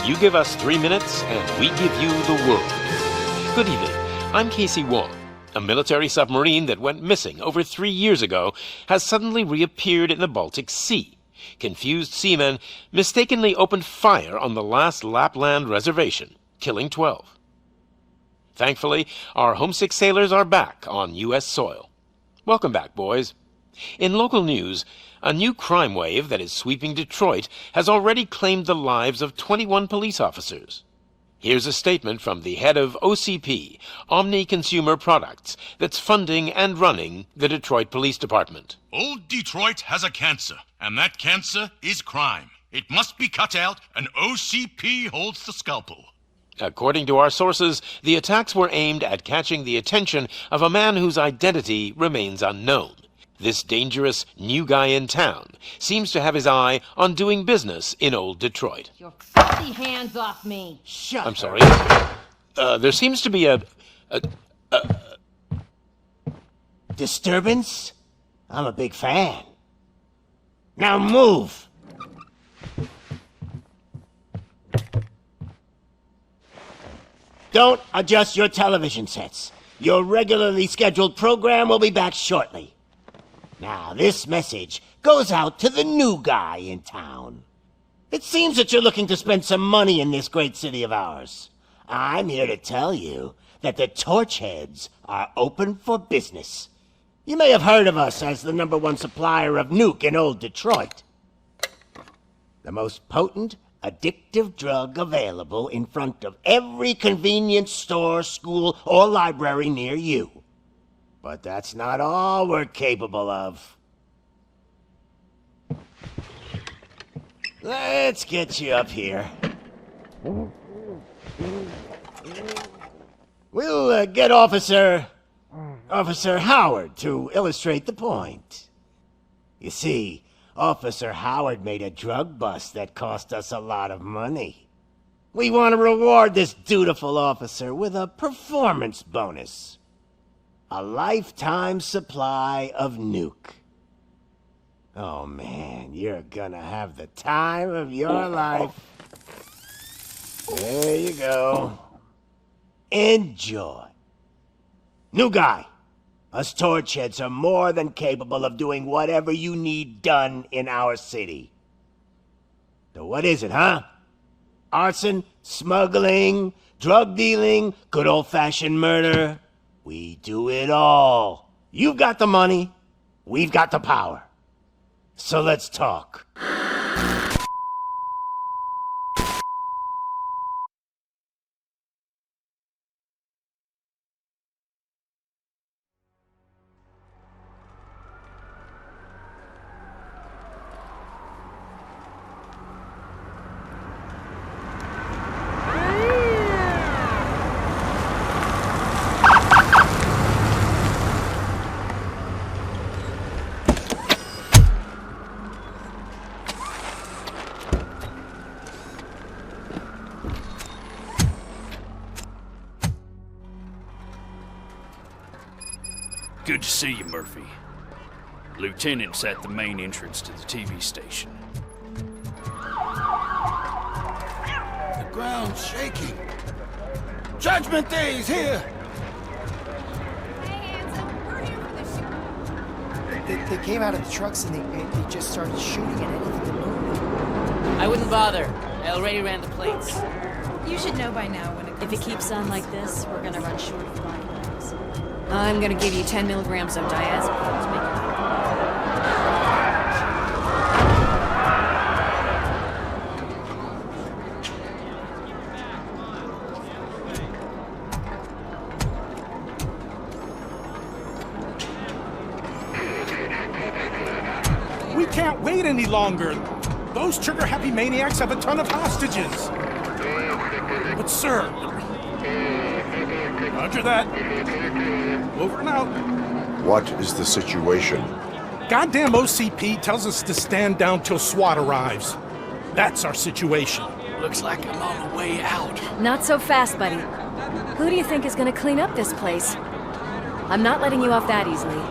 You give us 3 minutes, and we give you the world. Good evening. I'm Casey Wong. A military submarine that went missing over 3 years ago has suddenly reappeared in the Baltic Sea. Confused seamen mistakenly opened fire on the last Lapland reservation, killing 12. Thankfully, our homesick sailors are back on U.S. soil. Welcome back, boys. In local news, a new crime wave that is sweeping Detroit has already claimed the lives of 21 police officers. Here's a statement from the head of OCP, Omni Consumer Products, that's funding and running the Detroit Police Department. Old Detroit has a cancer, and that cancer is crime. It must be cut out, and OCP holds the scalpel. According to our sources, the attacks were aimed at catching the attention of a man whose identity remains unknown. This dangerous new guy in town seems to have his eye on doing business in old Detroit. Your filthy hands off me! Shut I'm up. sorry. There seems to be a Disturbance? I'm a big fan. Now move! Don't adjust your television sets. Your regularly scheduled program will be back shortly. Now, this message goes out to the new guy in town. It seems that you're looking to spend some money in this great city of ours. I'm here to tell you that the Torchheads are open for business. You may have heard of us as the #1 supplier of nuke in old Detroit. The most potent, addictive drug available in front of every convenience store, school, or library near you. But that's not all we're capable of. Let's get you up here. We'll get Officer Howard to illustrate the point. You see, Officer Howard made a drug bust that cost us a lot of money. We want to reward this dutiful officer with a performance bonus. A lifetime supply of nuke. Oh man, you're gonna have the time of your life. There you go. Enjoy. New guy. Us Torchheads are more than capable of doing whatever you need done in our city. So what is it, huh? Arson, smuggling, drug dealing, good old-fashioned murder? We do it all. You've got the money, we've got the power. So let's talk. Good to see you, Murphy. Lieutenant's at the main entrance to the TV station. The ground's shaking. Judgment Day is here! They came out of the trucks and they just started shooting at anything that moved. I wouldn't bother. I already ran the plates. You should know by now when it comes. If it keeps on like this, we're gonna run short of body bags. I'm gonna give you 10 milligrams of diazepam to make it. We can't wait any longer. Those trigger-happy maniacs have a ton of hostages. But sir... Roger that. Over and out. What is the situation? Goddamn OCP tells us to stand down till SWAT arrives. That's our situation. Looks like I'm on the way out. Not so fast, buddy. Who do you think is gonna clean up this place? I'm not letting you off that easily.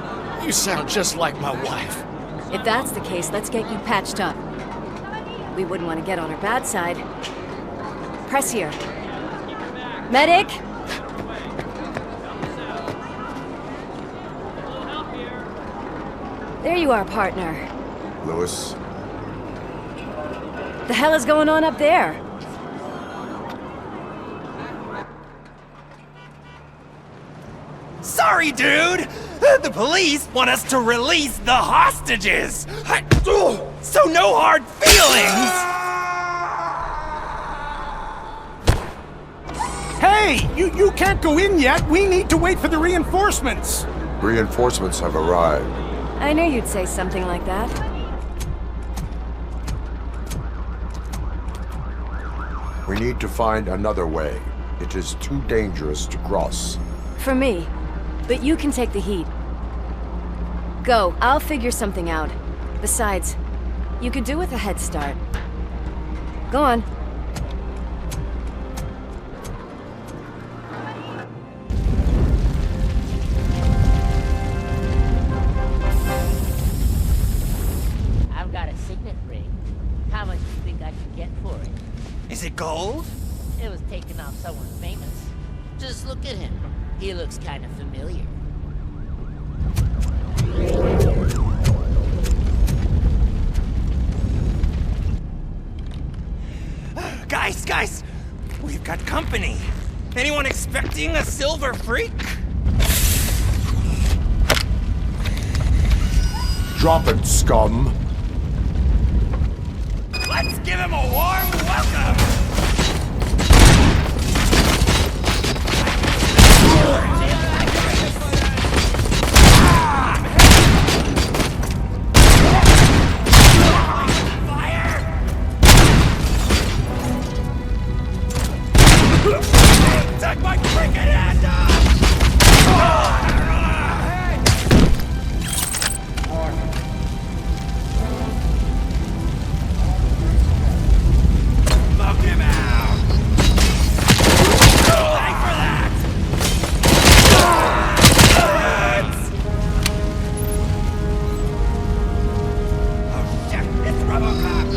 You sound just like my wife. If that's the case, let's get you patched up. We wouldn't want to get on her bad side. Press here. Medic! There you are, partner. Lewis? The hell is going on up there? Sorry, dude! The police want us to release the hostages! So no hard feelings! Hey! You can't go in yet! We need to wait for the reinforcements! Reinforcements have arrived. I knew you'd say something like that. We need to find another way. It is too dangerous to cross. For me. But you can take the heat. Go, I'll figure something out. Besides, you could do with a head start. Go on. I've got a signet ring. How much do you think I can get for it? Is it gold? It was taken off someone famous. Just look at him. He looks kind of familiar. Guys! We've got company. Anyone expecting a silver freak? Drop it, scum! Let's give him a warm welcome! Take my freaking hand off! Smoke him out! Thank for that! Oh shit, it's Robocop!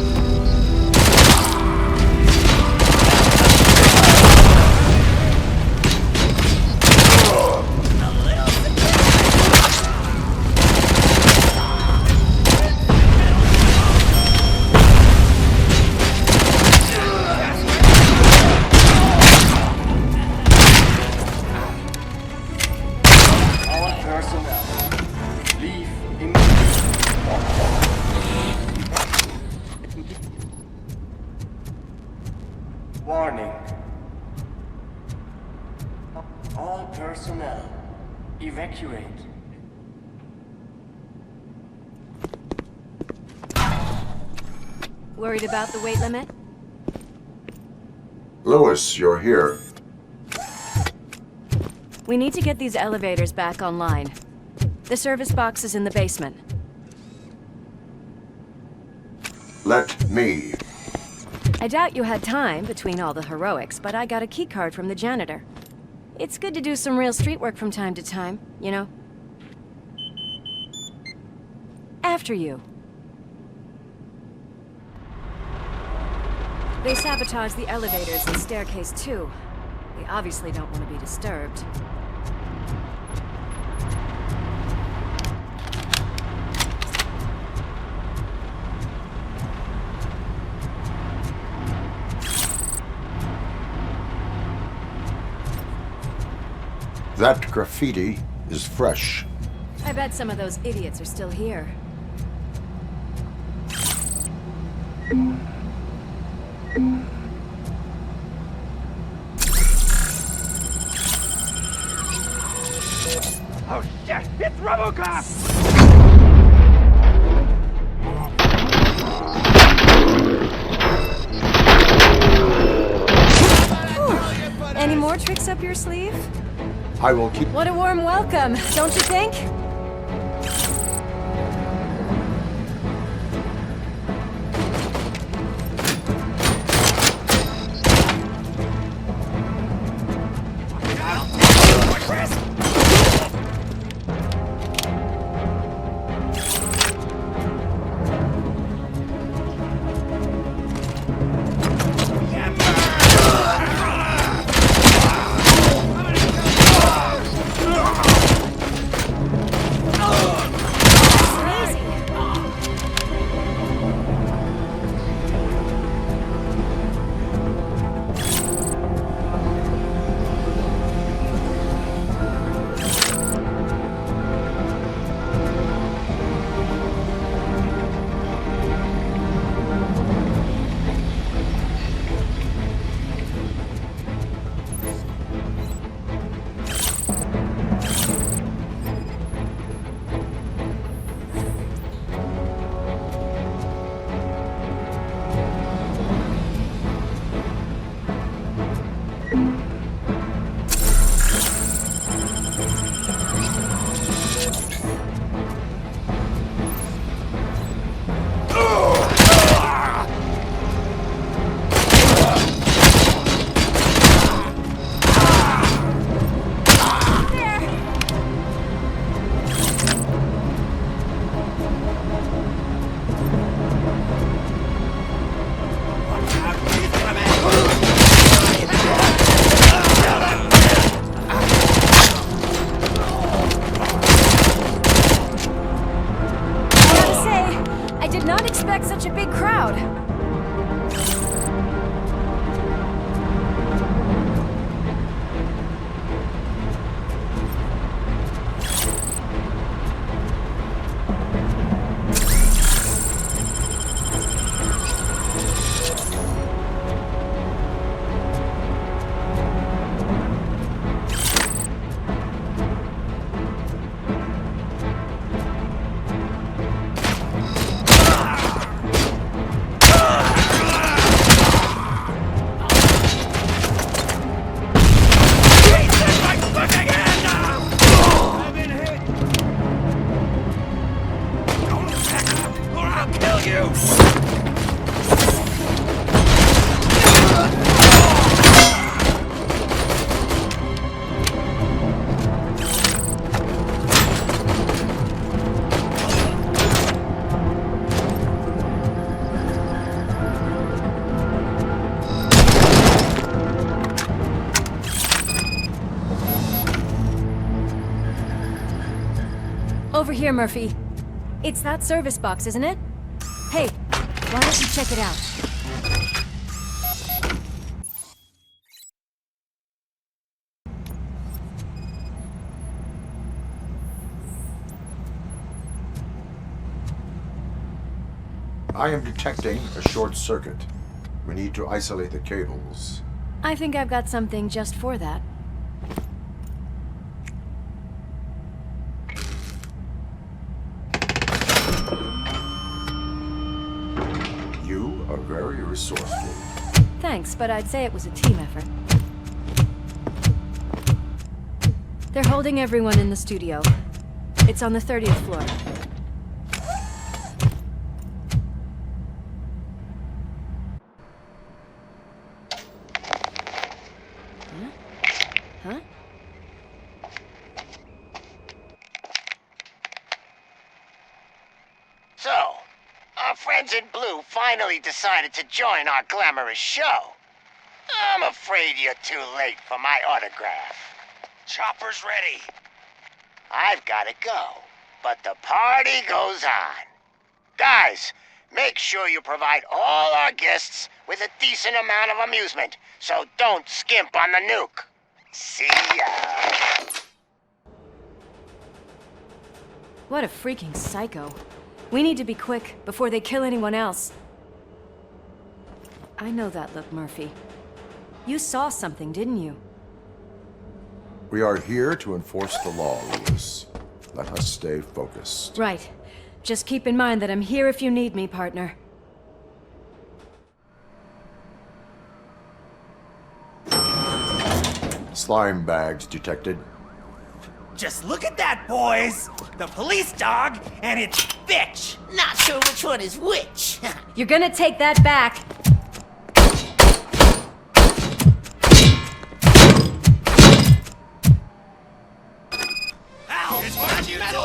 Warning. All personnel, evacuate. Worried about the weight limit? Lewis, you're here. We need to get these elevators back online. The service box is in the basement. Let me. I doubt you had time between all the heroics, but I got a keycard from the janitor. It's good to do some real street work from time to time, you know? After you. They sabotaged the elevators and staircase too. They obviously don't want to be disturbed. That graffiti is fresh. I bet some of those idiots are still here. Oh shit! It's Robocop! Any more tricks up your sleeve? I will keep... What a warm welcome, don't you think? Over here, Murphy. It's that service box, isn't it? Hey, why don't you check it out? I am detecting a short circuit. We need to isolate the cables. I think I've got something just for that. You are very resourceful. Thanks, but I'd say it was a team effort. They're holding everyone in the studio. It's on the 30th floor. Huh? So, our friends in blue finally decided to join our glamorous show. I'm afraid you're too late for my autograph. Chopper's ready. I've got to go, but the party goes on. Guys, make sure you provide all our guests with a decent amount of amusement, so don't skimp on the nuke. See ya. What a freaking psycho. We need to be quick before they kill anyone else. I know that look, Murphy. You saw something, didn't you? We are here to enforce the law, Lewis. Let us stay focused. Right. Just keep in mind that I'm here if you need me, partner. Slime bags detected. Just look at that, boys! The police dog and its bitch! Not sure which one is which. You're gonna take that back. Ow! It's hard metal!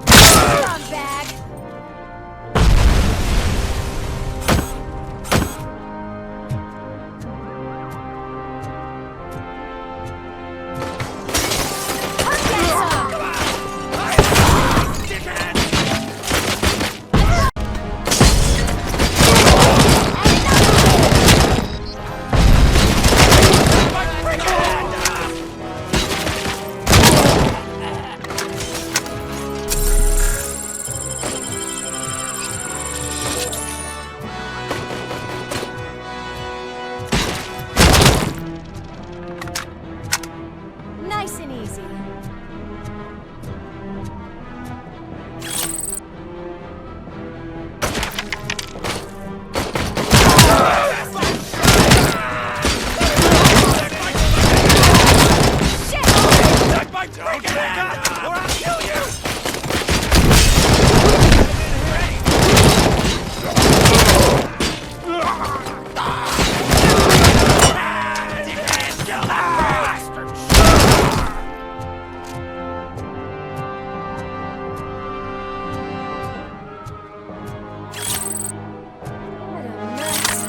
Come on, bag. Nice and easy. What a mess.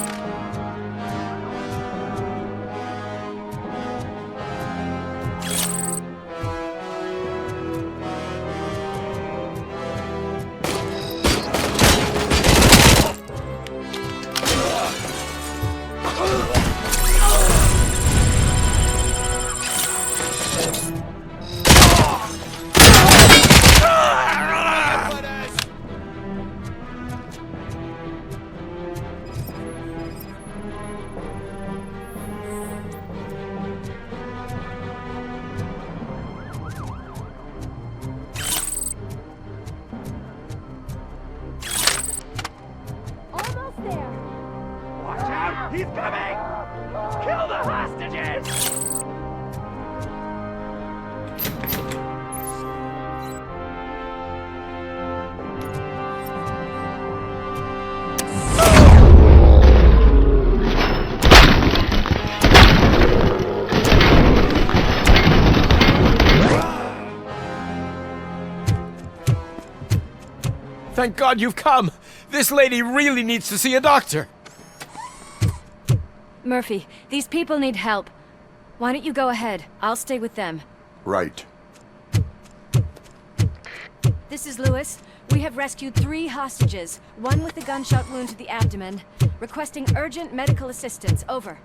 Almost there. Watch out! He's coming! Kill the hostages! Thank God you've come! This lady really needs to see a doctor! Murphy, these people need help. Why don't you go ahead? I'll stay with them. Right. This is Lewis. We have rescued 3 hostages, one with a gunshot wound to the abdomen. Requesting urgent medical assistance. Over.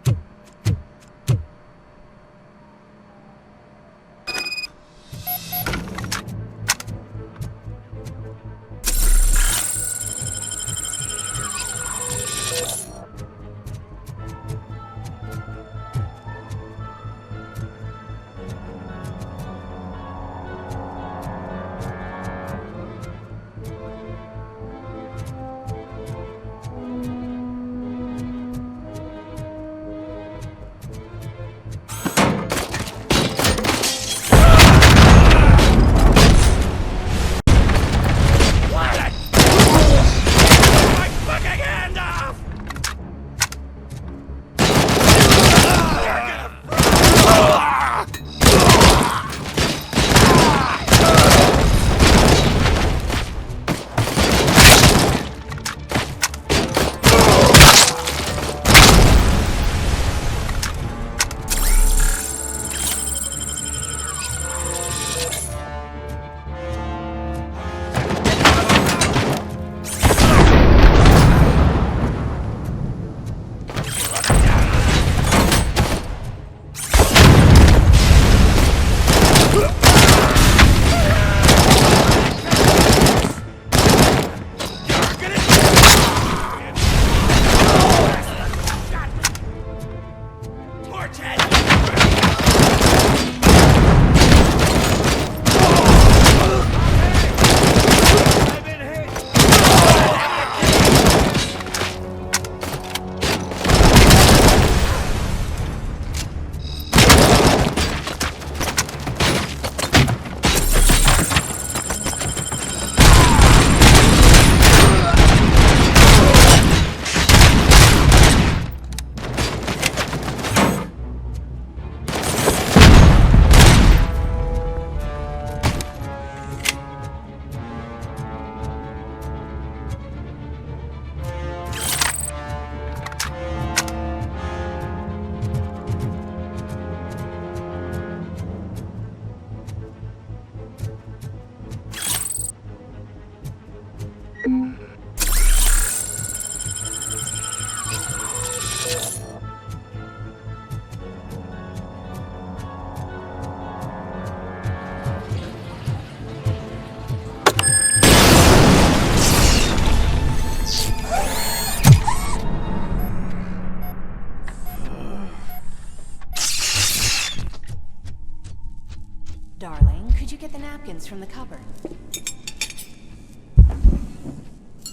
Darling, could you get the napkins from the cupboard?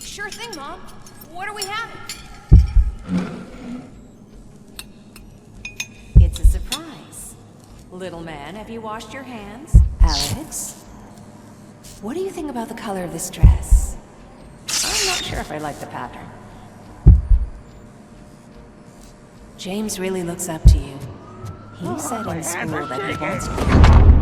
Sure thing, Mom. What are we having? It's a surprise. Little man, have you washed your hands? Alex? What do you think about the color of this dress? I'm not sure if I like the pattern. James really looks up to you. He said in school that he wants to...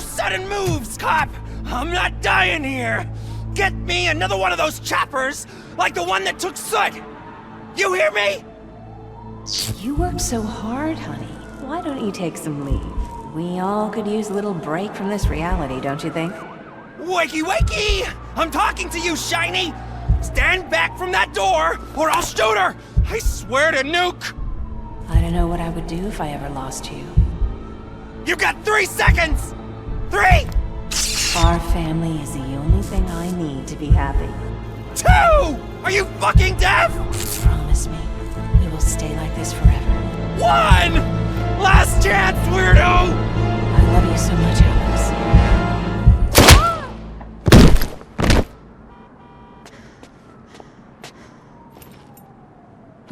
Sudden moves, cop! I'm not dying here! Get me another one of those choppers, like the one that took Soot! You hear me? You work so hard, honey. Why don't you take some leave? We all could use a little break from this reality, don't you think? Wakey wakey! I'm talking to you, Shiny! Stand back from that door, or I'll shoot her! I swear to nuke! I don't know what I would do if I ever lost you. You got 3 seconds! 3! Our family is the only thing I need to be happy. 2! Are you fucking deaf? Promise me, we will stay like this forever. 1! Last chance, weirdo! I love you so much, Alex.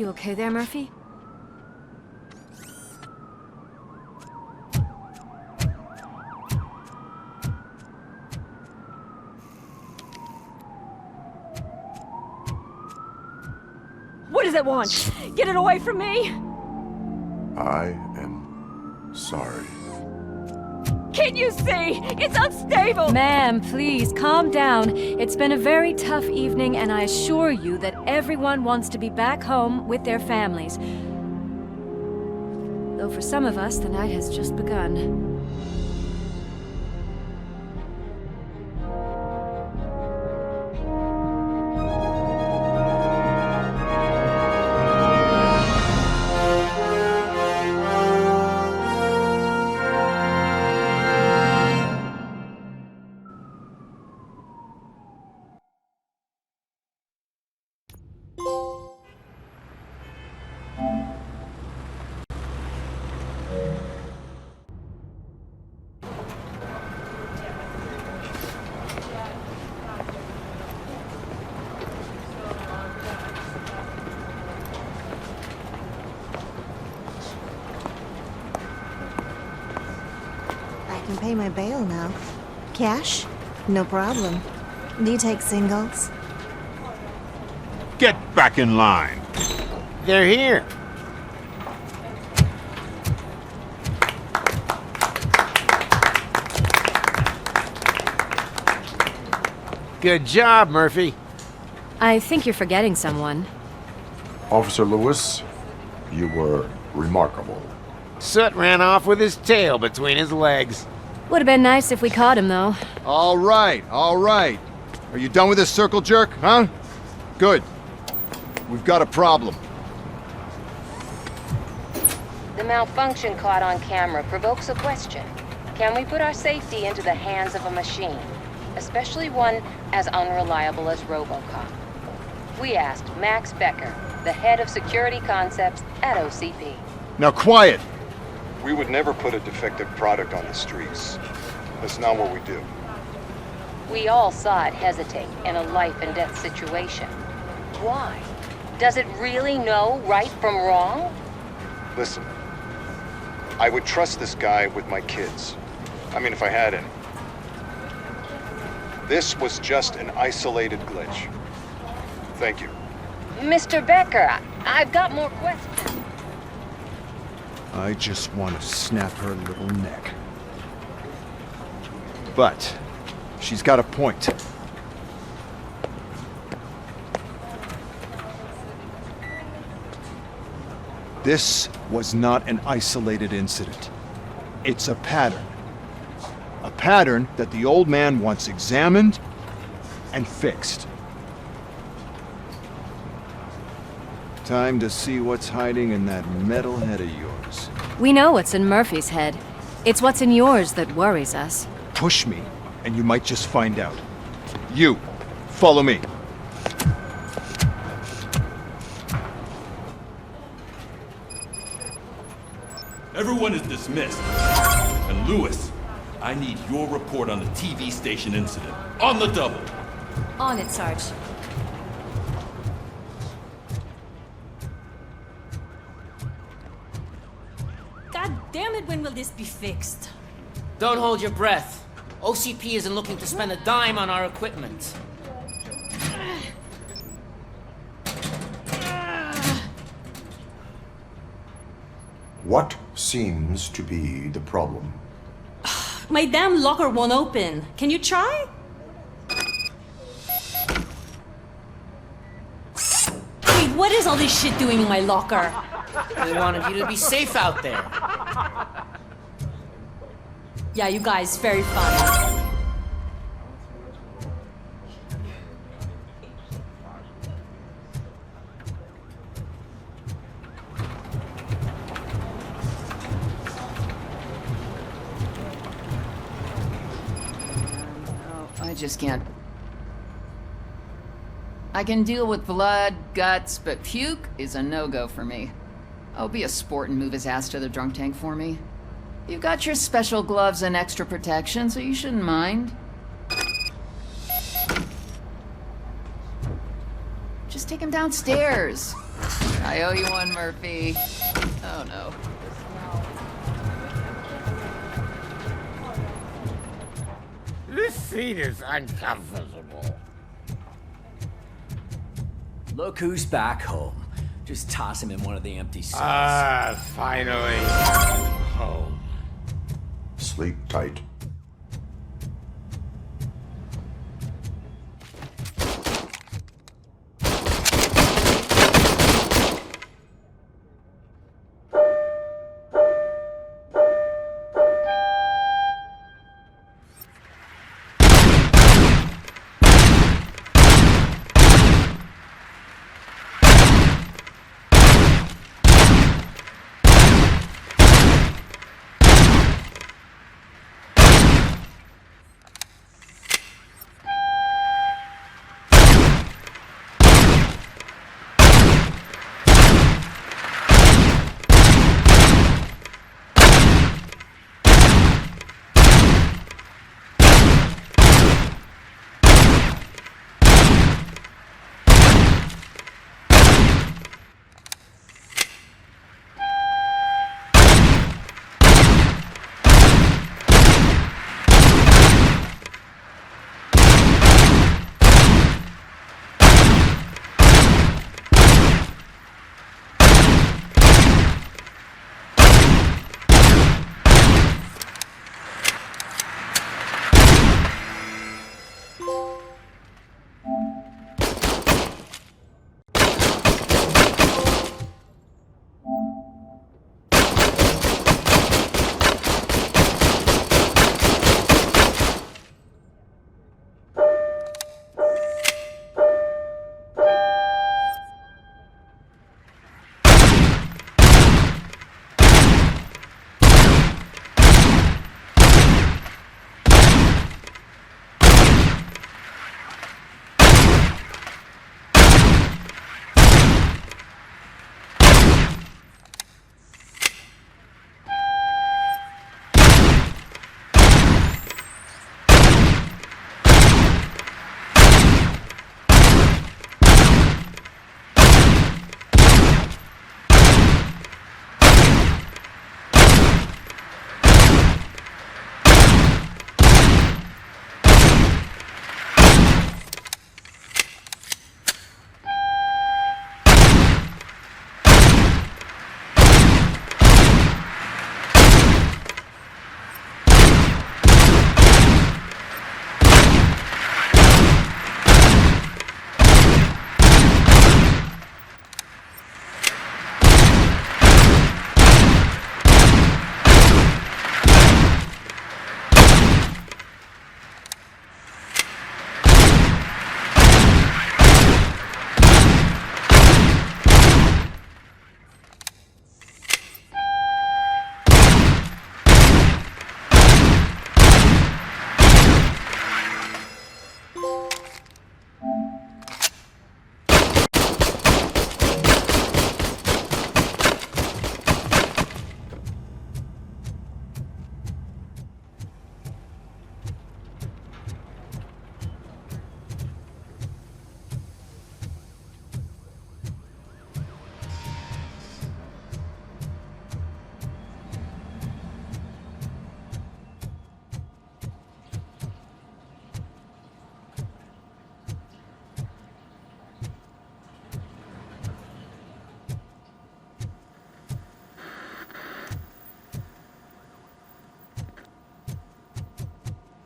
You okay there, Murphy? What does it want? Get it away from me! I am sorry. Can't you see? It's unstable! Ma'am, please, calm down. It's been a very tough evening, and I assure you that everyone wants to be back home with their families. Though for some of us, the night has just begun. I can pay my bail now. Cash? No problem. Do you take singles? Get back in line. They're here. Good job, Murphy. I think you're forgetting someone. Officer Lewis, you were remarkable. Soot ran off with his tail between his legs. Would have been nice if we caught him, though. All right, all right. Are you done with this circle jerk, huh? Good. We've got a problem. The malfunction caught on camera provokes a question. Can we put our safety into the hands of a machine? Especially one as unreliable as Robocop. We asked Max Becker, the head of security concepts at OCP. Now quiet! We would never put a defective product on the streets. That's not what we do. We all saw it hesitate in a life and death situation. Why? Does it really know right from wrong? Listen, I would trust this guy with my kids. I mean, if I had any. This was just an isolated glitch. Thank you. Mr. Becker, I've got more questions. I just want to snap her little neck. But she's got a point. This was not an isolated incident. It's a pattern. A pattern that the old man wants examined and fixed. Time to see what's hiding in that metal head of yours. We know what's in Murphy's head. It's what's in yours that worries us. Push me, and you might just find out. You, follow me. Everyone is dismissed. And Lewis, I need your report on the TV station incident. On the double. On it, Sarge. God damn it, when will this be fixed? Don't hold your breath. OCP isn't looking to spend a dime on our equipment. What seems to be the problem? My damn locker won't open. Can you try? Wait, what is all this shit doing in my locker? We wanted you to be safe out there. Yeah, you guys, very fun. I just can't. I can deal with blood, guts, but puke is a no-go for me. Oh, be a sport and move his ass to the drunk tank for me. You've got your special gloves and extra protection, so you shouldn't mind. Just take him downstairs. I owe you one, Murphy. Oh no. This seat is uncomfortable. Look who's back home. Just toss him in one of the empty seats. Finally. Home. Sleep tight.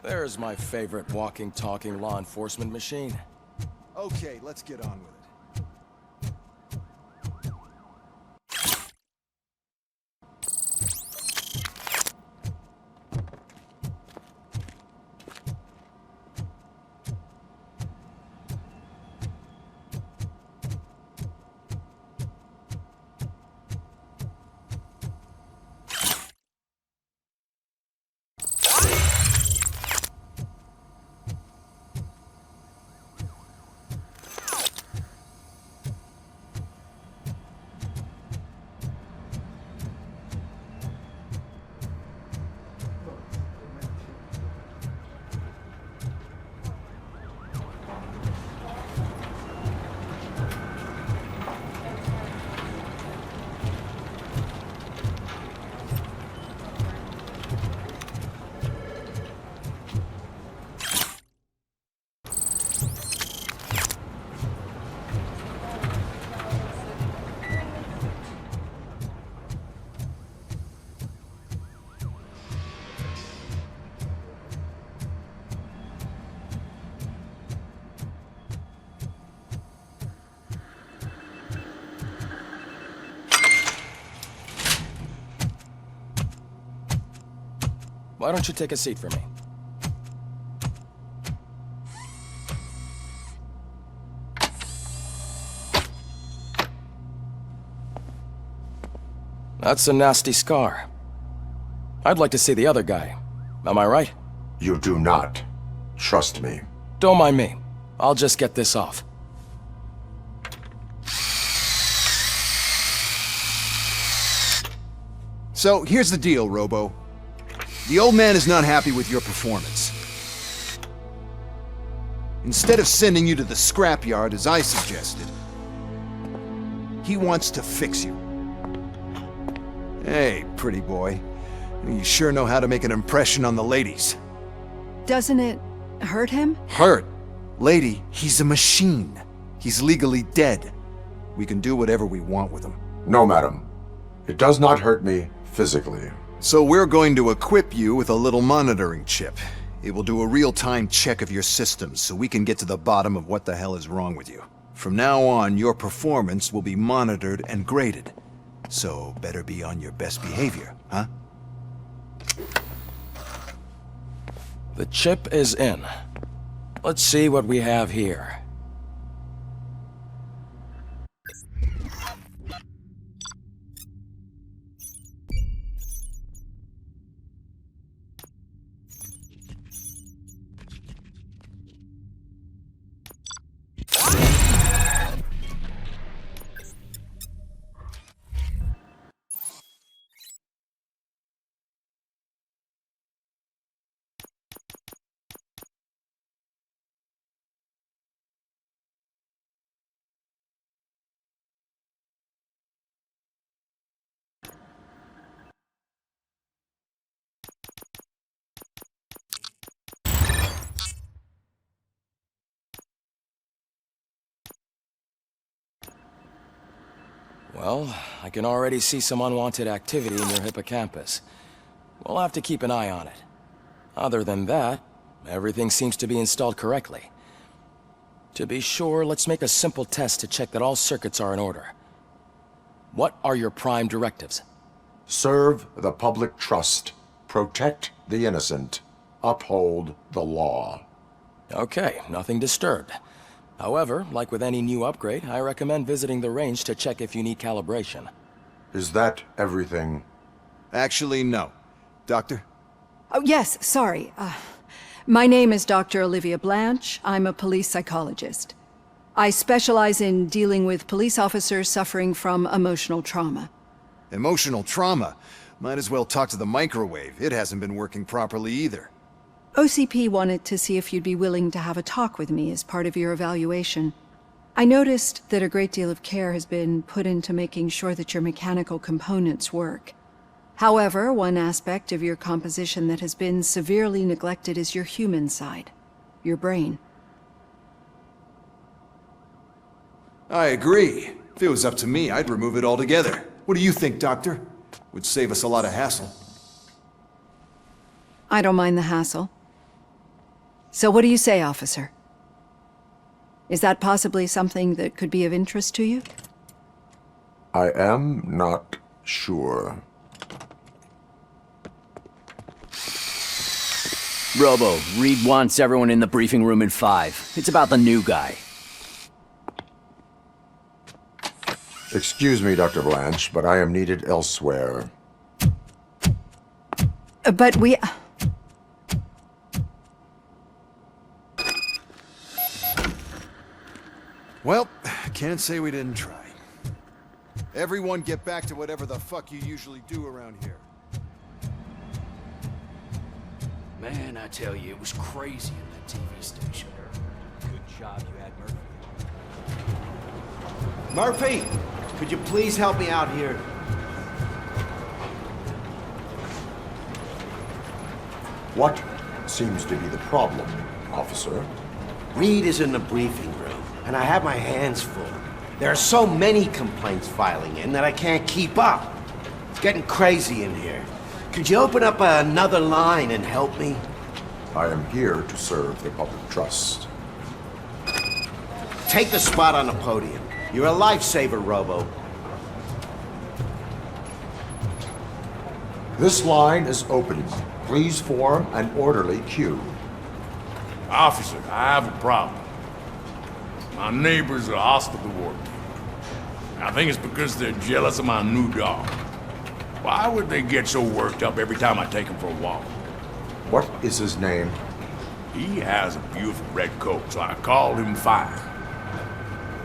There's my favorite walking, talking law enforcement machine. Okay, let's get on with it. Why don't you take a seat for me? That's a nasty scar. I'd like to see the other guy. Am I right? You do not. Trust me. Don't mind me. I'll just get this off. So, here's the deal, Robo. The old man is not happy with your performance. Instead of sending you to the scrapyard as I suggested, he wants to fix you. Hey, pretty boy. You sure know how to make an impression on the ladies. Doesn't it hurt him? Hurt? Lady, he's a machine. He's legally dead. We can do whatever we want with him. No, madam. It does not hurt me physically. So we're going to equip you with a little monitoring chip. It will do a real-time check of your systems so we can get to the bottom of what the hell is wrong with you. From now on, your performance will be monitored and graded. So better be on your best behavior, huh? The chip is in. Let's see what we have here. Well, I can already see some unwanted activity in your hippocampus. We'll have to keep an eye on it. Other than that, everything seems to be installed correctly. To be sure, let's make a simple test to check that all circuits are in order. What are your prime directives? Serve the public trust. Protect the innocent. Uphold the law. Okay, nothing disturbed. However, like with any new upgrade, I recommend visiting the range to check if you need calibration. Is that everything? Actually, no. Doctor? Oh, yes, sorry. My name is Dr. Olivia Blanche. I'm a police psychologist. I specialize in dealing with police officers suffering from emotional trauma. Emotional trauma? Might as well talk to the microwave. It hasn't been working properly either. OCP wanted to see if you'd be willing to have a talk with me as part of your evaluation. I noticed that a great deal of care has been put into making sure that your mechanical components work. However, one aspect of your composition that has been severely neglected is your human side, your brain. I agree. If it was up to me, I'd remove it altogether. What do you think, Doctor? Would save us a lot of hassle. I don't mind the hassle. So what do you say, officer? Is that possibly something that could be of interest to you? I am not sure. Robo, Reed wants everyone in the briefing room in 5. It's about the new guy. Excuse me, Dr. Blanche, but I am needed elsewhere. But we... Well, can't say we didn't try. Everyone get back to whatever the fuck you usually do around here. Man, I tell you, it was crazy in that TV station. Good job you had Murphy. Murphy, could you please help me out here? What seems to be the problem, officer? Reed is in the briefing room, and I have my hands full. There are so many complaints filing in that I can't keep up. It's getting crazy in here. Could you open up another line and help me? I am here to serve the public trust. Take the spot on the podium. You're a lifesaver, Robo. This line is open. Please form an orderly queue. Officer, I have a problem. My neighbors are hostile toward me. I think it's because they're jealous of my new dog. Why would they get so worked up every time I take him for a walk? What is his name? He has a beautiful red coat, so I called him Fire.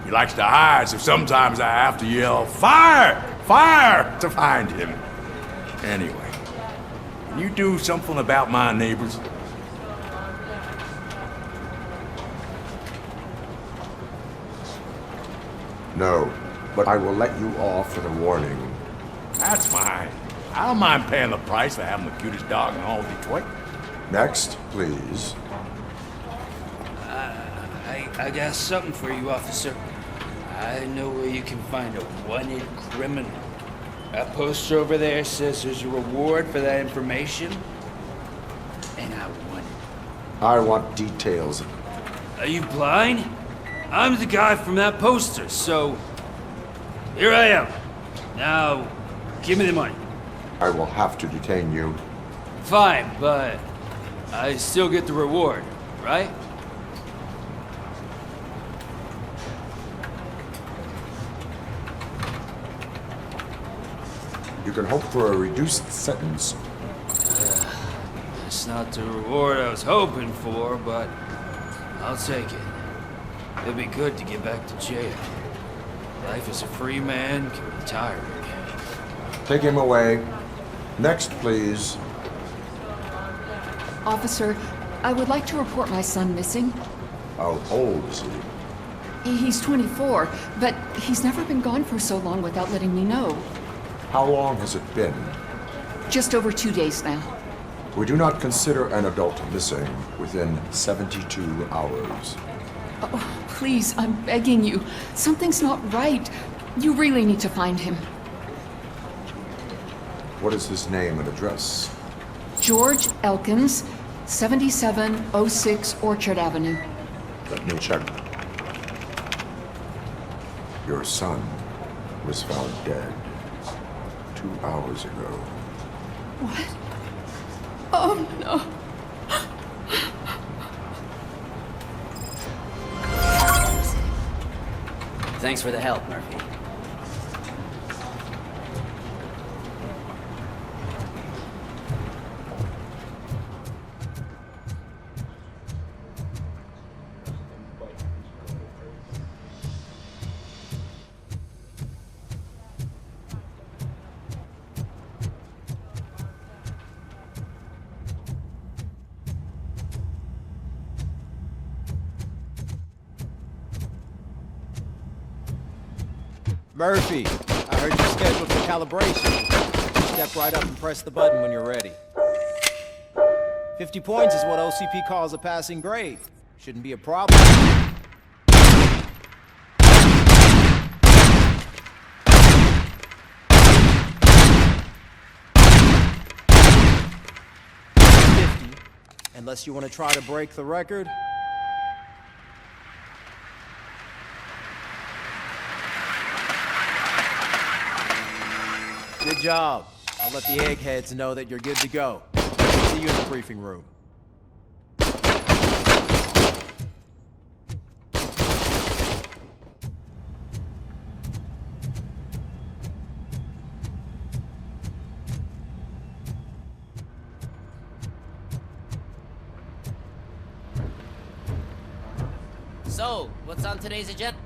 He likes to hide, so sometimes I have to yell, "Fire! Fire!" to find him. Anyway, can you do something about my neighbors? No, but I will let you off with a warning. That's fine. I don't mind paying the price for having the cutest dog in all of Detroit. Next, please. I got something for you, officer. I know where you can find a wanted criminal. That poster over there says there's a reward for that information, and I want it. I want details. Are you blind? I'm the guy from that poster, so here I am. Now, give me the money. I will have to detain you. Fine, but I still get the reward, right? You can hope for a reduced sentence. It's not the reward I was hoping for, but I'll take it. It'd be good to get back to jail. Life as a free man can be tiring. Take him away. Next, please. Officer, I would like to report my son missing. How old is he? He's 24, but he's never been gone for so long without letting me know. How long has it been? Just over 2 days now. We do not consider an adult missing within 72 hours. Oh, please, I'm begging you. Something's not right. You really need to find him. What is his name and address? George Elkins, 7706 Orchard Avenue. Let me check. Your son was found dead 2 hours ago. What? Oh, no. Thanks for the help, Murphy. Murphy, I heard you're scheduled for calibration. Step right up and press the button when you're ready. 50 points is what OCP calls a passing grade. Shouldn't be a problem. Unless you want to try to break the record. Good job. I'll let the eggheads know that you're good to go. See you in the briefing room. So, what's on today's agenda?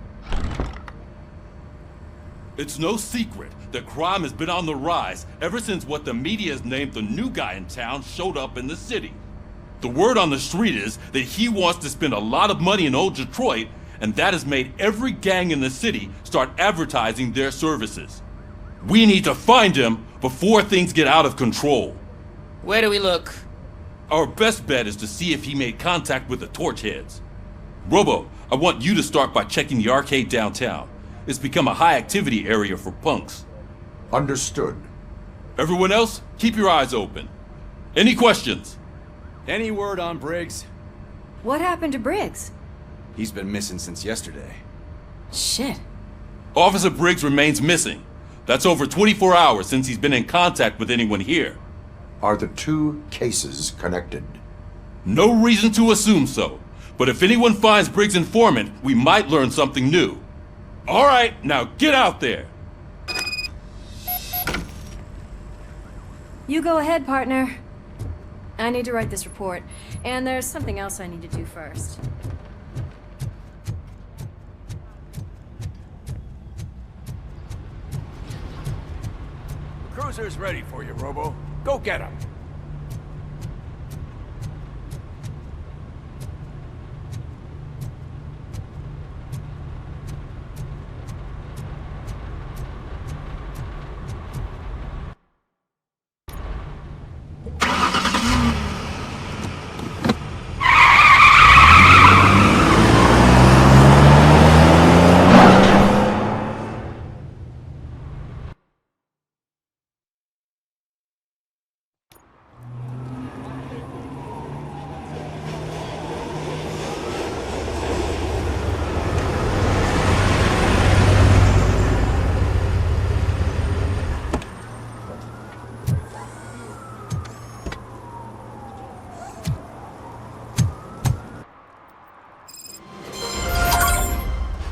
It's no secret that crime has been on the rise ever since what the media has named the new guy in town showed up in the city. The word on the street is that he wants to spend a lot of money in old Detroit, and that has made every gang in the city start advertising their services. We need to find him before things get out of control. Where do we look? Our best bet is to see if he made contact with the Torchheads. Robo, I want you to start by checking the arcade downtown. It's become a high-activity area for punks. Understood. Everyone else, keep your eyes open. Any questions? Any word on Briggs? What happened to Briggs? He's been missing since yesterday. Shit. Officer Briggs remains missing. That's over 24 hours since he's been in contact with anyone here. Are the two cases connected? No reason to assume so. But if anyone finds Briggs' informant, we might learn something new. All right, now get out there. You go ahead, partner. I need to write this report, and there's something else I need to do first. Cruiser's ready for you, Robo. Go get him.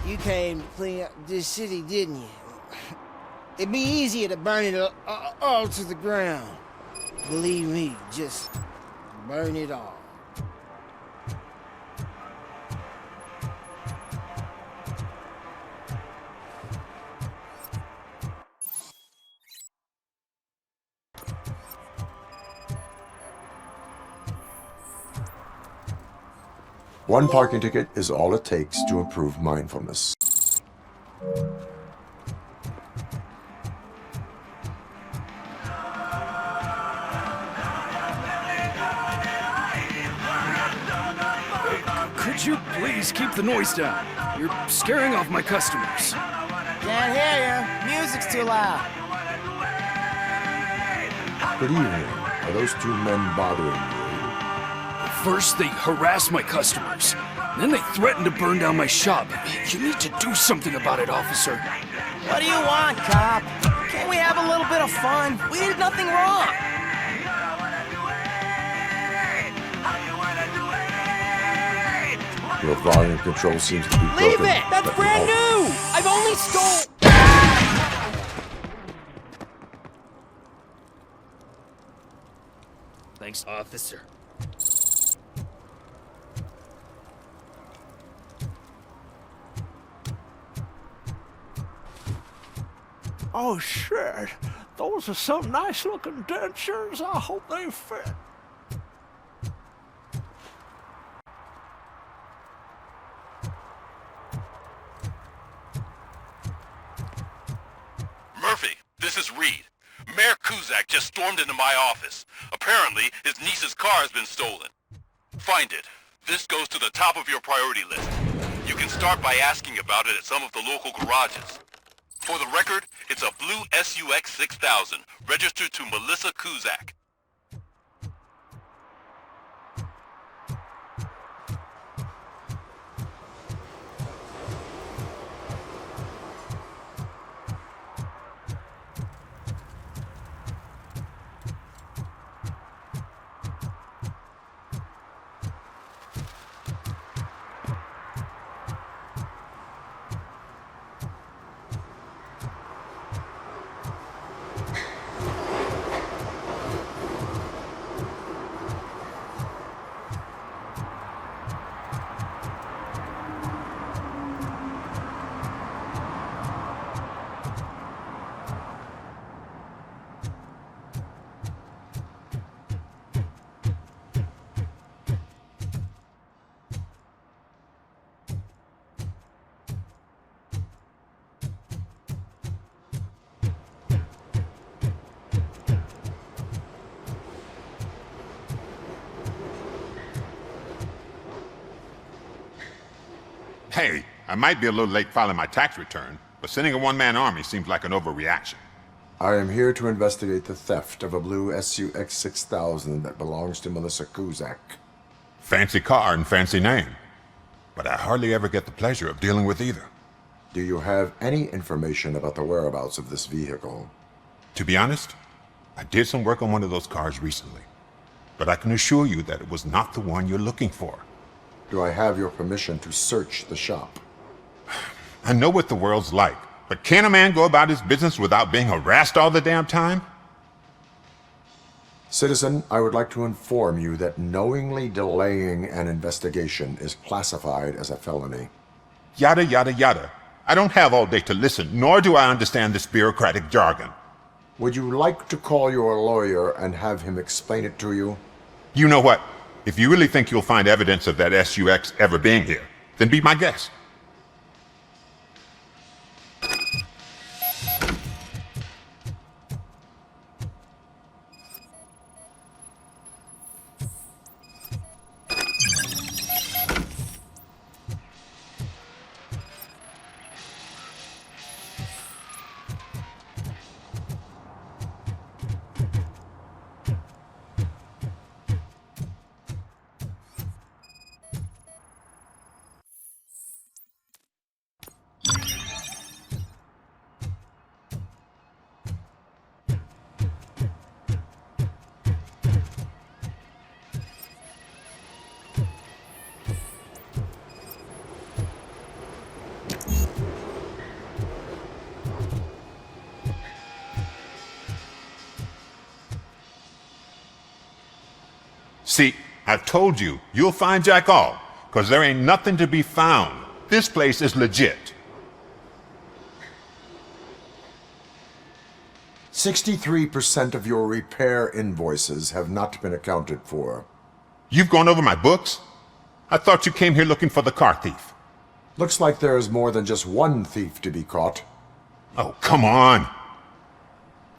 You came to clean up this city, didn't you? It'd be easier to burn it all to the ground. Believe me, just burn it all. One parking ticket is all it takes to improve mindfulness. Could you please keep the noise down? You're scaring off my customers. Can't hear you. Music's too loud. Good evening. Are those two men bothering you? First, they harass my customers. Then they threaten to burn down my shop. You need to do something about it, officer. What do you want, cop? Can't we have a little bit of fun? We did nothing wrong. Your volume control seems to be broken. Leave it! That's brand new! I've only stole... Thanks, officer. Oh, shit. Those are some nice-looking dentures. I hope they fit. Murphy, this is Reed. Mayor Kuzak just stormed into my office. Apparently, his niece's car has been stolen. Find it. This goes to the top of your priority list. You can start by asking about it at some of the local garages. For the record, it's a blue SUX 6000, registered to Melissa Kuzak. Hey, I might be a little late filing my tax return, but sending a one-man army seems like an overreaction. I am here to investigate the theft of a blue SUX 6000 that belongs to Melissa Kuzak. Fancy car and fancy name, but I hardly ever get the pleasure of dealing with either. Do you have any information about the whereabouts of this vehicle? To be honest, I did some work on one of those cars recently, but I can assure you that it was not the one you're looking for. Do I have your permission to search the shop? I know what the world's like, but can a man go about his business without being harassed all the damn time? Citizen, I would like to inform you that knowingly delaying an investigation is classified as a felony. Yada, yada, yada. I don't have all day to listen, nor do I understand this bureaucratic jargon. Would you like to call your lawyer and have him explain it to you? You know what? If you really think you'll find evidence of that SUX ever being here, then be my guest. See, I told you, you'll find Jack all, because there ain't nothing to be found. This place is legit. 63% of your repair invoices have not been accounted for. You've gone over my books? I thought you came here looking for the car thief. Looks like there is more than just one thief to be caught. Oh, come on.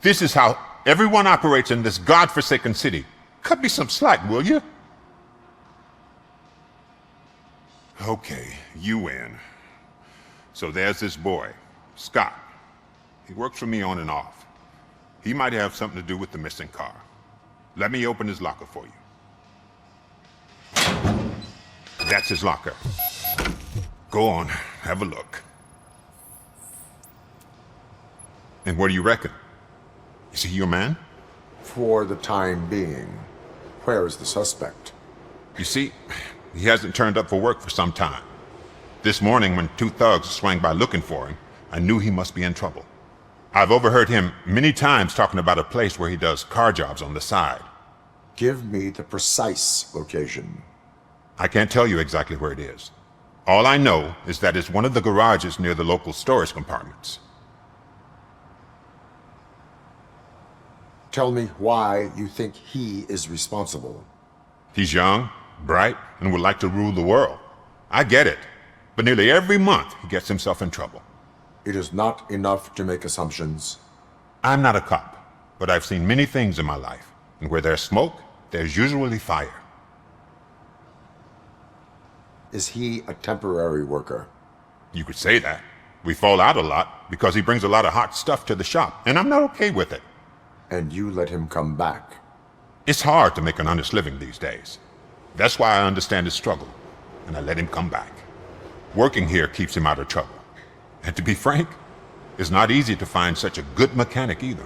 This is how everyone operates in this godforsaken city. Cut me some slack, will you? Okay, you win. So there's this boy, Scott. He works for me on and off. He might have something to do with the missing car. Let me open his locker for you. That's his locker. Go on, have a look. And what do you reckon? Is he your man? For the time being. Where is the suspect? You see, he hasn't turned up for work for some time. This morning, when two thugs swang by looking for him, I knew he must be in trouble. I've overheard him many times talking about a place where he does car jobs on the side. Give me the precise location. I can't tell you exactly where it is. All I know is that it's one of the garages near the local storage compartments. Tell me why you think he is responsible. He's young, bright, and would like to rule the world. I get it. But nearly every month, he gets himself in trouble. It is not enough to make assumptions. I'm not a cop, but I've seen many things in my life. And where there's smoke, there's usually fire. Is he a temporary worker? You could say that. We fall out a lot because he brings a lot of hot stuff to the shop, and I'm not okay with it. And you let him come back. It's hard to make an honest living these days. That's why I understand his struggle, and I let him come back. Working here keeps him out of trouble. And to be frank, it's not easy to find such a good mechanic either.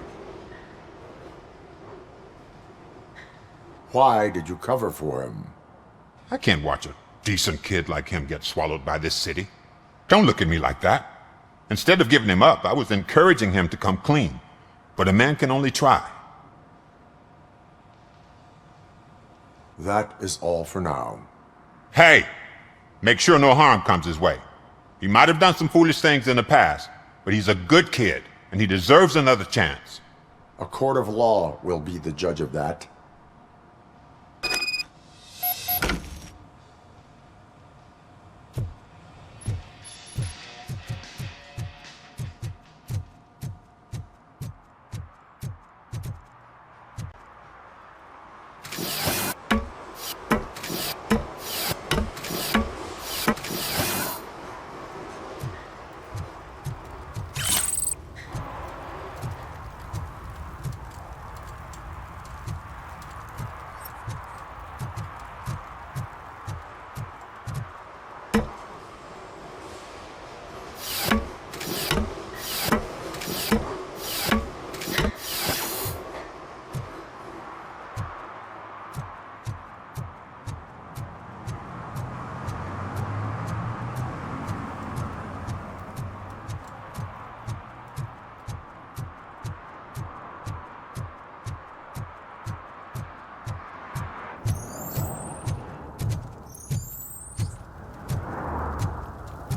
Why did you cover for him? I can't watch a decent kid like him get swallowed by this city. Don't look at me like that. Instead of giving him up, I was encouraging him to come clean. But a man can only try. That is all for now. Hey! Make sure no harm comes his way. He might have done some foolish things in the past, but he's a good kid, and he deserves another chance. A court of law will be the judge of that.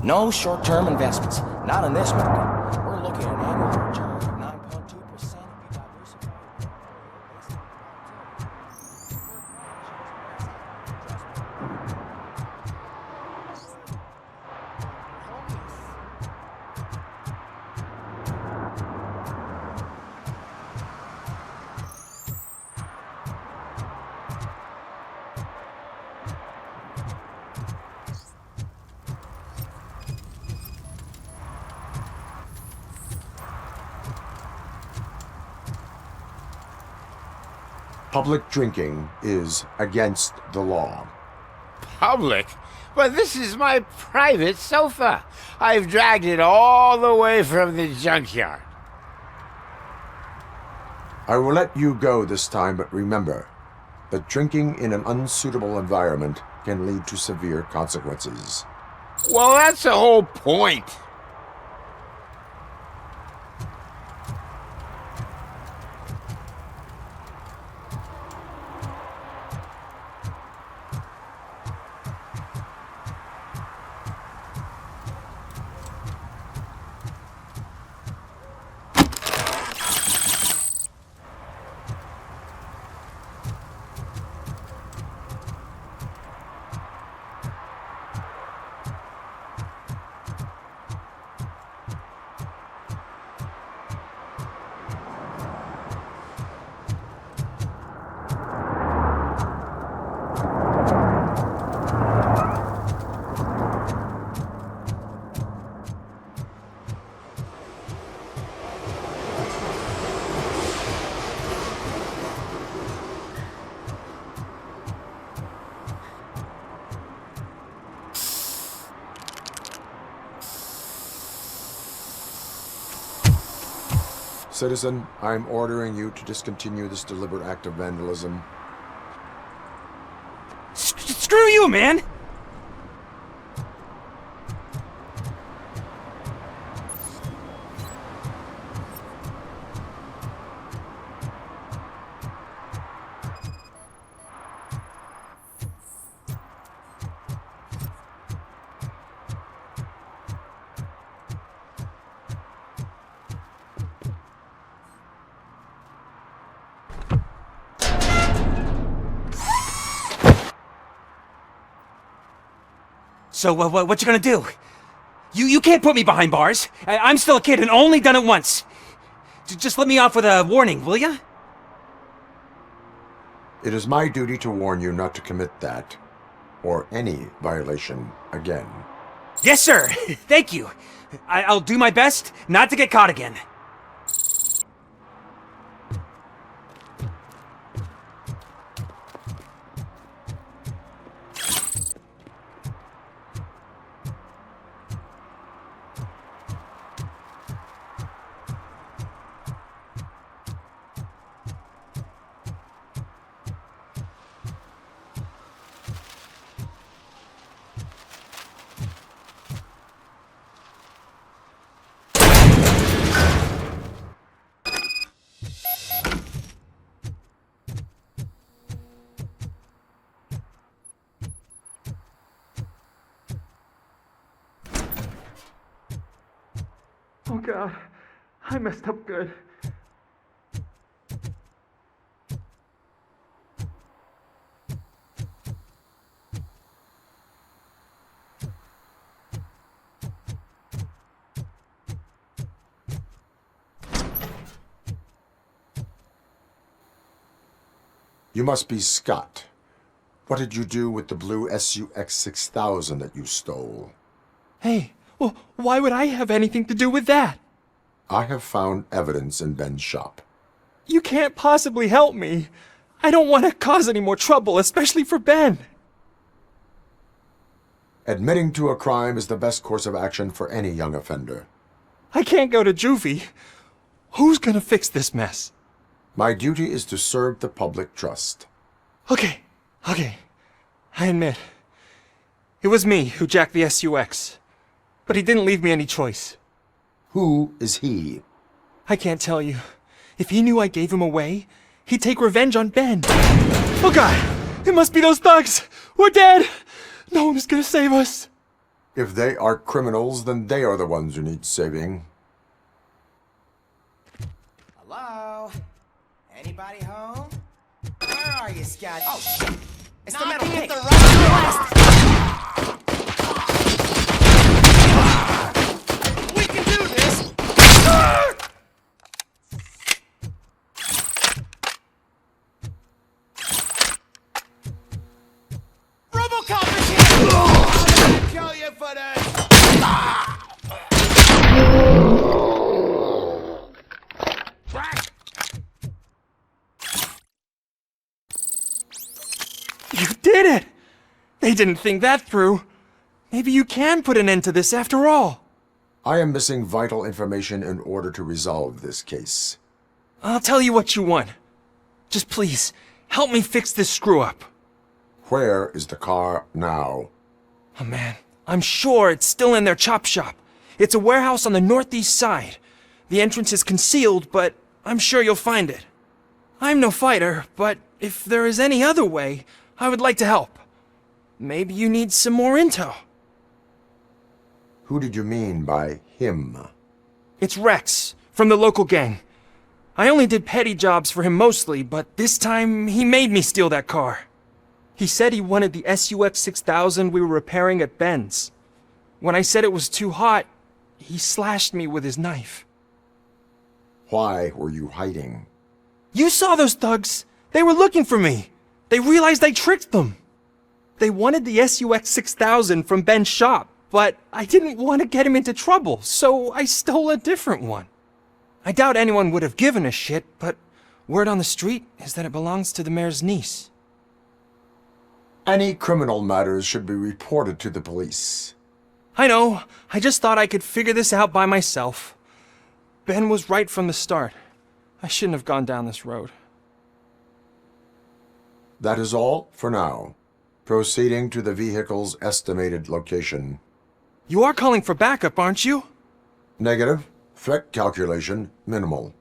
No short-term investments. Not in this market. We're looking at an annual return of 9.2% if you diversify. Public drinking is against the law. Public? But this is my private sofa. I've dragged it all the way from the junkyard. I will let you go this time, but remember that drinking in an unsuitable environment can lead to severe consequences. Well, that's the whole point. Citizen, I'm ordering you to discontinue this deliberate act of vandalism. Screw you, man! So, what you gonna do? You can't put me behind bars. I'm still a kid and only done it once. Just let me off with a warning, will ya? It is my duty to warn you not to commit that, or any violation, again. Yes, sir! Thank you. I'll do my best not to get caught again. Oh God, I messed up good. You must be Scott. What did you do with the blue SUX 6000 that you stole? Hey, well, why would I have anything to do with that? I have found evidence in Ben's shop. You can't possibly help me. I don't want to cause any more trouble, especially for Ben. Admitting to a crime is the best course of action for any young offender. I can't go to juvie. Who's gonna fix this mess? My duty is to serve the public trust. Okay. I admit. It was me who jacked the SUX. But he didn't leave me any choice. Who is he? I can't tell you. If he knew I gave him away, he'd take revenge on Ben. Oh God! It must be those thugs! We're dead! No one is gonna save us! If they are criminals, then they are the ones who need saving. Hello? Anybody home? Where are you, Scott? Oh, shit! It's the metal pig! We can do this! Robocop is here! I'm gonna kill you for this! You did it! They didn't think that through. Maybe you can put an end to this after all. I am missing vital information in order to resolve this case. I'll tell you what you want. Just please, help me fix this screw-up. Where is the car now? Oh man, I'm sure it's still in their chop shop. It's a warehouse on the northeast side. The entrance is concealed, but I'm sure you'll find it. I'm no fighter, but if there is any other way, I would like to help. Maybe you need some more intel. Who did you mean by him? It's Rex, from the local gang. I only did petty jobs for him mostly, but this time he made me steal that car. He said he wanted the SUX 6000 we were repairing at Ben's. When I said it was too hot, he slashed me with his knife. Why were you hiding? You saw those thugs! They were looking for me! They realized I tricked them! They wanted the SUX 6000 from Ben's shop, but I didn't want to get him into trouble, so I stole a different one. I doubt anyone would have given a shit, but word on the street is that it belongs to the mayor's niece. Any criminal matters should be reported to the police. I know. I just thought I could figure this out by myself. Ben was right from the start. I shouldn't have gone down this road. That is all for now. Proceeding to the vehicle's estimated location. You are calling for backup, aren't you? Negative. Threat calculation minimal.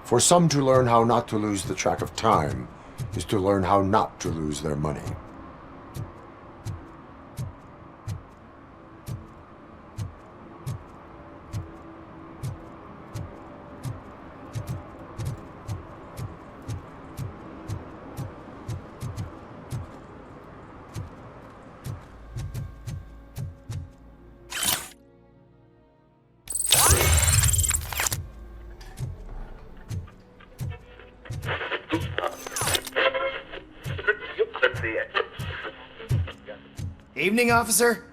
For some to learn how not to lose the track of time is to learn how not to lose their money. Evening, officer.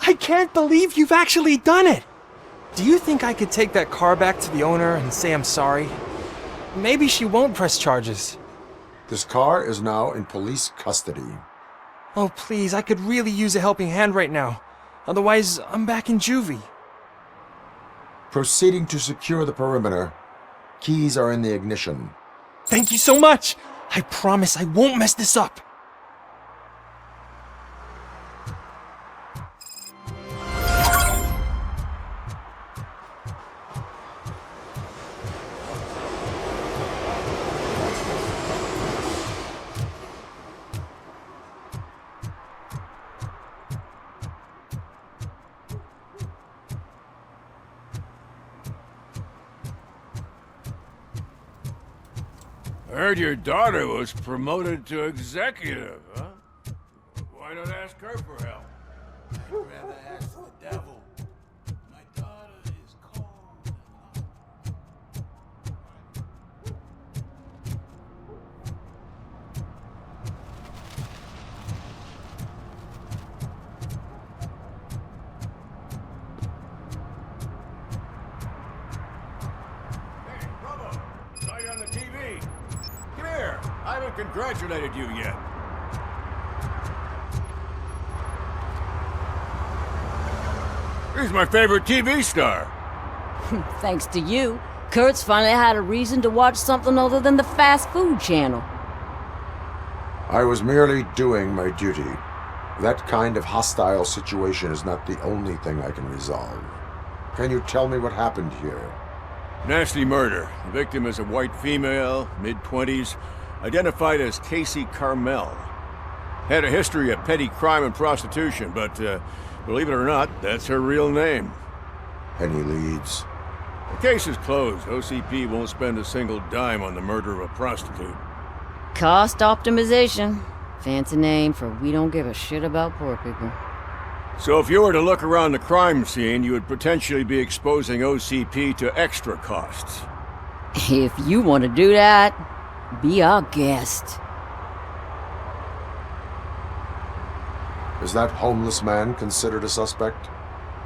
I can't believe you've actually done it! Do you think I could take that car back to the owner and say I'm sorry? Maybe she won't press charges. This car is now in police custody. Oh, please, I could really use a helping hand right now. Otherwise, I'm back in juvie. Proceeding to secure the perimeter. Keys are in the ignition. Thank you so much! I promise I won't mess this up. Heard your daughter was promoted to executive, huh? Why not ask her for help? I'd rather ask the devil. My daughter is cold. Hey, Robo! Saw you on the TV. Come here. I haven't congratulated you yet. He's my favorite TV star. Thanks to you, Kurt's finally had a reason to watch something other than the fast food channel. I was merely doing my duty. That kind of hostile situation is not the only thing I can resolve. Can you tell me what happened here? Nasty murder. The victim is a white female, mid-20s, identified as Casey Carmel. Had a history of petty crime and prostitution, but believe it or not, that's her real name. Any leads? The case is closed. OCP won't spend a single dime on the murder of a prostitute. Cost optimization. Fancy name for we don't give a shit about poor people. So if you were to look around the crime scene, you would potentially be exposing OCP to extra costs. If you want to do that, be our guest. Is that homeless man considered a suspect?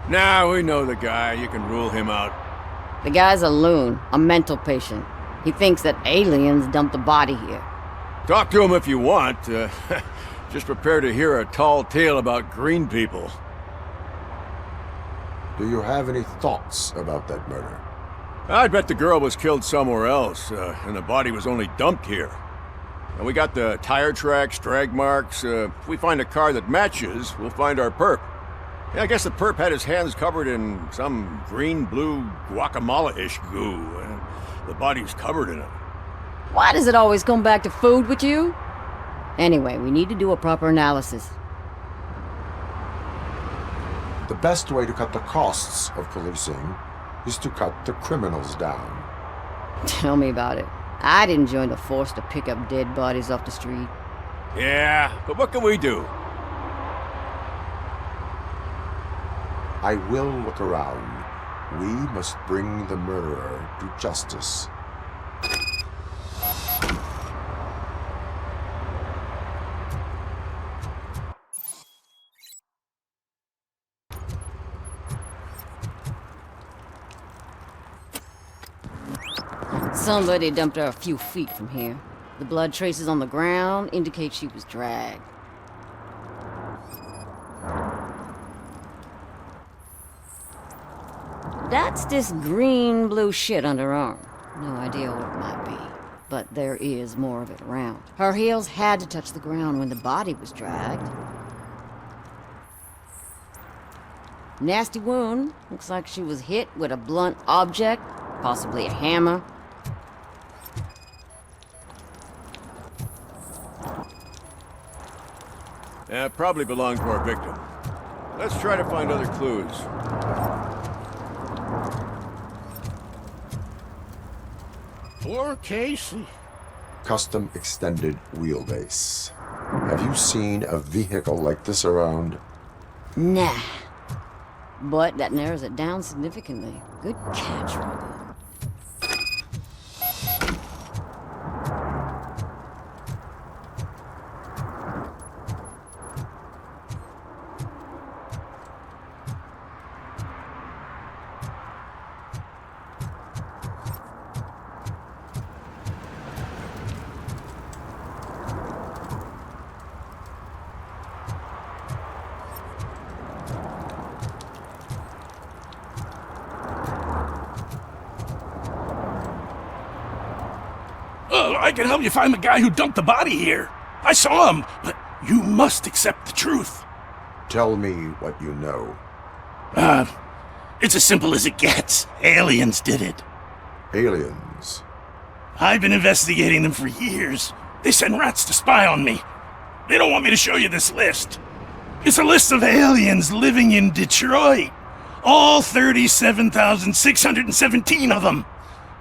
Nah, we know the guy. You can rule him out. The guy's a loon, a mental patient. He thinks that aliens dumped the body here. Talk to him if you want. Just prepare to hear a tall tale about green people. Do you have any thoughts about that murder? I bet the girl was killed somewhere else, and the body was only dumped here. And we got the tire tracks, drag marks. If we find a car that matches, we'll find our perp. Yeah, I guess the perp had his hands covered in some green-blue guacamole-ish goo. And the body's covered in it. Why does it always come back to food with you? Anyway, we need to do a proper analysis. The best way to cut the costs of policing is to cut the criminals down. Tell me about it. I didn't join the force to pick up dead bodies off the street. Yeah, but what can we do? I will look around. We must bring the murderer to justice. Somebody dumped her a few feet from here. The blood traces on the ground indicate she was dragged. That's this green-blue shit on her arm. No idea what it might be, but there is more of it around. Her heels had to touch the ground when the body was dragged. Nasty wound. Looks like she was hit with a blunt object, possibly a hammer. Yeah, probably belonged to our victim. Let's try to find other clues. Poor Casey. Custom extended wheelbase. Have you seen a vehicle like this around? Nah. But that narrows it down significantly. Good catch, Robo. I can help you find the guy who dumped the body here. I saw him, but you must accept the truth. Tell me what you know. It's as simple as it gets. Aliens did it. Aliens? I've been investigating them for years. They send rats to spy on me. They don't want me to show you this list. It's a list of aliens living in Detroit. All 37,617 of them.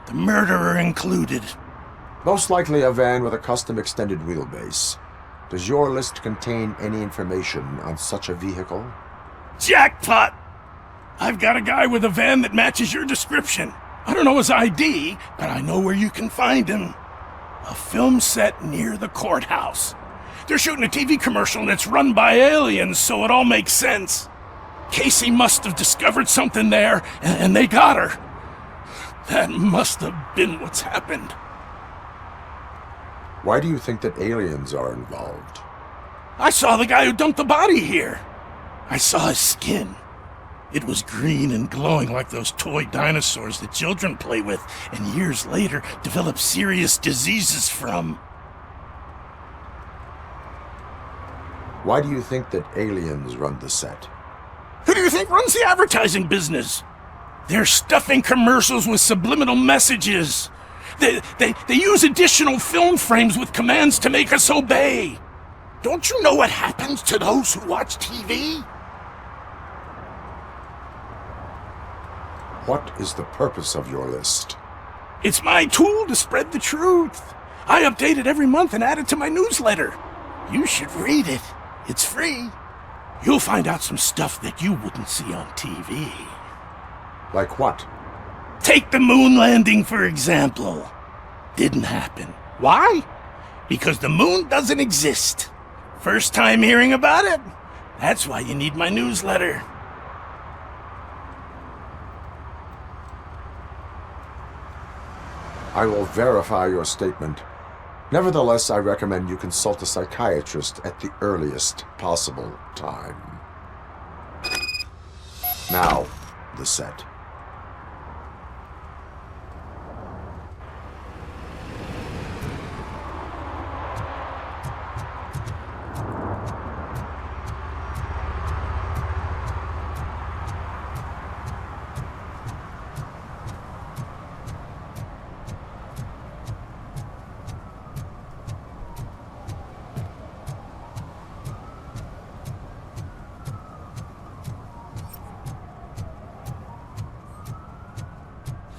The murderer included. Most likely a van with a custom extended wheelbase. Does your list contain any information on such a vehicle? Jackpot! I've got a guy with a van that matches your description. I don't know his ID, but I know where you can find him. A film set near the courthouse. They're shooting a TV commercial and it's run by aliens, so it all makes sense. Casey must have discovered something there, and they got her. That must have been what's happened. Why do you think that aliens are involved? I saw the guy who dumped the body here. I saw his skin. It was green and glowing like those toy dinosaurs that children play with and years later develop serious diseases from. Why do you think that aliens run the set? Who do you think runs the advertising business? They're stuffing commercials with subliminal messages. They use additional film frames with commands to make us obey. Don't you know what happens to those who watch TV? What is the purpose of your list? It's my tool to spread the truth. I update it every month and add it to my newsletter. You should read it. It's free. You'll find out some stuff that you wouldn't see on TV. Like what? Take the moon landing, for example. Didn't happen. Why? Because the moon doesn't exist. First time hearing about it? That's why you need my newsletter. I will verify your statement. Nevertheless, I recommend you consult a psychiatrist at the earliest possible time. Now, the set.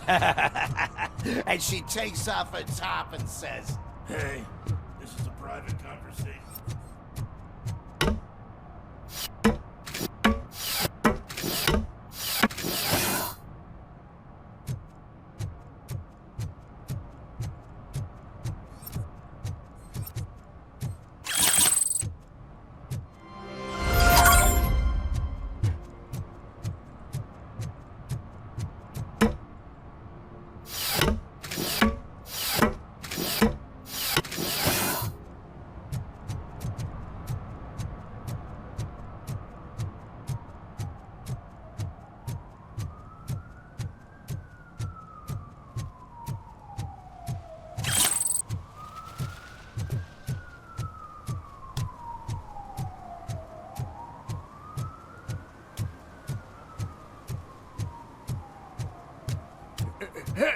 And she takes off her top and says, Hey, this is a private conversation.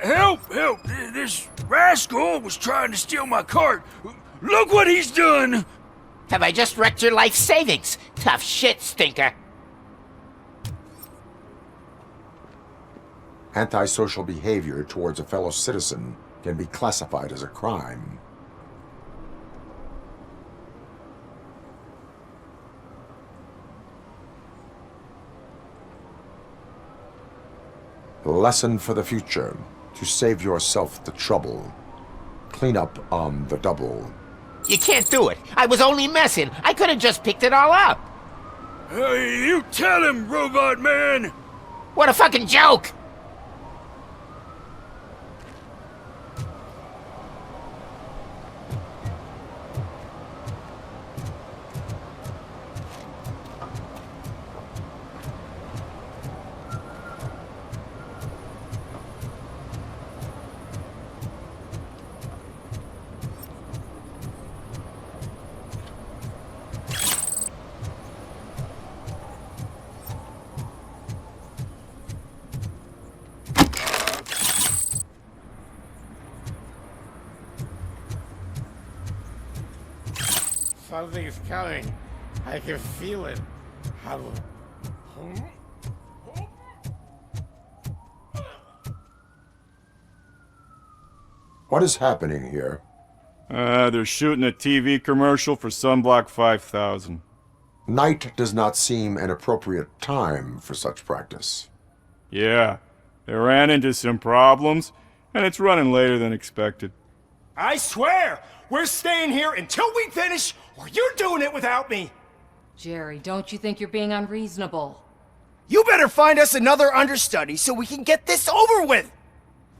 Help! Help! This rascal was trying to steal my cart. Look what he's done! Have I just wrecked your life savings? Tough shit, stinker. Antisocial behavior towards a fellow citizen can be classified as a crime. Lesson for the future. To save yourself the trouble. Clean up on the double. You can't do it. I was only messing. I could have just picked it all up. Hey, you tell him, Robot Man! What a fucking joke! Something's coming. I can feel it. What is happening here? They're shooting a TV commercial for Sunblock 5000. Night does not seem an appropriate time for such practice. Yeah, they ran into some problems, and it's running later than expected. I swear, we're staying here until we finish, or you're doing it without me! Jerry, don't you think you're being unreasonable? You better find us another understudy so we can get this over with!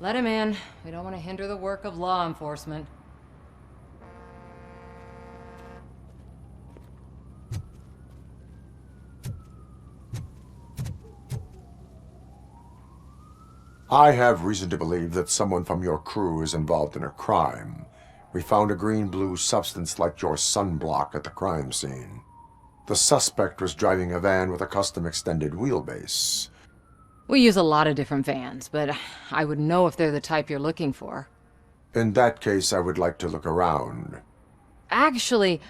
Let him in. We don't want to hinder the work of law enforcement. I have reason to believe that someone from your crew is involved in a crime. We found a green-blue substance like your sunblock at the crime scene. The suspect was driving a van with a custom extended wheelbase. We use a lot of different vans, but I wouldn't know if they're the type you're looking for. In that case, I would like to look around. Actually,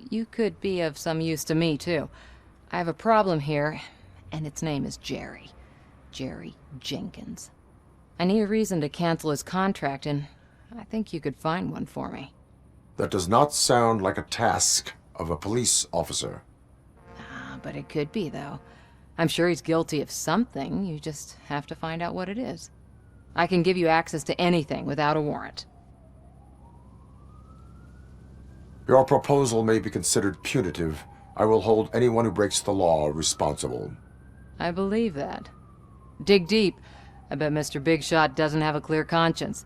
you could be of some use to me, too. I have a problem here, and its name is Jerry. Jerry Jenkins. I need a reason to cancel his contract, and I think you could find one for me. That does not sound like a task of a police officer. But it could be, though. I'm sure he's guilty of something. You just have to find out what it is. I can give you access to anything without a warrant. Your proposal may be considered punitive. I will hold anyone who breaks the law responsible. I believe that. Dig deep. I bet Mr. Big Shot doesn't have a clear conscience.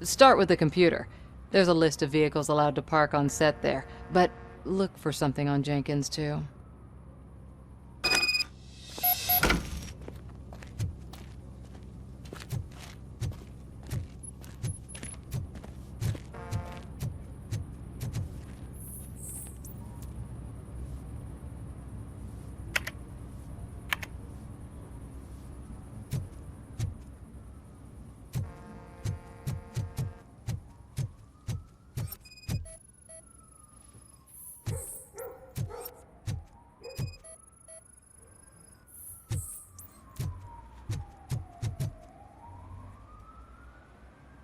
Start with the computer. There's a list of vehicles allowed to park on set there. But look for something on Jenkins, too.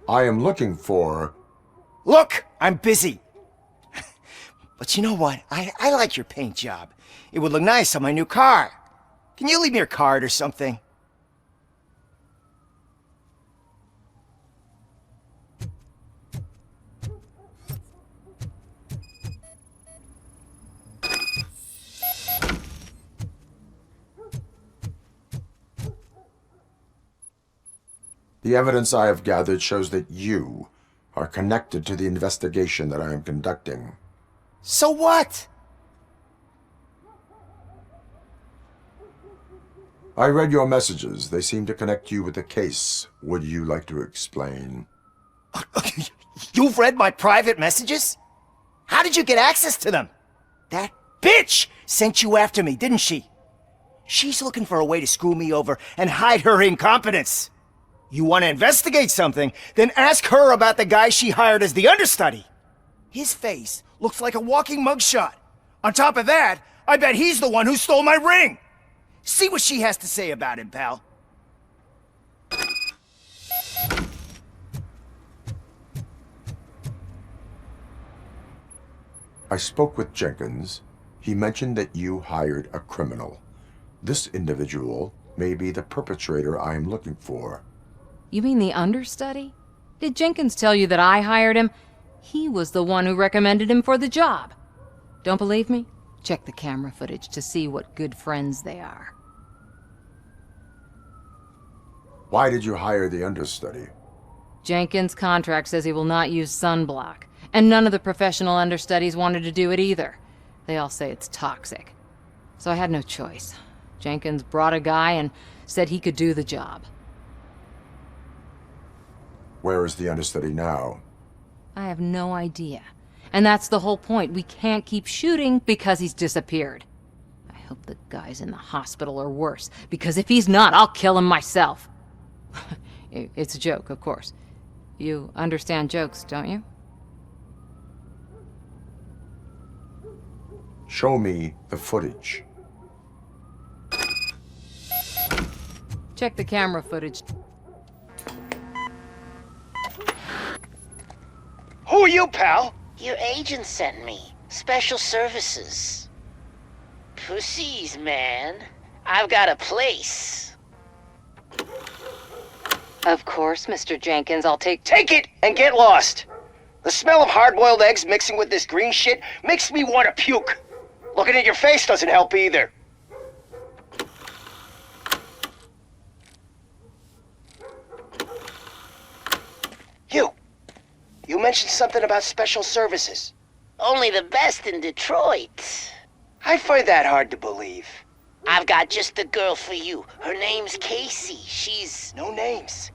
I am looking for... Look, I'm busy. But you know what? I like your paint job. It would look nice on my new car. Can you leave me your card or something? The evidence I have gathered shows that you are connected to the investigation that I am conducting. So what? I read your messages. They seem to connect you with the case. Would you like to explain? You've read my private messages? How did you get access to them? That bitch sent you after me, didn't she? She's looking for a way to screw me over and hide her incompetence. You want to investigate something, then ask her about the guy she hired as the understudy. His face looks like a walking mugshot. On top of that, I bet he's the one who stole my ring. See what she has to say about him, pal. I spoke with Jenkins. He mentioned that you hired a criminal. This individual may be the perpetrator I am looking for. You mean the understudy? Did Jenkins tell you that I hired him? He was the one who recommended him for the job. Don't believe me? Check the camera footage to see what good friends they are. Why did you hire the understudy? Jenkins' contract says he will not use sunblock, and none of the professional understudies wanted to do it either. They all say it's toxic. So I had no choice. Jenkins brought a guy and said he could do the job. Where is the understudy now? I have no idea. And that's the whole point. We can't keep shooting because he's disappeared. I hope the guy's in the hospital or worse, because if he's not, I'll kill him myself. It's a joke, of course. You understand jokes, don't you? Show me the footage. Check the camera footage. Who are you, pal? Your agent sent me. Special services. Pussies, man. I've got a place. Of course, Mr. Jenkins, I'll take it and get lost. The smell of hard-boiled eggs mixing with this green shit makes me want to puke. Looking at your face doesn't help either. You mentioned something about special services. Only the best in Detroit. I find that hard to believe. I've got just the girl for you. Her name's Casey. She's... No names.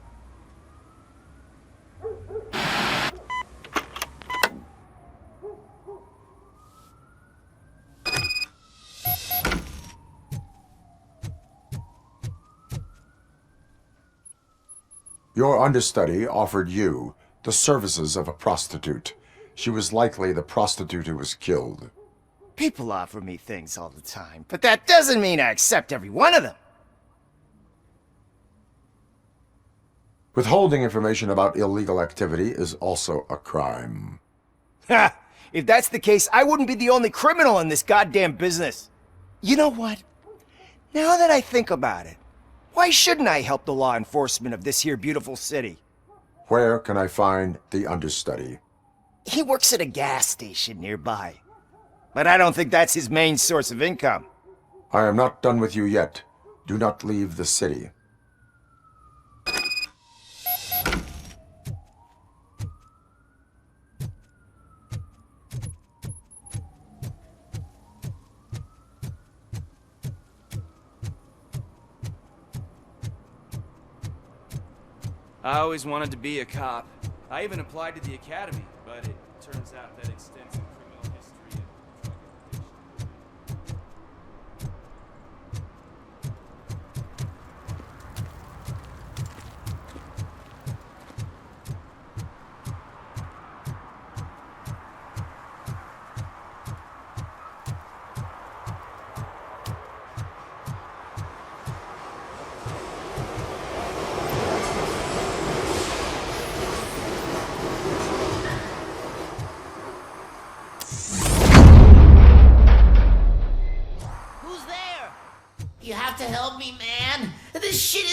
Your understudy offered you the services of a prostitute. She was likely the prostitute who was killed. People offer me things all the time, but that doesn't mean I accept every one of them. Withholding information about illegal activity is also a crime. Ha! If that's the case, I wouldn't be the only criminal in this goddamn business. You know what? Now that I think about it, why shouldn't I help the law enforcement of this here beautiful city? Where can I find the understudy? He works at a gas station nearby. But I don't think that's his main source of income. I am not done with you yet. Do not leave the city. I always wanted to be a cop. I even applied to the academy, but it turns out that extensive criminal history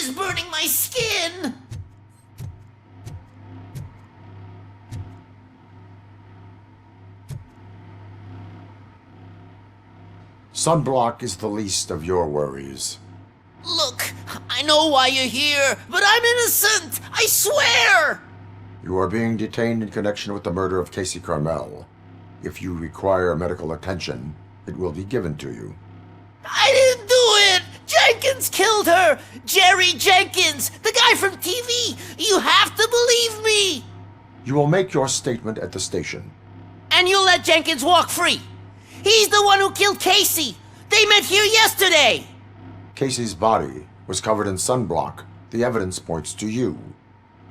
is burning my skin! Sunblock is the least of your worries. Look, I know why you're here, but I'm innocent! I swear! You are being detained in connection with the murder of Casey Carmel. If you require medical attention, it will be given to you. I didn't do it! Jenkins killed her! Jerry Jenkins, the guy from TV! You have to believe me! You will make your statement at the station. And you'll let Jenkins walk free! He's the one who killed Casey! They met here yesterday! Casey's body was covered in sunblock. The evidence points to you.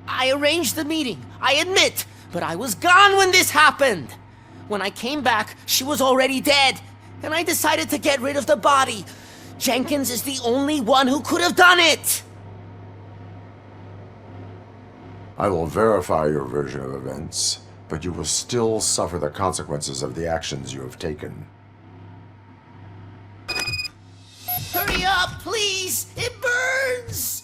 I arranged the meeting, I admit, but I was gone when this happened. When I came back, she was already dead, and I decided to get rid of the body. Jenkins is the only one who could have done it! I will verify your version of events, but you will still suffer the consequences of the actions you have taken. Hurry up, please! It burns!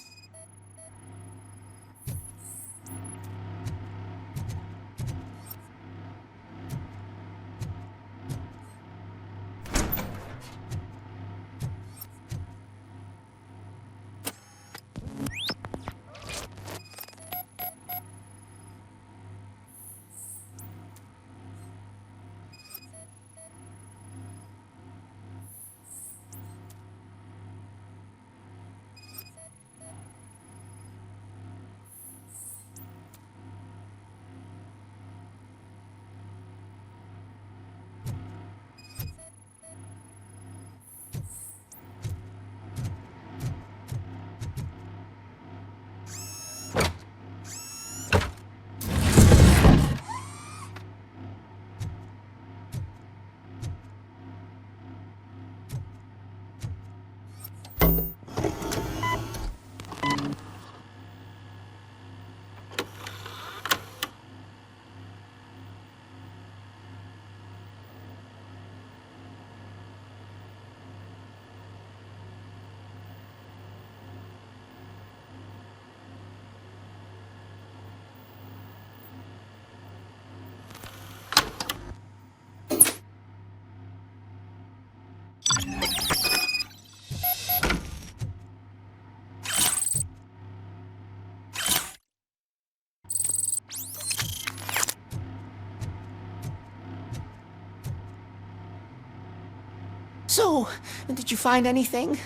So, did you find anything?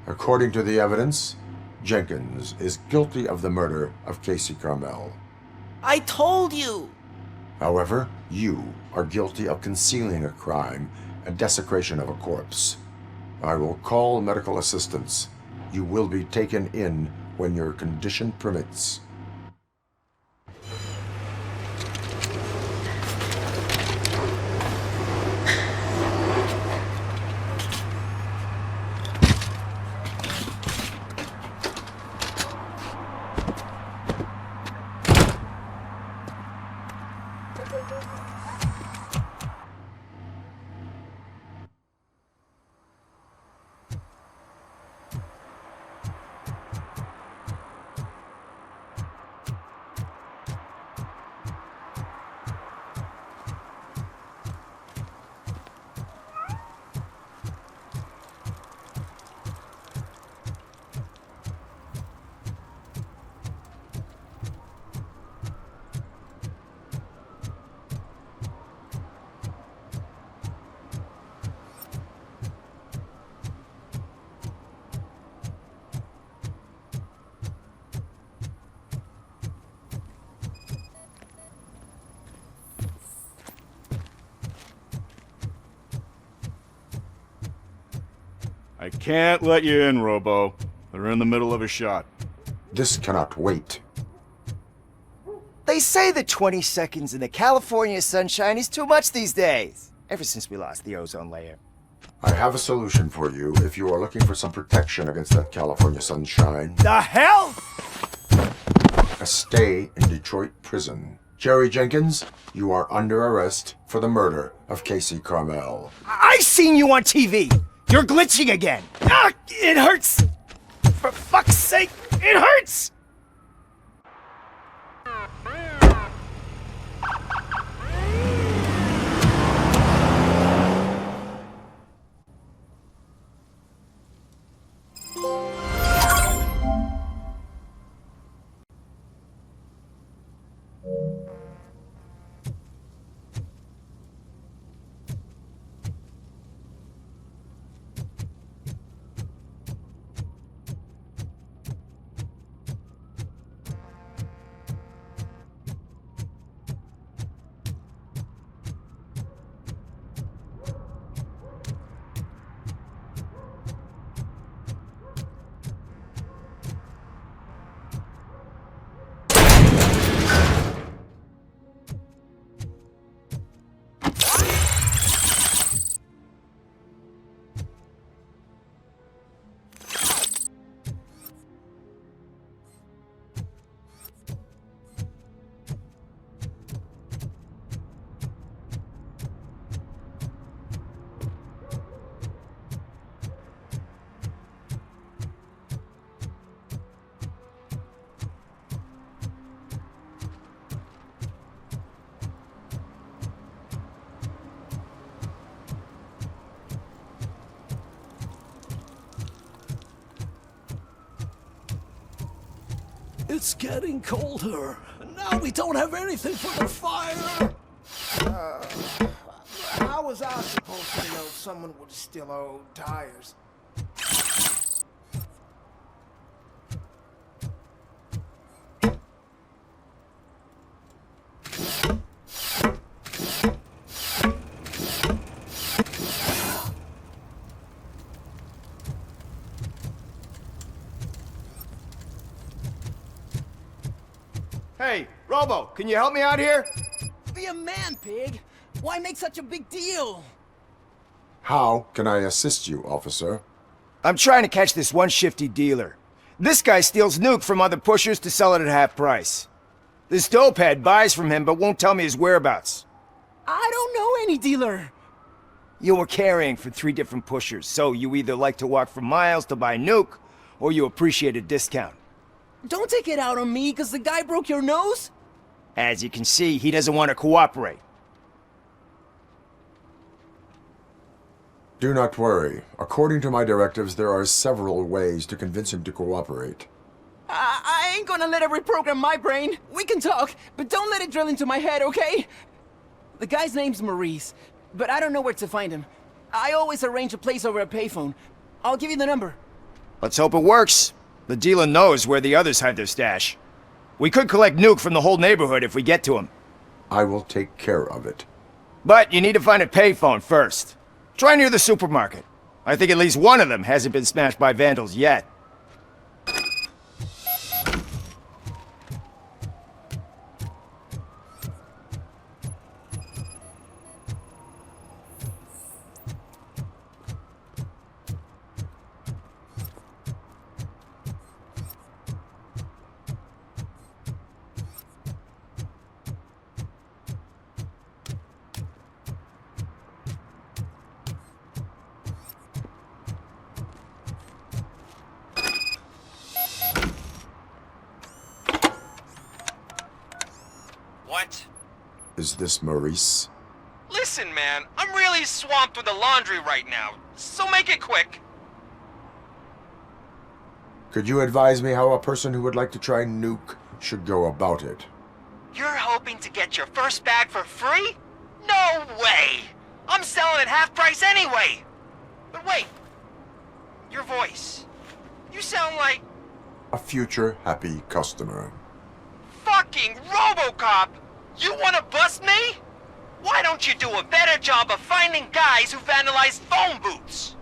According to the evidence, Jenkins is guilty of the murder of Casey Carmel. I told you! However, you are guilty of concealing a crime and desecration of a corpse. I will call medical assistance. You will be taken in when your condition permits. I can't let you in, Robo. They're in the middle of a shot. This cannot wait. They say that 20 seconds in the California sunshine is too much these days. Ever since we lost the ozone layer. I have a solution for you if you are looking for some protection against that California sunshine. The hell? A stay in Detroit prison. Jerry Jenkins, you are under arrest for the murder of Casey Carmel. I seen you on TV! You're glitching again! Ah, it hurts! For fuck's sake! It hurts! It's getting colder, and now we don't have anything for the fire. How was I supposed to know someone would steal our old tires? Hey, Robo, can you help me out here? Be a man, pig. Why make such a big deal? How can I assist you, officer? I'm trying to catch this one shifty dealer. This guy steals Nuke from other pushers to sell it at half price. This dopehead buys from him but won't tell me his whereabouts. I don't know any dealer. You were carrying for 3 different pushers, so you either like to walk for miles to buy Nuke, or you appreciate a discount. Don't take it out on me, because the guy broke your nose? As you can see, he doesn't want to cooperate. Do not worry. According to my directives, there are several ways to convince him to cooperate. I ain't gonna let it reprogram my brain. We can talk, but don't let it drill into my head, okay? The guy's name's Maurice, but I don't know where to find him. I always arrange a place over a payphone. I'll give you the number. Let's hope it works. The dealer knows where the others hide their stash. We could collect Nuke from the whole neighborhood if we get to him. I will take care of it. But you need to find a payphone first. Try near the supermarket. I think at least one of them hasn't been smashed by vandals yet. What? Is this Maurice? Listen, man, I'm really swamped with the laundry right now, so make it quick. Could you advise me how a person who would like to try Nuke should go about it? You're hoping to get your first bag for free? No way! I'm selling at half price anyway! But wait, your voice. You sound like... A future happy customer. Fucking Robocop! You wanna bust me? Why don't you do a better job of finding guys who vandalize phone booths?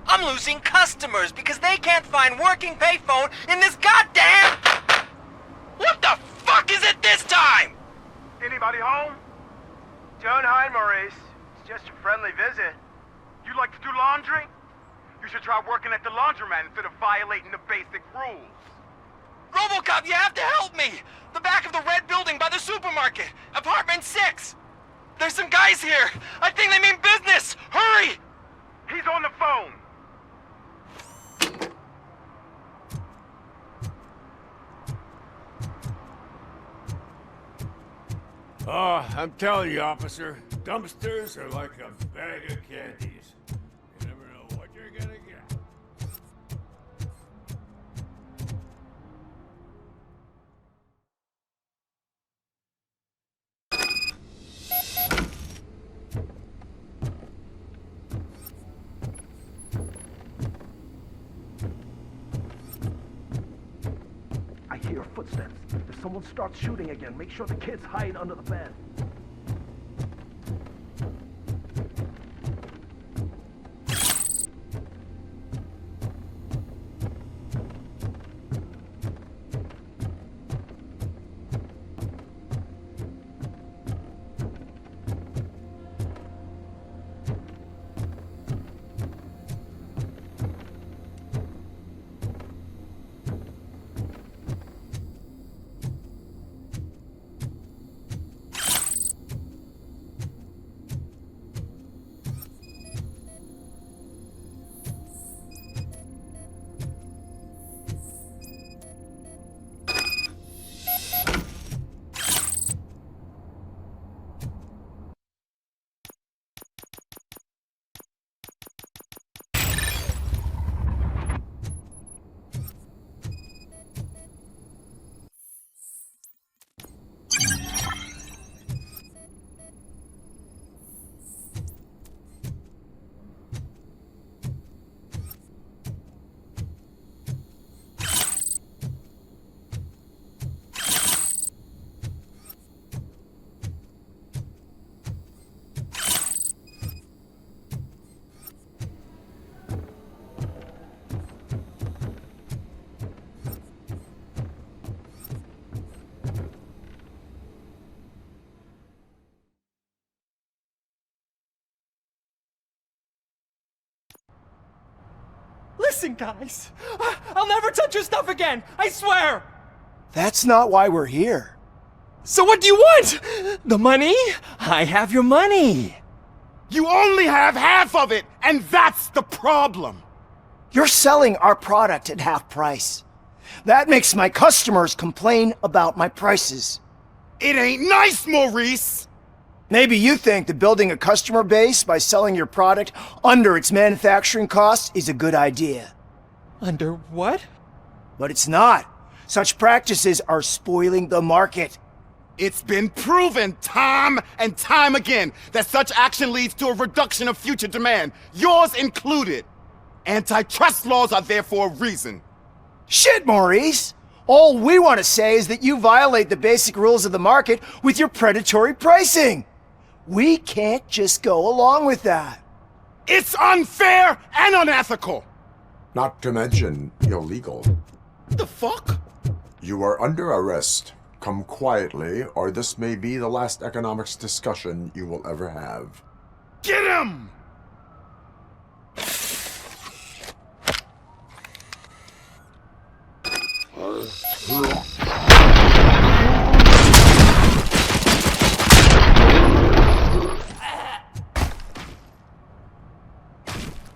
I'm losing customers because they can't find working payphone in this goddamn... What the fuck is it this time? Anybody home? Don't hide, Maurice. It's just a friendly visit. You like to do laundry? You should try working at the laundromat instead of violating the basic rules. Robocop, you have to help me! The back of the red building by the supermarket, apartment 6. There's some guys here. I think they mean business. Hurry! He's on the phone. Oh, I'm telling you, officer, dumpsters are like a bag of candies. You never know what you're gonna get. I hear footsteps. If someone starts shooting again, make sure the kids hide under the bed. Listen, guys. I'll never touch your stuff again. I swear. That's not why we're here. So what do you want? The money? I have your money. You only have half of it, and that's the problem. You're selling our product at half price. That makes my customers complain about my prices. It ain't nice, Maurice! Maybe you think that building a customer base by selling your product under its manufacturing cost is a good idea. Under what? But it's not. Such practices are spoiling the market. It's been proven time and time again that such action leads to a reduction of future demand, yours included. Antitrust laws are there for a reason. Shit, Maurice! All we want to say is that you violate the basic rules of the market with your predatory pricing. We can't just go along with that. It's unfair and unethical! Not to mention illegal. The fuck? You are under arrest. Come quietly, or this may be the last economics discussion you will ever have. Get him!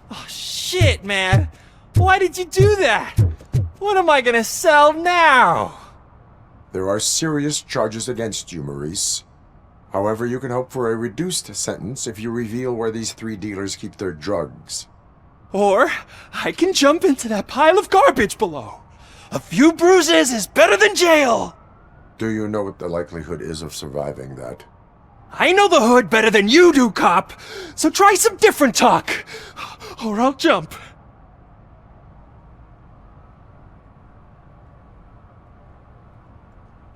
Oh, shit, man. Why did you do that? What am I gonna sell now? There are serious charges against you, Maurice. However, you can hope for a reduced sentence if you reveal where these 3 dealers keep their drugs. Or I can jump into that pile of garbage below. A few bruises is better than jail. Do you know what the likelihood is of surviving that? I know the hood better than you do, cop. So try some different talk, or I'll jump.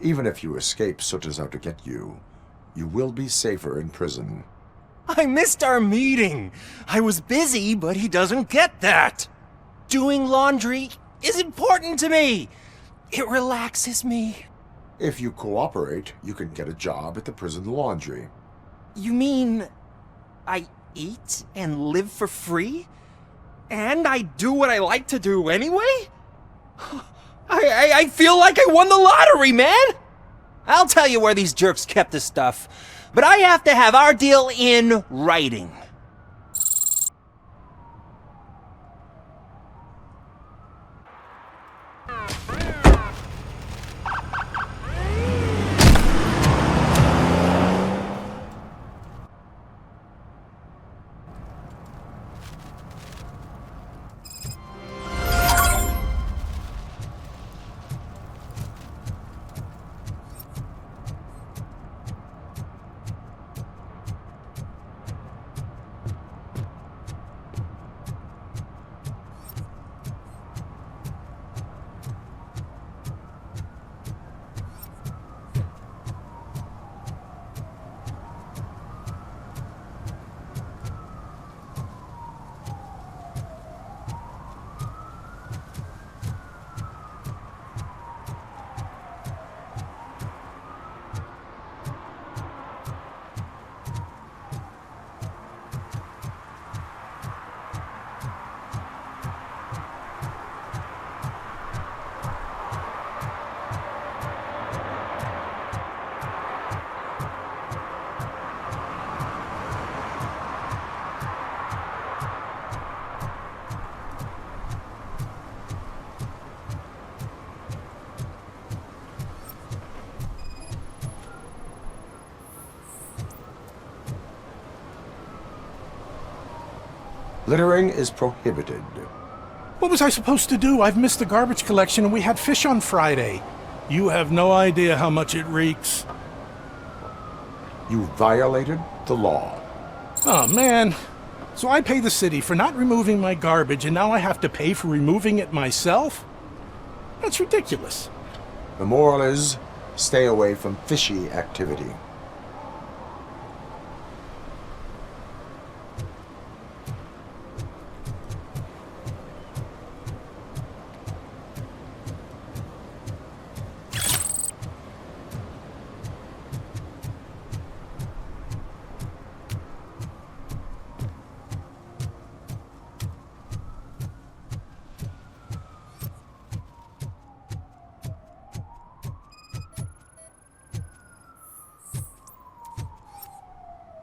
Even if you escape Soot is out to get you, you will be safer in prison. I missed our meeting. I was busy, but he doesn't get that. Doing laundry is important to me. It relaxes me. If you cooperate, you can get a job at the prison laundry. You mean I eat and live for free? And I do what I like to do anyway? I feel like I won the lottery, man! I'll tell you where these jerks kept the stuff, but I have to have our deal in writing. Littering is prohibited. What was I supposed to do? I've missed the garbage collection and we had fish on Friday. You have no idea how much it reeks. You violated the law. Oh, man. So I pay the city for not removing my garbage, and now I have to pay for removing it myself? That's ridiculous. The moral is, stay away from fishy activity.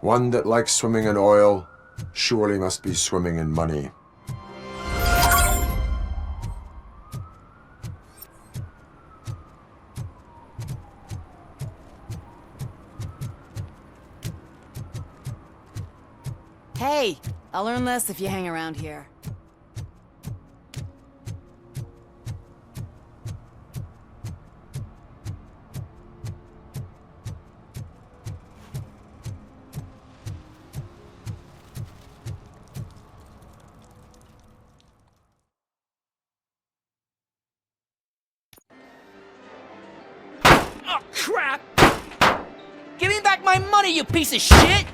One that likes swimming in oil surely must be swimming in money. Hey, I'll learn less if you hang around here. Oh, crap! Give me back my money, you piece of shit!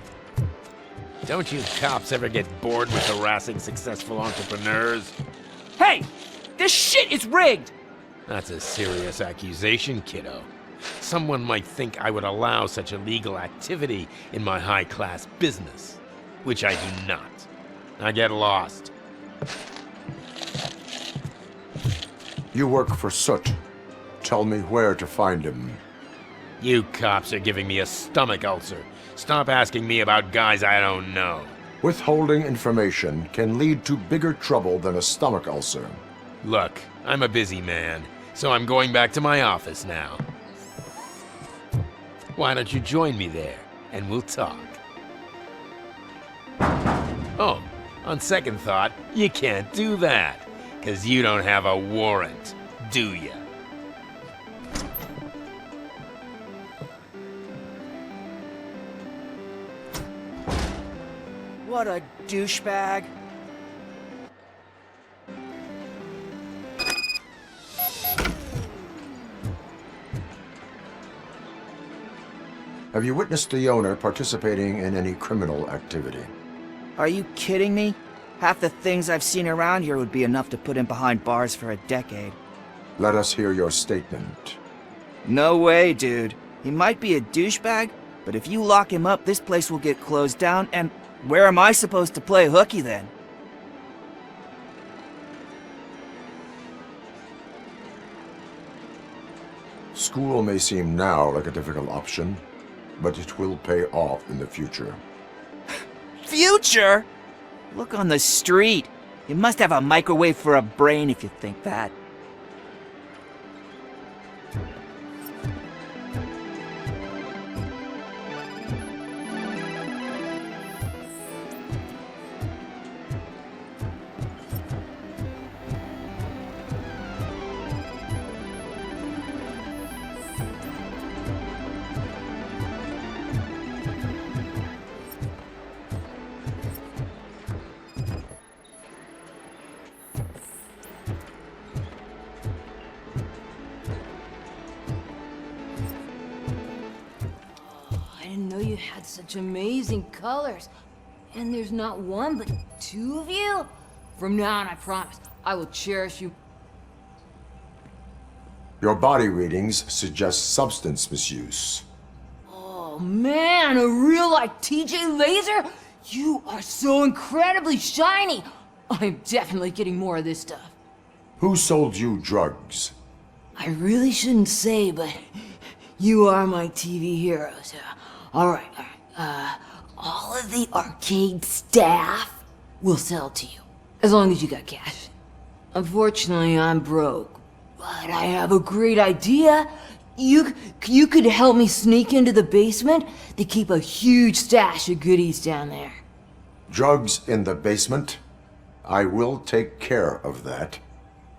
Don't you cops ever get bored with harassing successful entrepreneurs? Hey! This shit is rigged! That's a serious accusation, kiddo. Someone might think I would allow such illegal activity in my high-class business, which I do not. Now get lost. You work for Soot. Tell me where to find him. You cops are giving me a stomach ulcer. Stop asking me about guys I don't know. Withholding information can lead to bigger trouble than a stomach ulcer. Look, I'm a busy man, so I'm going back to my office now. Why don't you join me there, and we'll talk. Oh, on second thought, you can't do that, 'cause you don't have a warrant, do ya? What a douchebag. Have you witnessed the owner participating in any criminal activity? Are you kidding me? Half the things I've seen around here would be enough to put him behind bars for a decade. Let us hear your statement. No way, dude. He might be a douchebag, but if you lock him up, this place will get closed down, and where am I supposed to play hooky then? School may seem now like a difficult option, but it will pay off in the future. Future? Look on the street. You must have a microwave for a brain if you think that. You had such amazing colors. And there's not one, but two of you? From now on, I promise, I will cherish you. Your body readings suggest substance misuse. Oh man, a real like TJ Laser? You are so incredibly shiny. I'm definitely getting more of this stuff. Who sold you drugs? I really shouldn't say, but you are my TV heroes. All right. All of the arcade staff will sell to you, as long as you got cash. Unfortunately, I'm broke, but I have a great idea. You could help me sneak into the basement. They keep a huge stash of goodies down there. Drugs in the basement? I will take care of that.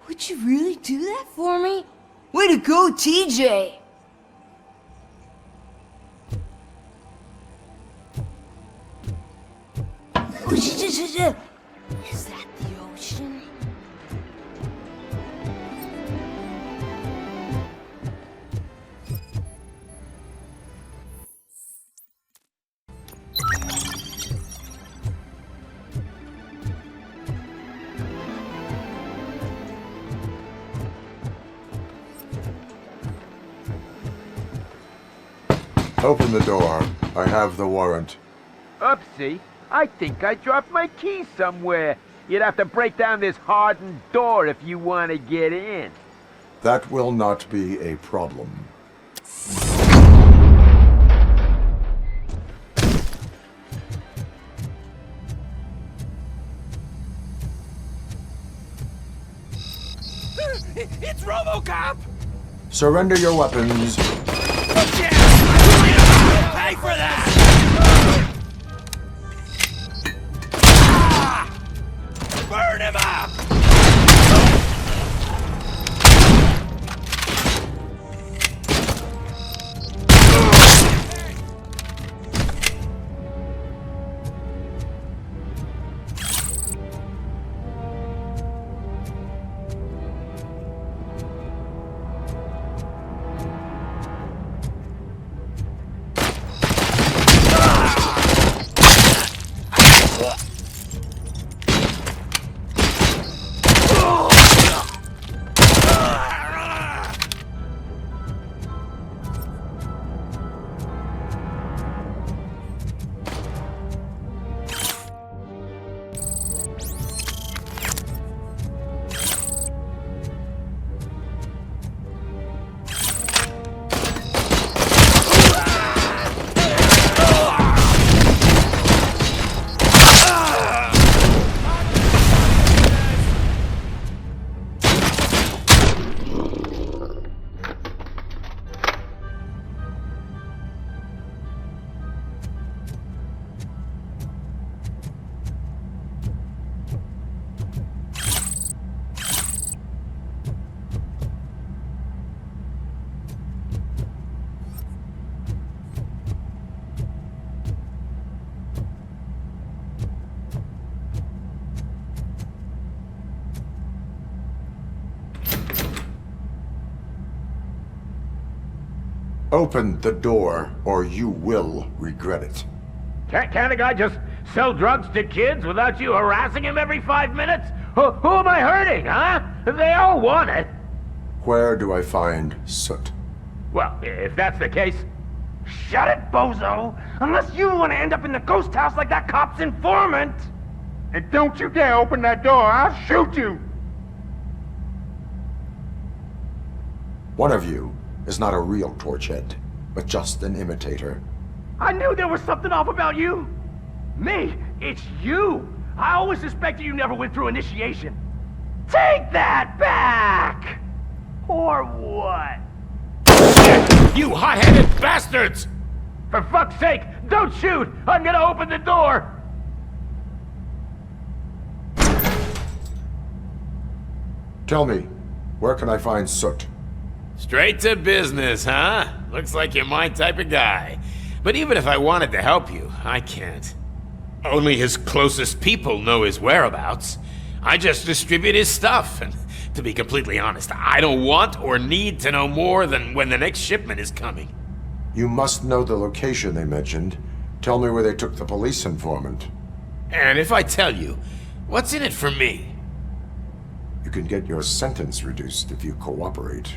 Would you really do that for me? Way to go, TJ! Is that the ocean? Open the door. I have the warrant. Oopsie. I think I dropped my keys somewhere. You'd have to break down this hardened door if you want to get in. That will not be a problem. It's Robocop! Surrender your weapons. Pay for that! Burn him up! Open the door, or you will regret it. Can't a guy just sell drugs to kids without you harassing him every 5 minutes? Who am I hurting, huh? They all want it. Where do I find Soot? Well, if that's the case, shut it, bozo! Unless you want to end up in the ghost house like that cop's informant! And don't you dare open that door, I'll shoot you! One of you is not a real Torchhead, but just an imitator. I knew there was something off about you! Me? It's you! I always suspected you never went through initiation. Take that back! Or what? You hot-headed bastards! For fuck's sake, don't shoot! I'm gonna open the door! Tell me, where can I find Soot? Straight to business, huh? Looks like you're my type of guy. But even if I wanted to help you, I can't. Only his closest people know his whereabouts. I just distribute his stuff, and to be completely honest, I don't want or need to know more than when the next shipment is coming. You must know the location they mentioned. Tell me where they took the police informant. And if I tell you, what's in it for me? You can get your sentence reduced if you cooperate.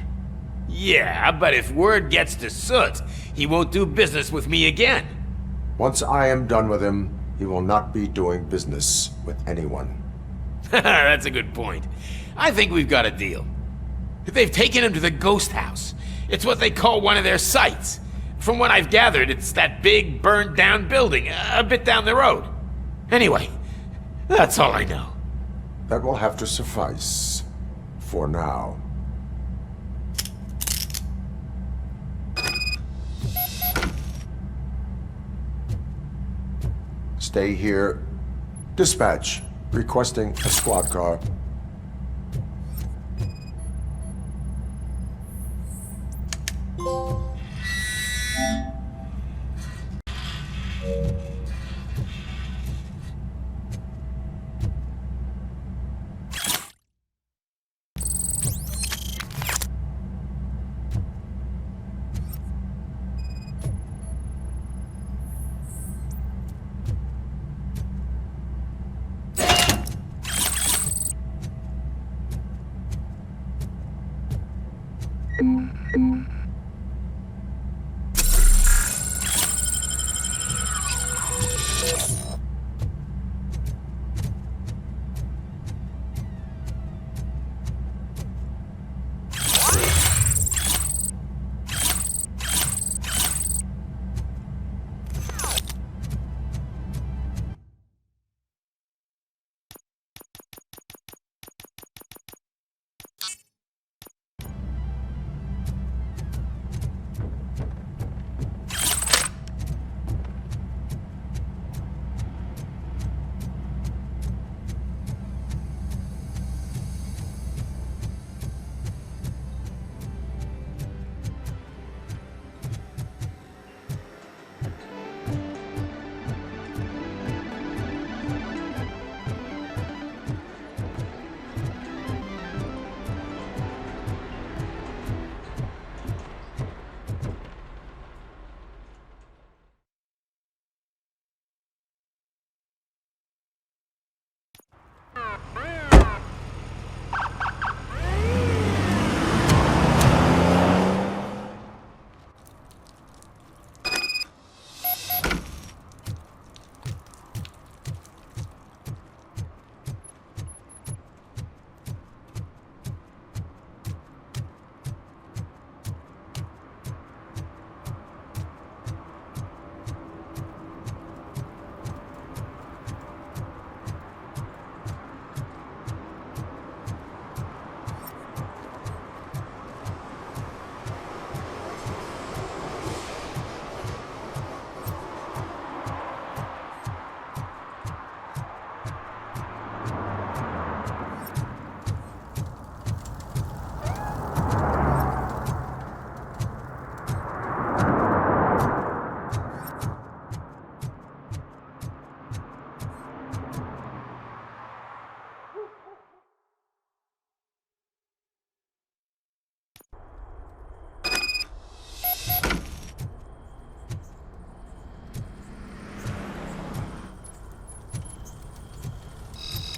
Yeah, but if word gets to Soot, he won't do business with me again. Once I am done with him, he will not be doing business with anyone. That's a good point. I think we've got a deal. They've taken him to the ghost house. It's what they call one of their sites. From what I've gathered, it's that big, burned-down building, a bit down the road. Anyway, that's all I know. That will have to suffice. For now. Stay here. Dispatch. Requesting a squad car.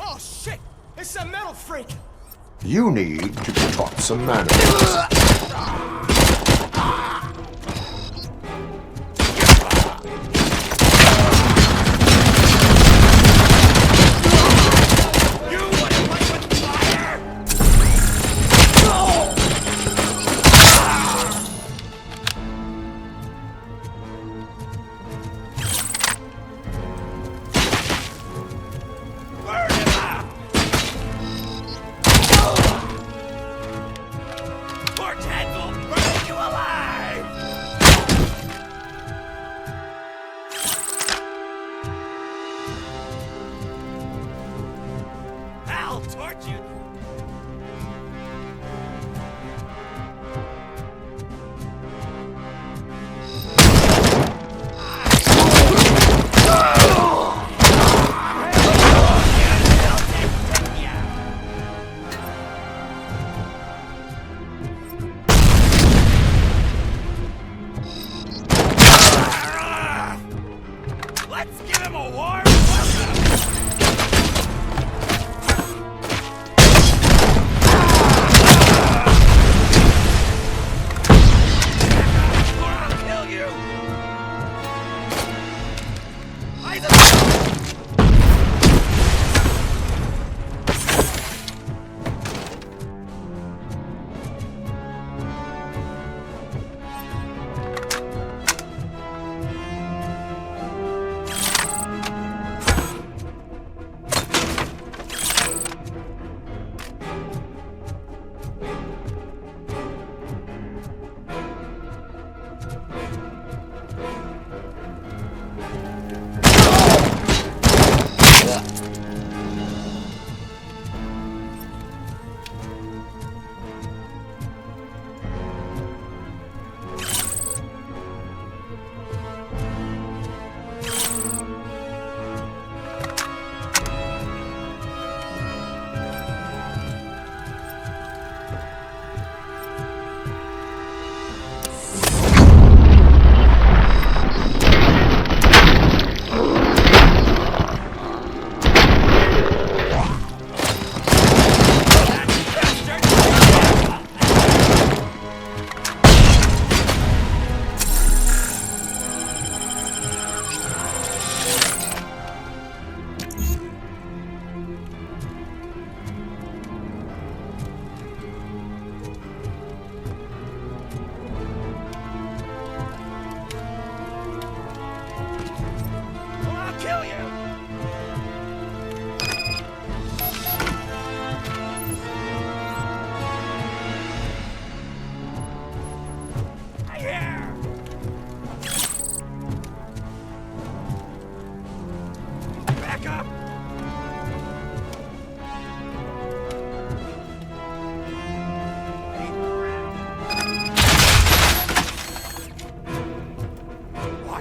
Oh shit! It's a metal freak! You need to be taught some manners. Poor Tadpole!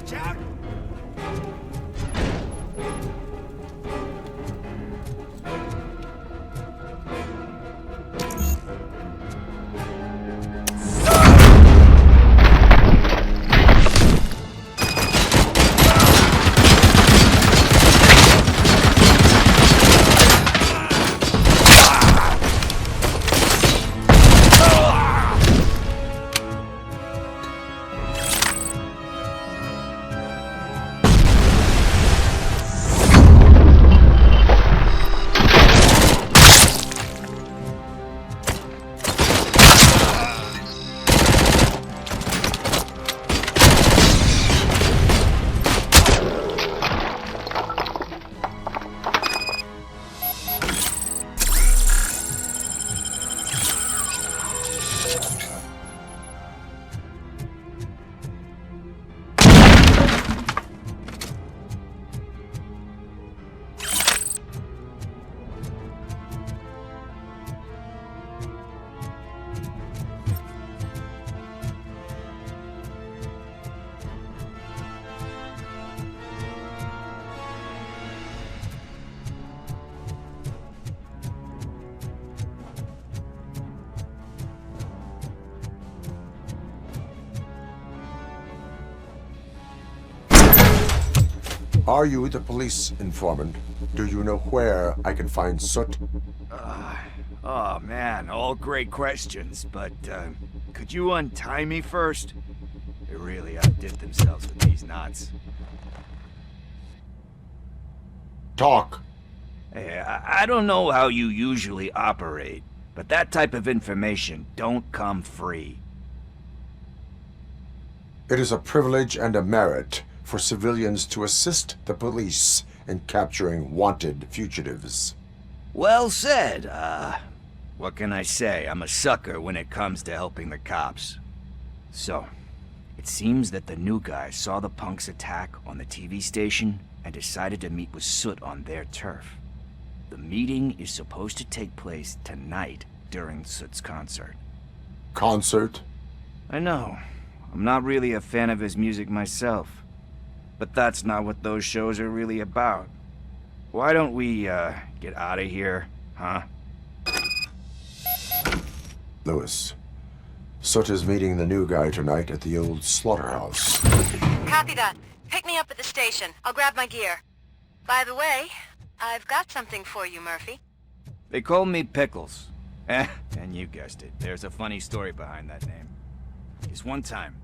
Watch out! Are you the police informant? Do you know where I can find Soot? Oh man, all great questions, but could you untie me first? They really outdid themselves with these knots. Talk. Hey, I don't know how you usually operate, but that type of information don't come free. It is a privilege and a merit for civilians to assist the police in capturing wanted fugitives. Well said. What can I say? I'm a sucker when it comes to helping the cops. So, it seems that the new guy saw the punks attack on the TV station and decided to meet with Soot on their turf. The meeting is supposed to take place tonight during Soot's concert. Concert? I know. I'm not really a fan of his music myself. But that's not what those shows are really about. Why don't we, get out of here, huh? Lewis, Soot is meeting the new guy tonight at the old slaughterhouse. Copy that. Pick me up at the station. I'll grab my gear. By the way, I've got something for you, Murphy. They call me Pickles. And you guessed it. There's a funny story behind that name. Because one time,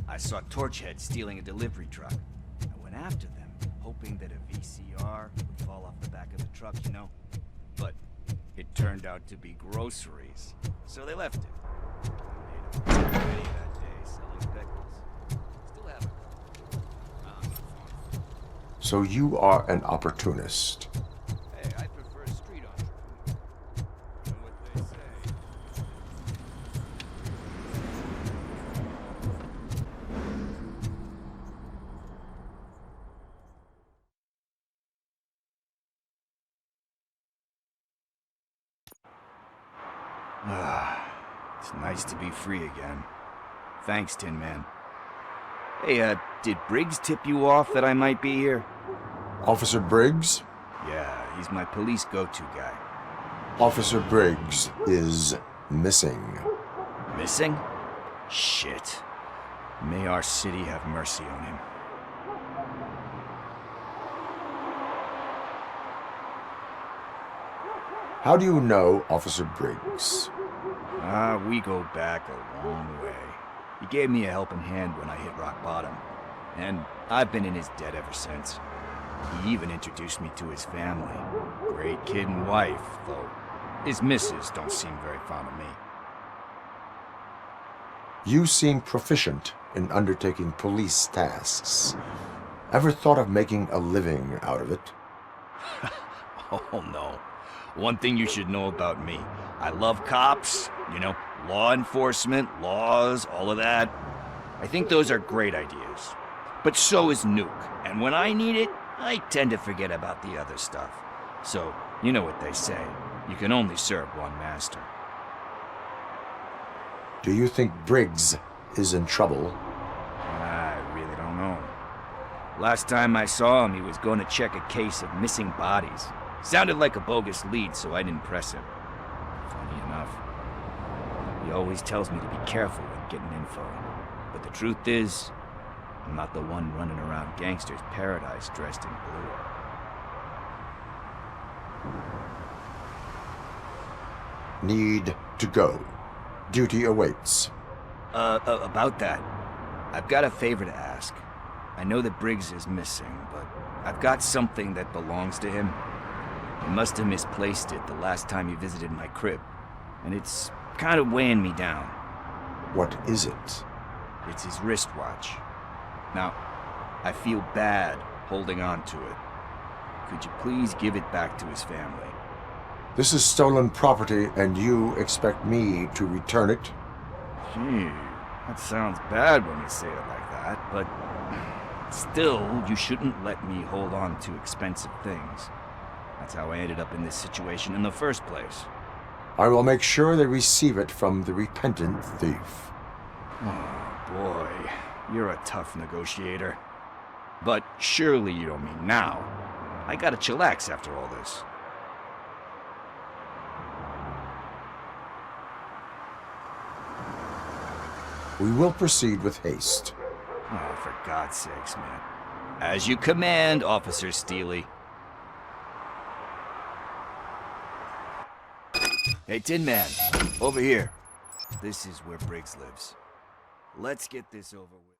I saw Torchhead stealing a delivery truck. I went after them, hoping that a VCR would fall off the back of the truck, you know? But it turned out to be groceries. So they left it. I made a penny that day selling pickles. Still have a... So you are an opportunist. Hey, I prefer street entrepreneur. You know what they say. It's nice to be free again. Thanks, Tin Man. Hey, did Briggs tip you off that I might be here? Officer Briggs? Yeah, he's my police go-to guy. Officer Briggs is missing. Missing? Shit. May our city have mercy on him. How do you know Officer Briggs? We go back a long way. He gave me a helping hand when I hit rock bottom, and I've been in his debt ever since. He even introduced me to his family. Great kid and wife, though his missus don't seem very fond of me. You seem proficient in undertaking police tasks. Ever thought of making a living out of it? Oh no. One thing you should know about me. I love cops, you know, law enforcement, laws, all of that. I think those are great ideas. But so is Nuke, and when I need it, I tend to forget about the other stuff. So, you know what they say. You can only serve one master. Do you think Briggs is in trouble? I really don't know. Last time I saw him, he was going to check a case of missing bodies. Sounded like a bogus lead, so I didn't press him. Funny enough, he always tells me to be careful when getting info. But the truth is, I'm not the one running around gangster's paradise dressed in blue. Need to go. Duty awaits. About that, I've got a favor to ask. I know that Briggs is missing, but I've got something that belongs to him. He must have misplaced it the last time he visited my crib, and it's kind of weighing me down. What is it? It's his wristwatch. Now, I feel bad holding on to it. Could you please give it back to his family? This is stolen property, and you expect me to return it? Gee, that sounds bad when you say it like that, but still, you shouldn't let me hold on to expensive things. That's how I ended up in this situation in the first place. I will make sure they receive it from the repentant thief. Oh, boy. You're a tough negotiator. But surely you don't mean now. I gotta chillax after all this. We will proceed with haste. Oh, for God's sakes, man. As you command, Officer Steely. Hey, Tin Man, over here. This is where Briggs lives. Let's get this over with.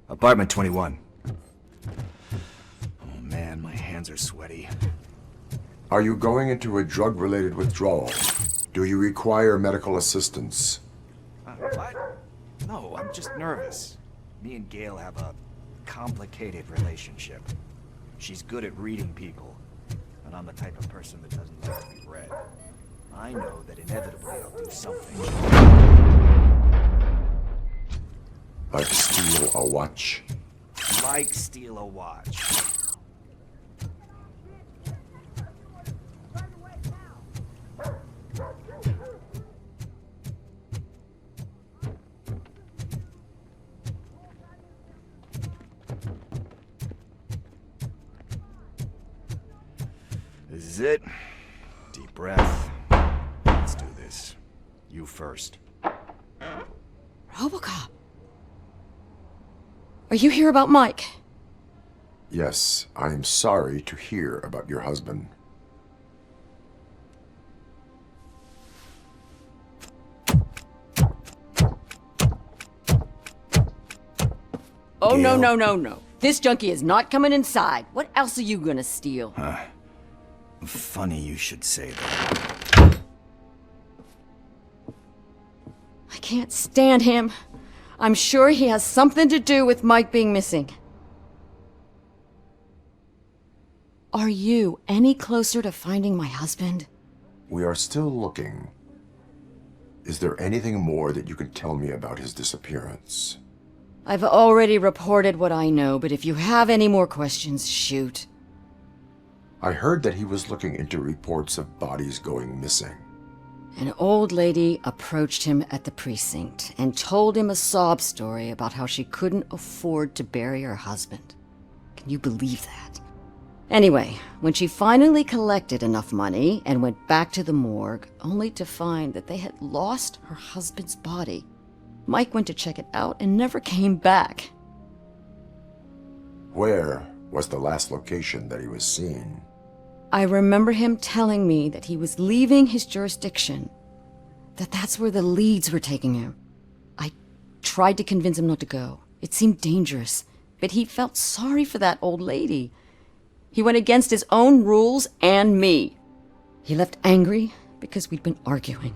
Apartment 21. Oh man, my hands are sweaty. Are you going into a drug-related withdrawal? Do you require medical assistance? What? No, I'm just nervous. Me and Gail have a complicated relationship. She's good at reading people, but I'm the type of person that doesn't like to be read. I know that inevitably I'll do something. Like steal a watch? Like steal a watch. This is it. Deep breath. Let's do this. You first. Robocop. Are you here about Mike? Yes, I am sorry to hear about your husband. Oh, no, no, no, no. This junkie is not coming inside. What else are you gonna steal? Funny you should say that. I can't stand him. I'm sure he has something to do with Mike being missing. Are you any closer to finding my husband? We are still looking. Is there anything more that you can tell me about his disappearance? I've already reported what I know, but if you have any more questions, shoot. I heard that he was looking into reports of bodies going missing. An old lady approached him at the precinct and told him a sob story about how she couldn't afford to bury her husband. Can you believe that? Anyway, when she finally collected enough money and went back to the morgue, only to find that they had lost her husband's body, Mike went to check it out and never came back. Where was the last location that he was seen? I remember him telling me that he was leaving his jurisdiction, that's where the leads were taking him. I tried to convince him not to go. It seemed dangerous, but he felt sorry for that old lady. He went against his own rules and me. He left angry because we'd been arguing.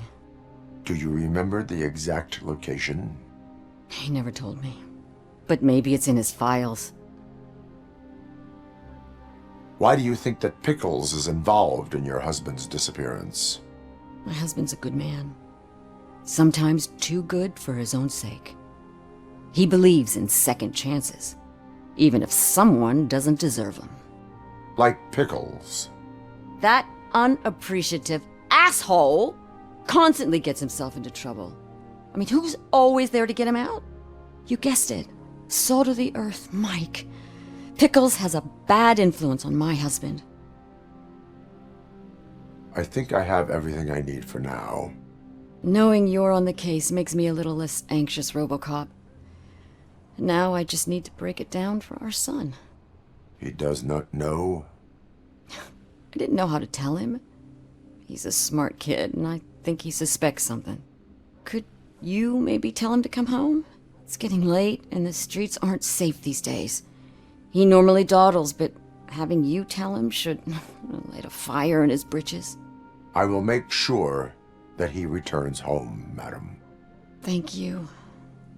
Do you remember the exact location? He never told me, but maybe it's in his files. Why do you think that Pickles is involved in your husband's disappearance? My husband's a good man. Sometimes too good for his own sake. He believes in second chances, even if someone doesn't deserve them. Like Pickles. That unappreciative asshole constantly gets himself into trouble. I mean, who's always there to get him out? You guessed it. Salt of the earth, Mike. Pickles has a bad influence on my husband. I think I have everything I need for now. Knowing you're on the case makes me a little less anxious, Robocop. Now I just need to break it down for our son. He does not know? I didn't know how to tell him. He's a smart kid, and I think he suspects something. Could you maybe tell him to come home? It's getting late, and the streets aren't safe these days. He normally dawdles, but having you tell him should light a fire in his britches. I will make sure that he returns home, madam. Thank you.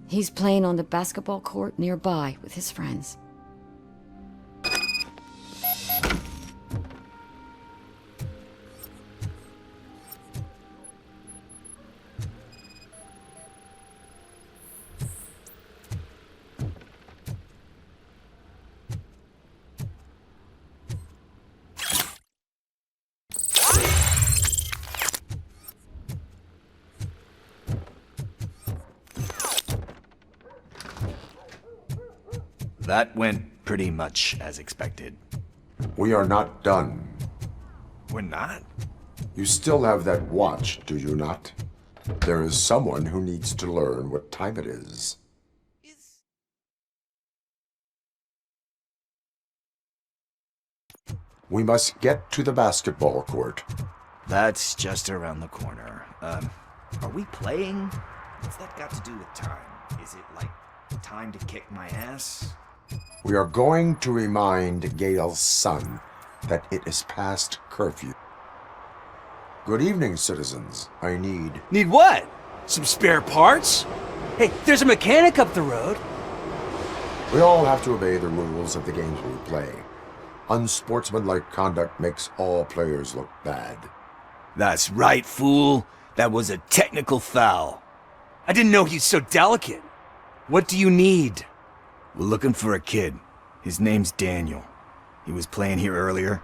He's playing on the basketball court nearby with his friends. That went pretty much as expected. We are not done. We're not? You still have that watch, do you not? There is someone who needs to learn what time it is. We must get to the basketball court. That's just around the corner. Are we playing? What's that got to do with time? Is it like time to kick my ass? We are going to remind Gail's son that it is past curfew. Good evening, citizens. I need... Need what? Some spare parts? Hey, there's a mechanic up the road. We all have to obey the rules of the games we play. Unsportsmanlike conduct makes all players look bad. That's right, fool. That was a technical foul. I didn't know he's so delicate. What do you need? We're looking for a kid. His name's Daniel. He was playing here earlier.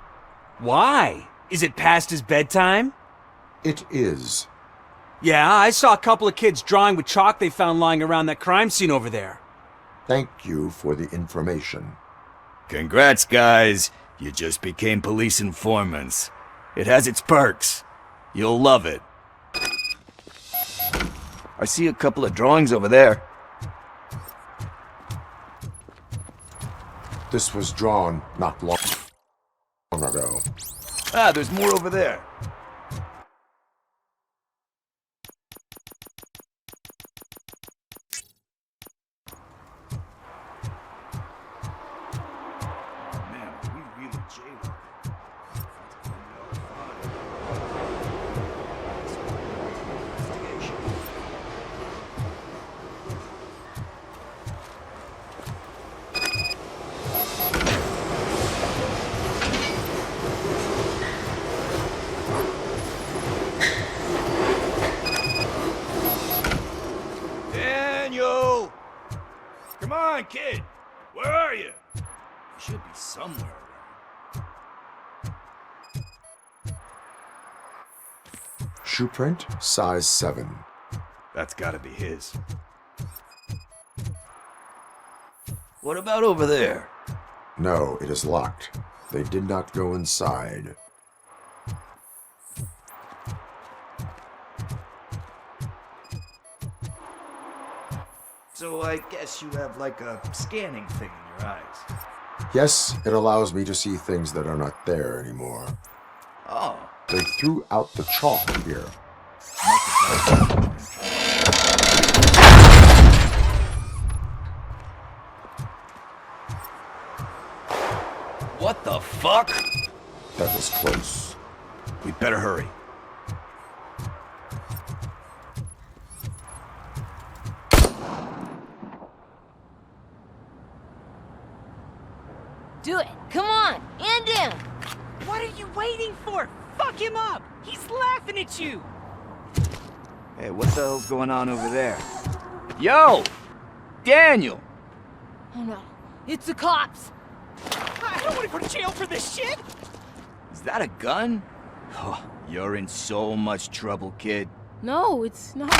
Why? Is it past his bedtime? It is. Yeah, I saw a couple of kids drawing with chalk they found lying around that crime scene over there. Thank you for the information. Congrats, guys. You just became police informants. It has its perks. You'll love it. I see a couple of drawings over there. This was drawn not long ago. Ah, there's more over there. Man, we really jailed. Daniel! Come on, kid! Where are you? You should be somewhere around. Shoe print, size 7. That's gotta be his. What about over there? No, it is locked. They did not go inside. So I guess you have like a scanning thing in your eyes. Yes, it allows me to see things that are not there anymore. Oh. They threw out the chalk here. What the fuck? That was close. We'd better hurry. Do it. Come on. End him. What are you waiting for? Fuck him up. He's laughing at you. Hey, what the hell's going on over there? Yo! Daniel! Oh no. It's the cops. I don't want to go to jail for this shit. Is that a gun? Oh, you're in so much trouble, kid. No, it's not.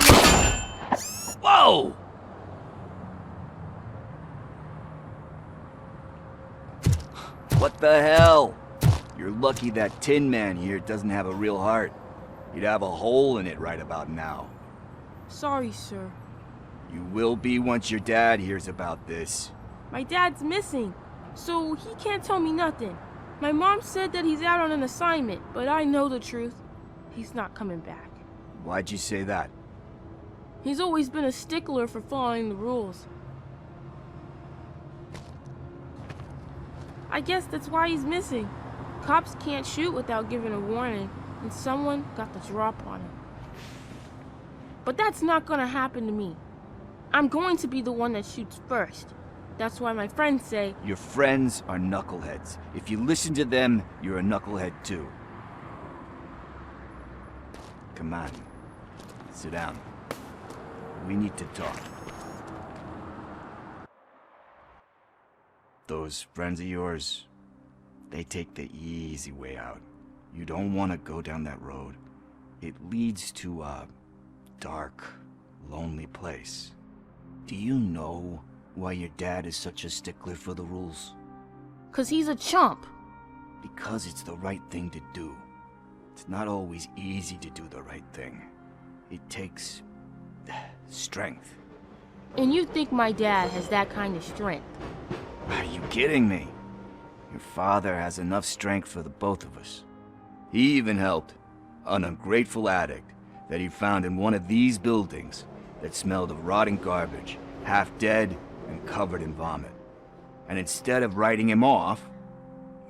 Whoa! What the hell? You're lucky that Tin Man here doesn't have a real heart. You'd have a hole in it right about now. Sorry, sir. You will be once your dad hears about this. My dad's missing, so he can't tell me nothing. My mom said that he's out on an assignment, but I know the truth. He's not coming back. Why'd you say that? He's always been a stickler for following the rules. I guess that's why he's missing. Cops can't shoot without giving a warning, and someone got the drop on him. But that's not gonna happen to me. I'm going to be the one that shoots first. That's why my friends say... Your friends are knuckleheads. If you listen to them, you're a knucklehead too. Come on. Sit down. We need to talk. Those friends of yours, they take the easy way out. You don't want to go down that road. It leads to a dark, lonely place. Do you know why your dad is such a stickler for the rules? 'Cause he's a chump. Because it's the right thing to do. It's not always easy to do the right thing. It takes strength. And you think my dad has that kind of strength? Are you kidding me? Your father has enough strength for the both of us. He even helped an ungrateful addict that he found in one of these buildings that smelled of rotting garbage, half dead and covered in vomit. And instead of writing him off,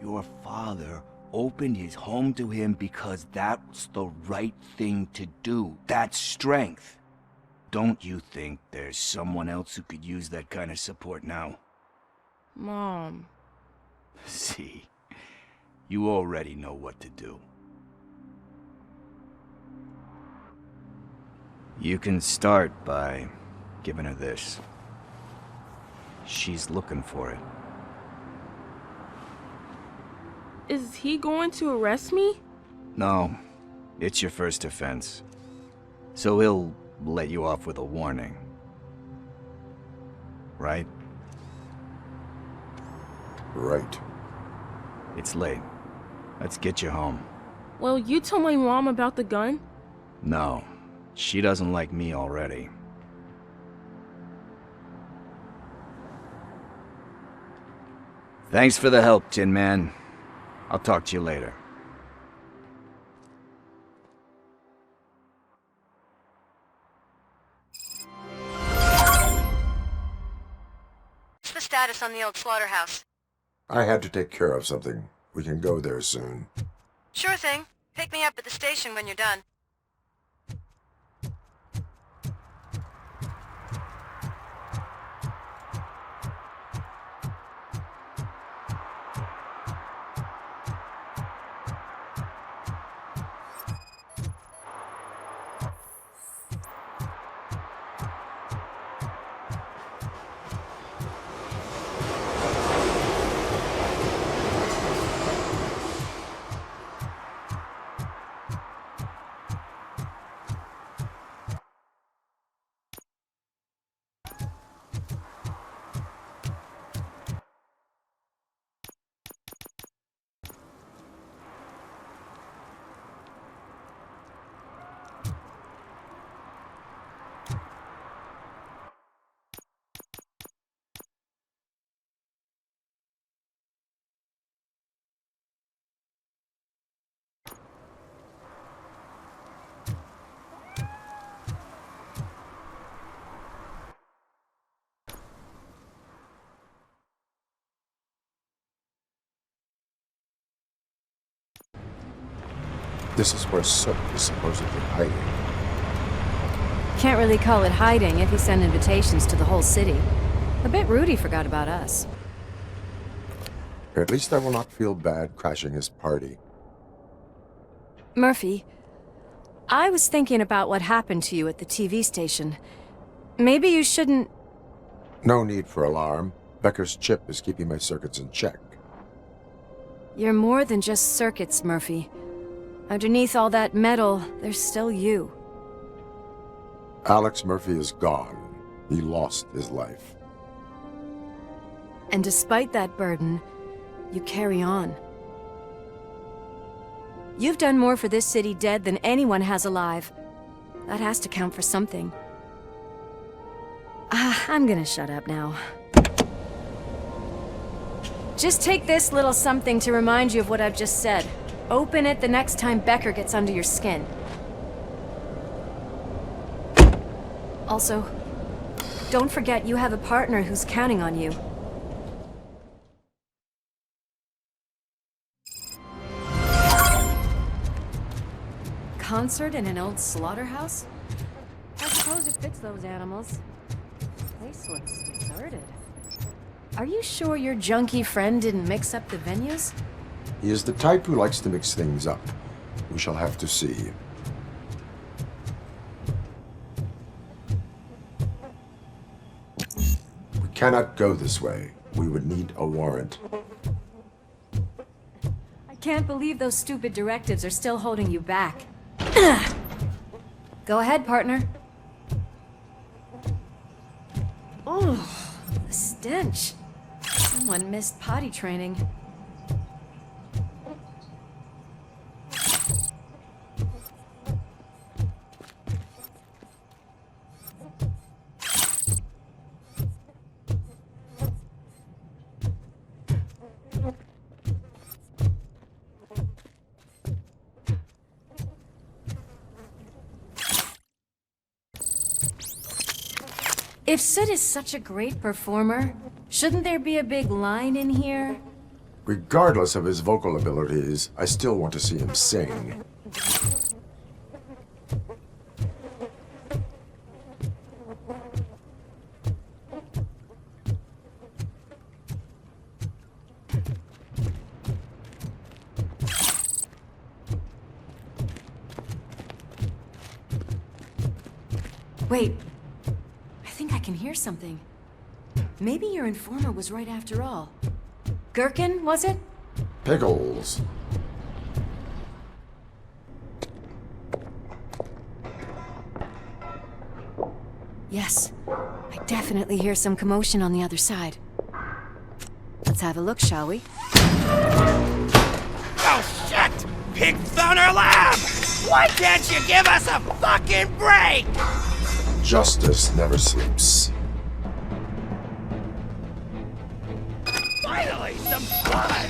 your father opened his home to him because that's the right thing to do. That's strength. Don't you think there's someone else who could use that kind of support now? Mom. See, you already know what to do. You can start by giving her this. She's looking for it. Is he going to arrest me? No, it's your first offense. So he'll let you off with a warning. Right? Right. It's late. Let's get you home. Well, you told my mom about the gun? No, she doesn't like me already. Thanks for the help, Tin Man. I'll talk to you later. What's the status on the old slaughterhouse? I had to take care of something. We can go there soon. Sure thing. Pick me up at the station when you're done. This is where Sook is supposedly hiding. Can't really call it hiding if he sent invitations to the whole city. A bit rude he forgot about us. At least I will not feel bad crashing his party. Murphy, I was thinking about what happened to you at the TV station. Maybe you shouldn't... No need for alarm. Becker's chip is keeping my circuits in check. You're more than just circuits, Murphy. Underneath all that metal, there's still you. Alex Murphy is gone. He lost his life. And despite that burden, you carry on. You've done more for this city dead than anyone has alive. That has to count for something. I'm gonna shut up now. Just take this little something to remind you of what I've just said. Open it the next time Becker gets under your skin. Also, don't forget you have a partner who's counting on you. Concert in an old slaughterhouse? I suppose it fits those animals. Place looks deserted. Are you sure your junkie friend didn't mix up the venues? He is the type who likes to mix things up. We shall have to see. We cannot go this way. We would need a warrant. I can't believe those stupid directives are still holding you back. Go ahead, partner. Oh, the stench. Someone missed potty training. If Sid is such a great performer, shouldn't there be a big line in here? Regardless of his vocal abilities, I still want to see him sing. Wait. I think I can hear something. Maybe your informer was right after all. Gherkin, was it? Pickles. Yes. I definitely hear some commotion on the other side. Let's have a look, shall we? Oh, shit! Pig Thunder Lab! Why can't you give us a fucking break? Justice never sleeps. Finally, some fun!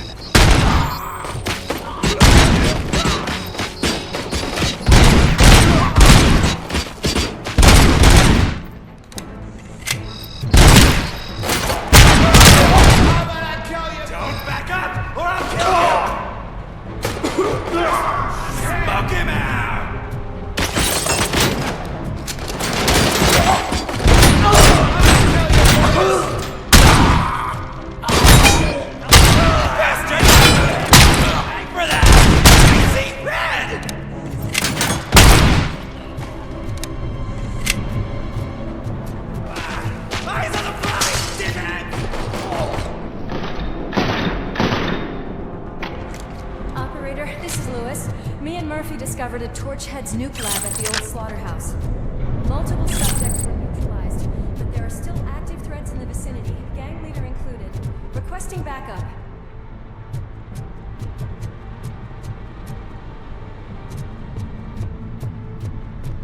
Don't back up, or I'll kill you! Smoke him out! Discovered a Torchhead's nuke lab at the old slaughterhouse. Multiple subjects were neutralized, but there are still active threats in the vicinity, gang leader included. Requesting backup.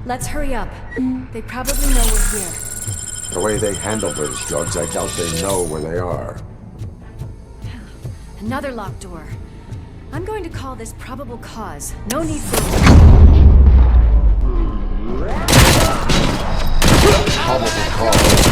Let's hurry up. They probably know we're here. The way they handle those drugs, I doubt they know where they are. Another locked door. I'm going to call this probable cause. No need for... Probable cause.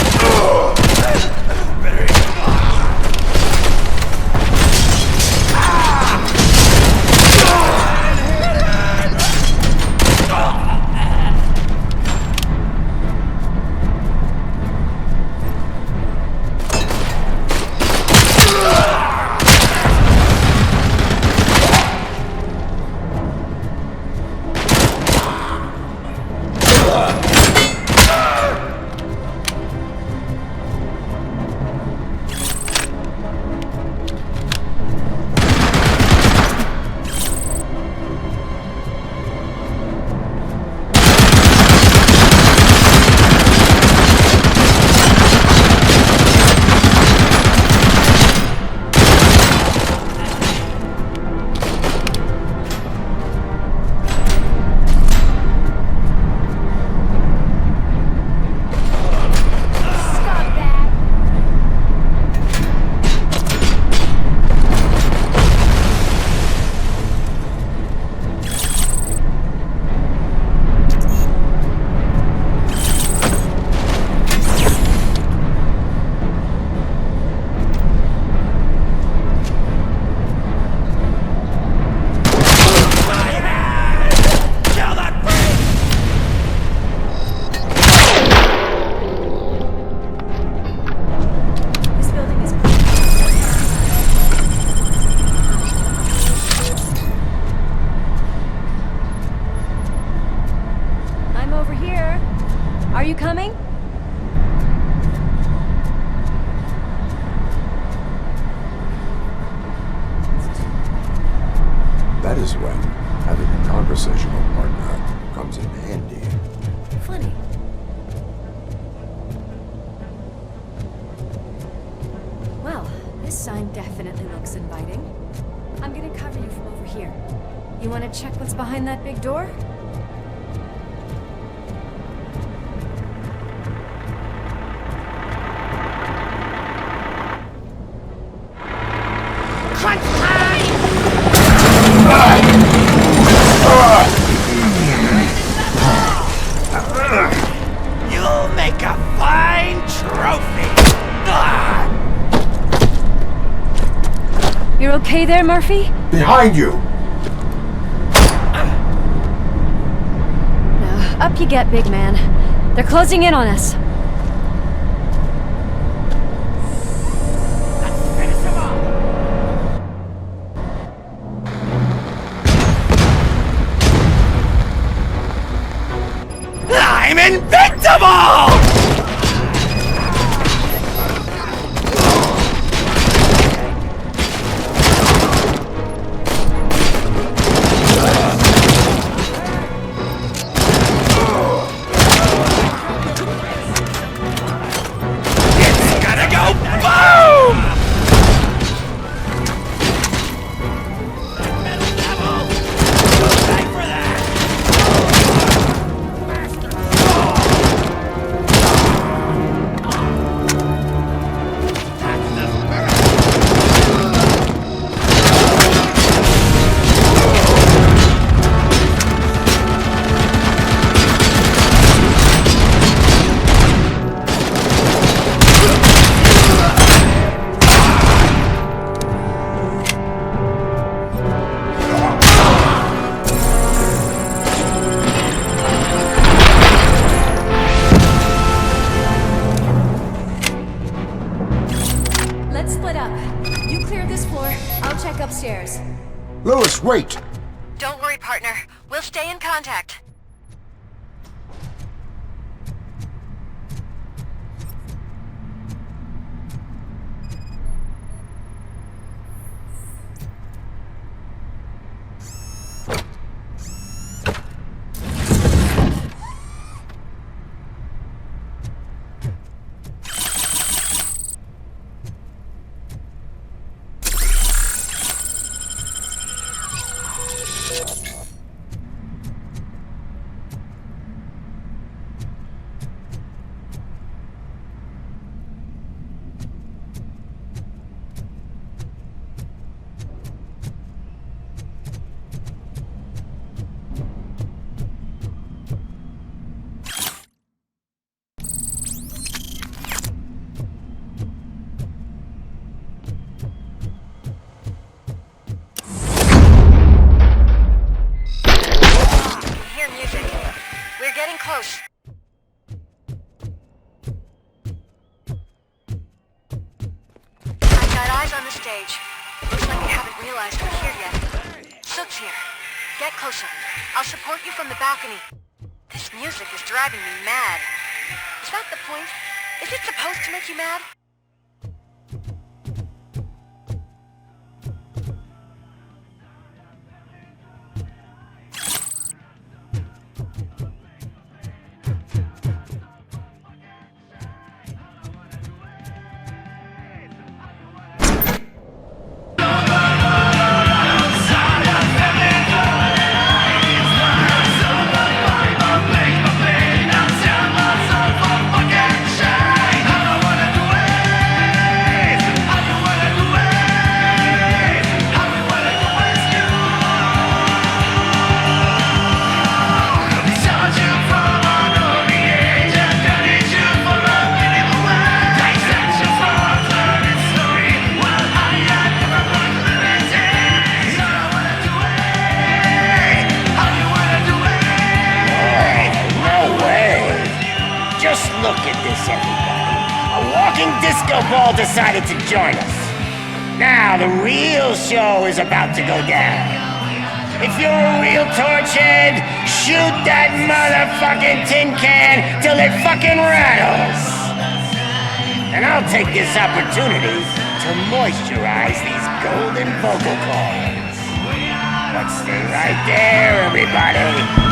Are you coming? That is when having a conversational partner comes in handy. Funny. Well, this sign definitely looks inviting. I'm gonna cover you from over here. You wanna check what's behind that big door? You'll make a fine trophy! You're okay there, Murphy? Behind you! Now, up you get, big man. They're closing in on us. I'm invincible! It's gonna go boom! Let's split up. You clear this floor, I'll check upstairs. Lewis, wait! Don't worry, partner. We'll stay in contact. Close. I've got eyes on the stage. Looks like they haven't realized we're here yet. Sook's here. Get closer. I'll support you from the balcony. This music is driving me mad. Is that the point? Is it supposed to make you mad? Look at this, everybody. A walking disco ball decided to join us. Now the real show is about to go down. If you're a real torchhead, shoot that motherfucking tin can till it fucking rattles. And I'll take this opportunity to moisturize these golden vocal cords. But stay right there, everybody.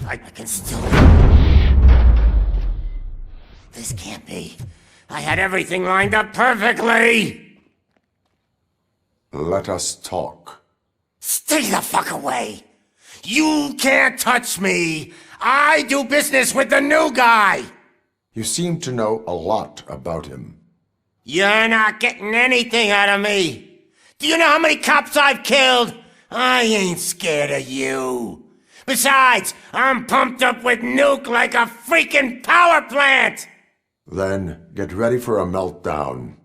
I can still... This can't be. I had everything lined up perfectly! Let us talk. Stay the fuck away! You can't touch me! I do business with the new guy! You seem to know a lot about him. You're not getting anything out of me! Do you know how many cops I've killed? I ain't scared of you. Besides, I'm pumped up with nuke like a freaking power plant! Then get ready for a meltdown.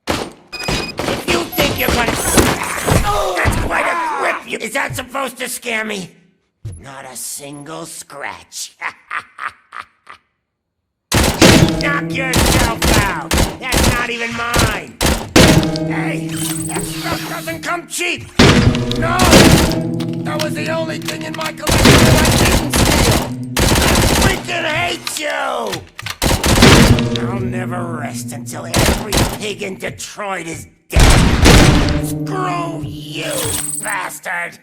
If you think you're gonna... That's quite a grip! Is that supposed to scare me? Not a single scratch. Knock yourself out! That's not even mine! Hey, that stuff doesn't come cheap! No! That was the only thing in my collection that I didn't steal! I freaking hate you! I'll never rest until every pig in Detroit is dead! Screw you, bastard!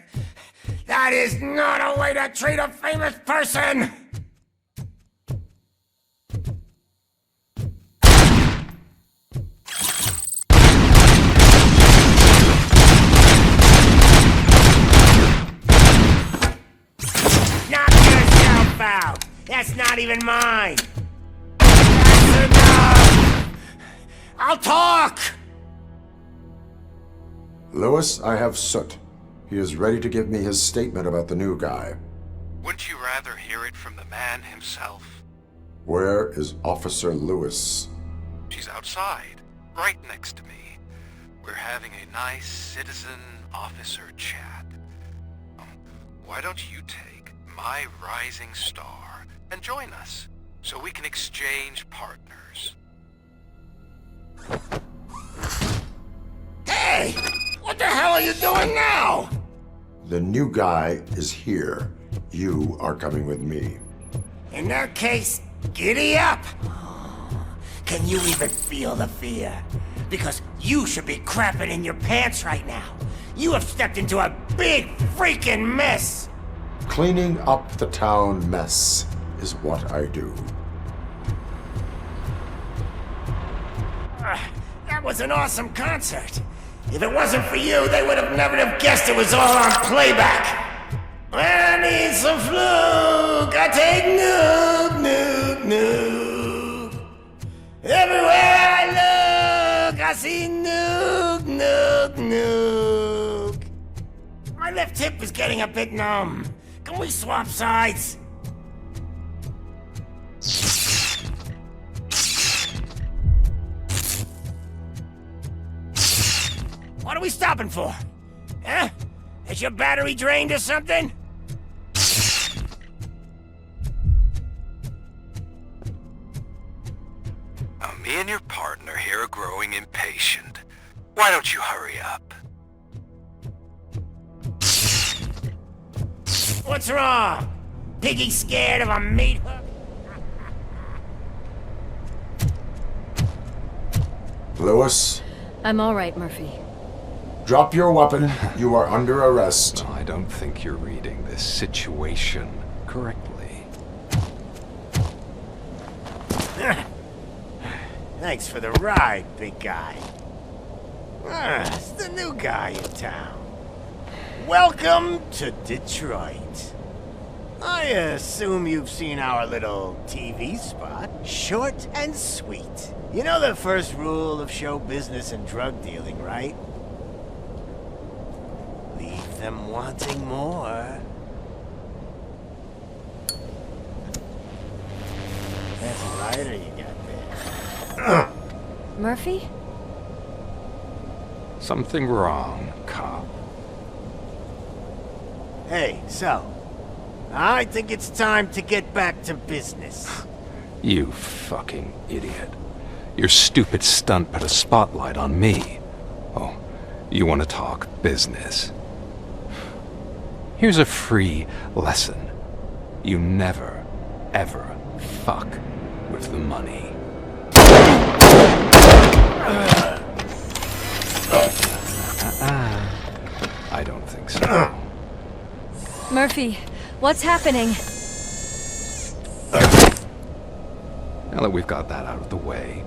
That is not a way to treat a famous person! Out. That's not even mine. That's enough. I'll talk. Lewis, I have Soot. He is ready to give me his statement about the new guy. Wouldn't you rather hear it from the man himself? Where is Officer Lewis? She's outside, right next to me. We're having a nice citizen-officer chat. Why don't you take my rising star and join us so we can exchange partners? Hey! What the hell are you doing now? The new guy is here. You are coming with me. In that case, giddy up! Can you even feel the fear? Because you should be crapping in your pants right now. You have stepped into a big freaking mess! Cleaning up the town mess is what I do. That was an awesome concert. If it wasn't for you, they would have never have guessed it was all on playback. I need some fluke. I take nuke, nuke, nuke. Everywhere I look, I see nuke, nuke, nuke. My left hip is getting a bit numb. Can we swap sides? What are we stopping for? Huh? Is your battery drained or something? Me and your partner here are growing impatient. Why don't you hurry up? What's wrong? Piggy scared of a meat hook? Lewis, I'm all right, Murphy. drop your weapon. You are under arrest. I don't think you're reading this situation correctly. Thanks for the ride, big guy. It's the new guy in town. Welcome to Detroit. I assume you've seen our little TV spot. Short and sweet. You know the first rule of show business and drug dealing, right? Leave them wanting more. That's a lighter you got there. Murphy? Something wrong, cop. Hey, so, I think it's time to get back to business. You fucking idiot. Your stupid stunt put a spotlight on me. Oh, you want to talk business? Here's a free lesson. You never, ever fuck with the money. I don't think so. Murphy, what's happening? Now that we've got that out of the way,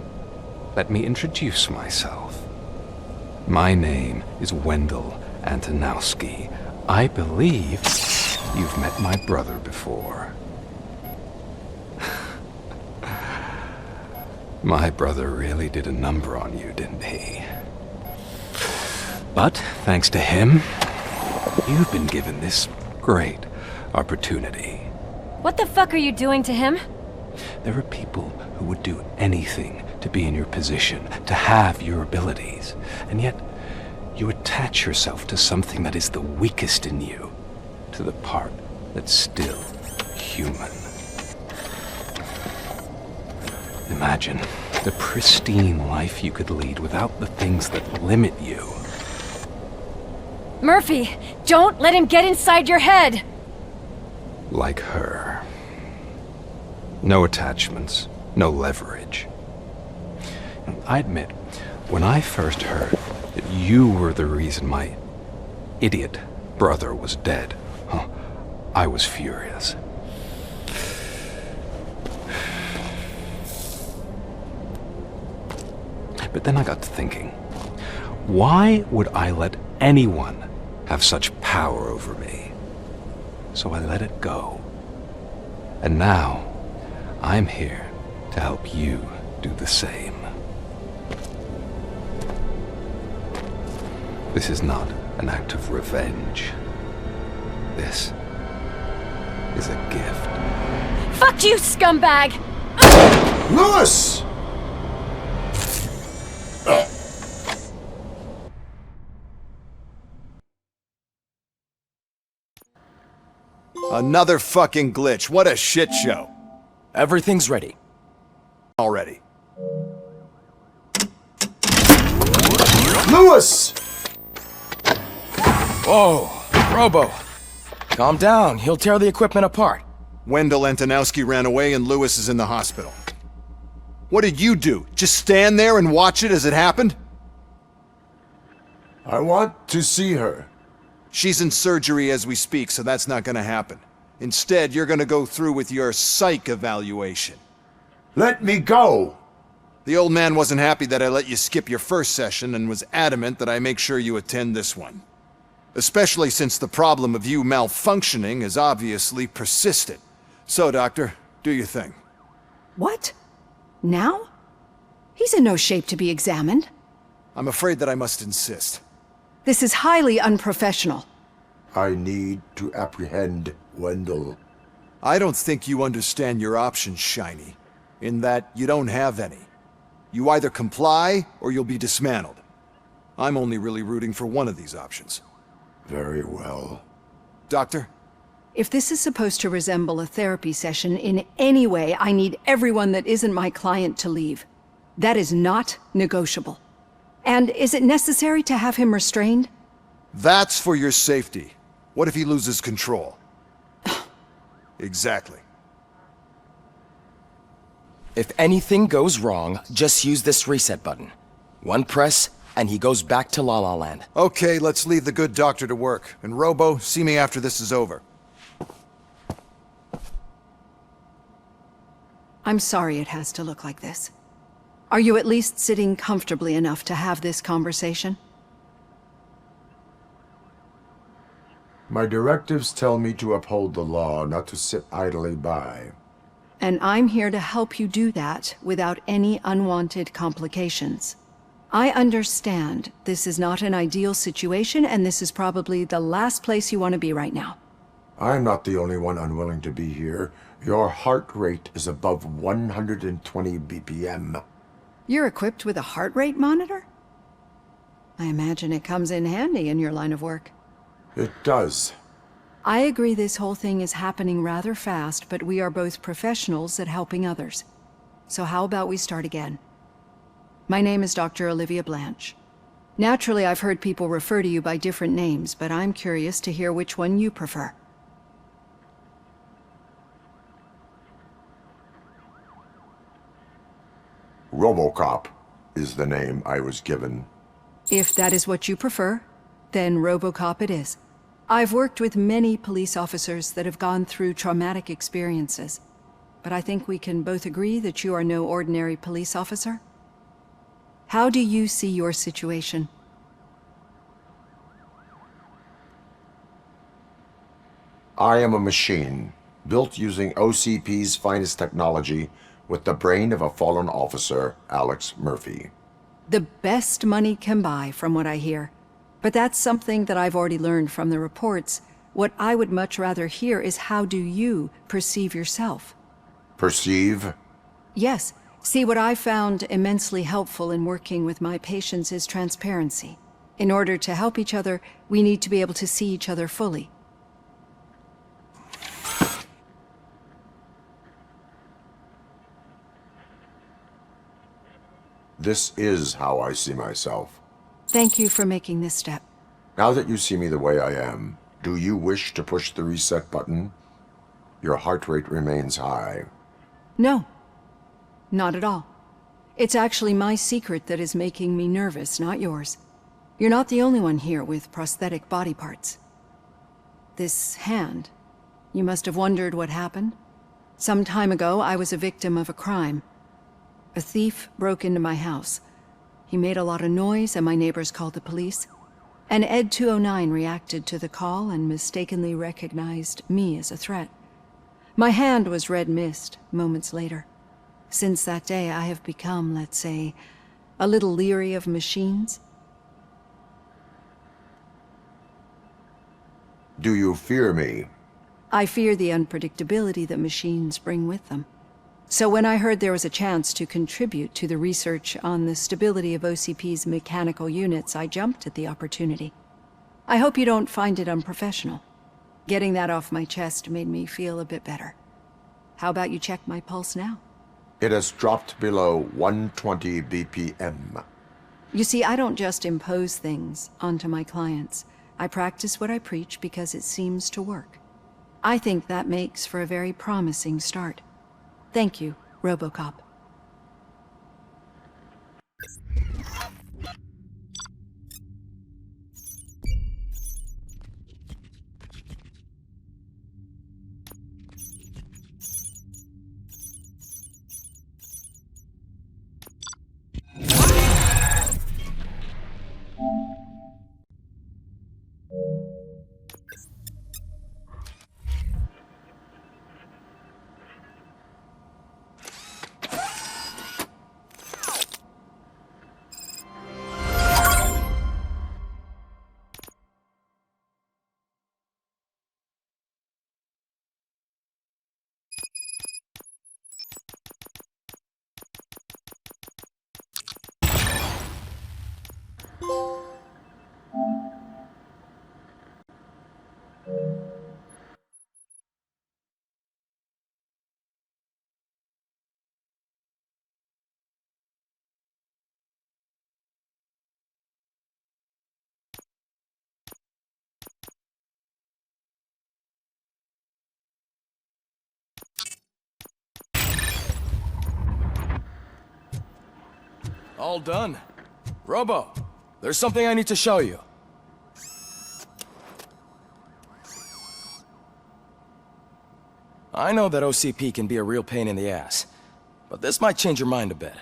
let me introduce myself. My name is Wendell Antonowski. I believe you've met my brother before. My brother really did a number on you, didn't he? But, thanks to him, you've been given this great opportunity. What the fuck are you doing to him? There are people who would do anything to be in your position, to have your abilities, and yet you attach yourself to something that is the weakest in you, to the part that's still human. Imagine the pristine life you could lead without the things that limit you. Murphy, don't let him get inside your head! Like her. No attachments, no leverage. I admit, when I first heard that you were the reason my idiot brother was dead, I was furious. But then I got to thinking, why would I let anyone have such power over me? So I let it go. And now, I'm here to help you do the same. This is not an act of revenge. This is a gift. Fuck you, scumbag! Lewis! Another fucking glitch. What a shit show. Everything's ready. Already. Lewis! Whoa, Robo. Calm down. He'll tear the equipment apart. Wendell Antonowski ran away and Lewis is in the hospital. What did you do? Just stand there and watch it as it happened? I want to see her. She's in surgery as we speak, so that's not gonna happen. Instead, you're gonna go through with your psych evaluation. Let me go! The old man wasn't happy that I let you skip your first session and was adamant that I make sure you attend this one. Especially since the problem of you malfunctioning is obviously persistent. So, Doctor, do your thing. What? Now? He's in no shape to be examined. I'm afraid that I must insist. This is highly unprofessional. I need to apprehend Wendell. I don't think you understand your options, Shiny, in that you don't have any. You either comply, or you'll be dismantled. I'm only really rooting for one of these options. Very well. Doctor? If this is supposed to resemble a therapy session in any way, I need everyone that isn't my client to leave. That is not negotiable. And is it necessary to have him restrained? That's for your safety. What if he loses control? Exactly. If anything goes wrong, just use this reset button. One press, and he goes back to La La Land. Okay, let's leave the good doctor to work. And Robo, see me after this is over. I'm sorry it has to look like this. Are you at least sitting comfortably enough to have this conversation? My directives tell me to uphold the law, not to sit idly by. And I'm here to help you do that without any unwanted complications. I understand this is not an ideal situation, and this is probably the last place you want to be right now. I'm not the only one unwilling to be here. Your heart rate is above 120 BPM. You're equipped with a heart rate monitor? I imagine it comes in handy in your line of work. It does. I agree this whole thing is happening rather fast, but we are both professionals at helping others. So how about we start again? My name is Dr. Olivia Blanche. Naturally, I've heard people refer to you by different names, but I'm curious to hear which one you prefer. Robocop is the name I was given. If that is what you prefer, then Robocop it is. I've worked with many police officers that have gone through traumatic experiences, but I think we can both agree that you are no ordinary police officer. How do you see your situation? I am a machine, built using OCP's finest technology, with the brain of a fallen officer, Alex Murphy. The best money can buy, from what I hear. But that's something that I've already learned from the reports. What I would much rather hear is how do you perceive yourself? Perceive? Yes. See, what I found immensely helpful in working with my patients is transparency. In order to help each other, we need to be able to see each other fully. This is how I see myself. Thank you for making this step. Now that you see me the way I am, do you wish to push the reset button? Your heart rate remains high. No. Not at all. It's actually my secret that is making me nervous, not yours. You're not the only one here with prosthetic body parts. This hand, you must have wondered what happened. Some time ago, I was a victim of a crime. A thief broke into my house. He made a lot of noise and my neighbors called the police. And Ed 209 reacted to the call and mistakenly recognized me as a threat. My hand was red mist moments later. Since that day, I have become, let's say, a little leery of machines. Do you fear me? I fear the unpredictability that machines bring with them. So when I heard there was a chance to contribute to the research on the stability of OCP's mechanical units, I jumped at the opportunity. I hope you don't find it unprofessional. Getting that off my chest made me feel a bit better. How about you check my pulse now? It has dropped below 120 BPM. You see, I don't just impose things onto my clients. I practice what I preach because it seems to work. I think that makes for a very promising start. Thank you, Robocop. All done. Robo, there's something I need to show you. I know that OCP can be a real pain in the ass, but this might change your mind a bit.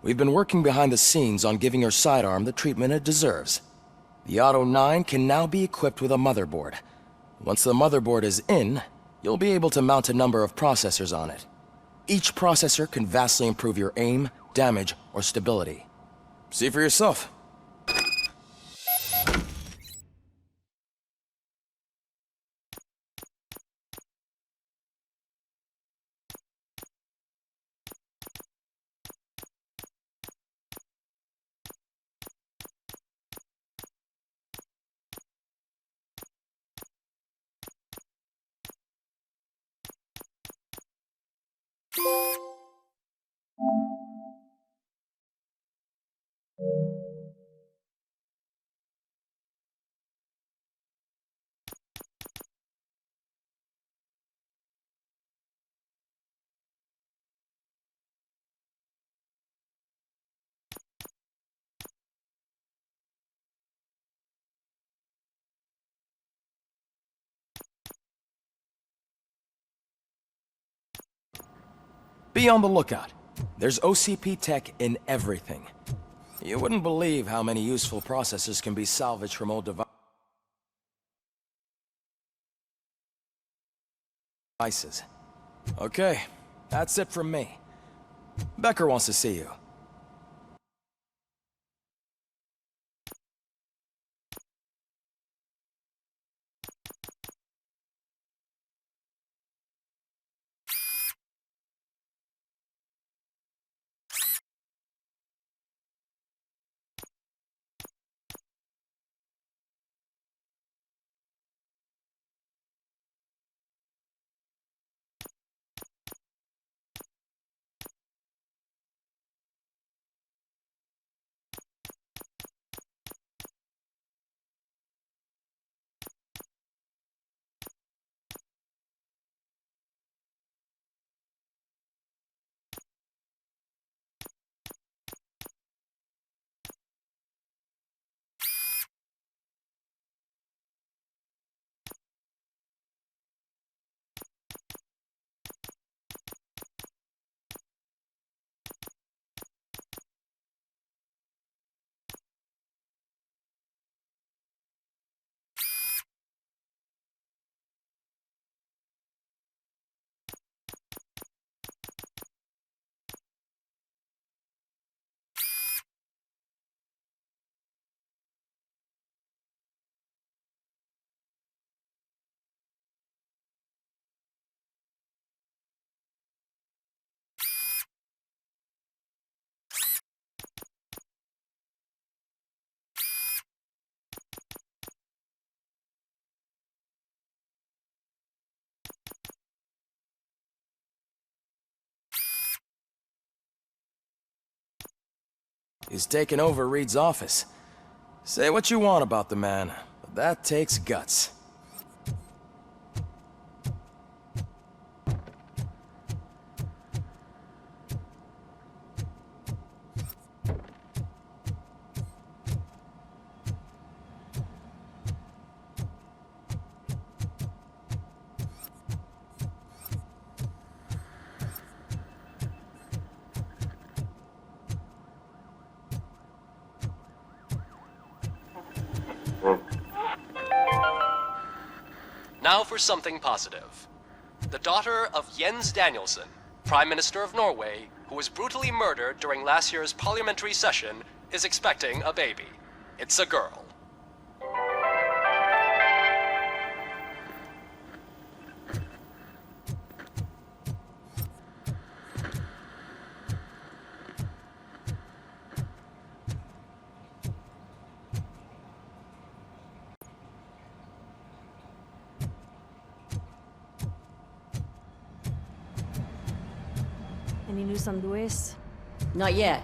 We've been working behind the scenes on giving your sidearm the treatment it deserves. The Auto 9 can now be equipped with a motherboard. Once the motherboard is in, you'll be able to mount a number of processors on it. Each processor can vastly improve your aim, damage, or stability. See for yourself. Be on the lookout. There's OCP tech in everything. You wouldn't believe how many useful processors can be salvaged from old devices. Okay, that's it from me. Becker wants to see you. He's taken over Reed's office. Say what you want about the man, but that takes guts. Now for something positive. The daughter of Jens Danielson, Prime Minister of Norway, who was brutally murdered during last year's parliamentary session, is expecting a baby. It's a girl. Any news on Luis? Not yet.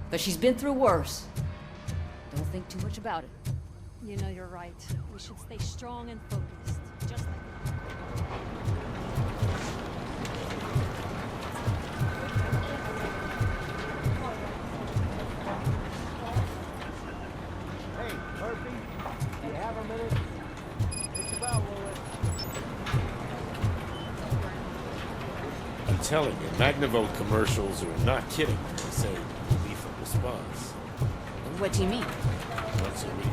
But she's been through worse. Don't think too much about it. You know you're right. We should stay strong and focused. Just like... telling you, Magnavolt commercials are not kidding when they say lethal response. What do you mean? Once a week.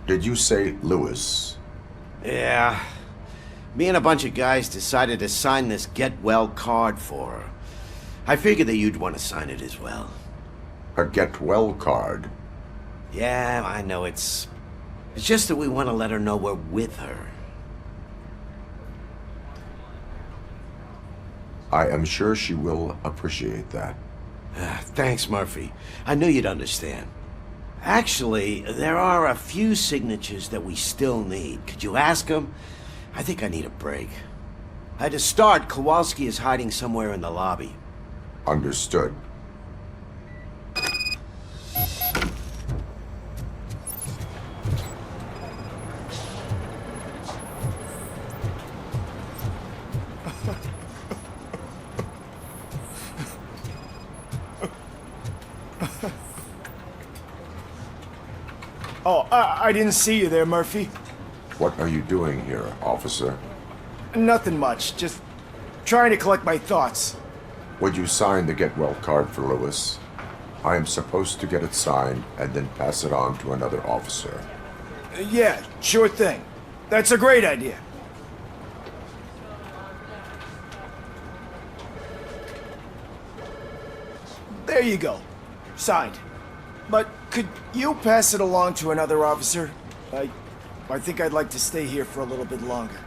Did you say Lewis? Yeah. Me and a bunch of guys decided to sign this get well card for her. I figured that you'd want to sign it as well. A get well card? Yeah, I know it's just that we want to let her know we're with her. I am sure she will appreciate that. Thanks, Murphy. I knew you'd understand. Actually, there are a few signatures that we still need. Could you ask them? I think I need a break. To start, Kowalski is hiding somewhere in the lobby. Understood. Oh, I didn't see you there, Murphy. What are you doing here, officer? Nothing much, just trying to collect my thoughts. Would you sign the get well card for Lewis? I am supposed to get it signed and then pass it on to another officer. Yeah, sure thing. That's a great idea. There you go. Signed. But could you pass it along to another officer? I think I'd like to stay here for a little bit longer.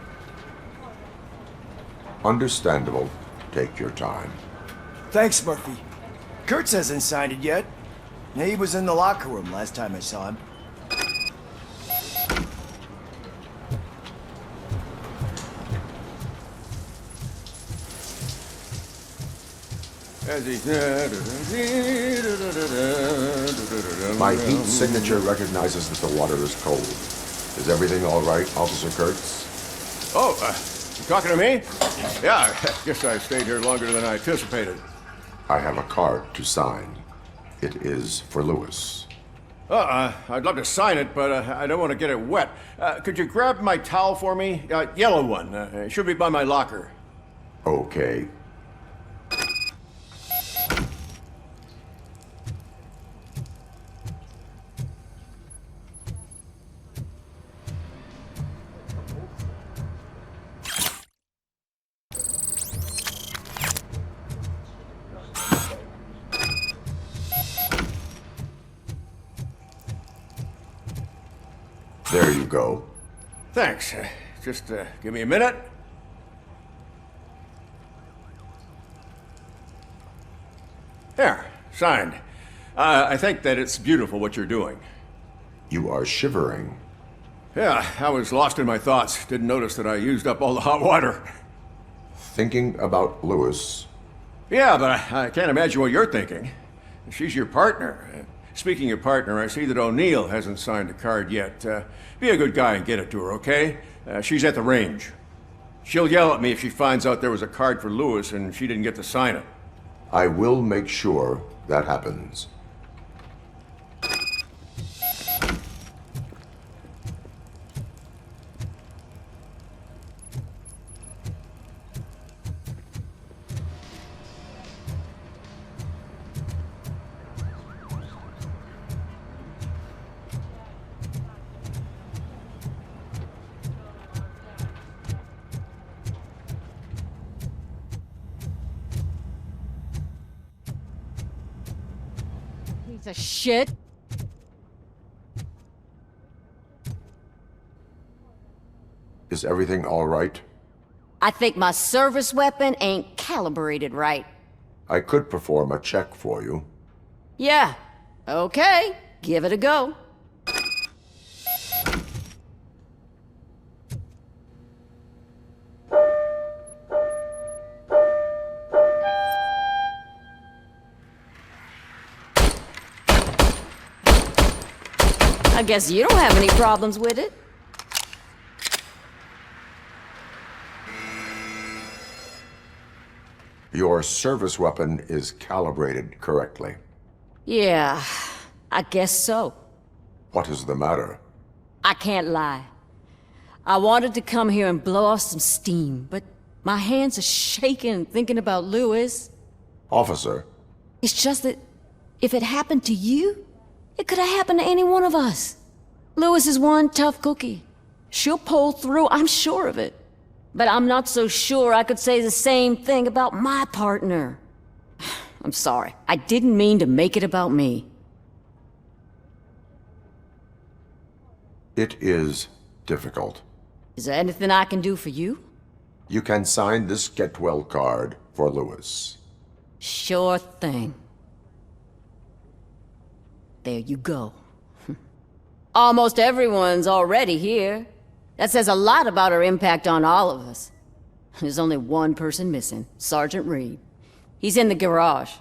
Understandable. Take your time. Thanks, Murphy. Kurtz hasn't signed it yet. He was in the locker room last time I saw him. My heat signature recognizes that the water is cold. Is everything all right, Officer Kurtz? Oh, you talking to me? Yeah, I guess I stayed here longer than I anticipated. I have a card to sign. It is for Lewis. I'd love to sign it, but I don't want to get it wet. Could you grab my towel for me? Yellow one. It should be by my locker. Okay. There you go. Thanks. Just give me a minute. There, signed. I think that it's beautiful what you're doing. You are shivering. Yeah, I was lost in my thoughts. Didn't notice that I used up all the hot water. Thinking about Lewis? Yeah, but I can't imagine what you're thinking. She's your partner. Speaking of partner, I see that O'Neill hasn't signed the card yet. Be a good guy and get it to her, okay? She's at the range. She'll yell at me if she finds out there was a card for Lewis and she didn't get to sign it. I will make sure that happens. Piece of shit. Is everything all right? I think my service weapon ain't calibrated right. I could perform a check for you. Yeah. Okay. Give it a go. I guess you don't have any problems with it. Your service weapon is calibrated correctly. Yeah, I guess so. What is the matter? I can't lie. I wanted to come here and blow off some steam, but my hands are shaking thinking about Lewis. Officer. It's just that if it happened to you, it could have happened to any one of us. Lewis is one tough cookie. She'll pull through, I'm sure of it. But I'm not so sure I could say the same thing about my partner. I'm sorry. I didn't mean to make it about me. It is difficult. Is there anything I can do for you? You can sign this get well card for Lewis. Sure thing. There you go. Almost everyone's already here. That says a lot about her impact on all of us. There's only one person missing, Sergeant Reed. He's in the garage.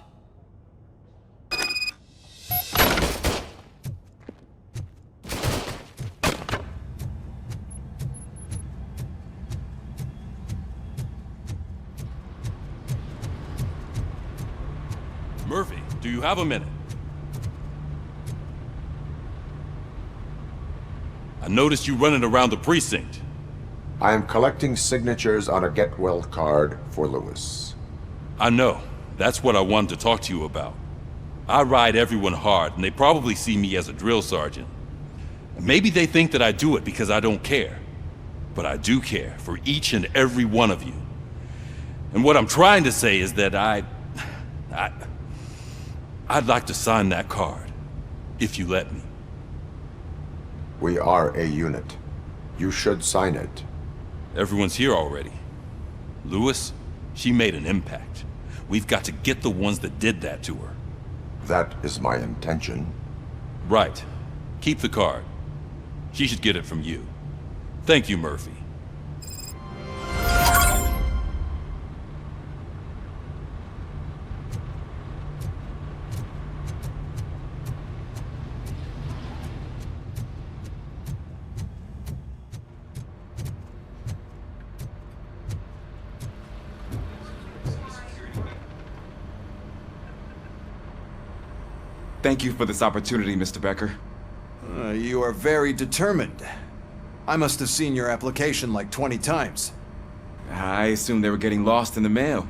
Murphy, do you have a minute? I noticed you running around the precinct. I am collecting signatures on a get well card for Lewis. I know. That's what I wanted to talk to you about. I ride everyone hard, and they probably see me as a drill sergeant. Maybe they think that I do it because I don't care. But I do care for each and every one of you. And what I'm trying to say is that I'd like to sign that card, if you let me. We are a unit. You should sign it. Everyone's here already. Lewis, she made an impact. We've got to get the ones that did that to her. That is my intention. Right. Keep the card. She should get it from you. Thank you, Murphy. Thank you for this opportunity, Mr. Becker. You are very determined. I must have seen your application like 20 times. I assumed they were getting lost in the mail.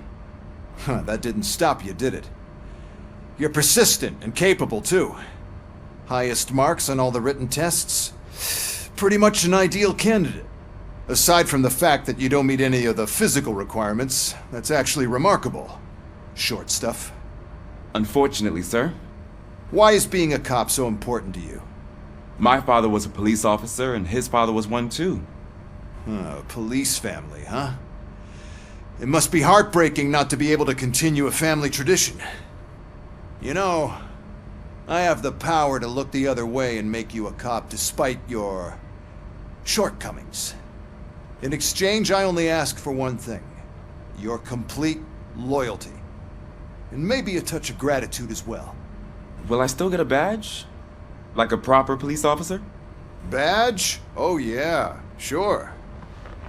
That didn't stop you, did it? You're persistent and capable, too. Highest marks on all the written tests. Pretty much an ideal candidate. Aside from the fact that you don't meet any of the physical requirements, that's actually remarkable. Short stuff. Unfortunately, sir. Why is being a cop so important to you? My father was a police officer, and his father was one too. A police family, huh? It must be heartbreaking not to be able to continue a family tradition. You know, I have the power to look the other way and make you a cop despite your shortcomings. In exchange, I only ask for one thing. Your complete loyalty. And maybe a touch of gratitude as well. Will I still get a badge? Like a proper police officer? Badge? Oh yeah, sure.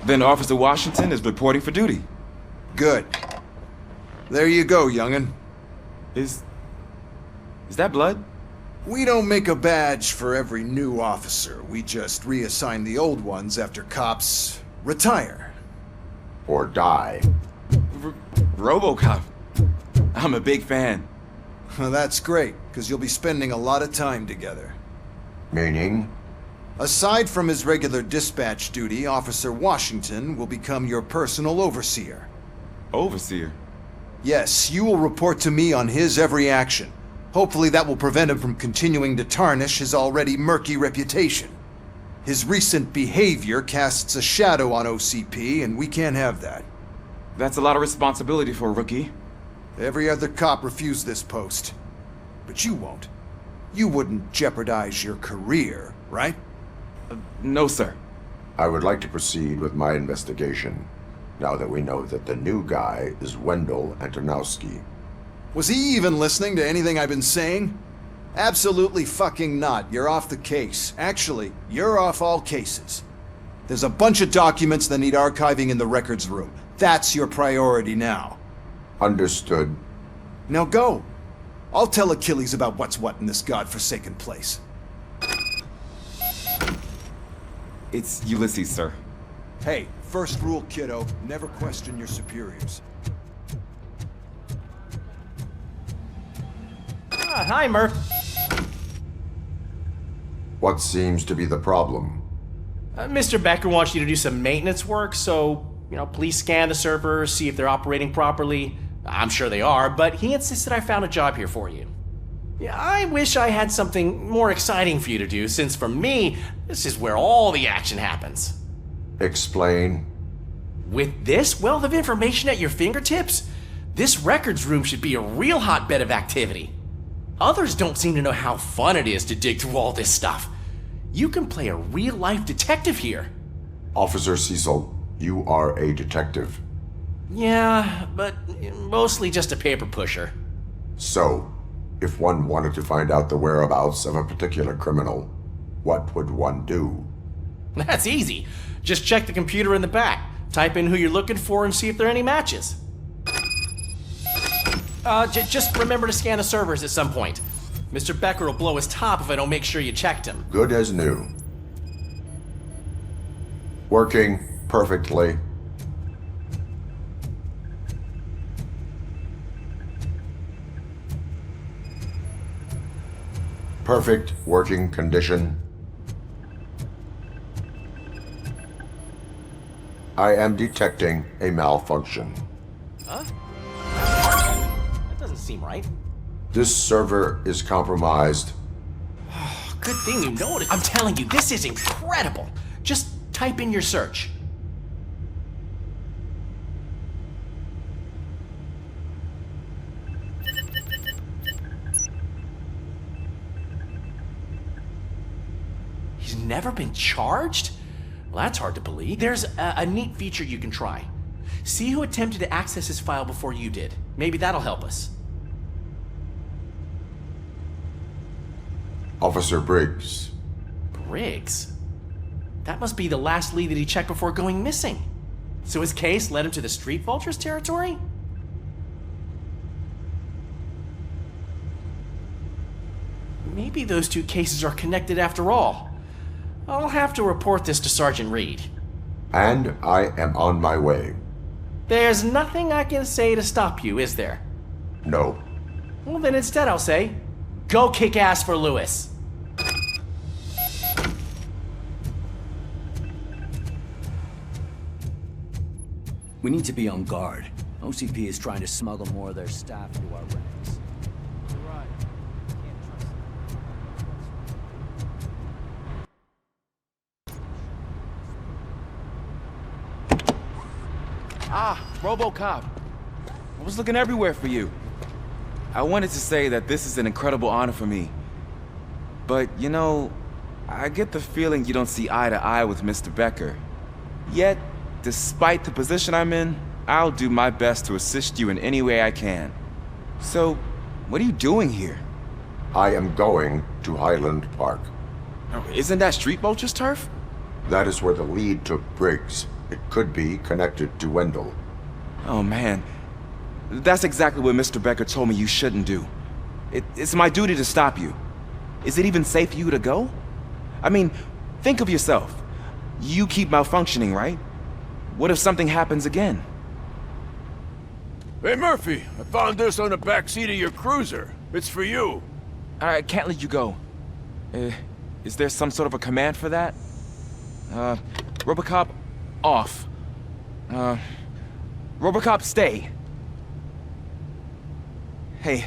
Then Officer Washington is reporting for duty. Good. There you go, young'un. Is that blood? We don't make a badge for every new officer. We just reassign the old ones after cops retire. Or die. Robocop. I'm a big fan. That's great, because you'll be spending a lot of time together. Meaning? Aside from his regular dispatch duty, Officer Washington will become your personal overseer. Overseer? Yes, you will report to me on his every action. Hopefully that will prevent him from continuing to tarnish his already murky reputation. His recent behavior casts a shadow on OCP, and we can't have that. That's a lot of responsibility for a rookie. Every other cop refused this post. But you won't. You wouldn't jeopardize your career, right? No, sir. I would like to proceed with my investigation, now that we know that the new guy is Wendell Antonowski. Was he even listening to anything I've been saying? Absolutely fucking not. You're off the case. Actually, you're off all cases. There's a bunch of documents that need archiving in the records room. That's your priority now. Understood. Now go. I'll tell Achilles about what's what in this godforsaken place. It's Ulysses, sir. Hey, first rule, kiddo, never question your superiors. Hi, Murph. What seems to be the problem? Mr. Becker wants you to do some maintenance work, so, please scan the servers, see if they're operating properly. I'm sure they are, but he insisted I found a job here for you. Yeah, I wish I had something more exciting for you to do, since for me, this is where all the action happens. Explain. With this wealth of information at your fingertips, this records room should be a real hotbed of activity. Others don't seem to know how fun it is to dig through all this stuff. You can play a real-life detective here. Officer Cecil, you are a detective. Yeah, but mostly just a paper pusher. So, if one wanted to find out the whereabouts of a particular criminal, what would one do? That's easy. Just check the computer in the back, type in who you're looking for, and see if there are any matches. Just remember to scan the servers at some point. Mr. Becker will blow his top if I don't make sure you checked him. Good as new. Working perfectly. Perfect working condition. I am detecting a malfunction. Huh? That doesn't seem right. This server is compromised. Good thing you noticed. I'm telling you, this is incredible. Just type in your search. He's never been charged? Well, that's hard to believe. There's a neat feature you can try. See who attempted to access his file before you did. Maybe that'll help us. Officer Briggs. Briggs? That must be the last lead that he checked before going missing. So his case led him to the Street Vultures territory? Maybe those two cases are connected after all. I'll have to report this to Sergeant Reed. And I am on my way. There's nothing I can say to stop you, is there? No. Well, then instead I'll say, go kick ass for Lewis. We need to be on guard. OCP is trying to smuggle more of their staff into our ranks. Ah, Robocop. I was looking everywhere for you. I wanted to say that this is an incredible honor for me. But, I get the feeling you don't see eye to eye with Mr. Becker. Yet, despite the position I'm in, I'll do my best to assist you in any way I can. So, what are you doing here? I am going to Highland Park. Isn't that Street Vulture's turf? That is where the lead took Briggs. It could be connected to Wendell. Oh man, that's exactly what Mr. Becker told me you shouldn't do. It's my duty to stop you. Is it even safe for you to go? I mean, think of yourself. You keep malfunctioning, right? What if something happens again? Hey Murphy, I found this on the back seat of your cruiser. It's for you. I can't let you go. Is there some sort of a command for that? Robocop, off. Robocop, stay. Hey,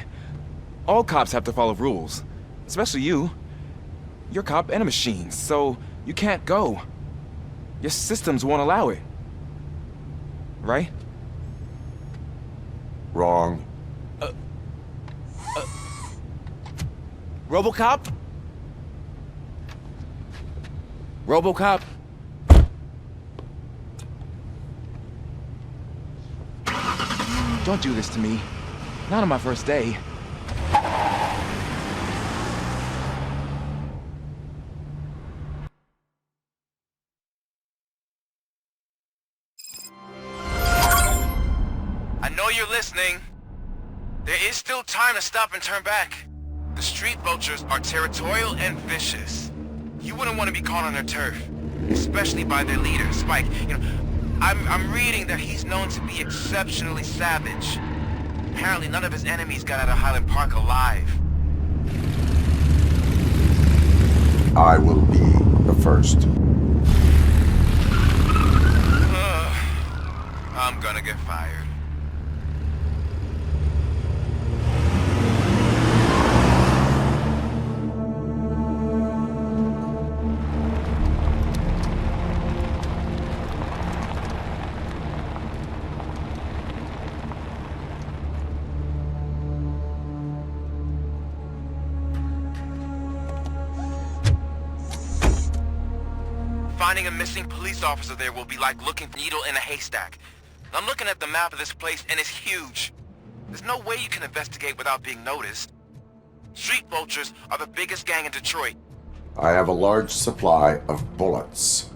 all cops have to follow rules. Especially you. You're a cop and a machine, so you can't go. Your systems won't allow it. Right? Wrong. Robocop? Robocop? Don't do this to me. Not on my first day. know you're listening. There is still time to stop and turn back. The street vultures are territorial and vicious. You wouldn't want to be caught on their turf, especially by their leader, Spike. You know, I'm reading that he's known to be exceptionally savage. Apparently none of his enemies got out of Highland Park alive. I will be the first. I'm gonna get fired. Finding a missing police officer there will be like looking for a needle in a haystack. I'm looking at the map of this place and it's huge. There's no way you can investigate without being noticed. Street vultures are the biggest gang in Detroit. I have a large supply of bullets.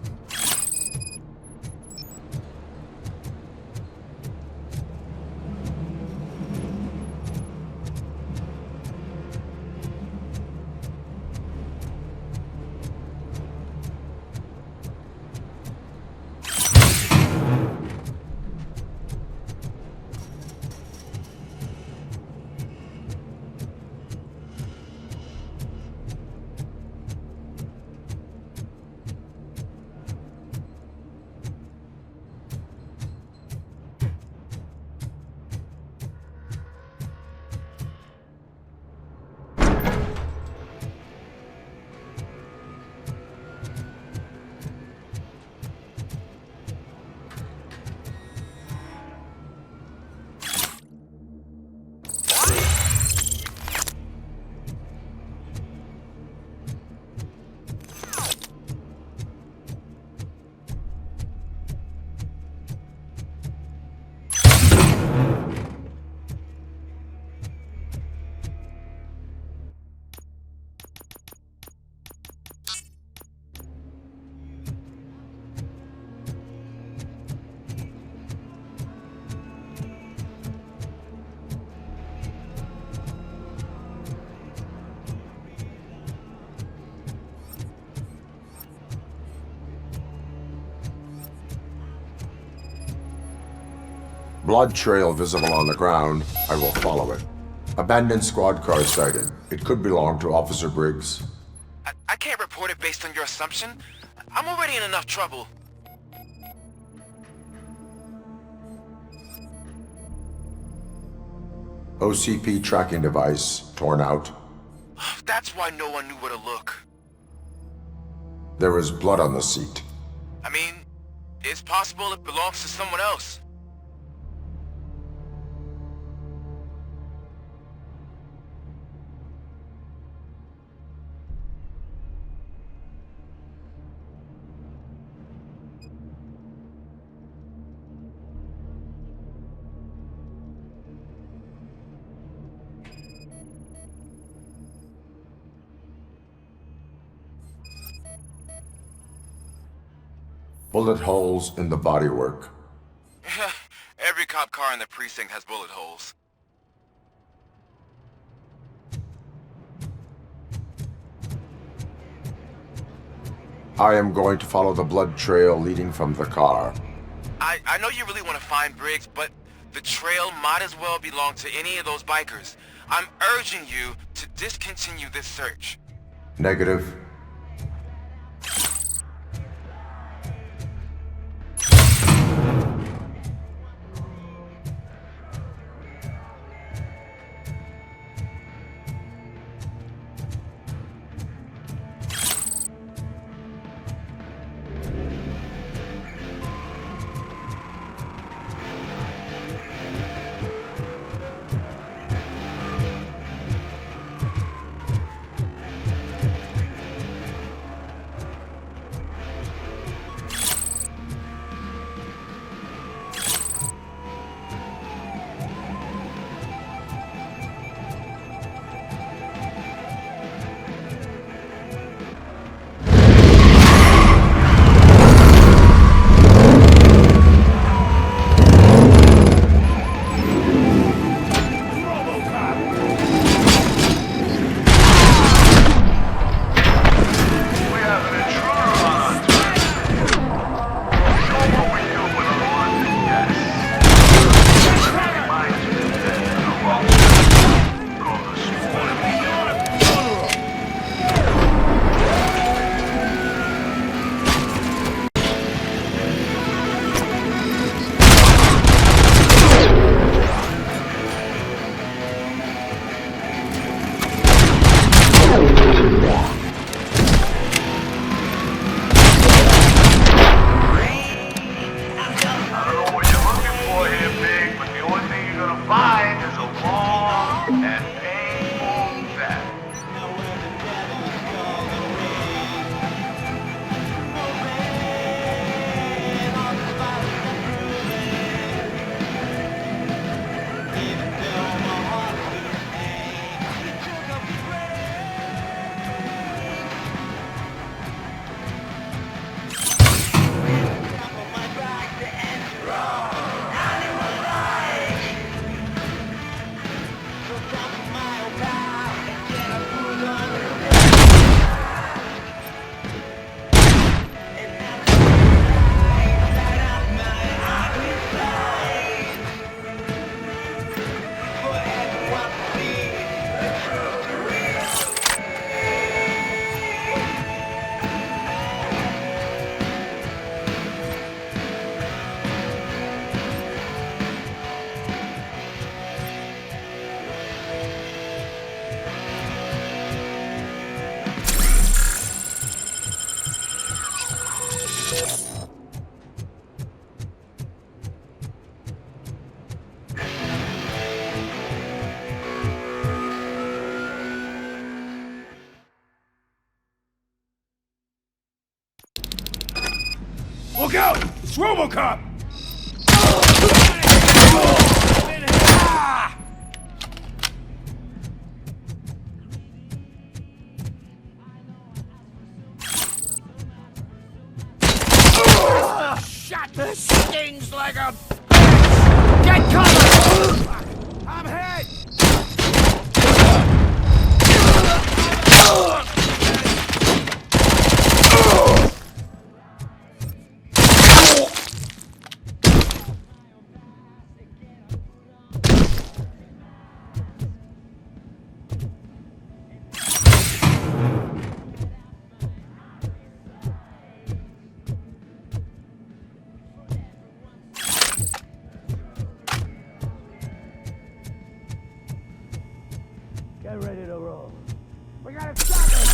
Blood trail visible on the ground. I will follow it. Abandoned squad car sighted. It could belong to Officer Briggs. I can't report it based on your assumption. I'm already in enough trouble. OCP tracking device torn out. That's why no one knew where to look. There is blood on the seat. I mean, it's possible it belongs to someone else. Bullet holes in the bodywork. Every cop car in the precinct has bullet holes. I am going to follow the blood trail leading from the car. I know you really want to find Briggs, but the trail might as well belong to any of those bikers. I'm urging you to discontinue this search. Negative. Look out! It's Robocop! Shot! This stings like a... Get cover! I'm hit! Get ready to roll. We gotta stop it!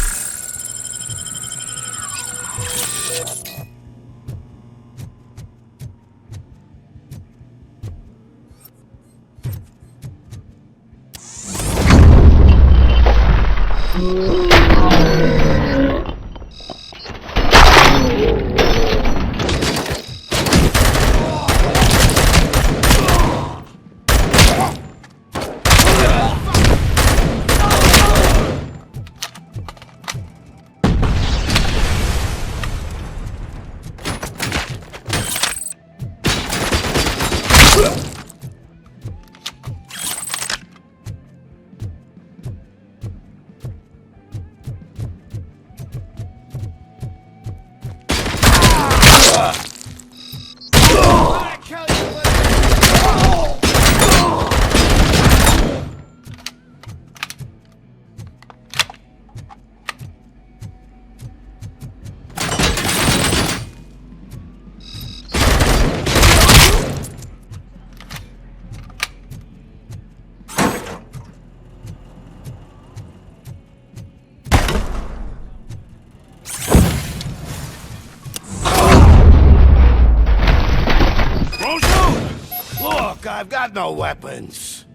Look, I've got no weapons.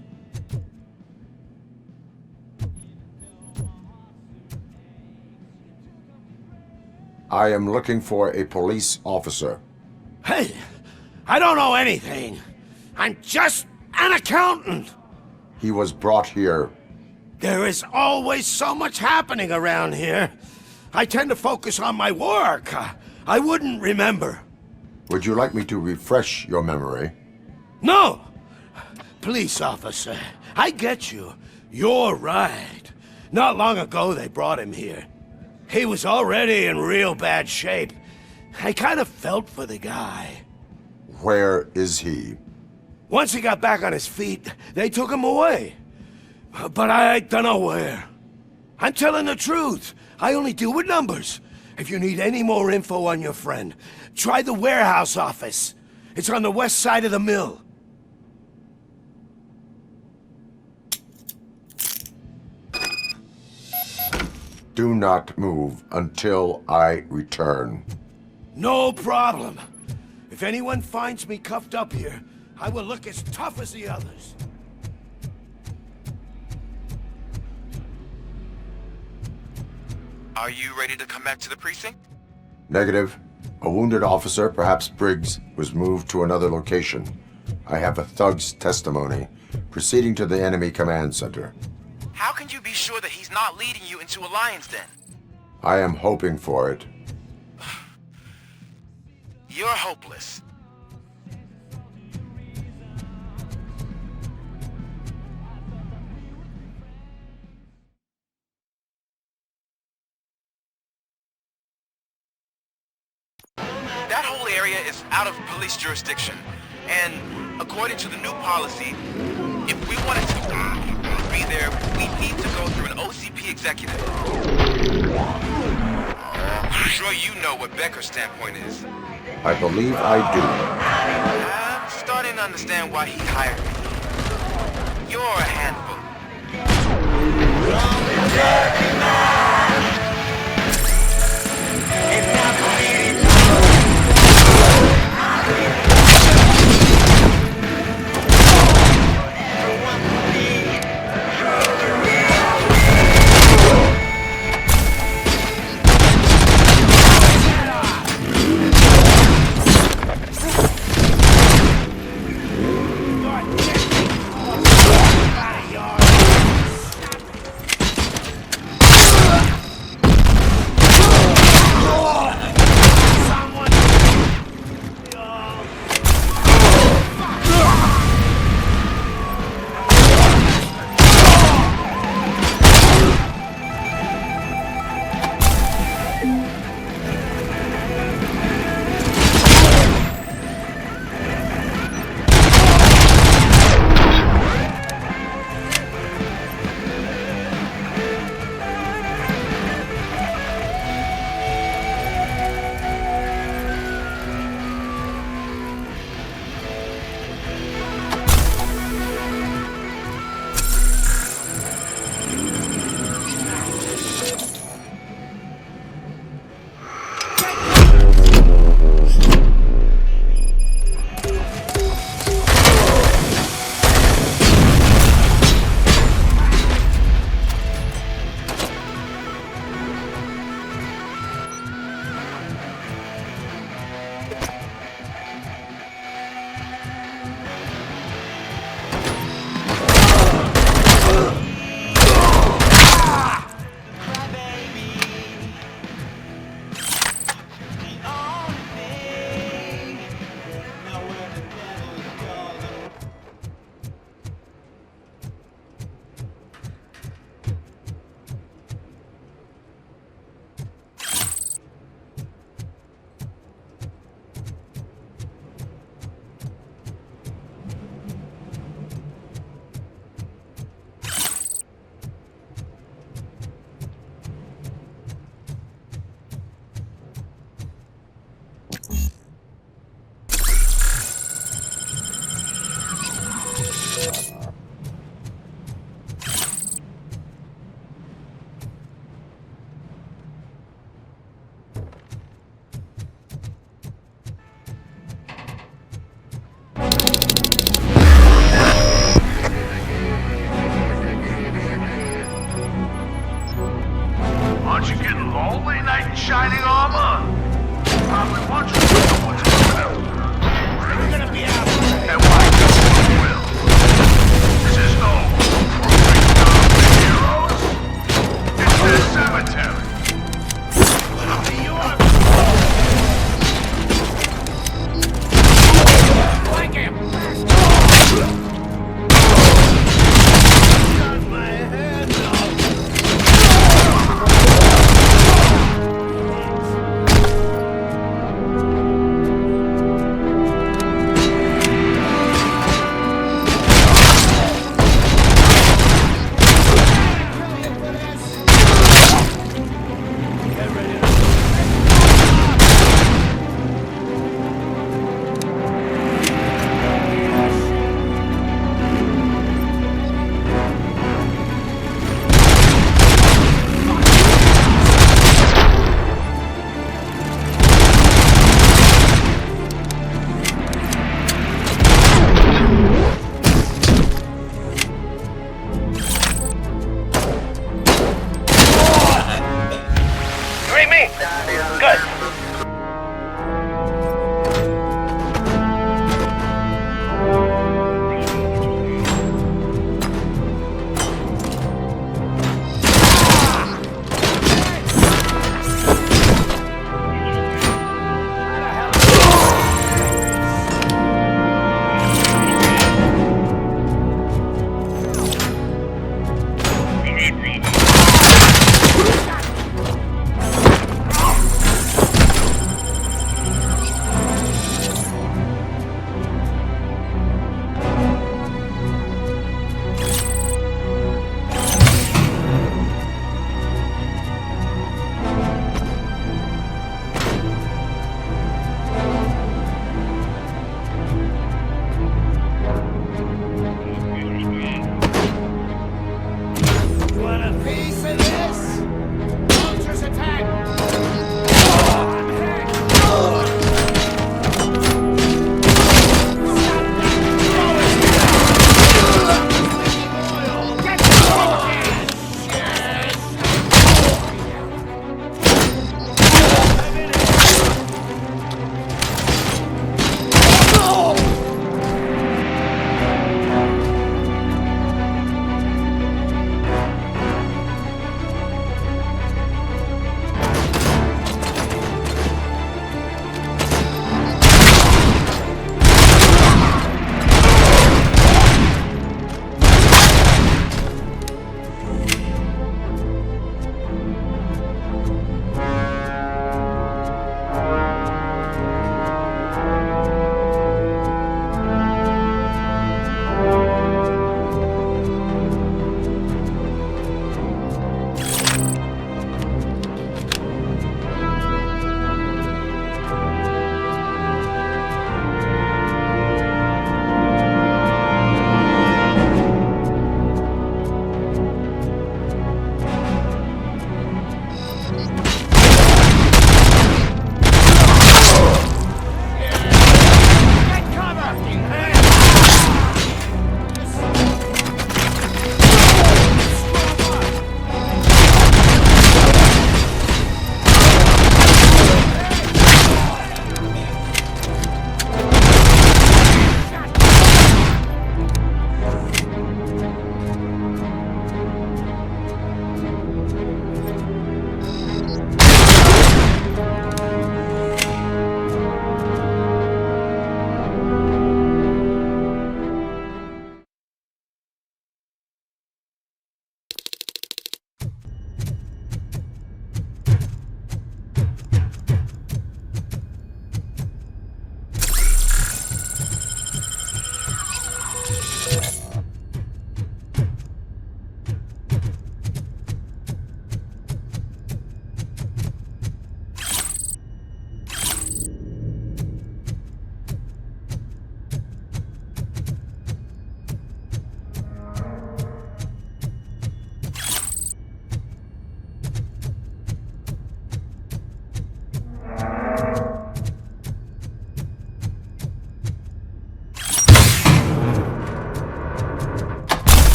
I am looking for a police officer. Hey, I don't know anything. I'm just an accountant. He was brought here. There is always so much happening around here. I tend to focus on my work. I wouldn't remember. Would you like me to refresh your memory? No! Police officer, I get you. You're right. Not long ago they brought him here. He was already in real bad shape. I kind of felt for the guy. Where is he? Once he got back on his feet, they took him away. But I don't know where. I'm telling the truth. I only deal with numbers. If you need any more info on your friend, try the warehouse office. It's on the west side of the mill. Do not move until I return. No problem. If anyone finds me cuffed up here, I will look as tough as the others. Are you ready to come back to the precinct? Negative. A wounded officer, perhaps Briggs, was moved to another location. I have a thug's testimony, proceeding to the enemy command center. How can you be sure that he's not leading you into Alliance then? I am hoping for it. You're hopeless. That whole area is out of police jurisdiction, and according to the new policy, if we wanted to be there, we need to go through an OCP executive. I'm sure you know what Becker's standpoint is. I believe I do. I'm starting to understand why he hired me. You're a handful.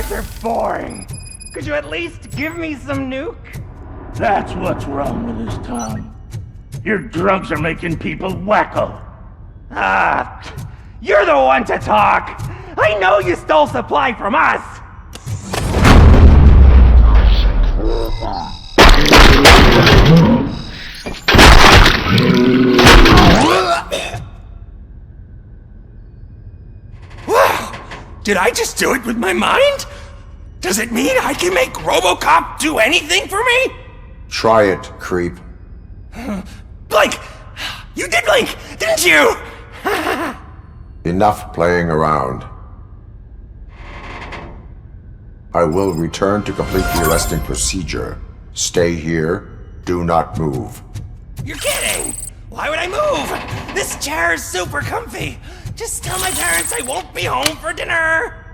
guys are boring. Could you at least give me some nuke? That's what's wrong with this town. Your drugs are making people wacko. Ah, you're the one to talk. I know you stole supply from us. Wow! Did I just do it with my mind? Does it mean I can make Robocop do anything for me? Try it, creep. Blink! You did blink, didn't you? Enough playing around. I will return to complete the arresting procedure. Stay here. Do not move. You're kidding! Why would I move? This chair is super comfy. Just tell my parents I won't be home for dinner.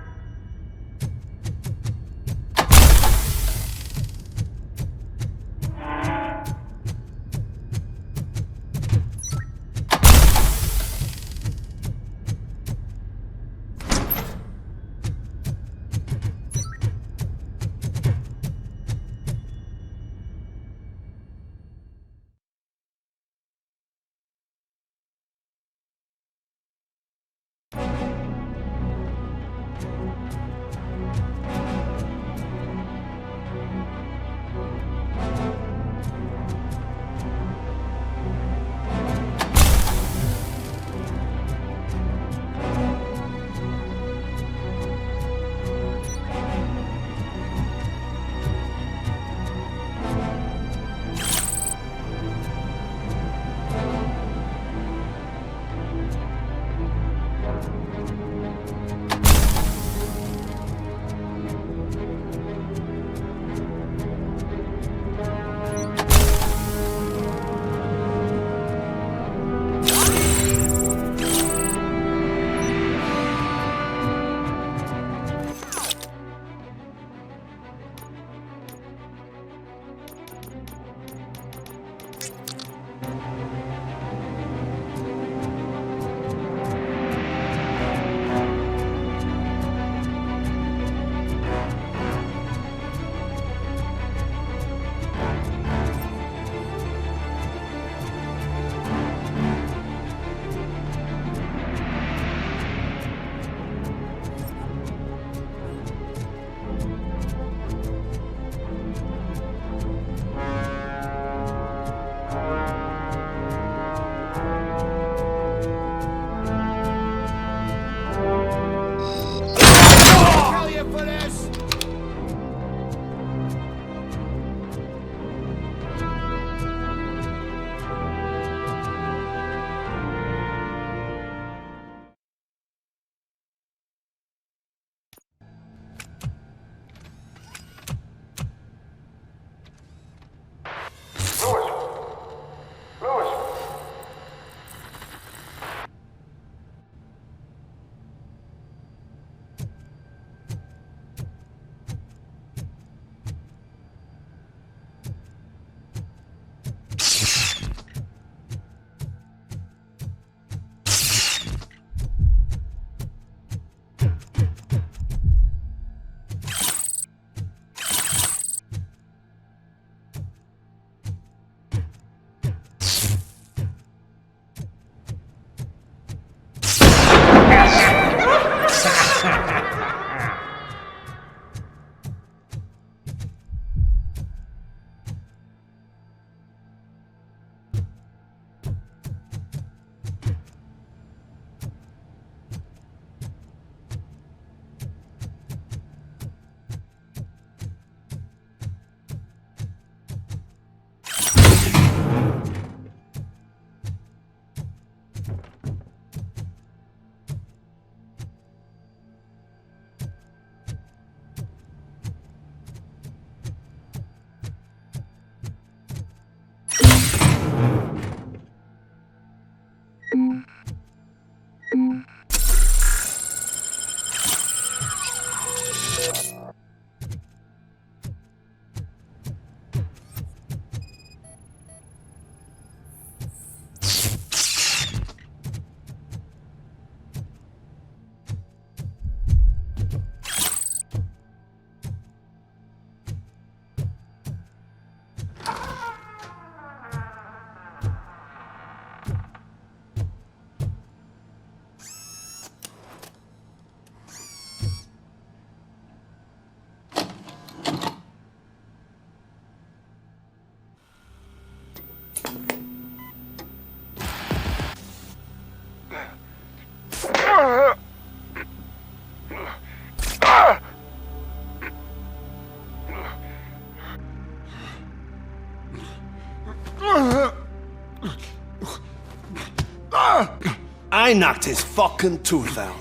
I knocked his fucking tooth out.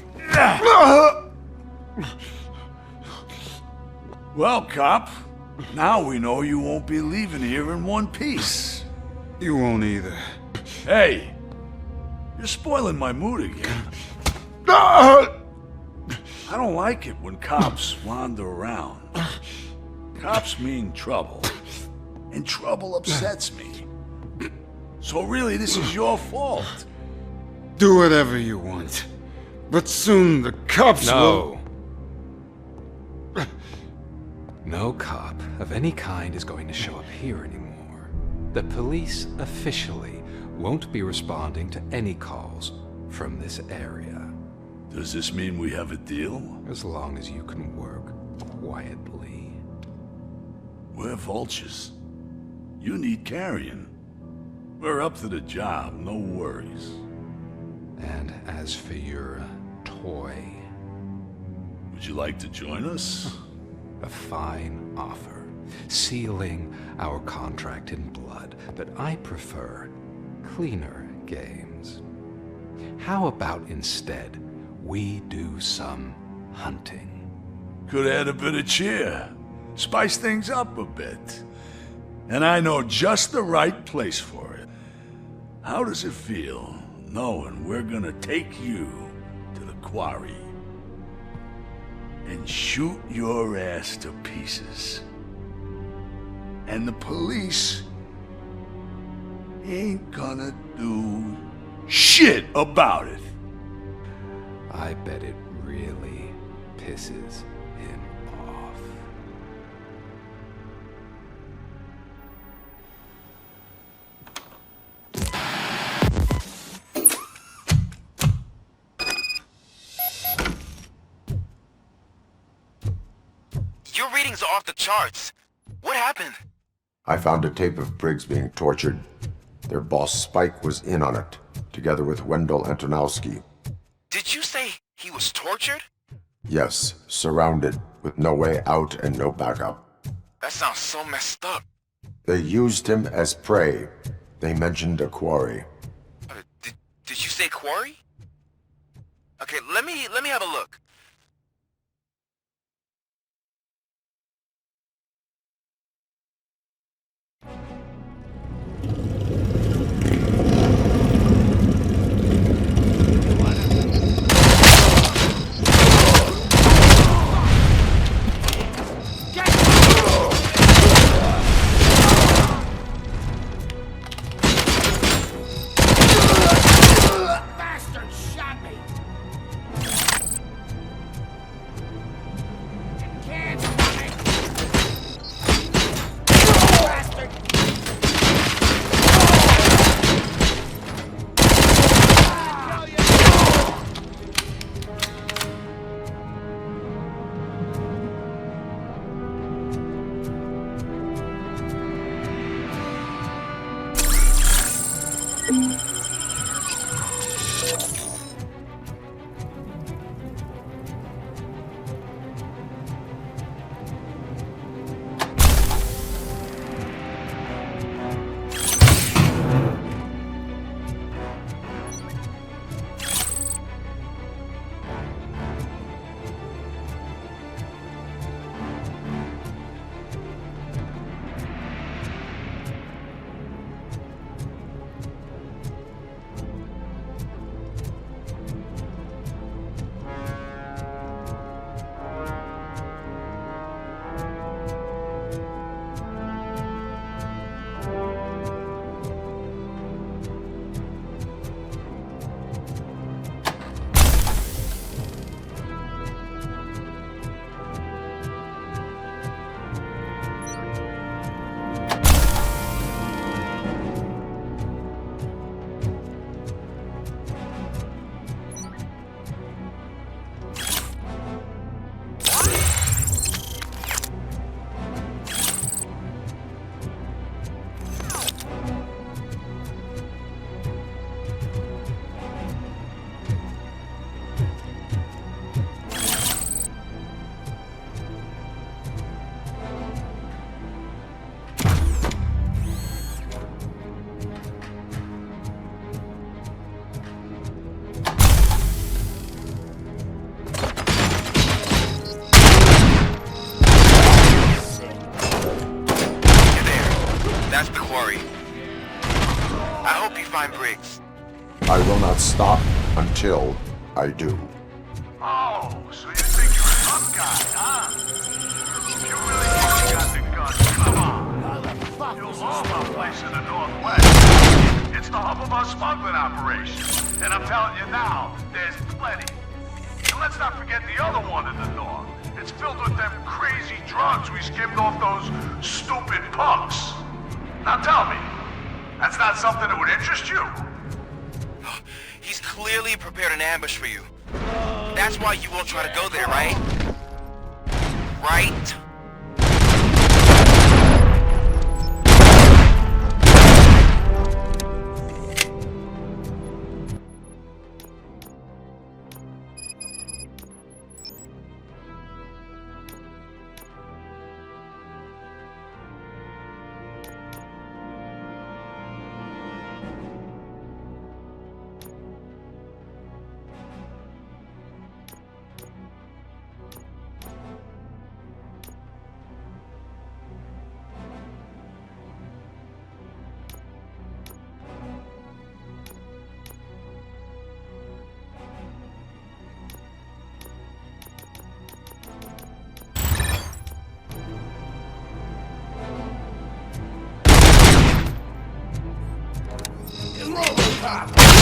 Well, cop, now we know you won't be leaving here in one piece. You won't either. Hey, you're spoiling my mood again. I don't like it when cops wander around. Cops mean trouble, and trouble upsets me. So really, this is your fault. Do whatever you want. But soon the cops will... No cop of any kind is going to show up here anymore. The police officially won't be responding to any calls from this area. Does this mean we have a deal? As long as you can work quietly. We're vultures. You need carrion. We're up to the job, no worries. And as for your toy... Would you like to join us? A fine offer, sealing our contract in blood, but I prefer cleaner games. How about instead we do some hunting? Could add a bit of cheer, spice things up a bit. And I know just the right place for it. How does it feel knowing we're gonna take you to the quarry and shoot your ass to pieces? And the police ain't gonna do shit about it. I bet it really pisses him off. Your readings are off the charts. What happened? I found a tape of Briggs being tortured. Their boss Spike was in on it, together with Wendell Antonowski. Did you say he was tortured? Yes, surrounded, with no way out and no backup. That sounds so messed up. They used him as prey. They mentioned a quarry. Did you say quarry? Okay, let me have a look. That's the quarry. I hope you find Briggs. I will not stop until I do. Oh, so you think you're a tough guy, huh? If you really think you got the guns, come on. You'll love our place in the Northwest. It's the hub of our smuggling operation. And I'm telling you now, there's plenty. And let's not forget the other one in the north. It's filled with them crazy drugs we skimmed off those stupid punks. Now tell me, that's not something that would interest you? He's clearly prepared an ambush for you. That's why you won't try to go there, right? Right? Robocop!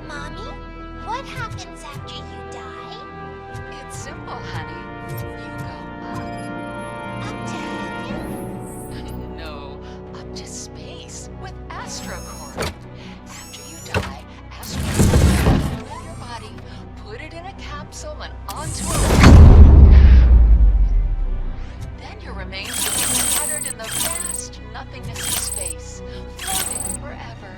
Mommy, what happens after you die? It's simple, honey. You go Up to heaven? up. No, up to space with AstroCorp. After you die, AstroCorp will fill your body, put it in a capsule and onto a then your remains will be scattered in the vast nothingness of space, floating forever.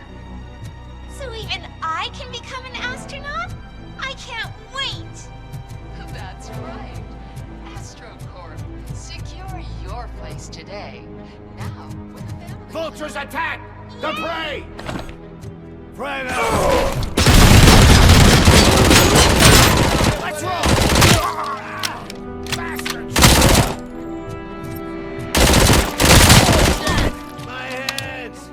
So even I can become an astronaut? I can't wait! That's right. police today. Now, with the family... Vultures attack! The prey! Frame Let's roll! Bastards! My heads!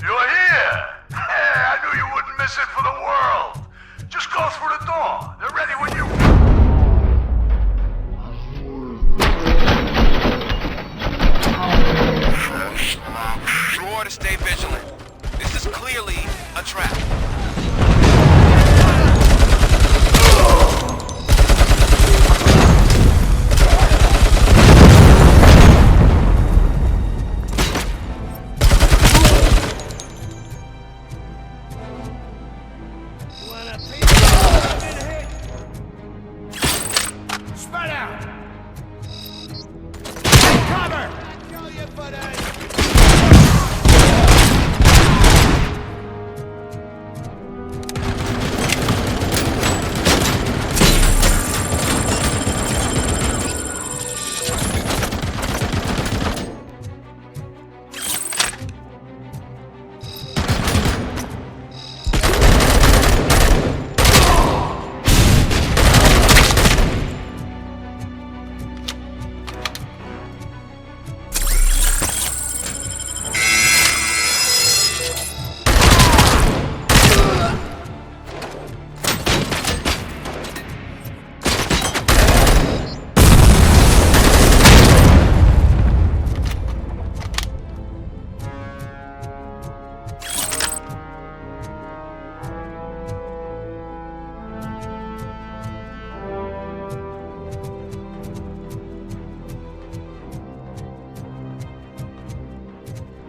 You're here! I knew you wouldn't miss it for the world! Just go through the door. They're ready when you... Sure to stay vigilant. This is clearly a trap. Spread out! Cover! Kill you, buddy!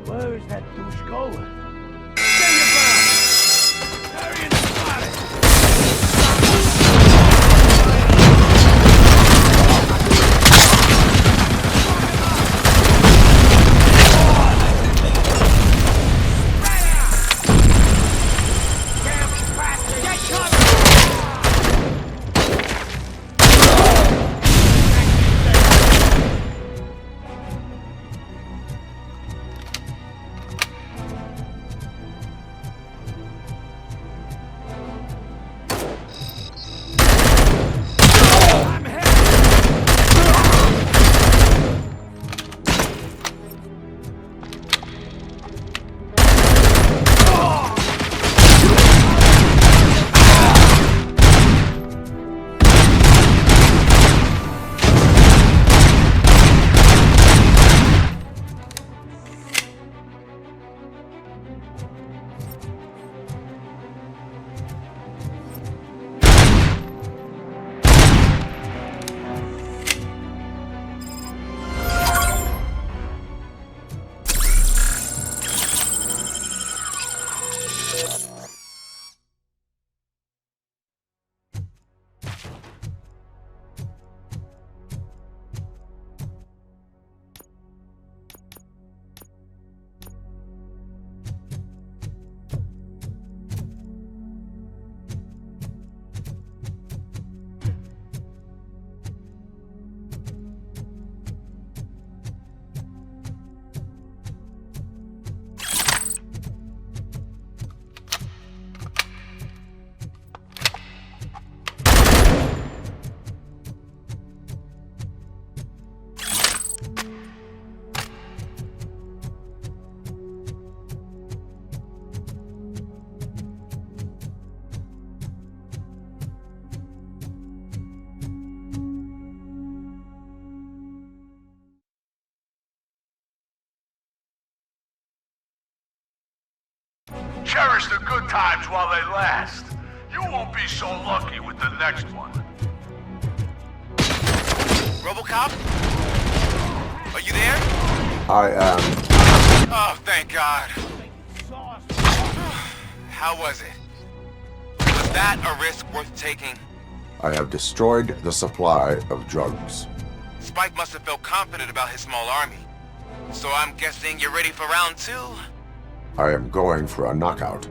Where is that douche going? Stay your ground! Harry spotted! Damn bastard! Get covered! Cherish the good times while they last. You won't be so lucky with the next one. Robocop? Are you there? I am. Oh, thank God. How was it? Was that a risk worth taking? I have destroyed the supply of drugs. Spike must have felt confident about his small army. So I'm guessing you're ready for round 2? I am going for a knockout.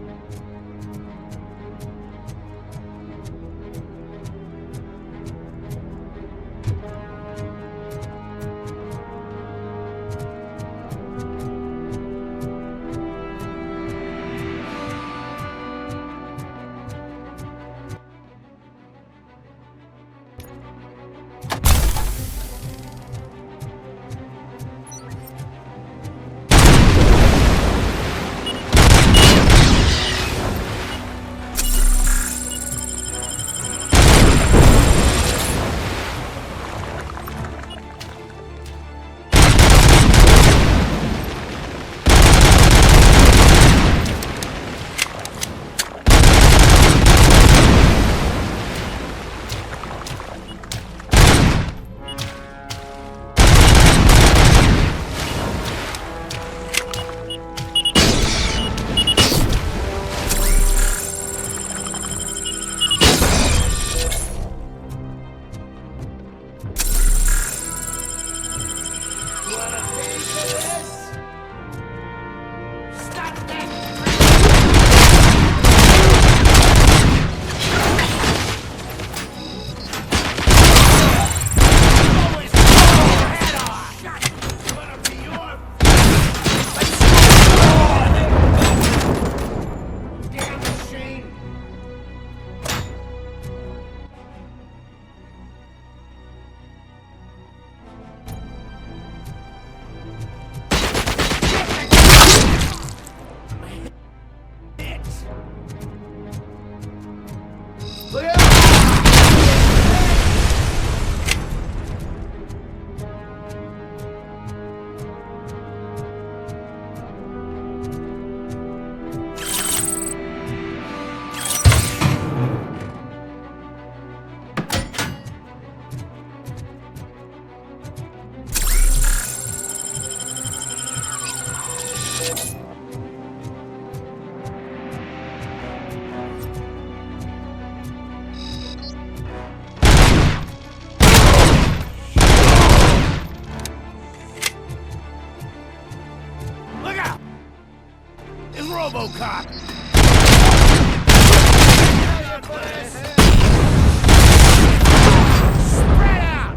Robocop! Spread out!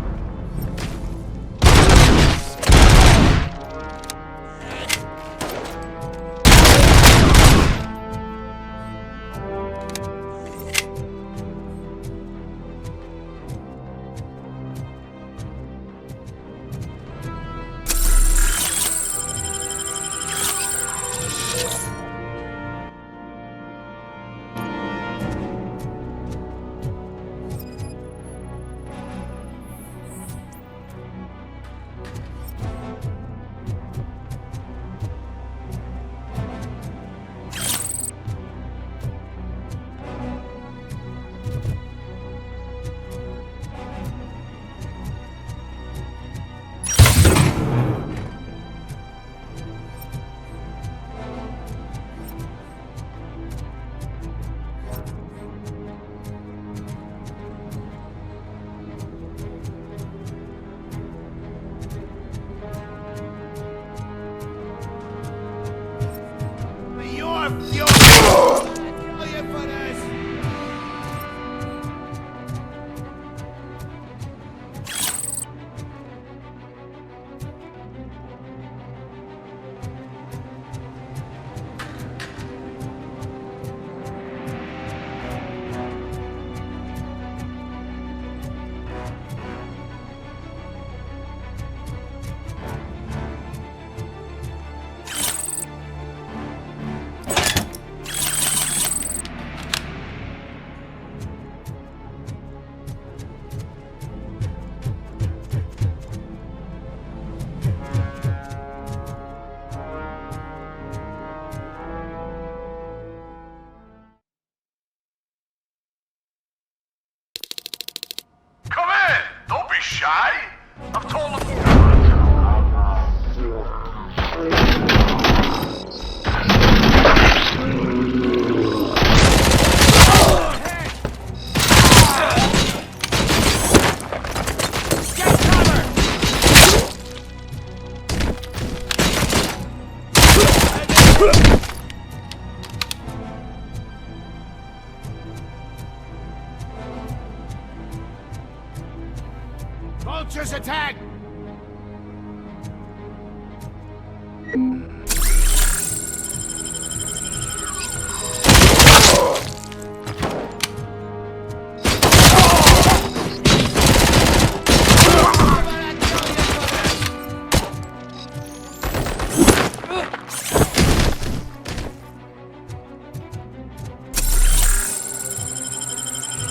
Vultures attack!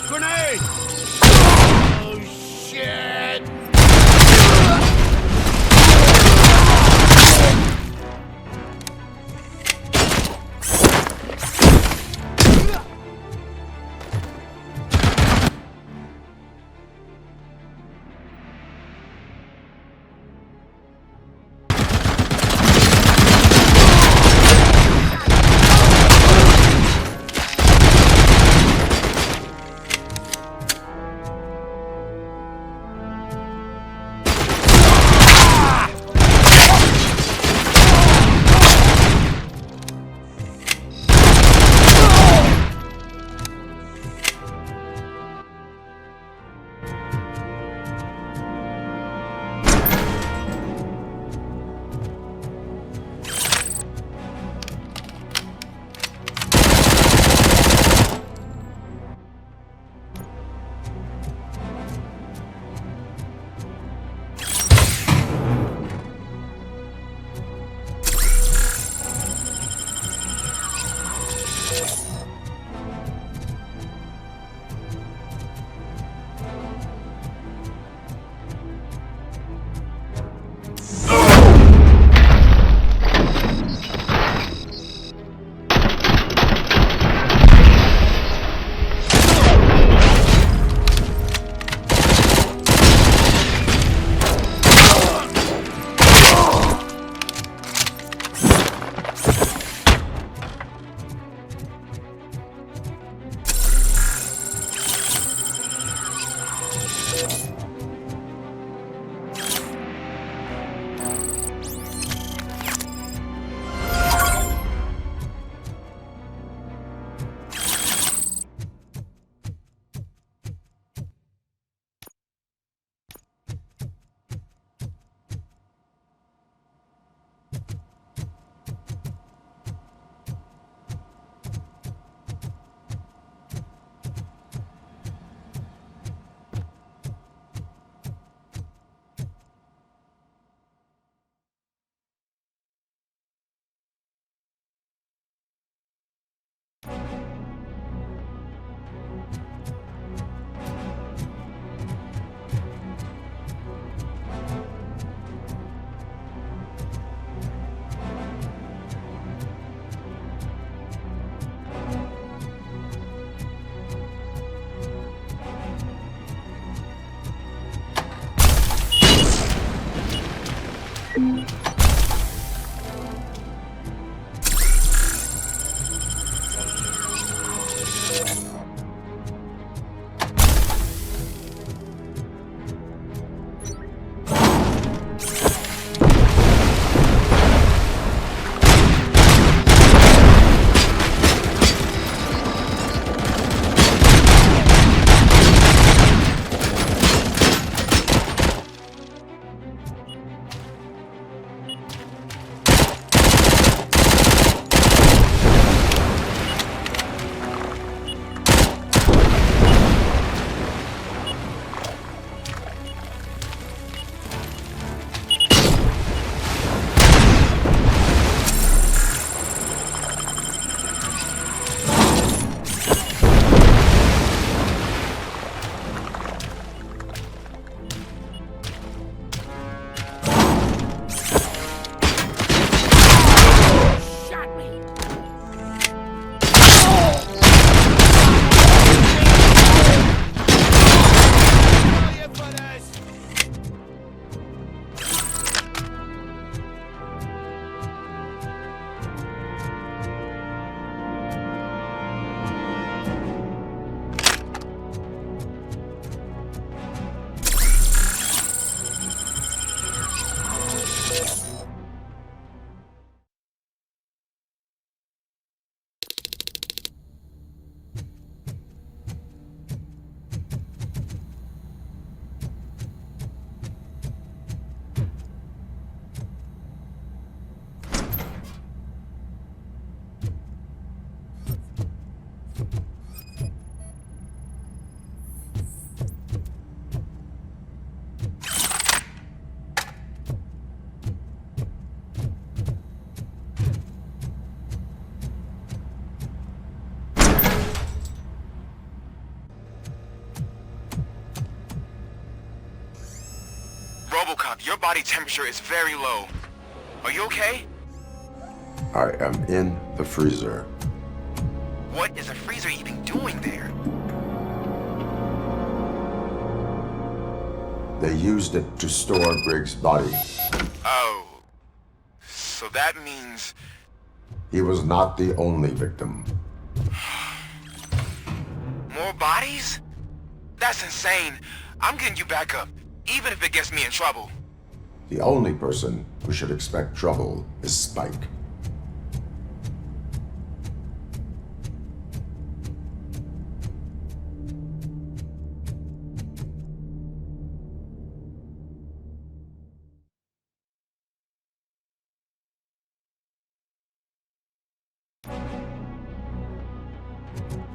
Grenade! Oh, shit! Robocop, your body temperature is very low. Are you okay? I am in the freezer. What is a freezer even doing there? They used it to store Griggs' body. Oh. So that means... He was not the only victim. More bodies? That's insane. I'm getting you back up, even if it gets me in trouble. The only person who should expect trouble is Spike.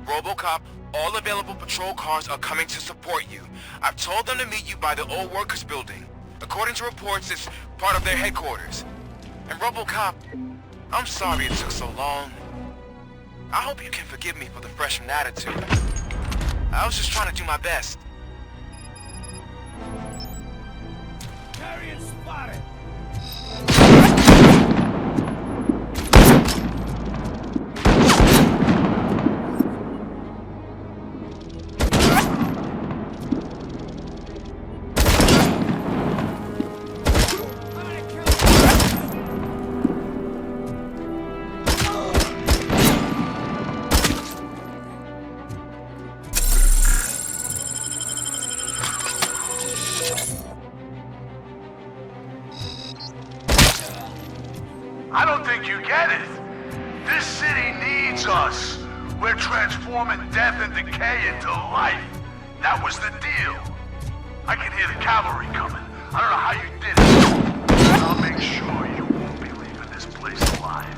Robocop, all available patrol cars are coming to support you. I've told them to meet you by the old workers building. According to reports, it's part of their headquarters. And Robocop, I'm sorry it took so long. I hope you can forgive me for the freshman attitude. I was just trying to do my best. Carrion spotted! I don't think you get it. This city needs us. We're transforming death and decay into life. That was the deal. I can hear the cavalry coming. I don't know how you did it. I'll make sure you won't be leaving this place alive.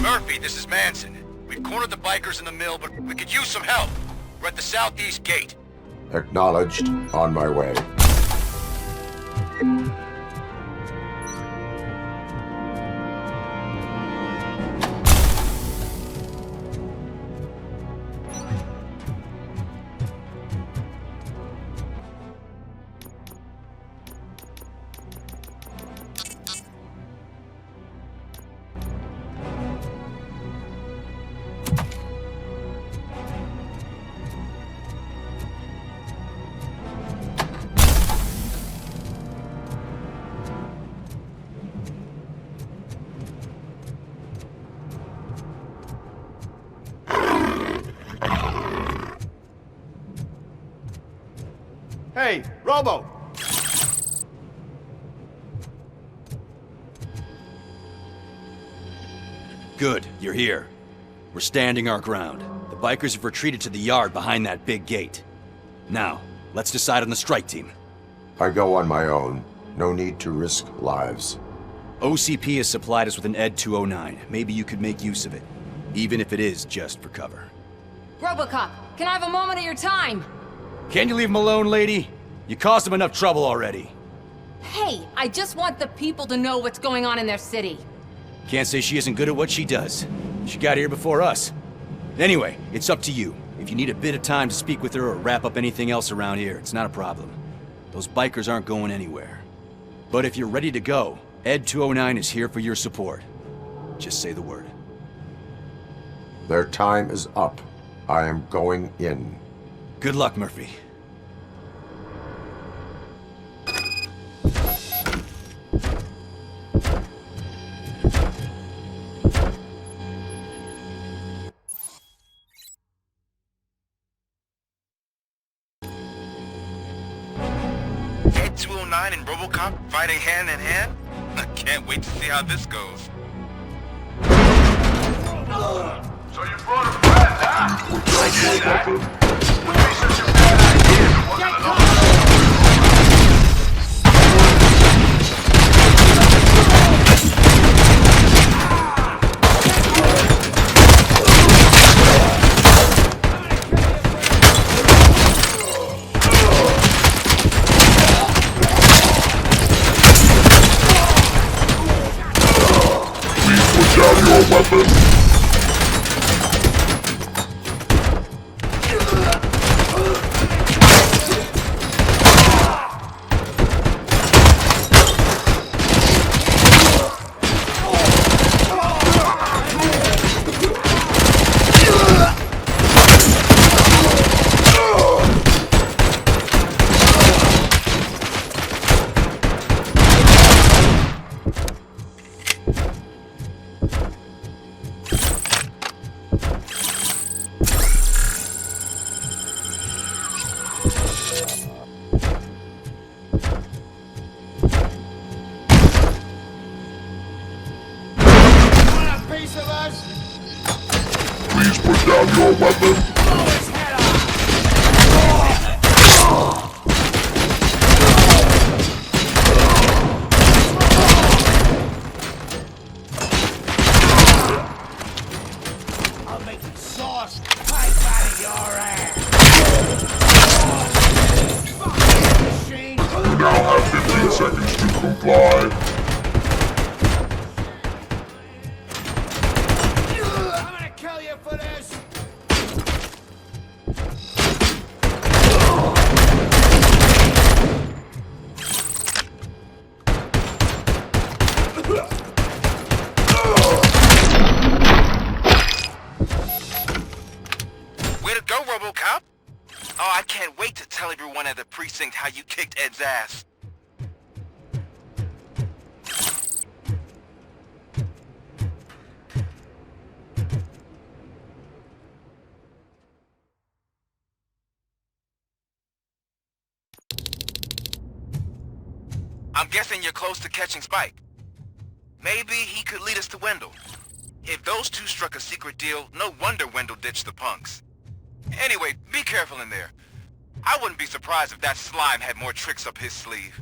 Murphy, this is Manson. We've cornered the bikers in the mill, but we could use some help. We're at the southeast gate. Acknowledged. On my way. Hey, Robo! Good, you're here. We're standing our ground. The bikers have retreated to the yard behind that big gate. Now, let's decide on the strike team. I go on my own. No need to risk lives. OCP has supplied us with an ED 209. Maybe you could make use of it, even if it is just for cover. Robocop, can I have a moment of your time? Can you leave him alone, lady? You caused him enough trouble already. Hey, I just want the people to know what's going on in their city. Can't say she isn't good at what she does. She got here before us. Anyway, it's up to you. If you need a bit of time to speak with her or wrap up anything else around here, it's not a problem. Those bikers aren't going anywhere. But if you're ready to go, ED 209 is here for your support. Just say the word. Their time is up. I am going in. Good luck, Murphy. Ed 209 and Robocop fighting hand in hand? I can't wait to see how this goes. So you brought a friend, huh? I get that. Would be such a bad idea if it wasn't an Please put down your weapon. Please put down your weapon. I'll make the sauce pipe out of your ass. You now have 15 seconds to comply. I'm gonna kill you for this. Way to go, Robocop! Oh, I can't wait to tell everyone at the precinct how you kicked Ed's ass. I'm guessing you're close to catching Spike. Maybe he could lead us to Wendell. If those two struck a secret deal, no wonder Wendell ditched the punks. Anyway, be careful in there. I wouldn't be surprised if that slime had more tricks up his sleeve.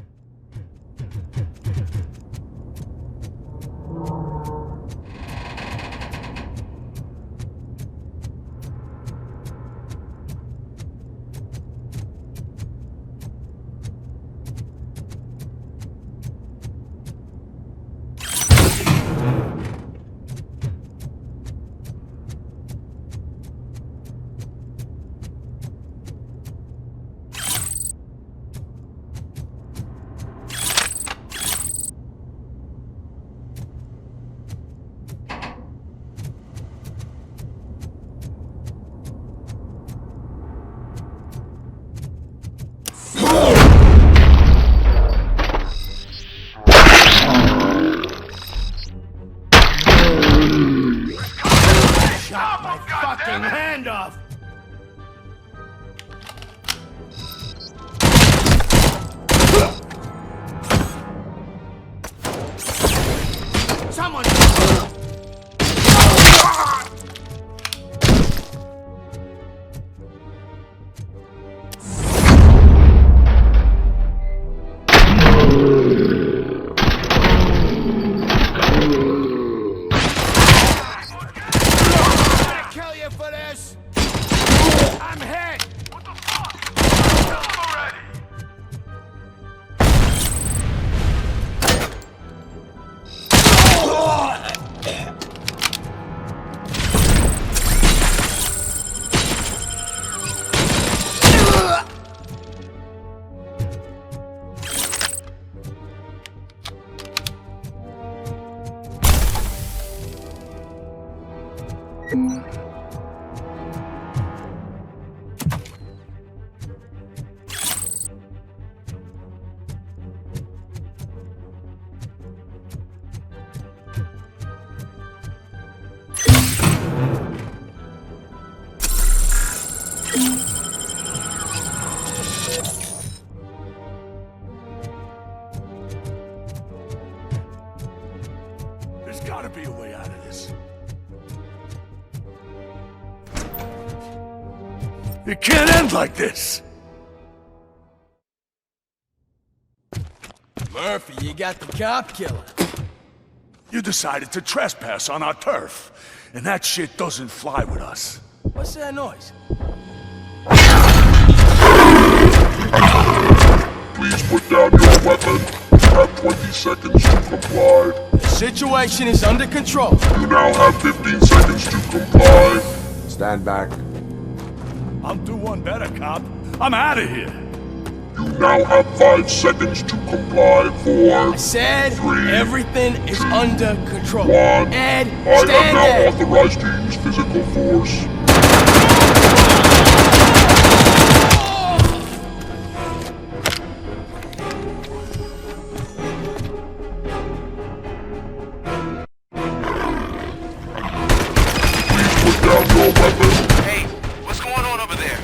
Shot my fucking hand off. Someone! Kill you for this! I'm hit! What the fuck? Kill him already! There's gotta be a way out of this. It can't end like this! Murphy, you got the cop killer. You decided to trespass on our turf, and that shit doesn't fly with us. What's that noise? Please put down your weapon. You have 20 seconds to comply. The situation is under control. You now have 15 seconds to comply. Stand back. I'll do one better, cop. I'm out of here. You now have 5 seconds to comply. 4, I said 3, everything is under control. 1. Ed, I am stand now there. authorized to use physical force. Please put down your weapon. Hey, what's going on over there?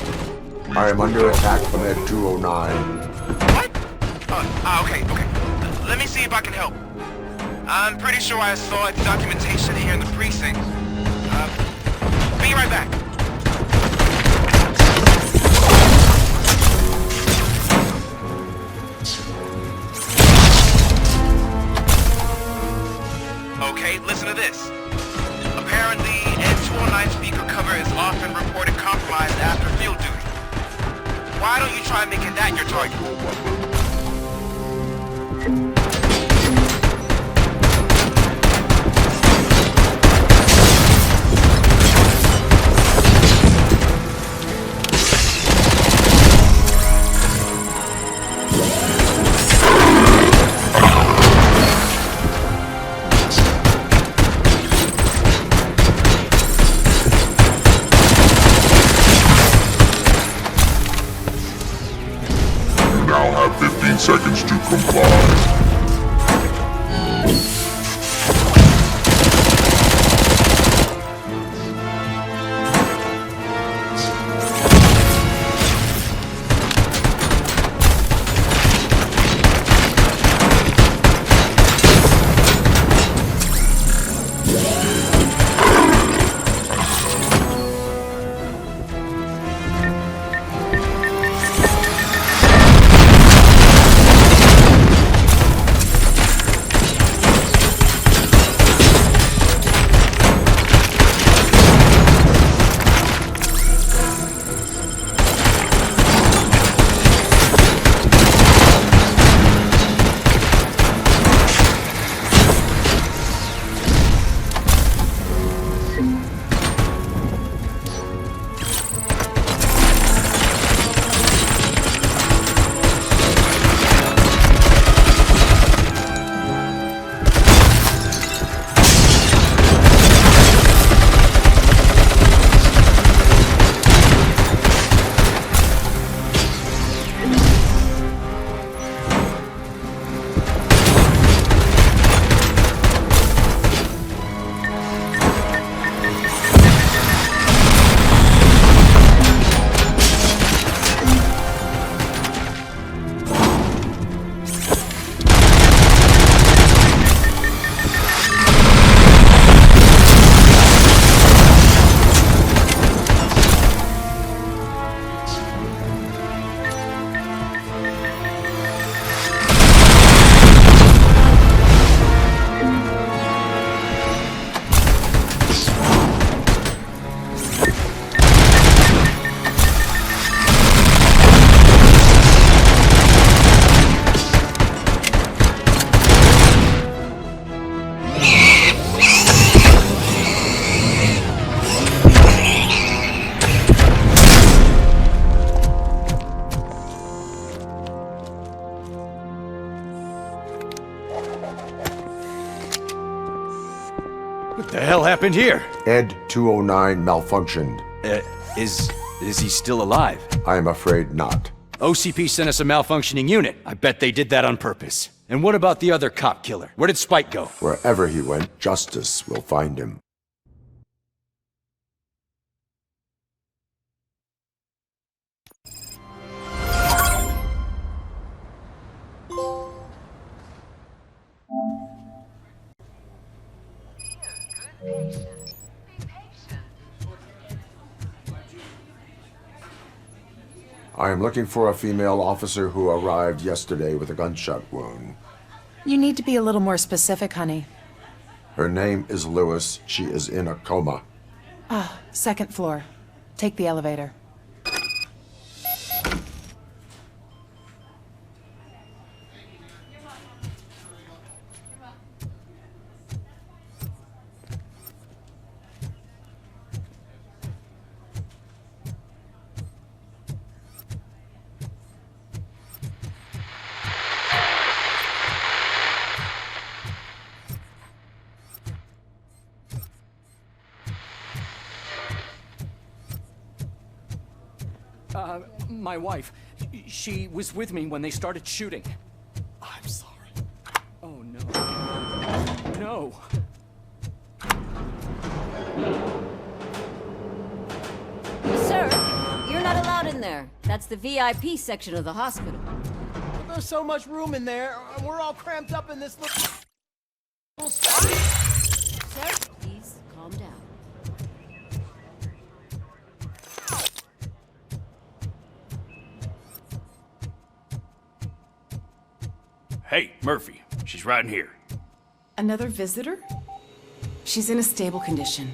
I am under attack from Ed 209. What? Okay. Let me see if I can help. I'm pretty sure I saw documentation here in the precinct. Be right back. Okay, listen to this. Apparently, N209 speaker cover is often reported compromised after field duty. Why don't you try making that your target? You now have 15 seconds to comply. happened here? Ed 209 malfunctioned. Is he still alive? I am afraid not. OCP sent us a malfunctioning unit. I bet they did that on purpose. And what about the other cop killer? Where did Spike go? Wherever he went, justice will find him. I am looking for a female officer who arrived yesterday with a gunshot wound. You need to be a little more specific, honey. Her name is Lewis. She is in a coma. Ah, second floor. Take the elevator. My wife, she was with me when they started shooting. I'm sorry. Oh, no. No. Sir, you're not allowed in there. That's the VIP section of the hospital. There's so much room in there, and we're all cramped up in this little spot. Sir, please calm down. Hey, Murphy. She's right in here. Another visitor? She's in a stable condition.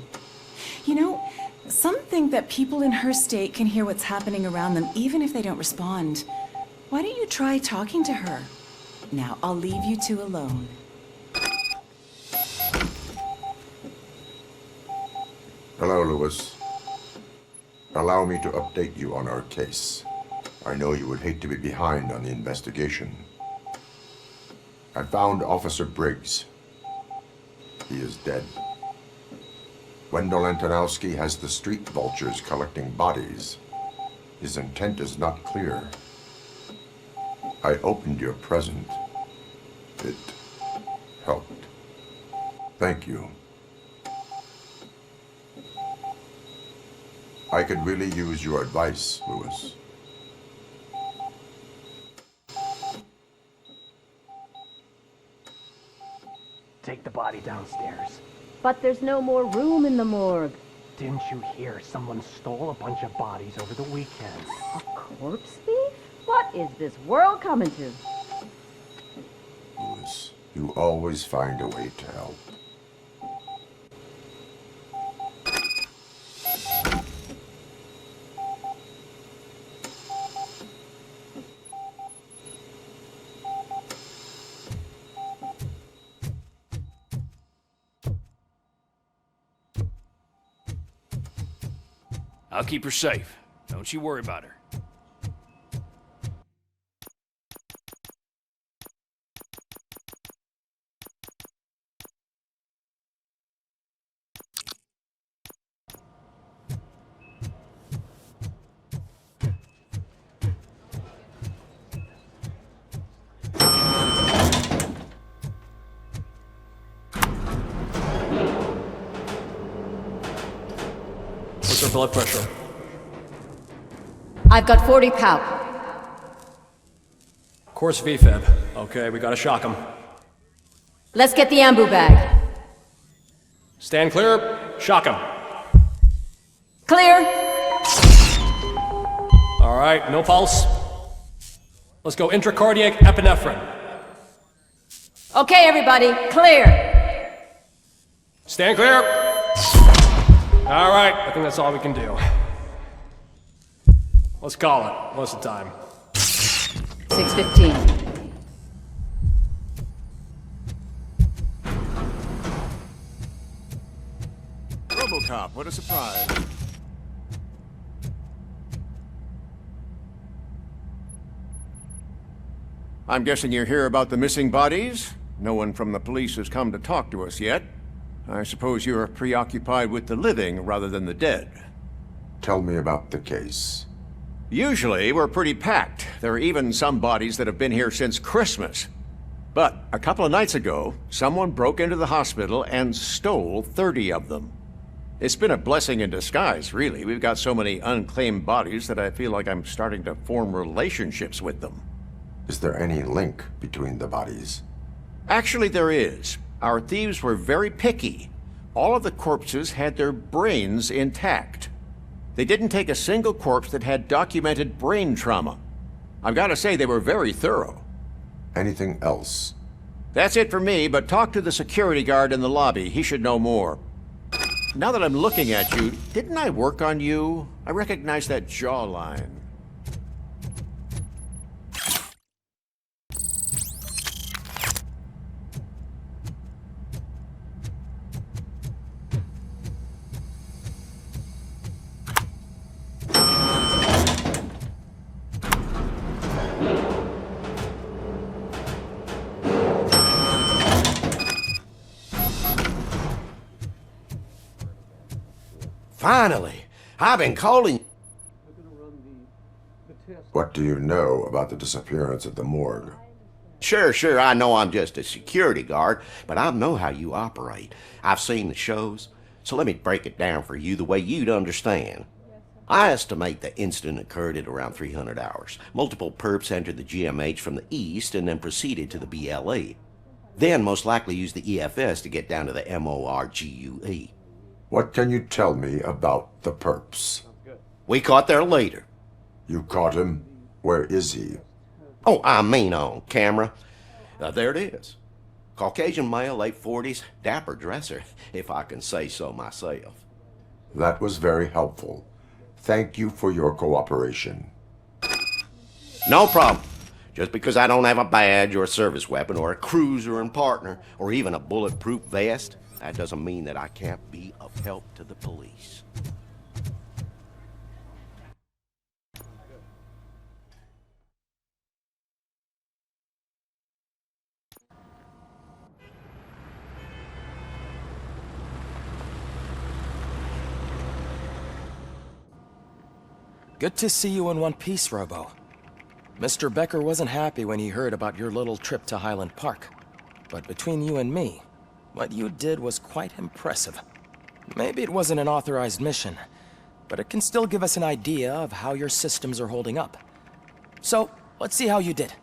You know, some think that people in her state can hear what's happening around them even if they don't respond. Why don't you try talking to her? Now, I'll leave you two alone. Hello, Lewis. Allow me to update you on our case. I know you would hate to be behind on the investigation. I found Officer Briggs. He is dead. Wendell Antonowski has the street vultures collecting bodies. His intent is not clear. I opened your present. It helped. Thank you. I could really use your advice, Lewis. Take the body downstairs. But there's no more room in the morgue. Didn't you hear someone stole a bunch of bodies over the weekend? A corpse thief? What is this world coming to? Lewis, you always find a way to help. I'll keep her safe. Don't you worry about her. What's her blood pressure? I've got 40 pow. Course VFib. Okay, we gotta shock him. Let's get the ambu bag. Stand clear. Shock him. Clear. All right, no pulse. Let's go intracardiac epinephrine. Okay, everybody, clear. Stand clear. All right, I think that's all we can do. Let's call it. What's the time? 6:15. Robocop, what a surprise. I'm guessing you're here about the missing bodies? No one from the police has come to talk to us yet. I suppose you're preoccupied with the living rather than the dead. Tell me about the case. Usually, we're pretty packed. There are even some bodies that have been here since Christmas. But a couple of nights ago, someone broke into the hospital and stole 30 of them. It's been a blessing in disguise, really. We've got so many unclaimed bodies that I feel like I'm starting to form relationships with them. Is there any link between the bodies? Actually, there is. Our thieves were very picky. All of the corpses had their brains intact. They didn't take a single corpse that had documented brain trauma. I've got to say, they were very thorough. Anything else? That's it for me, but talk to the security guard in the lobby. He should know more. Now that I'm looking at you, didn't I work on you? I recognize that jawline. Finally! I've been calling. What do you know about the disappearance at the morgue? Sure, I know I'm just a security guard, but I know how you operate. I've seen the shows, so let me break it down for you the way you'd understand. I estimate the incident occurred at around 300 hours. Multiple perps entered the GMH from the east and then proceeded to the BLE. Then most likely used the EFS to get down to the MORGUE. What can you tell me about the perps? We caught their leader. You caught him? Where is he? Oh, I mean on camera. There it is. Caucasian male, late 40s, dapper dresser, if I can say so myself. That was very helpful. Thank you for your cooperation. No problem. Just because I don't have a badge or a service weapon or a cruiser and partner or even a bulletproof vest, that doesn't mean that I can't be of help to the police. Good to see you in one piece, Robo. Mr. Becker wasn't happy when he heard about your little trip to Highland Park. But between you and me, what you did was quite impressive. Maybe it wasn't an authorized mission, but it can still give us an idea of how your systems are holding up. So, let's see how you did.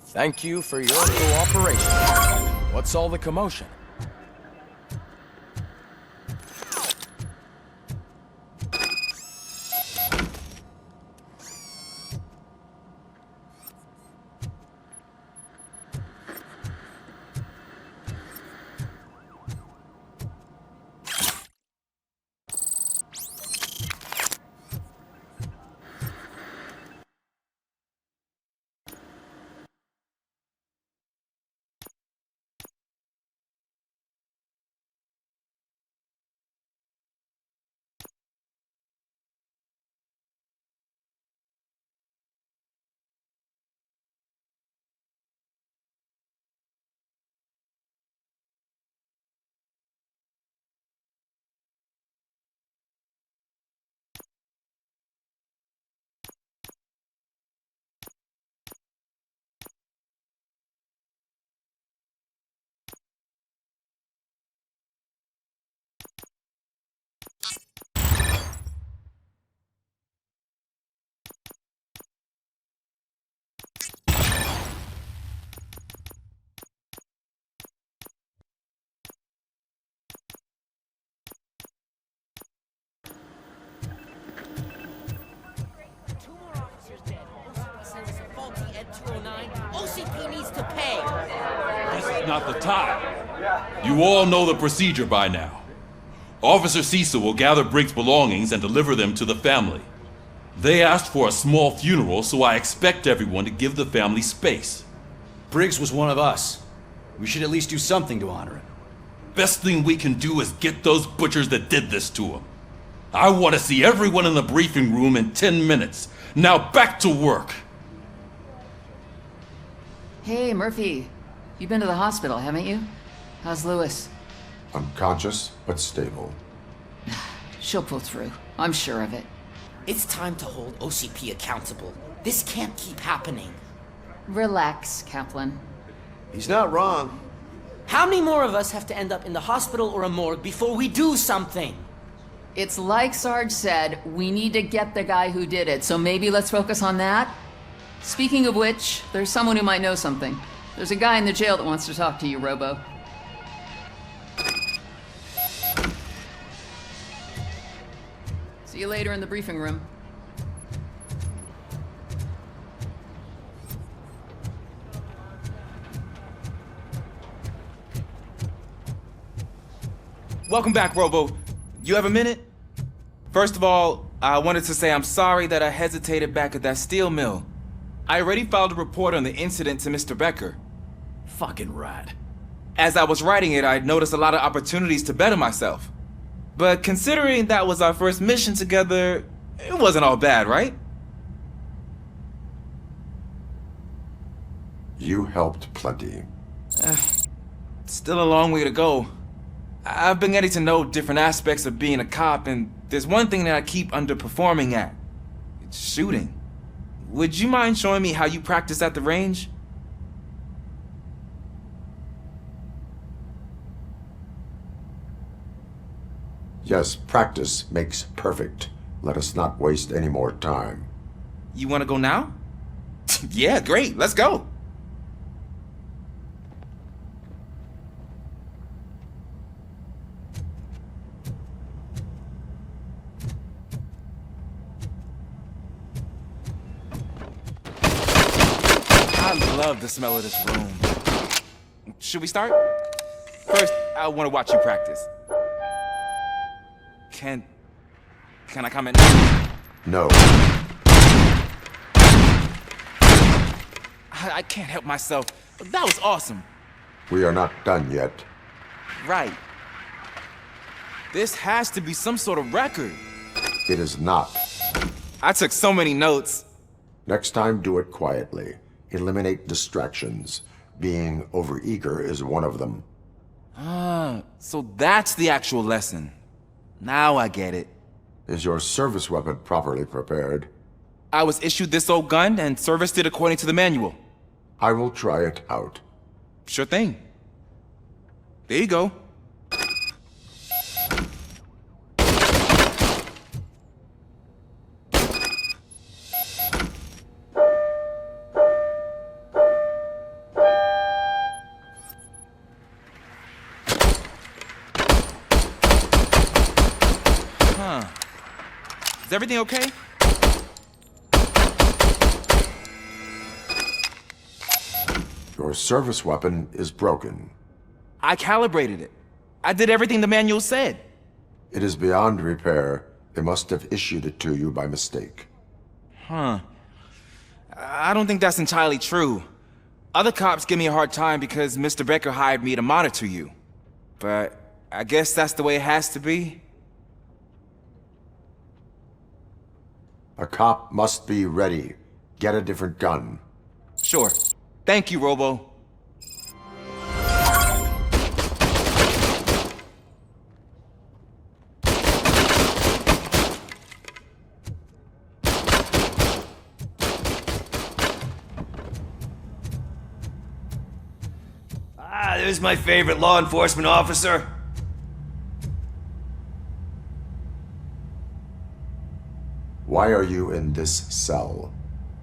Thank you for your cooperation. What's all the commotion? OCP needs to pay. This is not the time. You all know the procedure by now. Officer Cecil will gather Briggs' belongings and deliver them to the family. They asked for a small funeral, so I expect everyone to give the family space. Briggs was one of us. We should at least do something to honor him. Best thing we can do is get those butchers that did this to him. I want to see everyone in the briefing room in 10 minutes. Now back to work. Hey, Murphy. You've been to the hospital, haven't you? How's Lewis? Unconscious, but stable. She'll pull through. I'm sure of it. It's time to hold OCP accountable. This can't keep happening. Relax, Kaplan. He's not wrong. How many more of us have to end up in the hospital or a morgue before we do something? It's like Sarge said, we need to get the guy who did it, so maybe let's focus on that? Speaking of which, there's someone who might know something. There's a guy in the jail that wants to talk to you, Robo. See you later in the briefing room. Welcome back, Robo. You have a minute? First of all, I wanted to say I'm sorry that I hesitated back at that steel mill. I already filed a report on the incident to Mr. Becker. Fucking rad. As I was writing it, I noticed a lot of opportunities to better myself. But considering that was our first mission together, it wasn't all bad, right? You helped plenty. Still a long way to go. I've been getting to know different aspects of being a cop, and there's one thing that I keep underperforming at. It's shooting. Would you mind showing me how you practice at the range? Yes, practice makes perfect. Let us not waste any more time. You want to go now? Yeah, great. Let's go. I love the smell of this room. Should we start? First, I want to watch you practice. Can I comment? No. I can't help myself. That was awesome. We are not done yet. Right. This has to be some sort of record. It is not. I took so many notes. Next time, do it quietly. Eliminate distractions. Being overeager is one of them. Ah, so that's the actual lesson. Now I get it. Is your service weapon properly prepared? I was issued this old gun and serviced it according to the manual. I will try it out. Sure thing. There you go. Is everything okay? Your service weapon is broken. I calibrated it. I did everything the manual said. It is beyond repair. They must have issued it to you by mistake. Huh. I don't think that's entirely true. Other cops give me a hard time because Mr. Becker hired me to monitor you. But I guess that's the way it has to be. A cop must be ready. Get a different gun. Sure. Thank you, Robo. Ah, there's my favorite law enforcement officer. Why are you in this cell?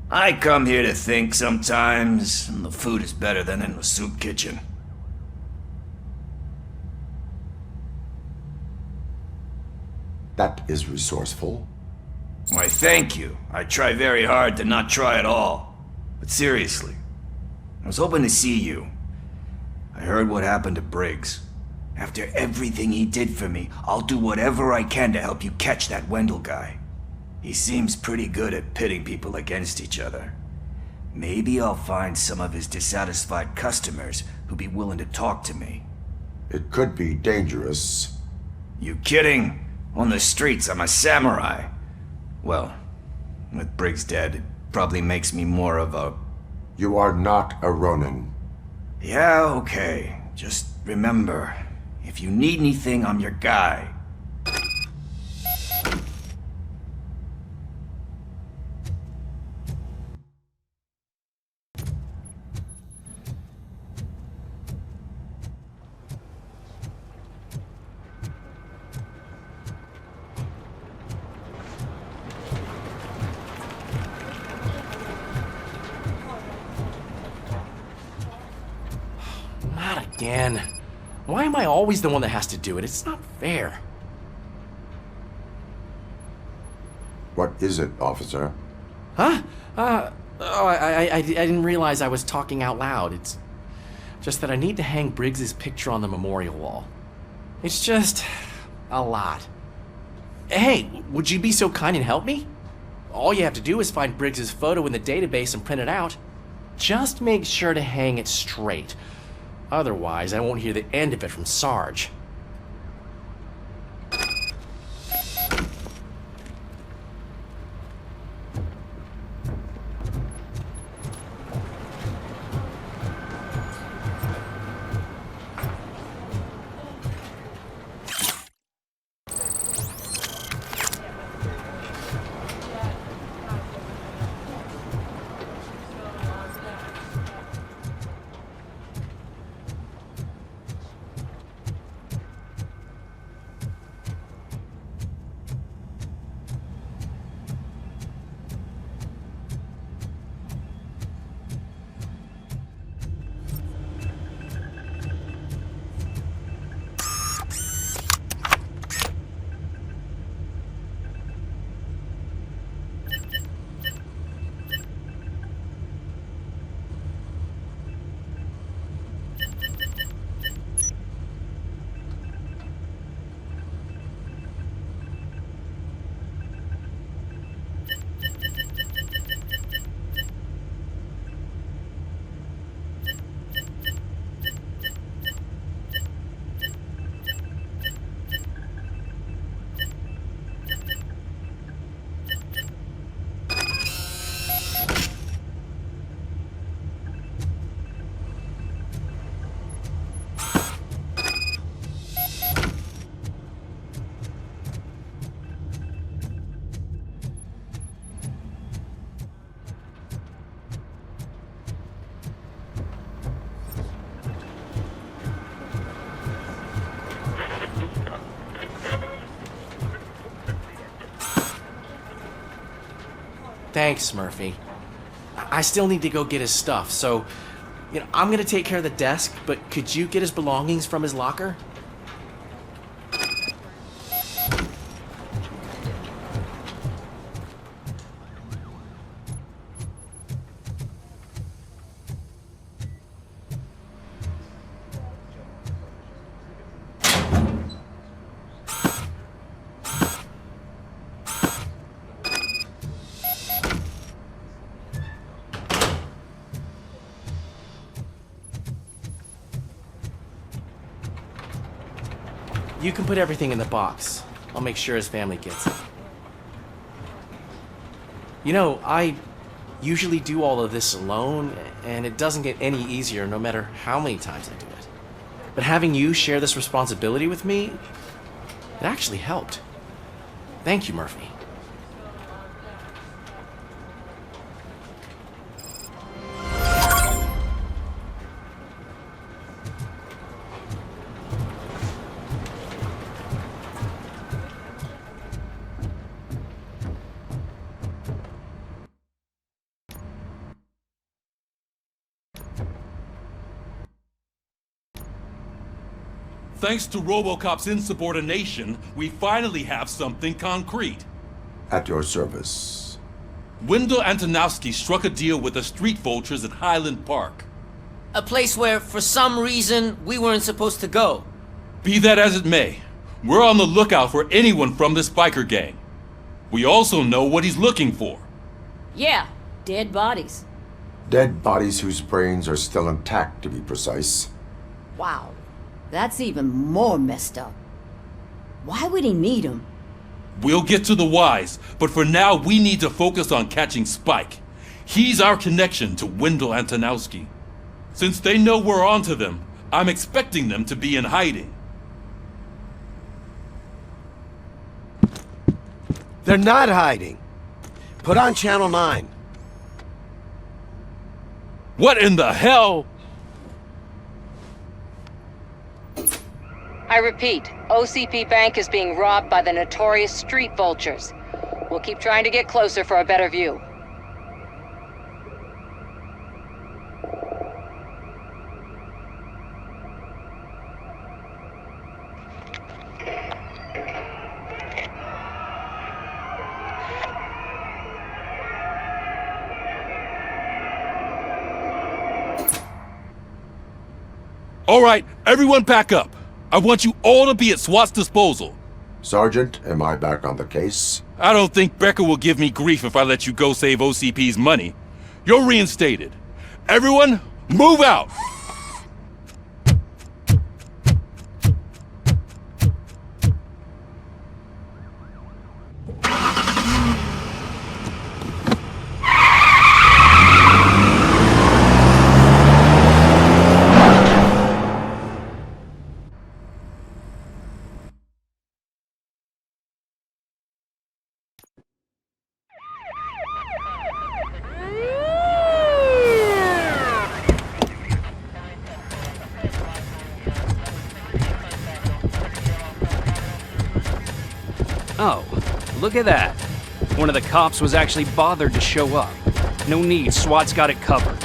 I come here to think sometimes, and the food is better than in the soup kitchen. That is resourceful. Why, thank you. I try very hard to not try at all. But seriously, I was hoping to see you. I heard what happened to Briggs. After everything he did for me, I'll do whatever I can to help you catch that Wendell guy. He seems pretty good at pitting people against each other. Maybe I'll find some of his dissatisfied customers who'd be willing to talk to me. It could be dangerous. You kidding? On the streets, I'm a samurai. Well, with Briggs dead, it probably makes me more of a... You are not a Ronin. Yeah, okay. Just remember, if you need anything, I'm your guy. Not again. Why am I always the one that has to do it? It's not fair. What is it, officer? Huh? I didn't realize I was talking out loud. It's just that I need to hang Briggs's picture on the memorial wall. It's just a lot. Hey, would you be so kind and help me? All you have to do is find Briggs's photo in the database and print it out. Just make sure to hang it straight. Otherwise, I won't hear the end of it from Sarge. Thanks, Murphy. I still need to go get his stuff, so, I'm gonna take care of the desk, but could you get his belongings from his locker? You can put everything in the box. I'll make sure his family gets it. I usually do all of this alone, and it doesn't get any easier no matter how many times I do it. But having you share this responsibility with me, it actually helped. Thank you, Murphy. Thanks to Robocop's insubordination, we finally have something concrete. At your service. Wendell Antonowski struck a deal with the street vultures at Highland Park. A place where, for some reason, we weren't supposed to go. Be that as it may, we're on the lookout for anyone from this biker gang. We also know what he's looking for. Yeah, dead bodies. Dead bodies whose brains are still intact, to be precise. Wow, that's even more messed up. Why would he need them? We'll get to the whys, but for now we need to focus on catching Spike. He's our connection to Wendell Antonowski. Since they know we're onto them, I'm expecting them to be in hiding. They're not hiding. Put on Channel 9. What in the hell? I repeat, OCP Bank is being robbed by the notorious street vultures. We'll keep trying to get closer for a better view. All right, everyone pack up. I want you all to be at SWAT's disposal. Sergeant, am I back on the case? I don't think Becker will give me grief if I let you go save OCP's money. You're reinstated. Everyone, move out! Oh, look at that. One of the cops was actually bothered to show up. No need, SWAT's got it covered.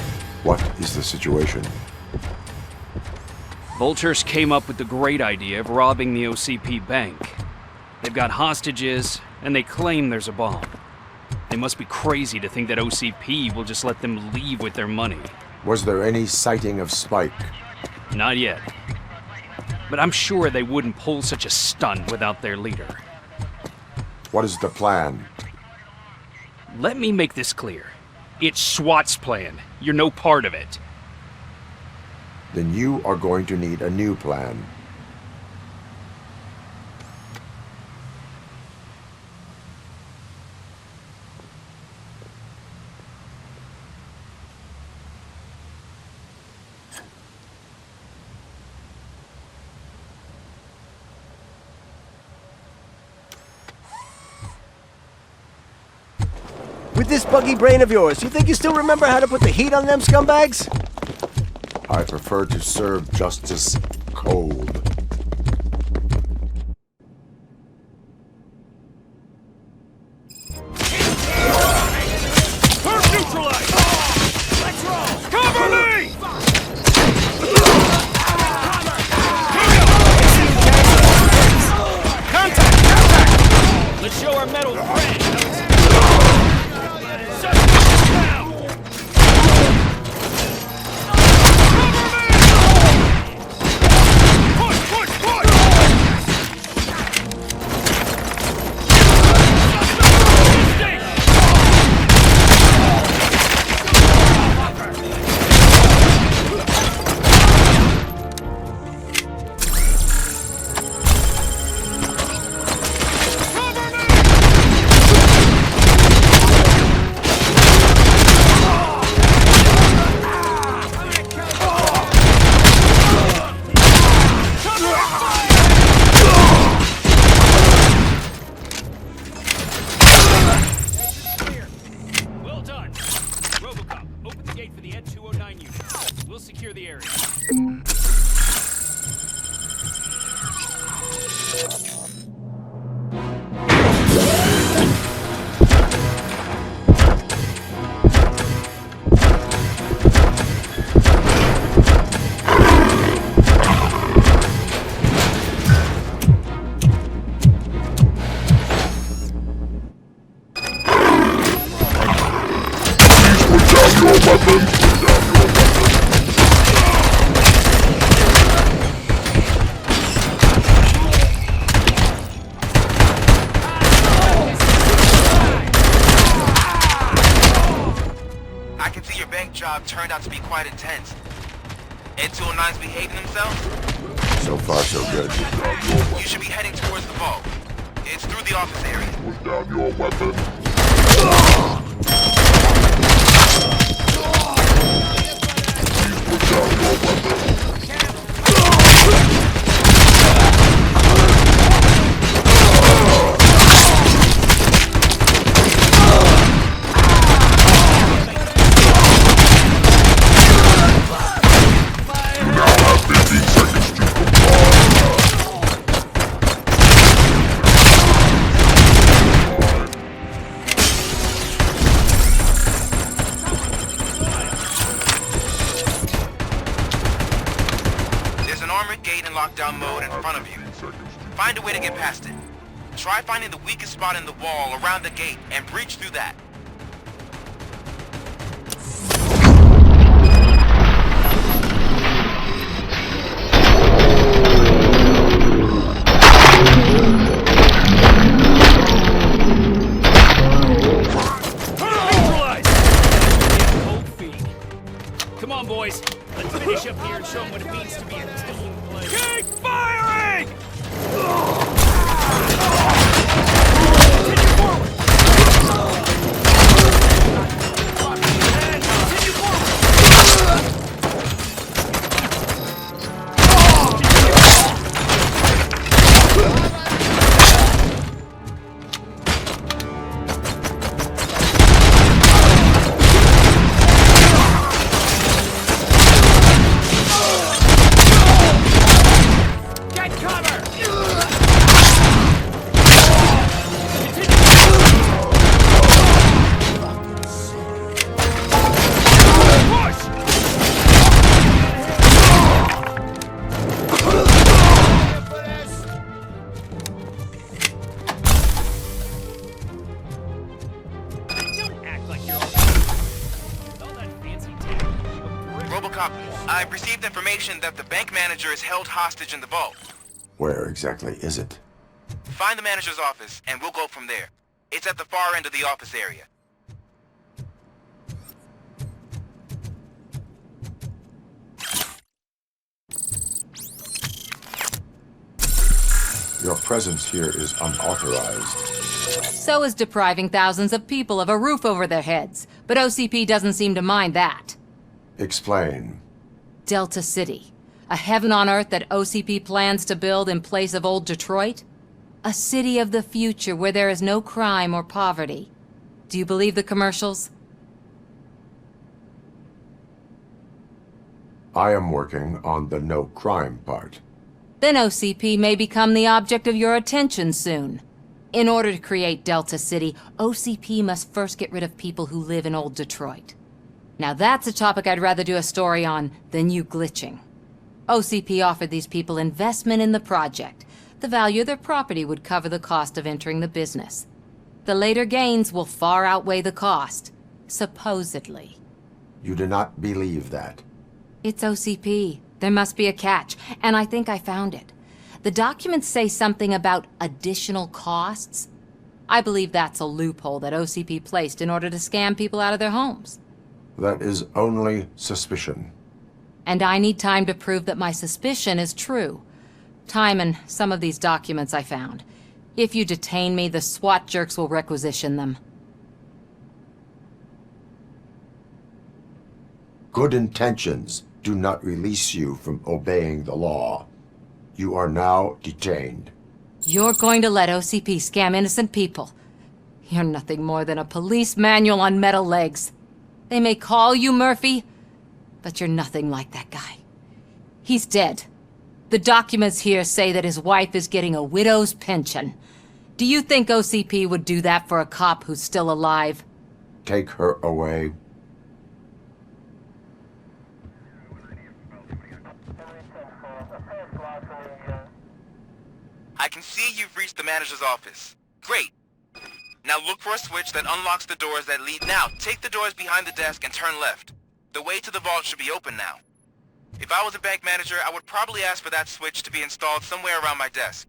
What is the situation? Vultures came up with the great idea of robbing the OCP bank. They've got hostages, and they claim there's a bomb. They must be crazy to think that OCP will just let them leave with their money. Was there any sighting of Spike? Not yet. But I'm sure they wouldn't pull such a stunt without their leader. What is the plan? Let me make this clear. It's SWAT's plan. You're no part of it. Then you are going to need a new plan. With this buggy brain of yours, you think you still remember how to put the heat on them scumbags? I prefer to serve justice cold. Turret neutralized! Let's roll! Cover me! Contact! Let's show our metal friend! Robocop, open the gate for the N209 unit. We'll secure the area. I can see your bank job turned out to be quite intense. N209's behaving themselves? So far, so good. You should be heading towards the vault. It's through the office area. Put down your weapon. Put down your weapon. Lockdown mode in front of you. Find a way to get past it. Try finding the weakest spot in the wall around the gate and breach through that. Come on, boys. Let's finish up here and show them what it means to be a team player. Keep firing! Continue forward! Continue forward! Robocop, I've received information that the bank manager is held hostage in the vault. Where exactly is it? Find the manager's office, and we'll go from there. It's at the far end of the office area. Your presence here is unauthorized. So is depriving thousands of people of a roof over their heads. But OCP doesn't seem to mind that. Explain. Delta City. A heaven on earth that OCP plans to build in place of old Detroit? A city of the future where there is no crime or poverty. Do you believe the commercials? I am working on the no crime part. Then OCP may become the object of your attention soon. In order to create Delta City, OCP must first get rid of people who live in old Detroit. Now that's a topic I'd rather do a story on than you glitching. OCP offered these people investment in the project. The value of their property would cover the cost of entering the business. The later gains will far outweigh the cost, supposedly. You do not believe that? It's OCP. There must be a catch, and I think I found it. The documents say something about additional costs. I believe that's a loophole that OCP placed in order to scam people out of their homes. That is only suspicion. And I need time to prove that my suspicion is true. Time and some of these documents I found. If you detain me, the SWAT jerks will requisition them. Good intentions do not release you from obeying the law. You are now detained. You're going to let OCP scam innocent people. You're nothing more than a police manual on metal legs. They may call you Murphy, but you're nothing like that guy. He's dead. The documents here say that his wife is getting a widow's pension. Do you think OCP would do that for a cop who's still alive? Take her away. I can see you've reached the manager's office. Great. Now look for a switch that unlocks the doors that lead. Now, take the doors behind the desk and turn left. The way to the vault should be open now. If I was a bank manager, I would probably ask for that switch to be installed somewhere around my desk.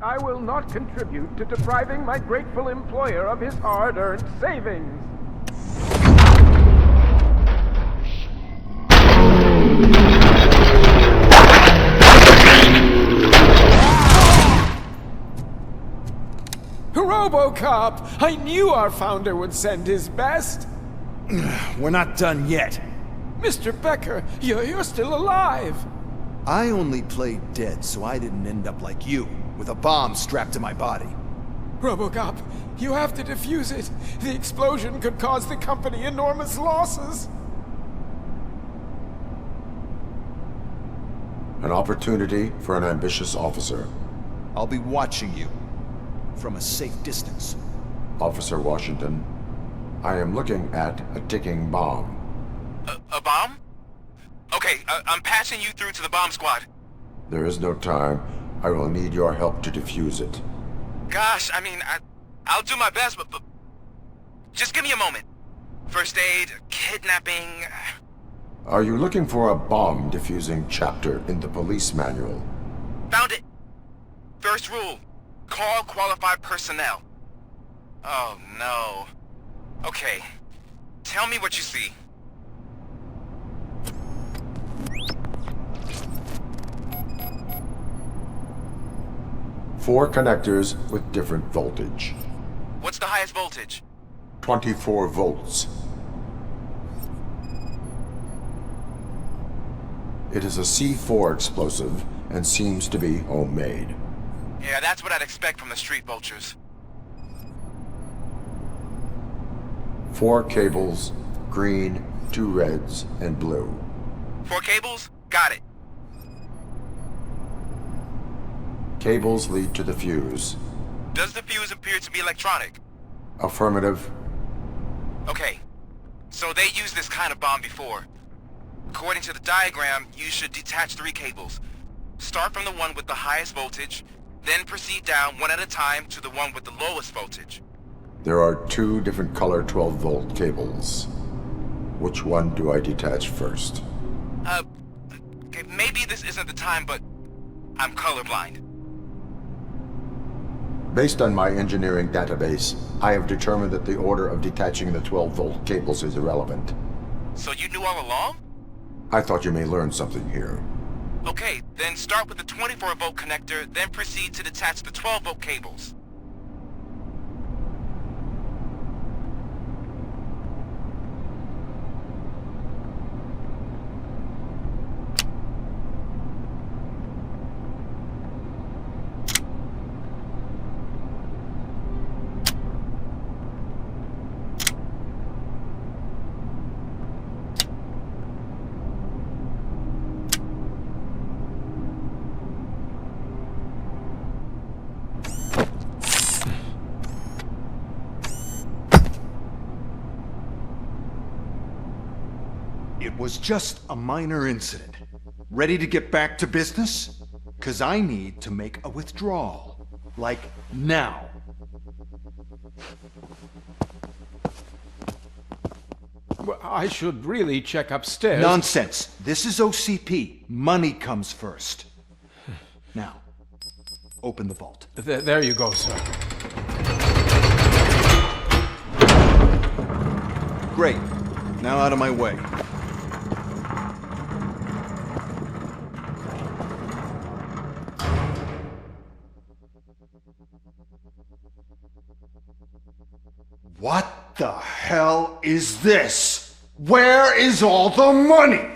I will not contribute to depriving my grateful employer of his hard-earned savings. Robocop! I knew our founder would send his best! We're not done yet. Mr. Becker, you're still alive! I only played dead so I didn't end up like you, with a bomb strapped to my body. Robocop, you have to defuse it. The explosion could cause the company enormous losses. An opportunity for an ambitious officer. I'll be watching you from a safe distance. Officer Washington, I am looking at a ticking bomb. A bomb? Okay, I'm passing you through to the bomb squad. There is no time. I will need your help to defuse it. Gosh, I mean, I'll do my best, but just give me a moment. First aid, kidnapping... Are you looking for a bomb defusing chapter in the police manual? Found it! First rule, call qualified personnel. Oh no. Okay, tell me what you see. Four connectors with different voltage. What's the highest voltage? 24 volts. It is a C4 explosive and seems to be homemade. Yeah, that's what I'd expect from the street vultures. 4 cables, green, 2 reds, and blue. 4 cables? Got it. Cables lead to the fuse. Does the fuse appear to be electronic? Affirmative. Okay, so they used this kind of bomb before. According to the diagram, you should detach 3 cables. Start from the one with the highest voltage, then proceed down one at a time to the one with the lowest voltage. There are 2 different color 12-volt cables. Which one do I detach first? Okay, maybe this isn't the time, but I'm colorblind. Based on my engineering database, I have determined that the order of detaching the 12-volt cables is irrelevant. So you knew all along? I thought you may learn something here. Okay, then start with the 24-volt connector, then proceed to detach the 12-volt cables. It was just a minor incident. Ready to get back to business? 'Cause I need to make a withdrawal. Like, now. Well, I should really check upstairs. Nonsense. This is OCP. Money comes first. Now, open the vault. There you go, sir. Great. Now out of my way. What the hell is this? Where is all the money?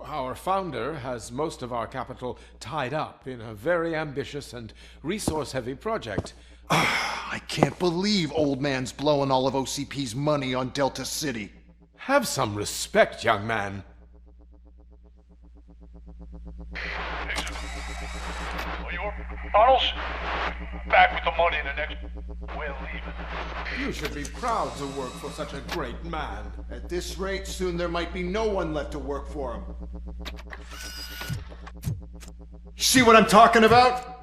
Our founder has most of our capital tied up in a very ambitious and resource-heavy project. I can't believe old man's blowing all of OCP's money on Delta City. Have some respect, young man. Arnold's back with the money in the next... We're leaving. You should be proud to work for such a great man. At this rate, soon there might be no one left to work for him. See what I'm talking about?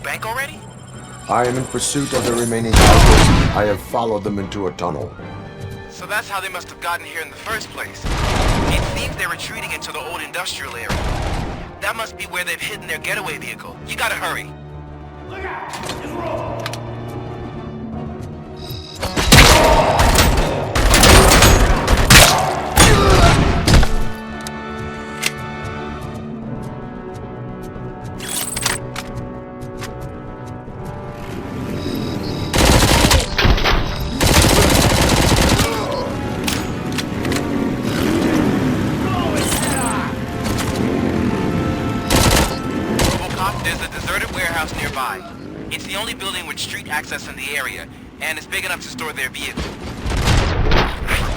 bank already? I am in pursuit of the remaining bikers. I have followed them into a tunnel. So that's how they must have gotten here in the first place. It seems they're retreating into the old industrial area. That must be where they've hidden their getaway vehicle. You gotta hurry. Look out! It's Robo! It's the only building with street access in the area, and it's big enough to store their vehicle.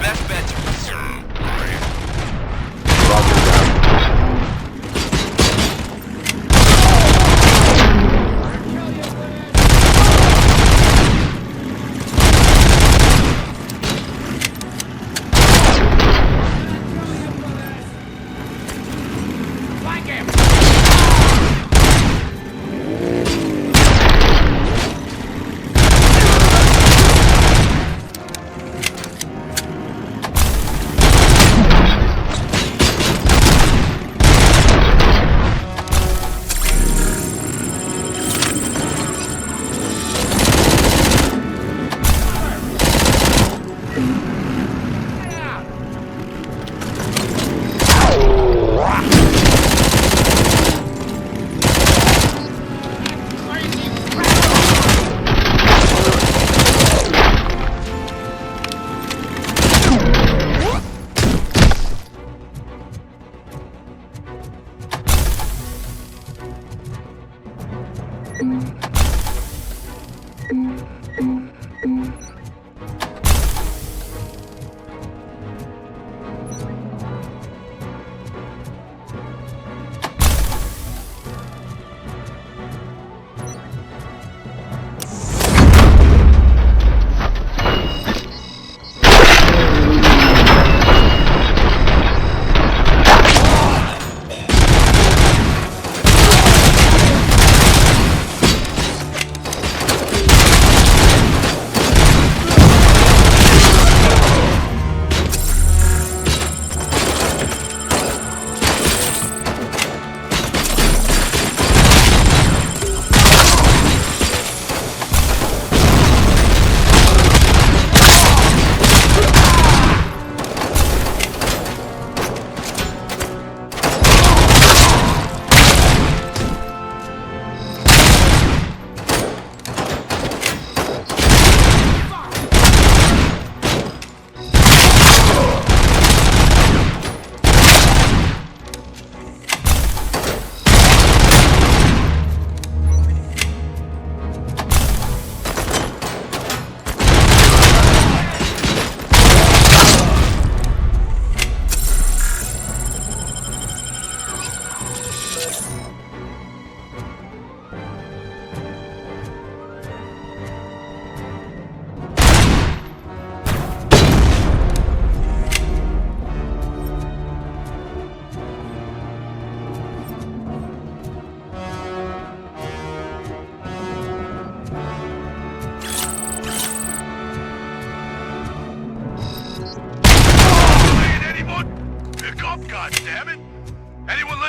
Best bet to preserve. Roger that.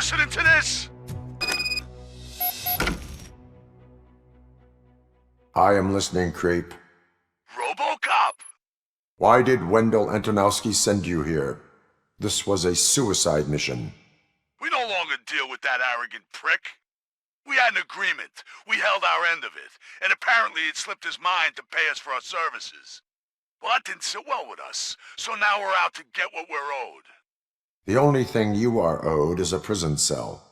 listening to this? I am listening, Creep. Robocop? Why did Wendell Antonowski send you here? This was a suicide mission. We no longer deal with that arrogant prick. We had an agreement. We held our end of it. And apparently it slipped his mind to pay us for our services. Well, that didn't sit well with us. So now we're out to get what we're owed. The only thing you are owed is a prison cell.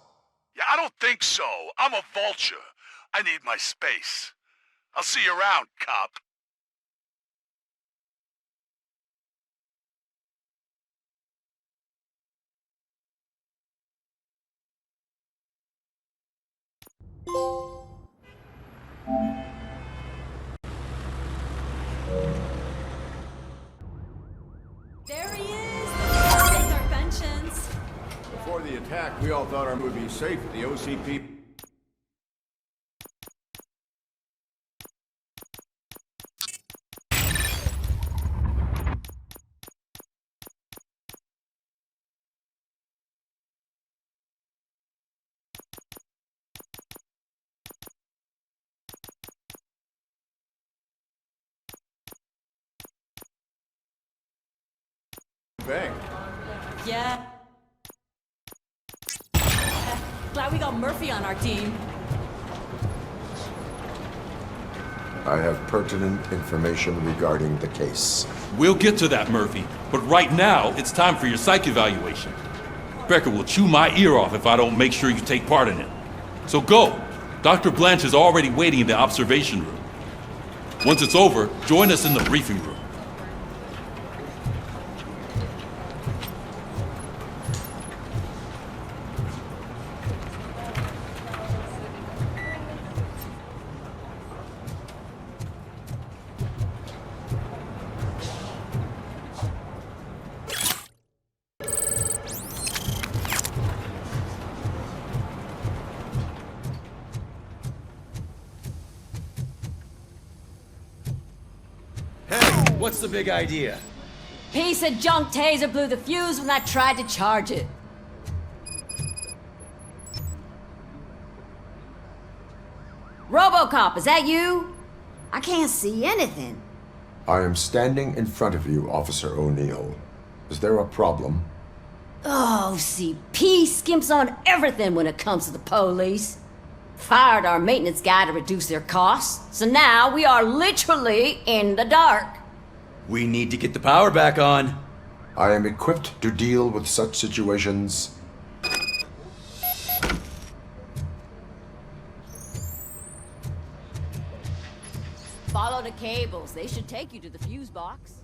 Yeah, I don't think so. I'm a vulture. I need my space. I'll see you around, cop. There he is! Take our pensions. Before the attack, we all thought our would be safe at the OCP. bank. Yeah. Glad we got Murphy on our team. I have pertinent information regarding the case. We'll get to that, Murphy. But right now, it's time for your psych evaluation. Becker will chew my ear off if I don't make sure you take part in it. So go. Dr. Blanche is already waiting in the observation room. Once it's over, join us in the briefing room. What's the big idea? Piece of junk taser blew the fuse when I tried to charge it. Robocop, is that you? I can't see anything. I am standing in front of you, Officer O'Neill. Is there a problem? Oh, CP skimps on everything when it comes to the police. Fired our maintenance guy to reduce their costs, so now we are literally in the dark. We need to get the power back on. I am equipped to deal with such situations. Follow the cables. They should take you to the fuse box.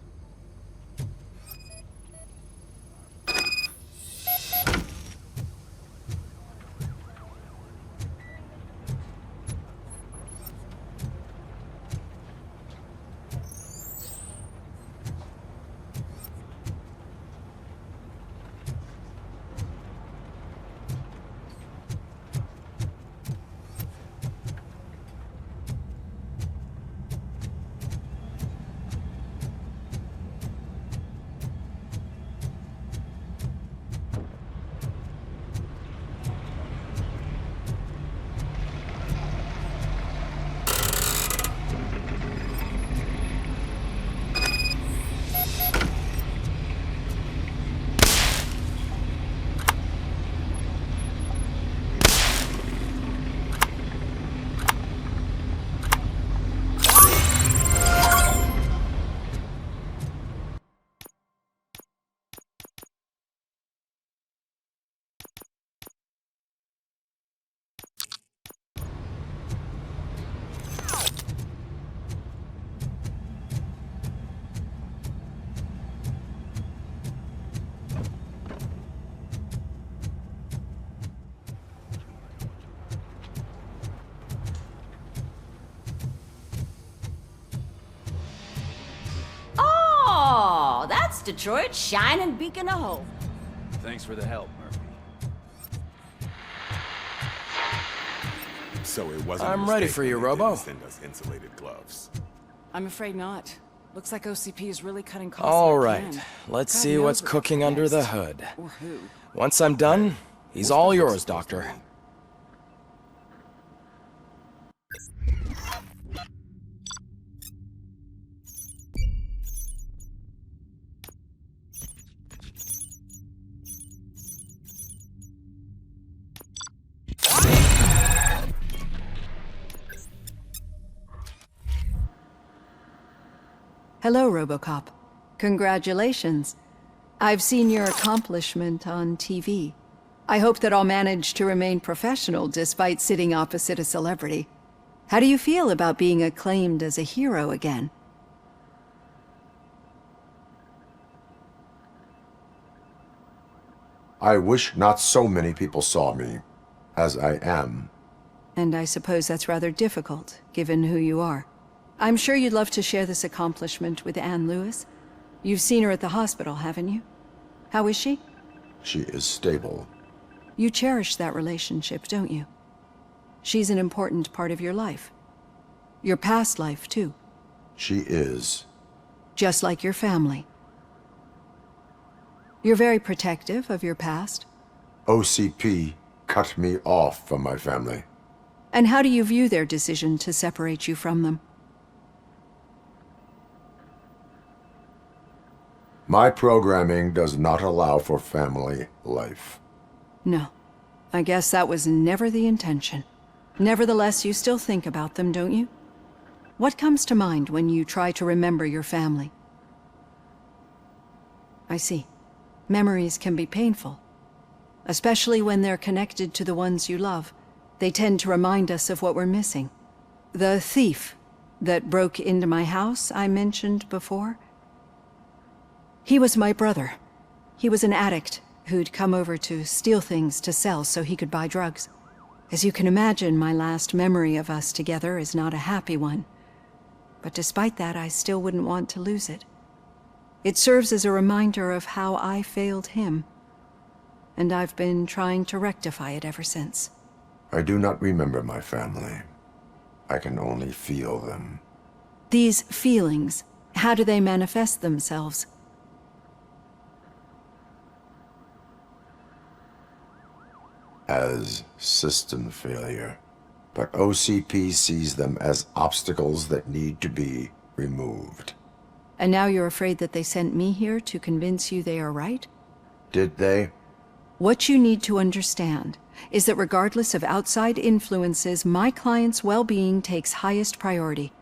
Oh, that's Detroit's shining beacon of hope. Thanks for the help, Murphy. So it wasn't. I'm ready for you, Robo. Send us insulated gloves. I'm afraid not. Looks like OCP is really cutting costs. All where it right, can. let's God see knows what's what cooking comes under the next. hood. Or who. Once I'm done, he's all yours, Doctor. Hello, Robocop. Congratulations. I've seen your accomplishment on TV. I hope that I'll manage to remain professional despite sitting opposite a celebrity. How do you feel about being acclaimed as a hero again? I wish not so many people saw me as I am. And I suppose that's rather difficult, given who you are. I'm sure you'd love to share this accomplishment with Anne Lewis. You've seen her at the hospital, haven't you? How is she? She is stable. You cherish that relationship, don't you? She's an important part of your life. Your past life, too. She is. Just like your family. You're very protective of your past. OCP cut me off from my family. And how do you view their decision to separate you from them? My programming does not allow for family life. No. I guess that was never the intention. Nevertheless, you still think about them, don't you? What comes to mind when you try to remember your family? I see. Memories can be painful. Especially when they're connected to the ones you love. They tend to remind us of what we're missing. The thief that broke into my house I mentioned before? He was my brother. He was an addict who'd come over to steal things to sell so he could buy drugs. As you can imagine, my last memory of us together is not a happy one. But despite that, I still wouldn't want to lose it. It serves as a reminder of how I failed him. And I've been trying to rectify it ever since. I do not remember my family. I can only feel them. These feelings, how do they manifest themselves? As system failure. But OCP sees them as obstacles that need to be removed. And now you're afraid that they sent me here to convince you they are right? Did they? What you need to understand is that regardless of outside influences, my client's well-being takes highest priority.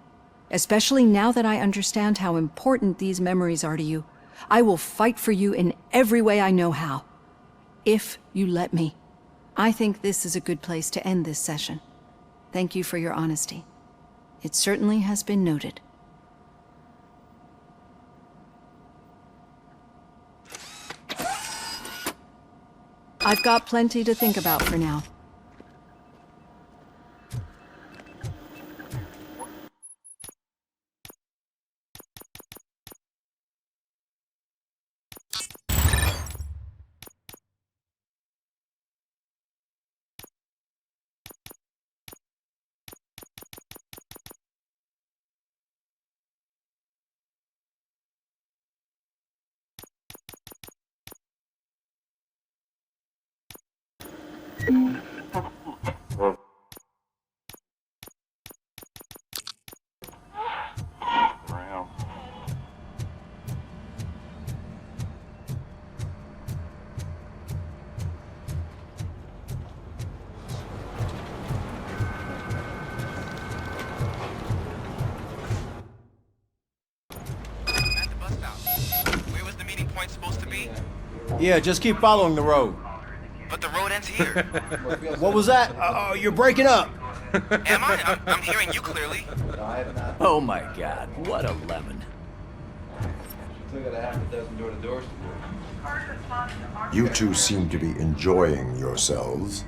Especially now that I understand how important these memories are to you. I will fight for you in every way I know how. If you let me. I think this is a good place to end this session. Thank you for your honesty. It certainly has been noted. I've got plenty to think about for now. Yeah, just keep following the road. But the road ends here. What was that? You're breaking up. Am I? I'm hearing you clearly. Oh my god, what a lemon. You two seem to be enjoying yourselves.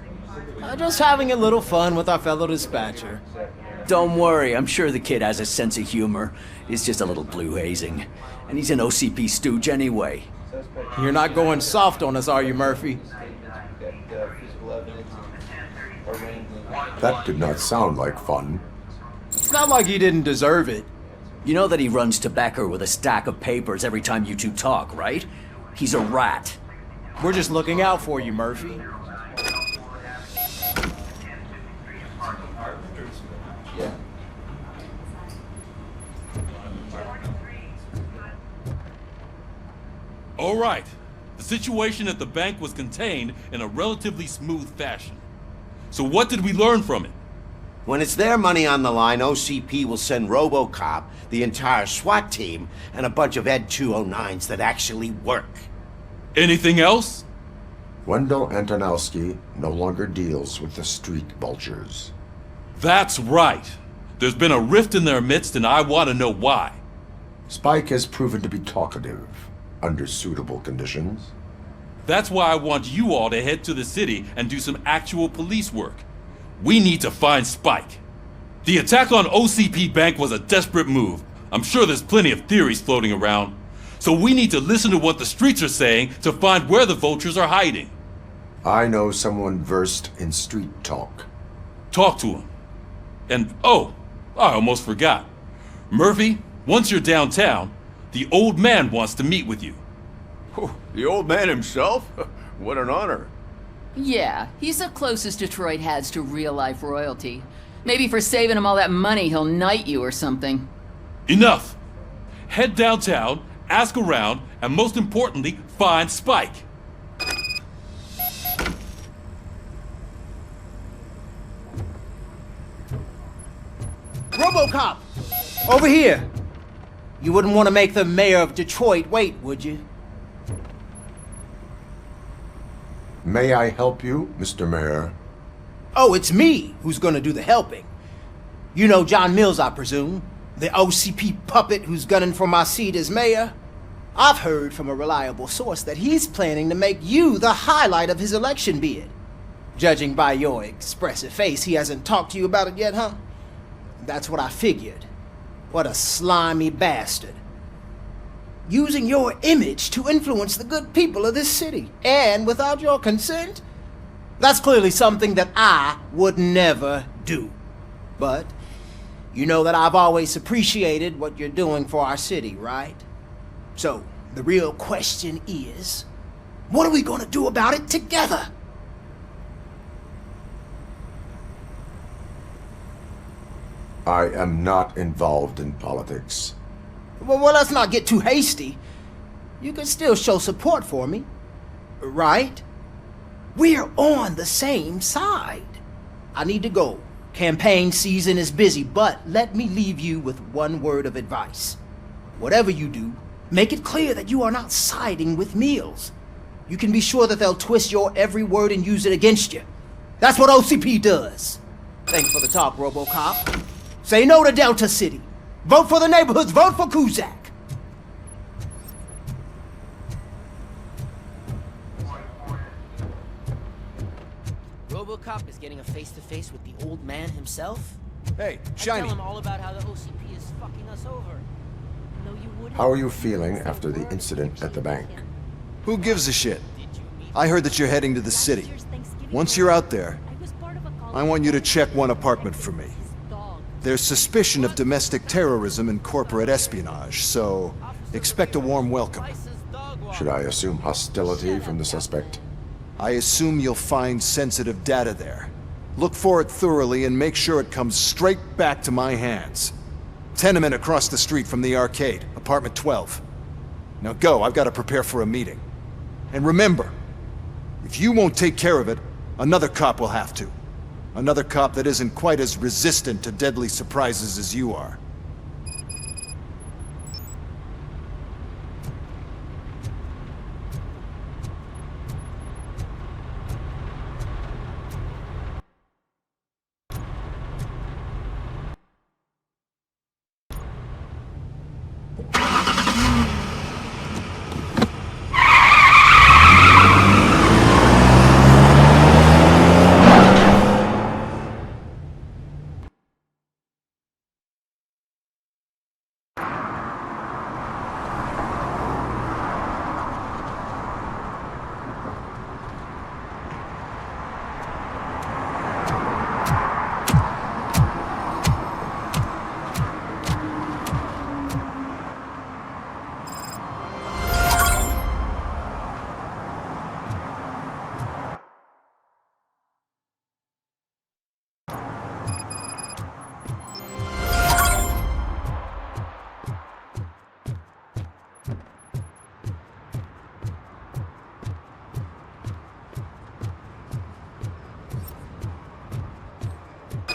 Just having a little fun with our fellow dispatcher. Don't worry, I'm sure the kid has a sense of humor. It's just a little blue hazing. And he's an OCP stooge anyway. You're not going soft on us, are you, Murphy? That did not sound like fun. It's not like he didn't deserve it. You know that he runs to Becker with a stack of papers every time you two talk, right? He's a rat. We're just looking out for you, Murphy. All right. The situation at the bank was contained in a relatively smooth fashion. So what did we learn from it? When it's their money on the line, OCP will send Robocop, the entire SWAT team, and a bunch of Ed 209s that actually work. Anything else? Wendell Antonowski no longer deals with the street vultures. That's right. There's been a rift in their midst, and I want to know why. Spike has proven to be talkative, under suitable conditions. That's why I want you all to head to the city and do some actual police work. We need to find Spike. The attack on OCP Bank was a desperate move. I'm sure there's plenty of theories floating around. So we need to listen to what the streets are saying to find where the vultures are hiding. I know someone versed in street talk. Talk to him. And, oh, I almost forgot. Murphy, once you're downtown, the old man wants to meet with you. Oh, the old man himself? What an honor. Yeah, he's the closest Detroit has to real-life royalty. Maybe for saving him all that money, he'll knight you or something. Enough! Head downtown ask around, and most importantly, find Spike. Robocop! Over here! You wouldn't want to make the mayor of Detroit wait, would you? May I help you, Mr. Mayor? Oh, it's me who's gonna do the helping. You know John Mills, I presume? The OCP puppet who's gunning for my seat as mayor? I've heard from a reliable source that he's planning to make you the highlight of his election bid. Judging by your expressive face, he hasn't talked to you about it yet, huh? That's what I figured. What a slimy bastard. Using your image to influence the good people of this city, and without your consent? That's clearly something that I would never do. But you know that I've always appreciated what you're doing for our city, right? So, the real question is, what are we gonna do about it together? I am not involved in politics. Well, let's not get too hasty. You can still show support for me, right? We're on the same side. I need to go. Campaign season is busy, but let me leave you with one word of advice. Whatever you do, make it clear that you are not siding with Mills. You can be sure that they'll twist your every word and use it against you. That's what OCP does. Thanks for the talk, Robocop. Say no to Delta City. Vote for the neighborhoods. Vote for Kuzak. Robocop is getting a face-to-face with the old man himself? Hey, I Shiny. tell him all about how the OCP is fucking us over. No, you wouldn't. How are you feeling after the incident at the bank? Who gives a shit? I heard that you're heading to the city. Once you're out there, I want you to check one apartment for me. There's suspicion of domestic terrorism and corporate espionage, so expect a warm welcome. Should I assume hostility from the suspect? I assume you'll find sensitive data there. Look for it thoroughly and make sure it comes straight back to my hands. Tenement across the street from the arcade, apartment 12. Now go, I've got to prepare for a meeting. And remember, if you won't take care of it, another cop will have to. Another cop that isn't quite as resistant to deadly surprises as you are.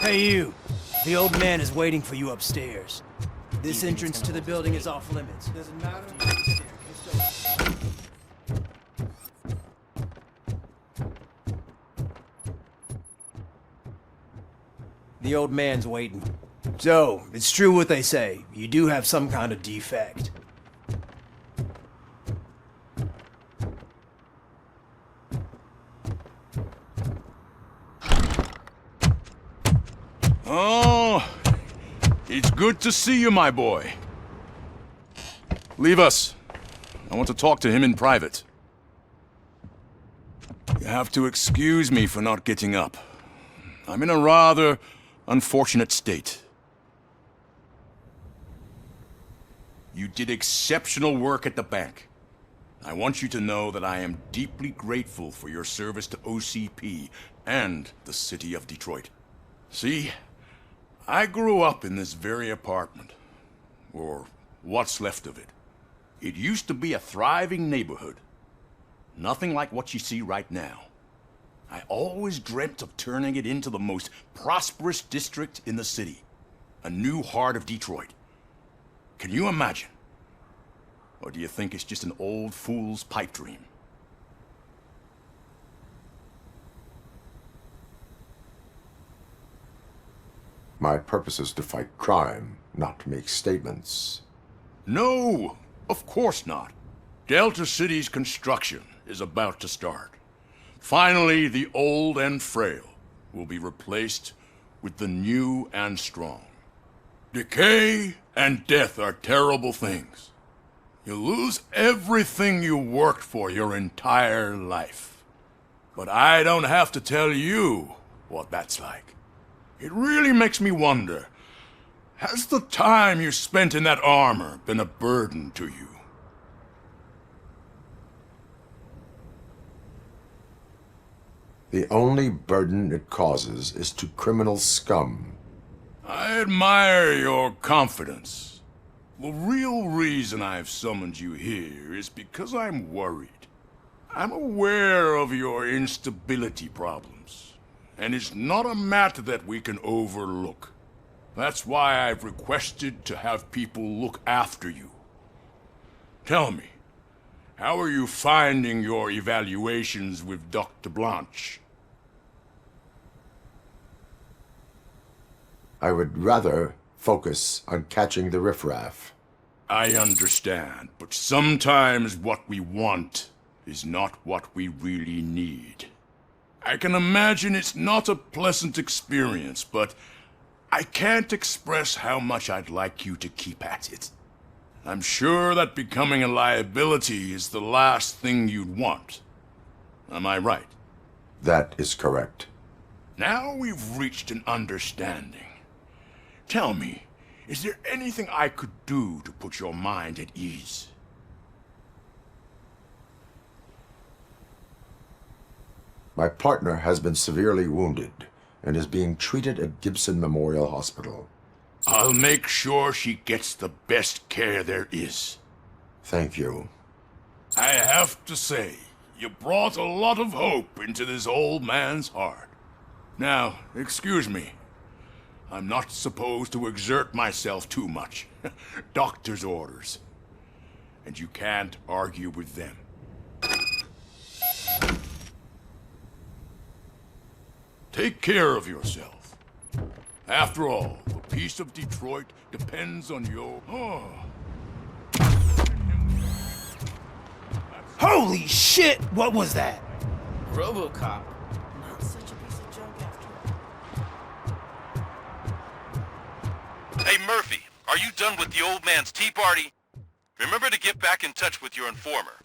Hey you, the old man is waiting for you upstairs. This entrance to the building is off limits. Doesn't matter. The old man's waiting. So, it's true what they say. You do have some kind of defect. Oh, it's good to see you, my boy. Leave us. I want to talk to him in private. You have to excuse me for not getting up. I'm in a rather unfortunate state. You did exceptional work at the bank. I want you to know that I am deeply grateful for your service to OCP and the city of Detroit. See? I grew up in this very apartment, or what's left of it. It used to be a thriving neighborhood. Nothing like what you see right now. I always dreamt of turning it into the most prosperous district in the city. A new heart of Detroit. Can you imagine? Or do you think it's just an old fool's pipe dream? My purpose is to fight crime, not to make statements. No, of course not. Delta City's construction is about to start. Finally, the old and frail will be replaced with the new and strong. Decay and death are terrible things. You lose everything you worked for your entire life. But I don't have to tell you what that's like. It really makes me wonder, has the time you spent in that armor been a burden to you? The only burden it causes is to criminal scum. I admire your confidence. The real reason I've summoned you here is because I'm worried. I'm aware of your instability problems, and it's not a matter that we can overlook. That's why I've requested to have people look after you. Tell me, how are you finding your evaluations with Dr. Blanche? I would rather focus on catching the riffraff. I understand, but sometimes what we want is not what we really need. I can imagine it's not a pleasant experience, but I can't express how much I'd like you to keep at it. I'm sure that becoming a liability is the last thing you'd want. Am I right? That is correct. Now we've reached an understanding. Tell me, is there anything I could do to put your mind at ease? My partner has been severely wounded and is being treated at Gibson Memorial Hospital. I'll make sure she gets the best care there is. Thank you. I have to say, you brought a lot of hope into this old man's heart. Now, excuse me. I'm not supposed to exert myself too much. Doctor's orders. And you can't argue with them. Take care of yourself. After all, the peace of Detroit depends on your... Holy shit! What was that? Robocop. Not such a piece of junk after all. Hey, Murphy, are you done with the old man's tea party? Remember to get back in touch with your informer.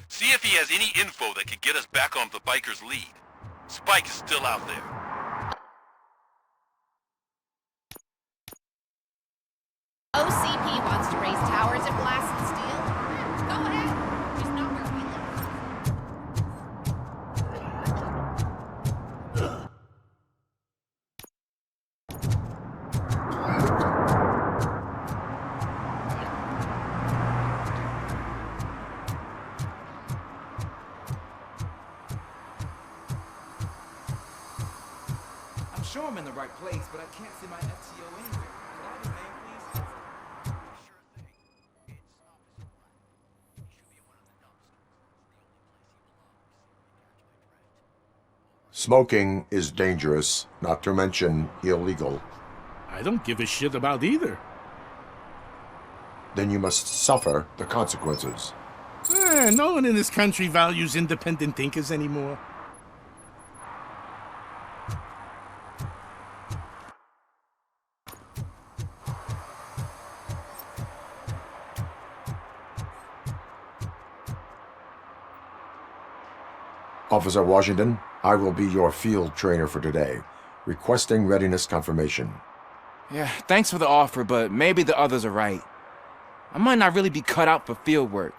See if he has any info that could get us back on the biker's lead. Spike is still out there. OCP wants to raise towers of glass and steel? Go ahead. Just not where we live. I'm sure I'm in the right place, but I can't see my FTO anywhere. Can I have your name, please? Smoking is dangerous, not to mention illegal. I don't give a shit about either. Then you must suffer the consequences. No one in this country values independent thinkers anymore. Officer Washington, I will be your field trainer for today. Requesting readiness confirmation. Yeah, thanks for the offer, but maybe the others are right. I might not really be cut out for field work.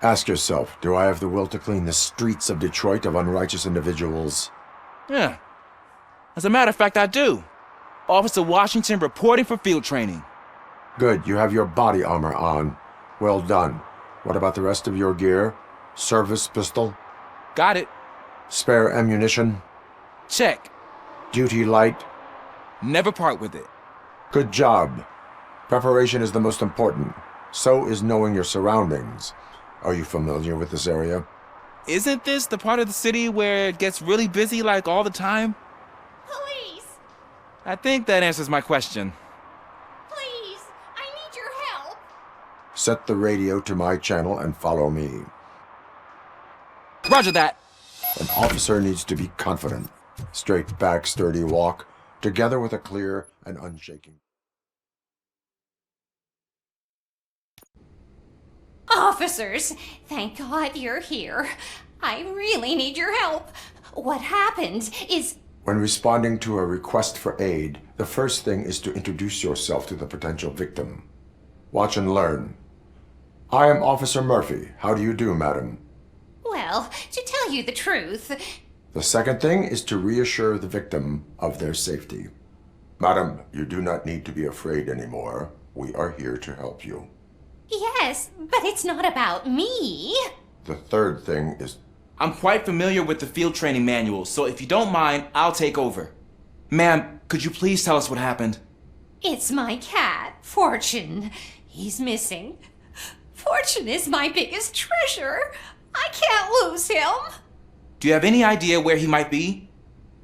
Ask yourself, do I have the will to clean the streets of Detroit of unrighteous individuals? Yeah. As a matter of fact, I do. Officer Washington reporting for field training. Good, you have your body armor on. Well done. What about the rest of your gear? Service pistol? Got it. Spare ammunition? Check. Duty light? Never part with it. Good job. Preparation is the most important. So is knowing your surroundings. Are you familiar with this area? Isn't this the part of the city where it gets really busy like all the time? Police! I think that answers my question. Please! I need your help! Set the radio to my channel and follow me. Roger that. An officer needs to be confident. Straight back, sturdy walk, together with a clear and unshaking. Officers, thank God you're here. I really need your help. What happened is... When responding to a request for aid, the first thing is to introduce yourself to the potential victim. Watch and learn. I am Officer Murphy. How do you do, madam? Well, to tell you the truth... The second thing is to reassure the victim of their safety. Madam, you do not need to be afraid anymore. We are here to help you. Yes, but it's not about me. The third thing is... I'm quite familiar with the field training manual, so if you don't mind, I'll take over. Ma'am, could you please tell us what happened? It's my cat, Fortune. He's missing. Fortune is my biggest treasure. I can't lose him. Do you have any idea where he might be?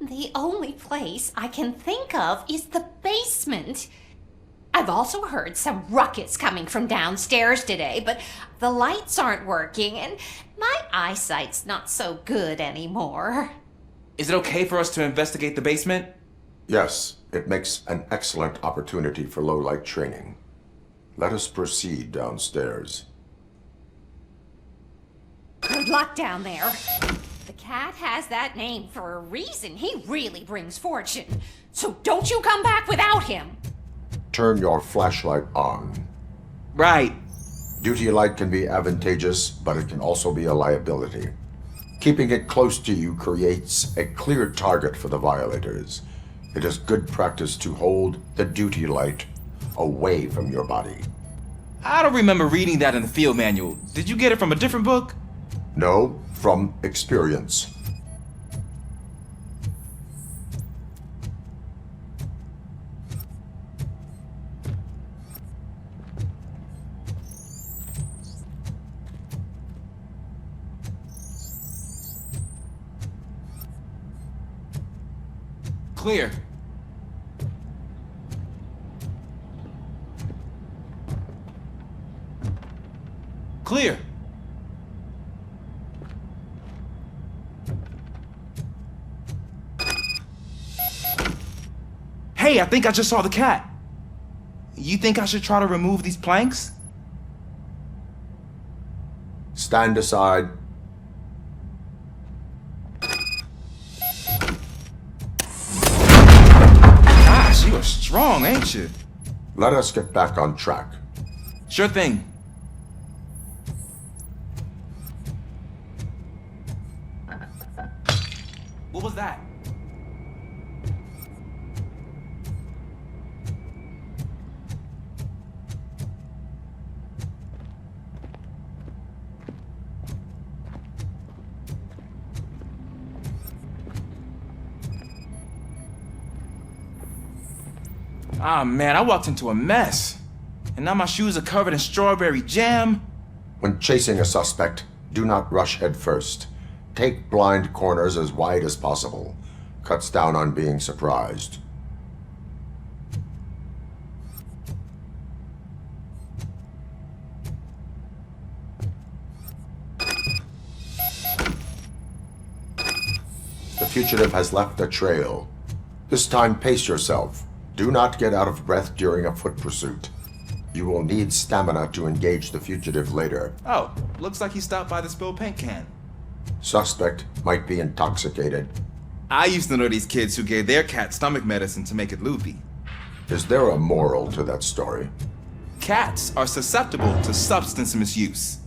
The only place I can think of is the basement. I've also heard some ruckus coming from downstairs today, but the lights aren't working and my eyesight's not so good anymore. Is it okay for us to investigate the basement? Yes, it makes an excellent opportunity for low-light training. Let us proceed downstairs. Good luck down there. The cat has that name for a reason. He really brings fortune. So don't you come back without him. Turn your flashlight on. Right. Duty light can be advantageous, but it can also be a liability. Keeping it close to you creates a clear target for the violators. It is good practice to hold the duty light away from your body. I don't remember reading that in the field manual. Did you get it from a different book? No, from experience. Clear. Clear. Hey, I think I just saw the cat. You think I should try to remove these planks? Stand aside. Gosh, you are strong, ain't you? Let us get back on track. Sure thing. What was that? Ah, man, I walked into a mess. And now my shoes are covered in strawberry jam. When chasing a suspect, do not rush head first. Take blind corners as wide as possible. Cuts down on being surprised. The fugitive has left a trail. This time, pace yourself. Do not get out of breath during a foot pursuit. You will need stamina to engage the fugitive later. Oh, looks like he stopped by the spilled paint can. Suspect might be intoxicated. I used to know these kids who gave their cat stomach medicine to make it loopy. Is there a moral to that story? Cats are susceptible to substance misuse.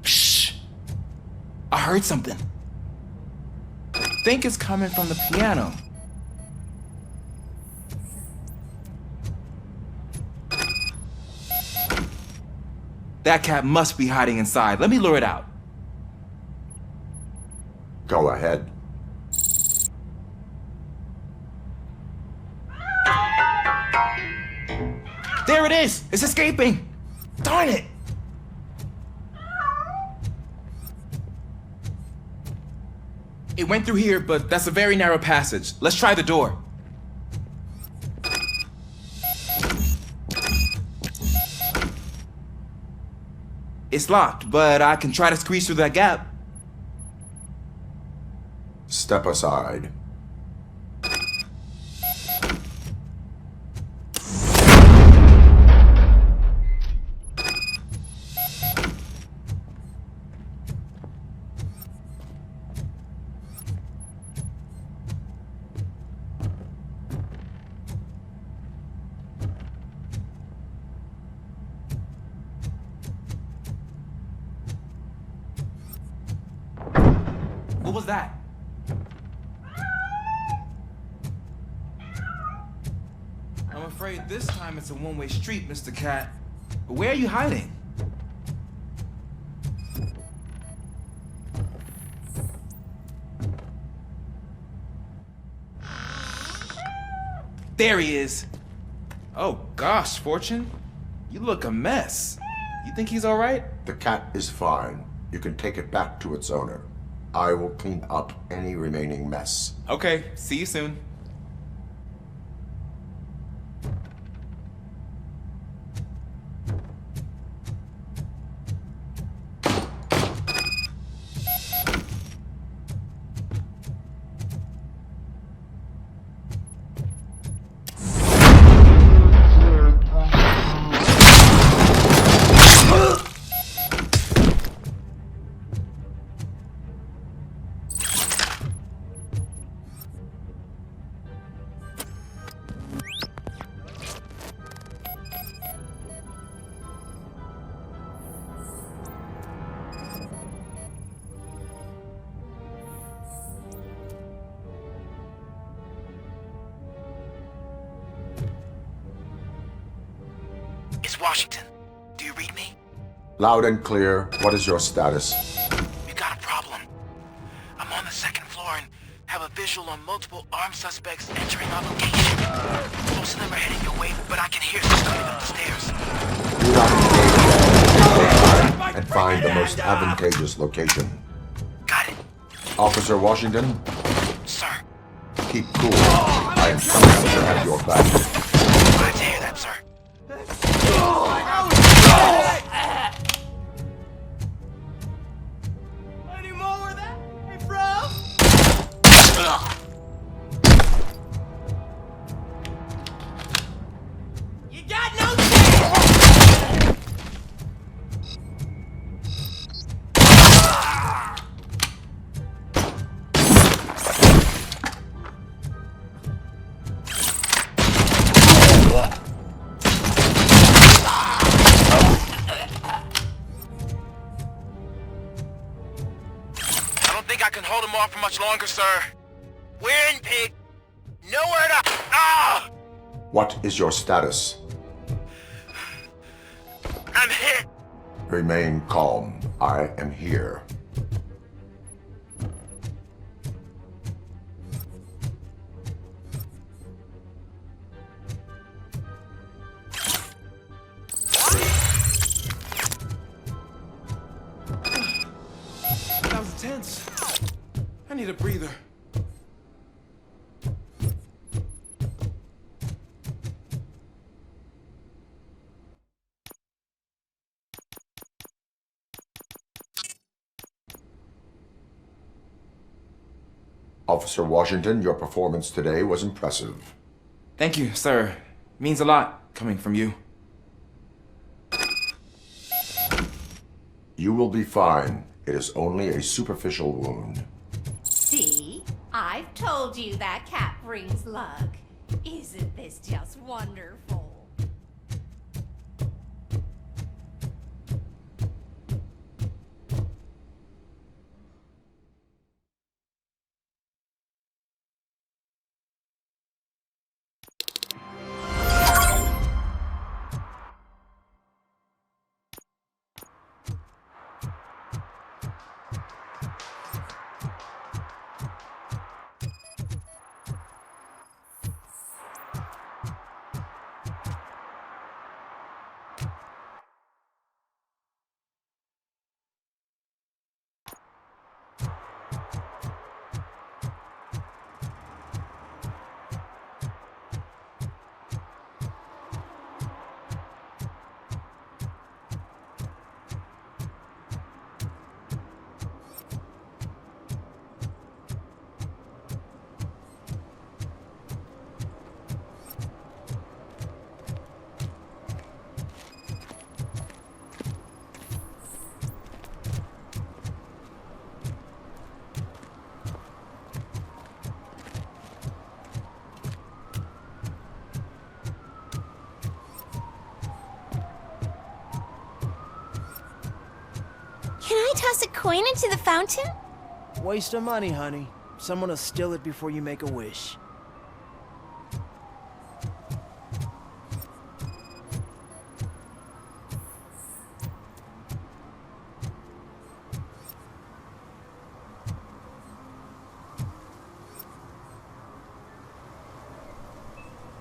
Shh! I heard something. I think it's coming from the piano. That cat must be hiding inside. Let me lure it out. Go ahead. There it is! It's escaping! Darn it! It went through here, but that's a very narrow passage. Let's try the door. It's locked, but I can try to squeeze through that gap. Step aside. What was that? I'm afraid this time it's a one-way street, Mr. Cat. Where are you hiding? There he is. Oh gosh, Fortune. You look a mess. You think he's all right? The cat is fine. You can take it back to its owner. I will clean up any remaining mess. Okay, see you soon. It's Washington. Do you read me? Loud and clear. What is your status? We got a problem. I'm on the second floor and have a visual on multiple armed suspects entering our location. Most of them are heading your way, but I can hear them coming up the stairs. Do not engage and find the most advantageous location. Got it. Officer Washington? Sir. Keep cool. I am coming to have your back. Glad to hear that, sir. Any more with that? Hey, bro? You got no chance! I can hold him off for much longer, sir. We're in, pig. Nowhere to... Ah! What is your status? I'm hit. Remain calm. I am here. That was intense. I need a breather. Officer Washington, your performance today was impressive. Thank you, sir. Means a lot coming from you. You will be fine. It is only a superficial wound. See? I've told you that cat brings luck. Isn't this just wonderful? toss a coin into the fountain? Waste of money, honey. Someone will steal it before you make a wish.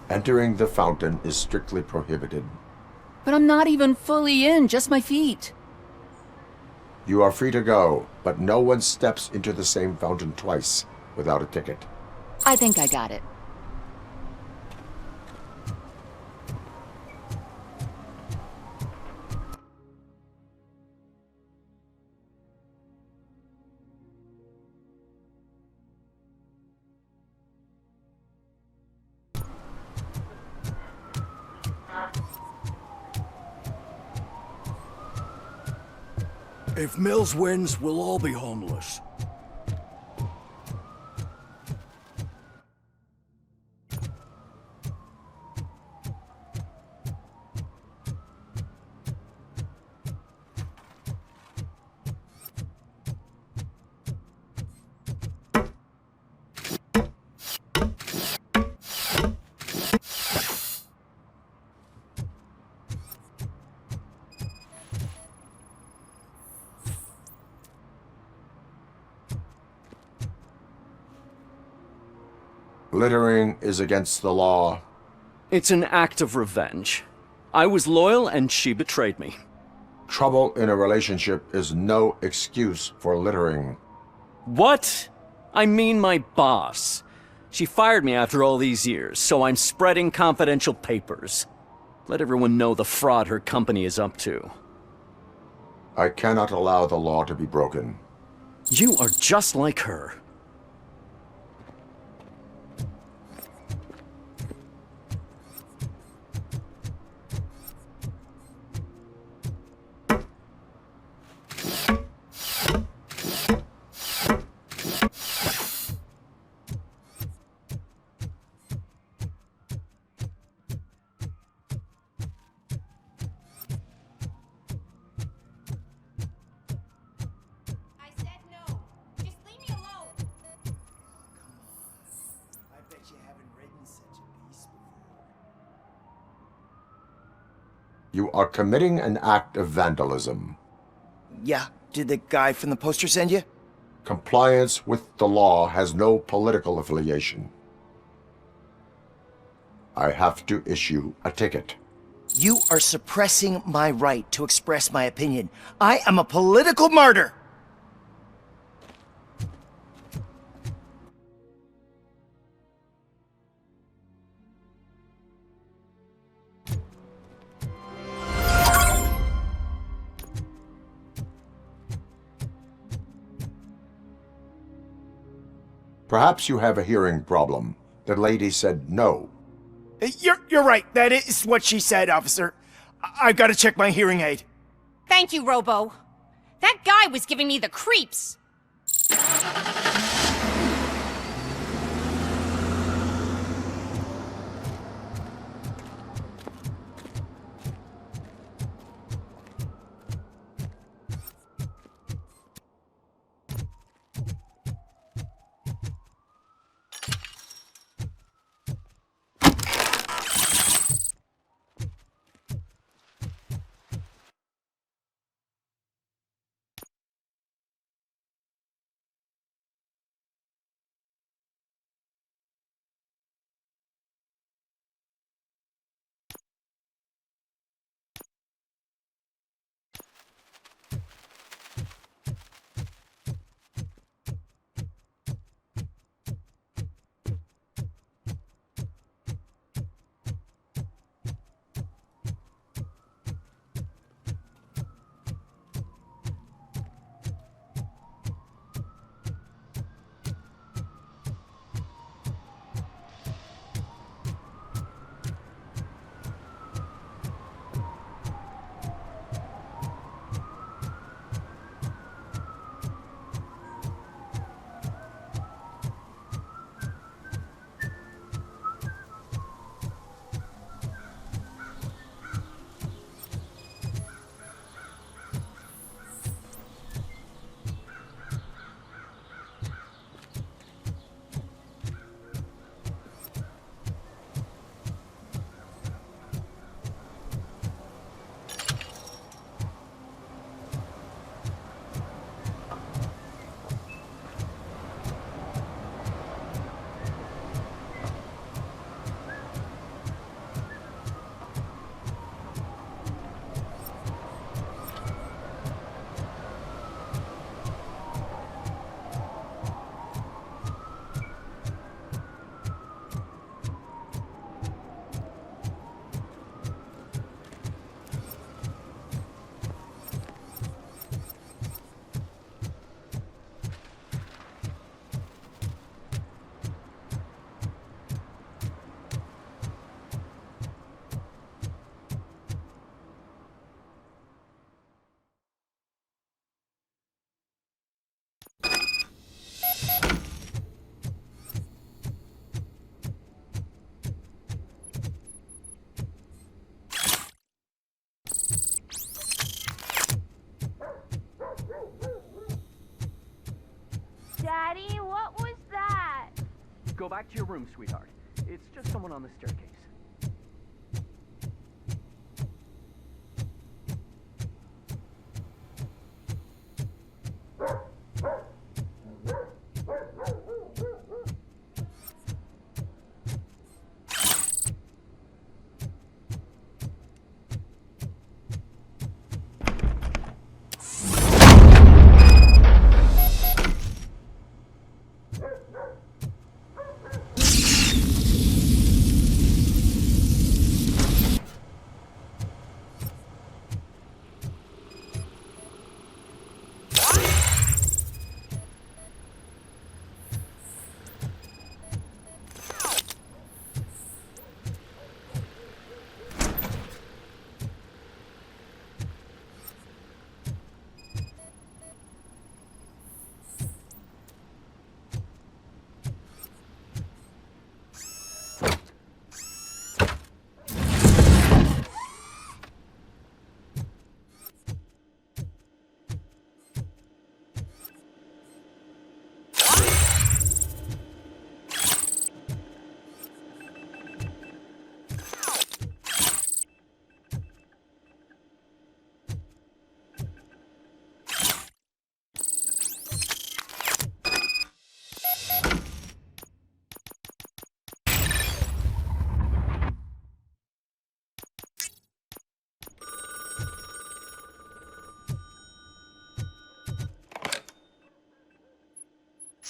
Entering the fountain is strictly prohibited. But I'm not even fully in, just my feet. You are free to go, but no one steps into the same fountain twice without a ticket. I think I got it. If Mills wins, we'll all be homeless. Littering is against the law. It's an act of revenge. I was loyal and she betrayed me. Trouble in a relationship is no excuse for littering. What? I mean my boss. She fired me after all these years, so I'm spreading confidential papers. Let everyone know the fraud her company is up to. I cannot allow the law to be broken. You are just like her. You are committing an act of vandalism. Yeah, did the guy from the poster send you? Compliance with the law has no political affiliation. I have to issue a ticket. You are suppressing my right to express my opinion. I am a political martyr! Perhaps you have a hearing problem. The lady said no. You're right. That is what she said, officer. I've got to check my hearing aid. Thank you, Robo. That guy was giving me the creeps. Go back to your room, sweetheart. It's just someone on the staircase.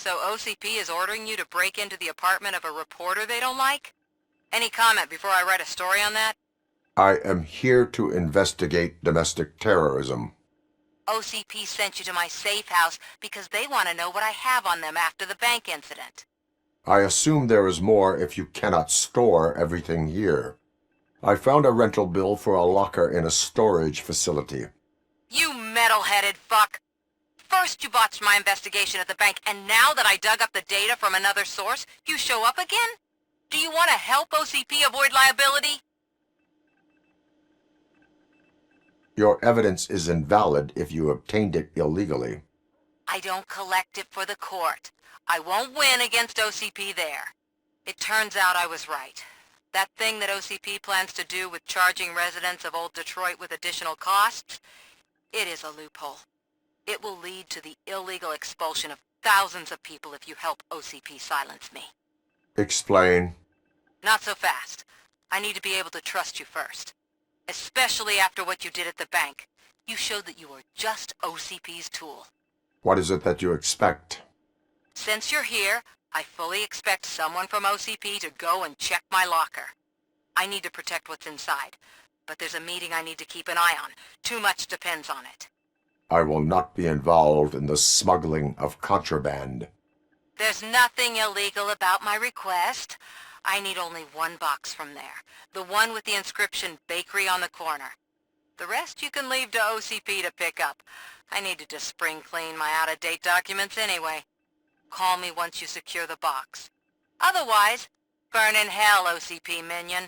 So OCP is ordering you to break into the apartment of a reporter they don't like? Any comment before I write a story on that? I am here to investigate domestic terrorism. OCP sent you to my safe house because they want to know what I have on them after the bank incident. I assume there is more if you cannot store everything here. I found a rental bill for a locker in a storage facility. You metal-headed fuck! First you botched my investigation at the bank, and now that I dug up the data from another source, you show up again? Do you want to help OCP avoid liability? Your evidence is invalid if you obtained it illegally. I don't collect it for the court. I won't win against OCP there. It turns out I was right. That thing that OCP plans to do with charging residents of Old Detroit with additional costs, it is a loophole. It will lead to the illegal expulsion of thousands of people if you help OCP silence me. Explain. Not so fast. I need to be able to trust you first. Especially after what you did at the bank. You showed that you were just OCP's tool. What is it that you expect? Since you're here, I fully expect someone from OCP to go and check my locker. I need to protect what's inside, but there's a meeting I need to keep an eye on. Too much depends on it. I will not be involved in the smuggling of contraband. There's nothing illegal about my request. I need only one box from there. The one with the inscription Bakery on the corner. The rest you can leave to OCP to pick up. I needed to spring clean my out-of-date documents anyway. Call me once you secure the box. Otherwise, burn in hell, OCP minion.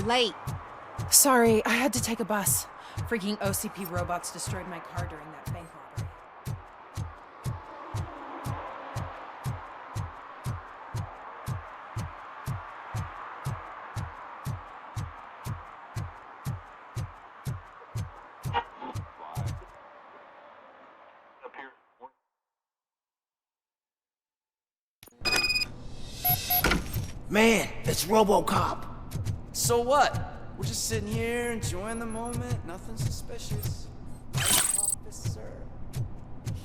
late. Sorry, I had to take a bus. Freaking OCP robots destroyed my car during that bank robbery. Man, it's Robocop. So what? We're just sitting here enjoying the moment. Nothing suspicious. Officer.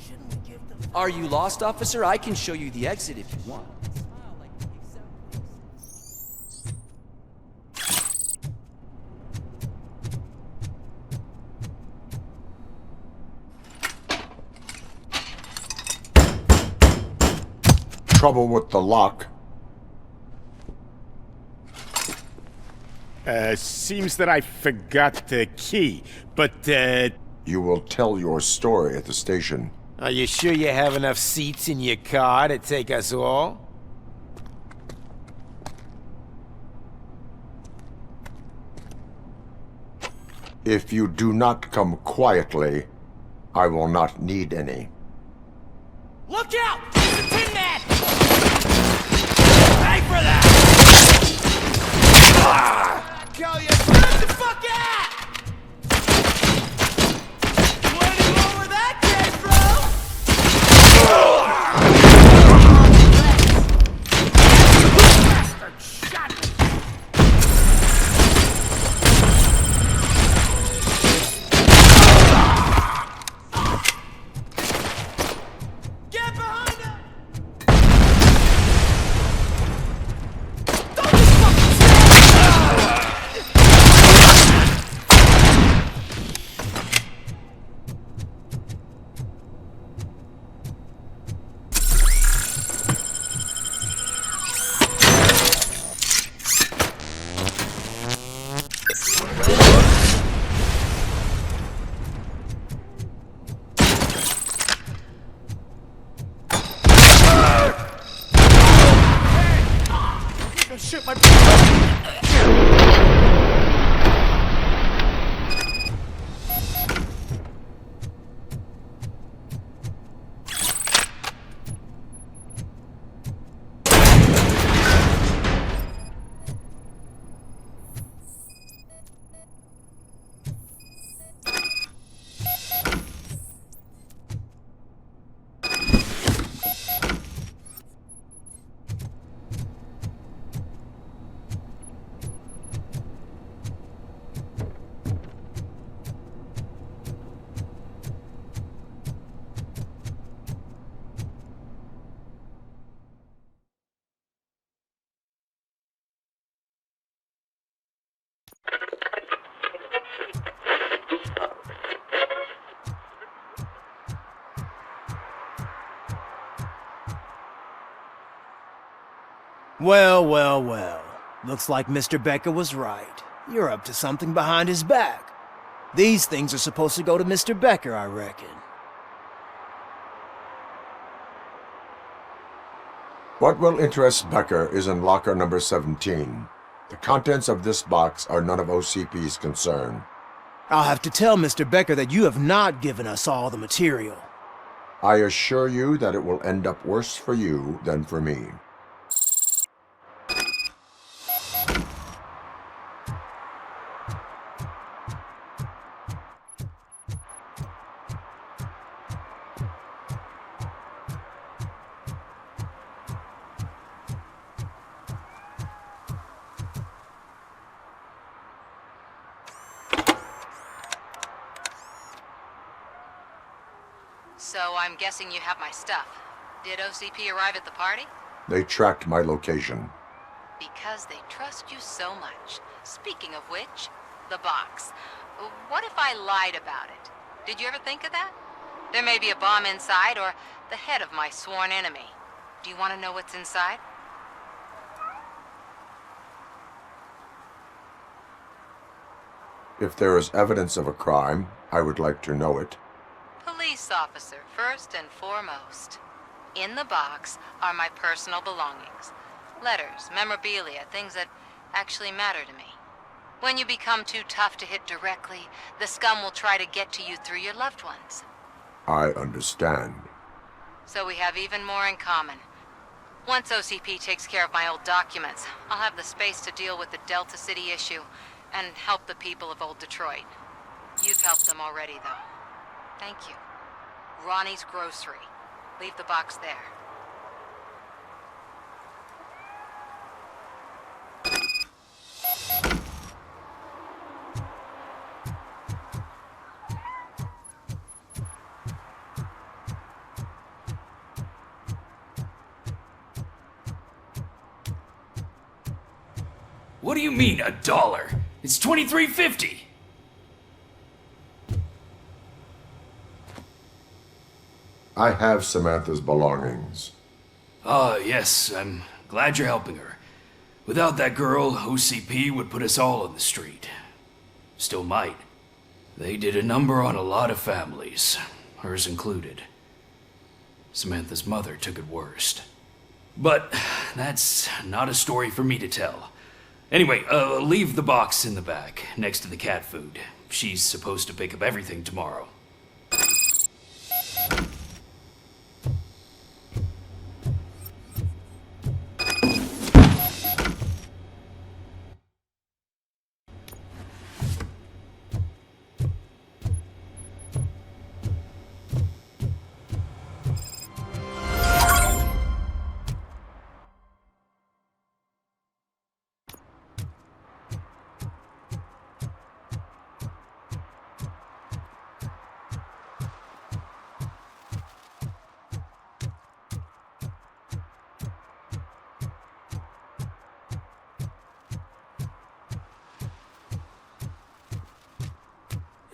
Shouldn't we give the... Are you lost, officer? I can show you the exit if you want. Trouble with the lock. Seems that I forgot the key, but, You will tell your story at the station. Are you sure you have enough seats in your car to take us all? If you do not come quietly, I will not need any. Look out! It's the Tin Man! Pay for that! Call you. Get the fuck out! Where do you go where that came from? Bastard shot me! Get behind him! Don't just fucking shoot my... Well, well, well. Looks like Mr. Becker was right. You're up to something behind his back. These things are supposed to go to Mr. Becker, I reckon. What will interest Becker is in locker number 17. The contents of this box are none of OCP's concern. I'll have to tell Mr. Becker that you have not given us all the material. I assure you that it will end up worse for you than for me. So I'm guessing you have my stuff. Did OCP arrive at the party? They tracked my location. Because they trust you so much. Speaking of which, the box. What if I lied about it? Did you ever think of that? There may be a bomb inside or the head of my sworn enemy. Do you want to know what's inside? If there is evidence of a crime, I would like to know it. Police officer, first and foremost. In the box are my personal belongings. Letters, memorabilia, things that actually matter to me. When you become too tough to hit directly, the scum will try to get to you through your loved ones. I understand. So we have even more in common. Once OCP takes care of my old documents, I'll have the space to deal with the Delta City issue and help the people of Old Detroit. You've helped them already, though. Thank you. Ronnie's Grocery. Leave the box there. What do you mean, $1? It's $23.50. I have Samantha's belongings. Yes, I'm glad you're helping her. Without that girl, OCP would put us all on the street. Still might. They did a number on a lot of families, hers included. Samantha's mother took it worst. But that's not a story for me to tell. Anyway, leave the box in the back, next to the cat food. She's supposed to pick up everything tomorrow.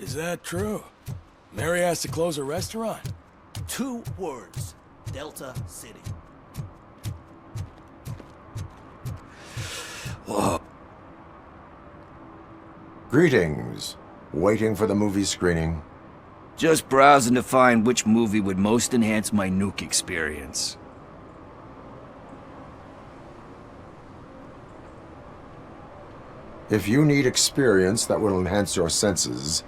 Is that true? Mary has to close her restaurant? 2 words. Delta City. Whoa. Greetings. Waiting for the movie screening. Just browsing to find which movie would most enhance my Nuke experience. If you need experience that will enhance your senses,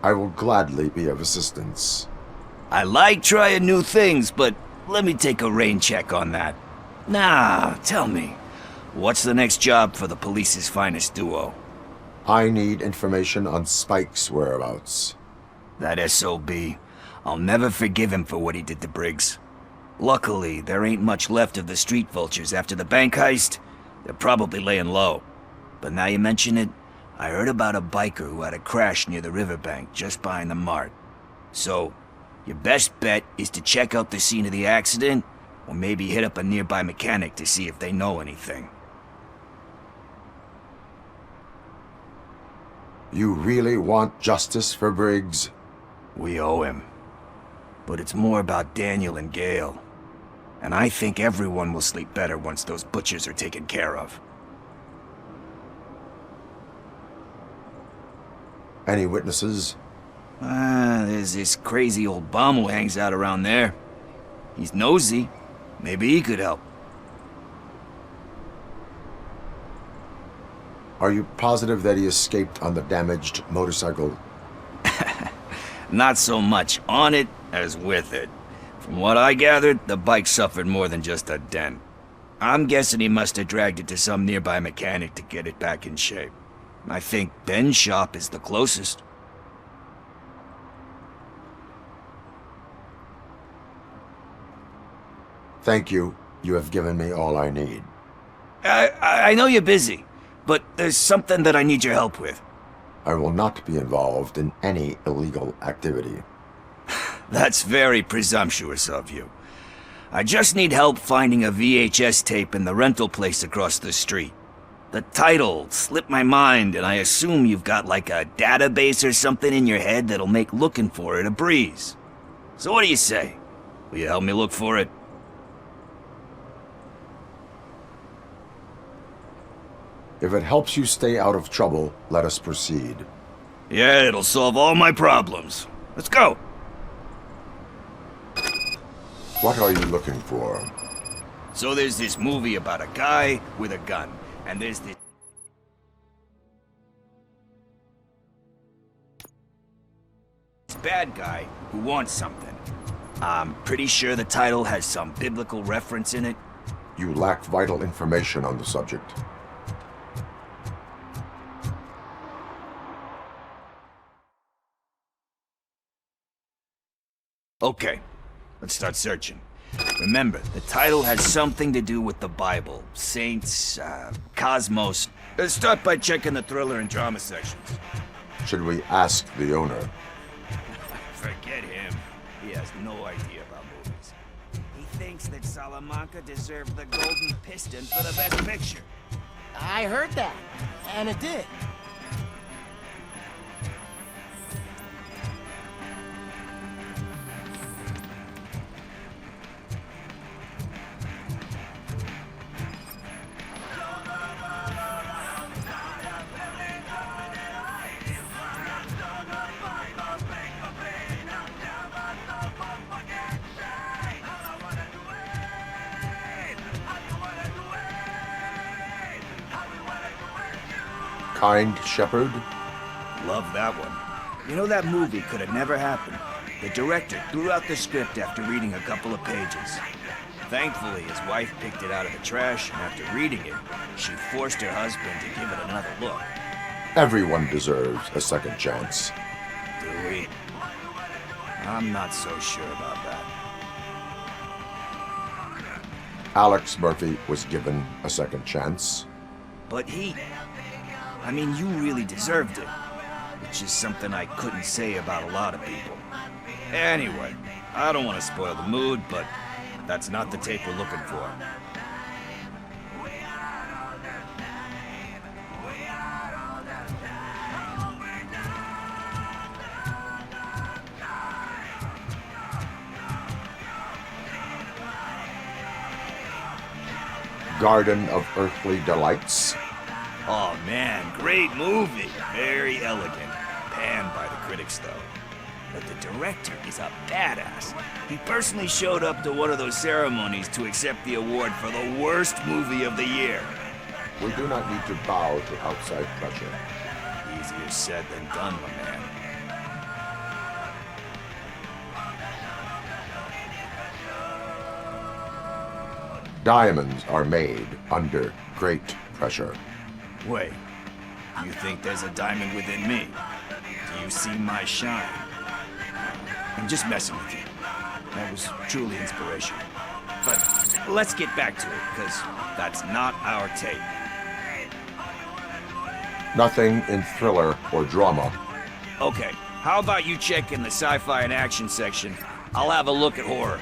I will gladly be of assistance. I like trying new things, but let me take a rain check on that. Nah, tell me, what's the next job for the police's finest duo? I need information on Spike's whereabouts. That SOB. I'll never forgive him for what he did to Briggs. Luckily, there ain't much left of the street vultures after the bank heist. They're probably laying low. But now you mention it, I heard about a biker who had a crash near the riverbank just behind the mart. So, your best bet is to check out the scene of the accident, or maybe hit up a nearby mechanic to see if they know anything. You really want justice for Briggs? We owe him. But it's more about Daniel and Gale. And I think everyone will sleep better once those butchers are taken care of. Any witnesses? There's this crazy old bum who hangs out around there. He's nosy. Maybe he could help. Are you positive that he escaped on the damaged motorcycle? Not so much on it as with it. From what I gathered, the bike suffered more than just a dent. I'm guessing he must have dragged it to some nearby mechanic to get it back in shape. I think Ben's shop is the closest. Thank you. You have given me all I need. I know you're busy, but there's something that I need your help with. I will not be involved in any illegal activity. That's very presumptuous of you. I just need help finding a VHS tape in the rental place across the street. The title slipped my mind, and I assume you've got like a database or something in your head that'll make looking for it a breeze. So what do you say? Will you help me look for it? If it helps you stay out of trouble, let us proceed. Yeah, it'll solve all my problems. Let's go! What are you looking for? So there's this movie about a guy with a gun, and there's this... bad guy who wants something. I'm pretty sure the title has some biblical reference in it. You lack vital information on the subject. Okay, let's start searching. Remember, the title has something to do with the Bible, saints, cosmos. Let's start by checking the thriller and drama sections. Should we ask the owner? Forget him. He has no idea about movies. He thinks that Salamanca deserved the Golden Piston for the Best Picture. I heard that, and it did. Kind Shepherd? Love that one. You know, that movie could have never happened. The director threw out the script after reading a couple of pages. Thankfully, his wife picked it out of the trash, and after reading it, she forced her husband to give it another look. Everyone deserves a second chance. Do we? I'm not so sure about that. Alex Murphy was given a second chance. But I mean, you really deserved it. Which is something I couldn't say about a lot of people. Anyway, I don't want to spoil the mood, but that's not the tape we're looking for. Garden of Earthly Delights. Oh man, great movie. Very elegant. Panned by the critics though. But the director is a badass. He personally showed up to one of those ceremonies to accept the award for the worst movie of the year. We do not need to bow to outside pressure. Easier said than done, my man. Diamonds are made under great pressure. Wait, you think there's a diamond within me? Do you see my shine? I'm just messing with you. That was truly inspirational. But let's get back to it, because that's not our tape. Nothing in thriller or drama. Okay, how about you check in the sci-fi and action section? I'll have a look at horror.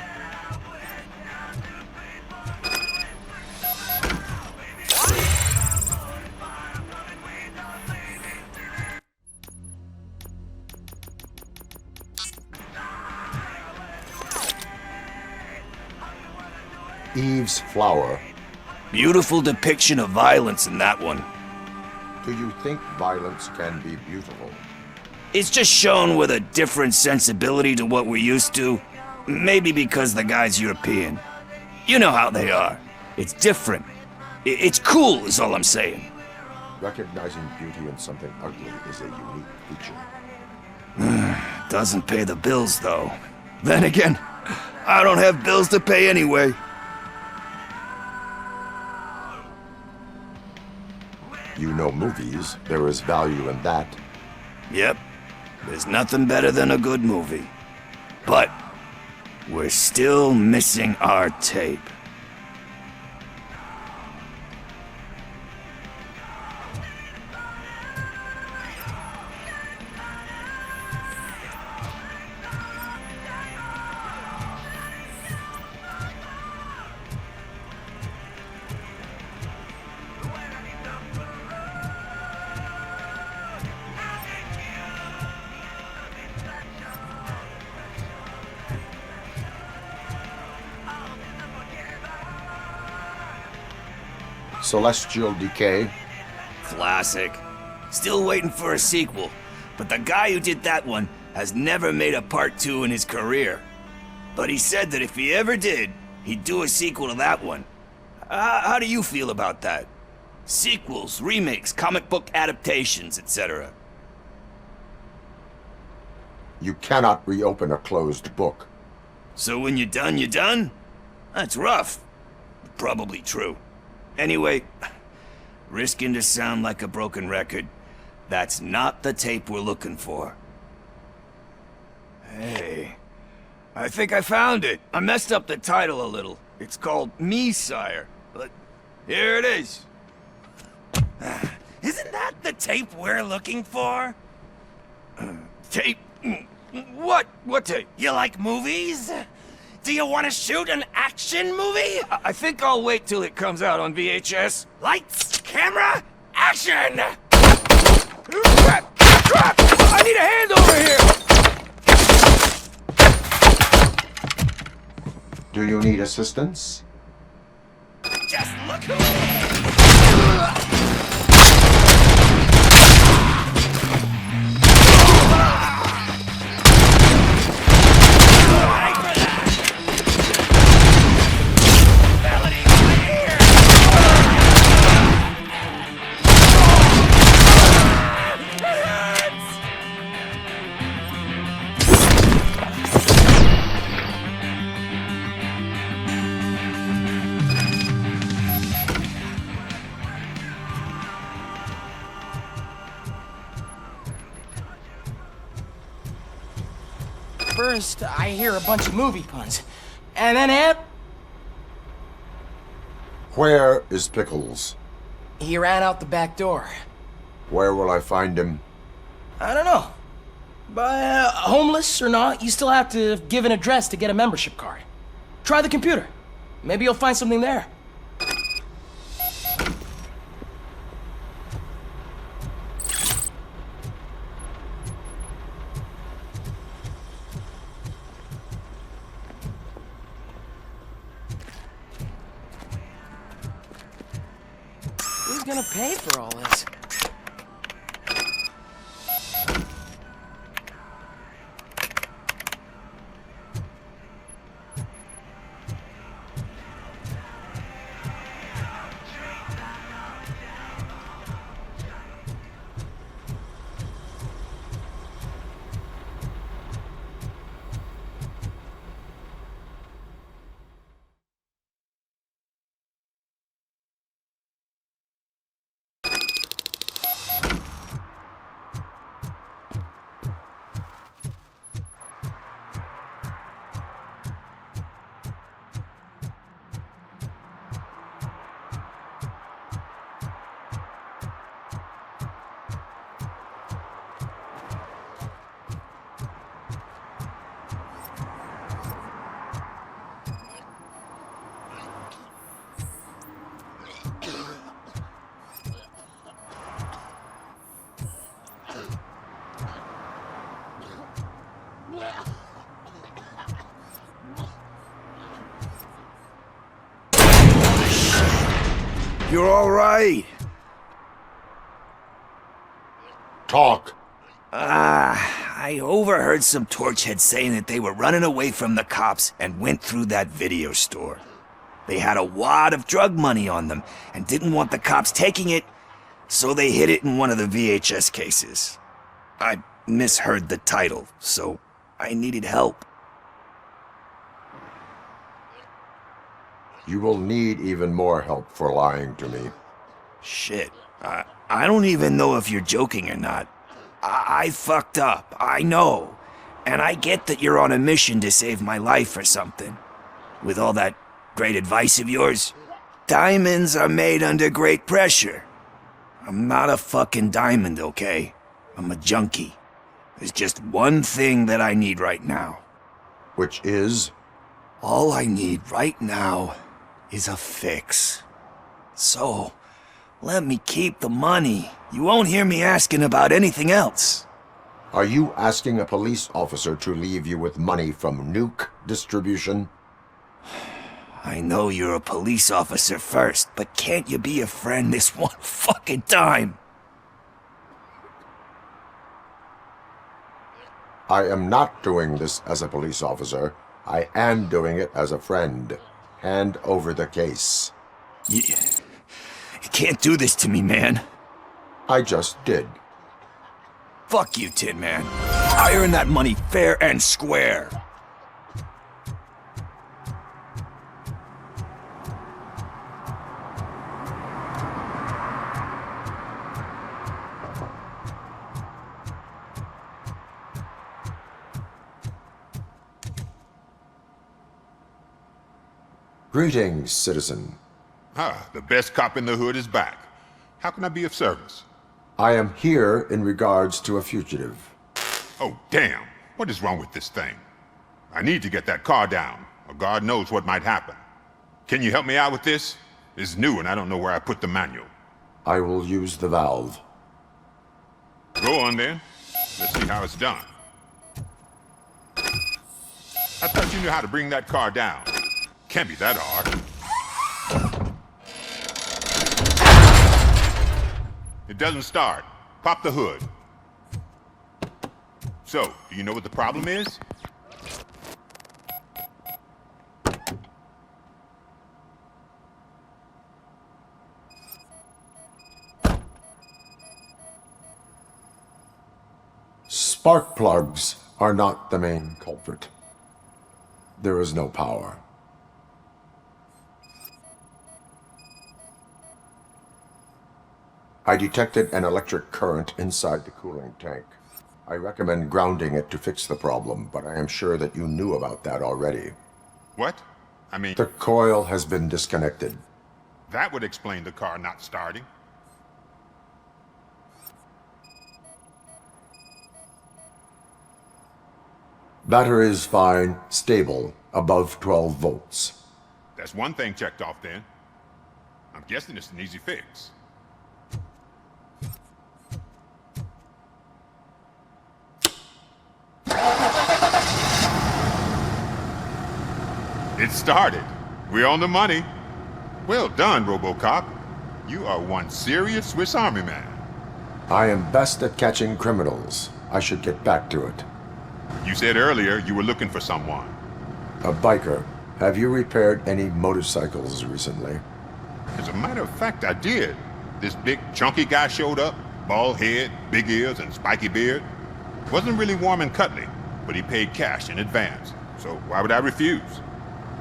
Eve's Flower. Beautiful depiction of violence in that one. Do you think violence can be beautiful? It's just shown with a different sensibility to what we're used to. Maybe because the guy's European. You know how they are. It's different. It's cool is all I'm saying. Recognizing beauty in something ugly is a unique feature. Doesn't pay the bills though. Then again, I don't have bills to pay anyway. You know movies. There is value in that. Yep. There's nothing better than a good movie. But we're still missing our tape. Celestial Decay. Classic. Still waiting for a sequel, but the guy who did that one has never made a part 2 in his career. But he said that if he ever did, he'd do a sequel to that one. How do you feel about that? Sequels, remakes, comic book adaptations, etc. You cannot reopen a closed book. So when you're done, you're done? That's rough. Probably true. Anyway, risking to sound like a broken record, that's not the tape we're looking for. Hey, I think I found it. I messed up the title a little. It's called Me, Sire, but here it is. Isn't that the tape we're looking for? Tape? What? What tape? You like movies? Do you want to shoot an action movie? I think I'll wait till it comes out on VHS. Lights, camera, action! Crap! Crap! I need a hand over here! Do you need assistance? Just look who... First, I hear a bunch of movie puns. And then Where is Pickles? he ran out the back door. Where will I find him? I don't know. But homeless or not, you still have to give an address to get a membership card. Try the computer. Maybe you'll find something there. Who's gonna pay for all this? You're all right. Talk. I overheard some torchheads saying that they were running away from the cops and went through that video store. They had a wad of drug money on them and didn't want the cops taking it, so they hid it in one of the VHS cases. I misheard the title, so I needed help. You will need even more help for lying to me. Shit. I don't even know if you're joking or not. I fucked up, I know. And I get that you're on a mission to save my life or something. With all that great advice of yours, diamonds are made under great pressure. I'm not a fucking diamond, okay? I'm a junkie. There's just one thing that I need right now. Which is? All I need right now is a fix. So, let me keep the money. You won't hear me asking about anything else. Are you asking a police officer to leave you with money from nuke distribution? I know you're a police officer first, but can't you be a friend this one fucking time? I am not doing this as a police officer. I am doing it as a friend. Hand over the case. You can't do this to me, man. I just did. Fuck you, Tin Man. I earned that money fair and square. Greetings, citizen. Ah, the best cop in the hood is back. How can I be of service? I am here in regards to a fugitive. Oh, damn. What is wrong with this thing? I need to get that car down, or God knows what might happen. Can you help me out with this? It's new and I don't know where I put the manual. I will use the valve. Go on then. Let's see how it's done. I thought you knew how to bring that car down. Can't be that hard. It doesn't start. Pop the hood. So, do you know what the problem is? Spark plugs are not the main culprit. There is no power. I detected an electric current inside the cooling tank. I recommend grounding it to fix the problem, but I am sure that you knew about that already. What? I mean... The coil has been disconnected. That would explain the car not starting. Battery is fine, stable, above 12 volts. That's one thing checked off then. I'm guessing it's an easy fix. It started. We're on the money. Well done, Robocop. You are one serious Swiss Army man. I am best at catching criminals. I should get back to it. You said earlier you were looking for someone. A biker. Have you repaired any motorcycles recently? As a matter of fact, I did. This big, chunky guy showed up. Bald head, big ears, and spiky beard. Wasn't really warm and cuddly, but he paid cash in advance. So why would I refuse?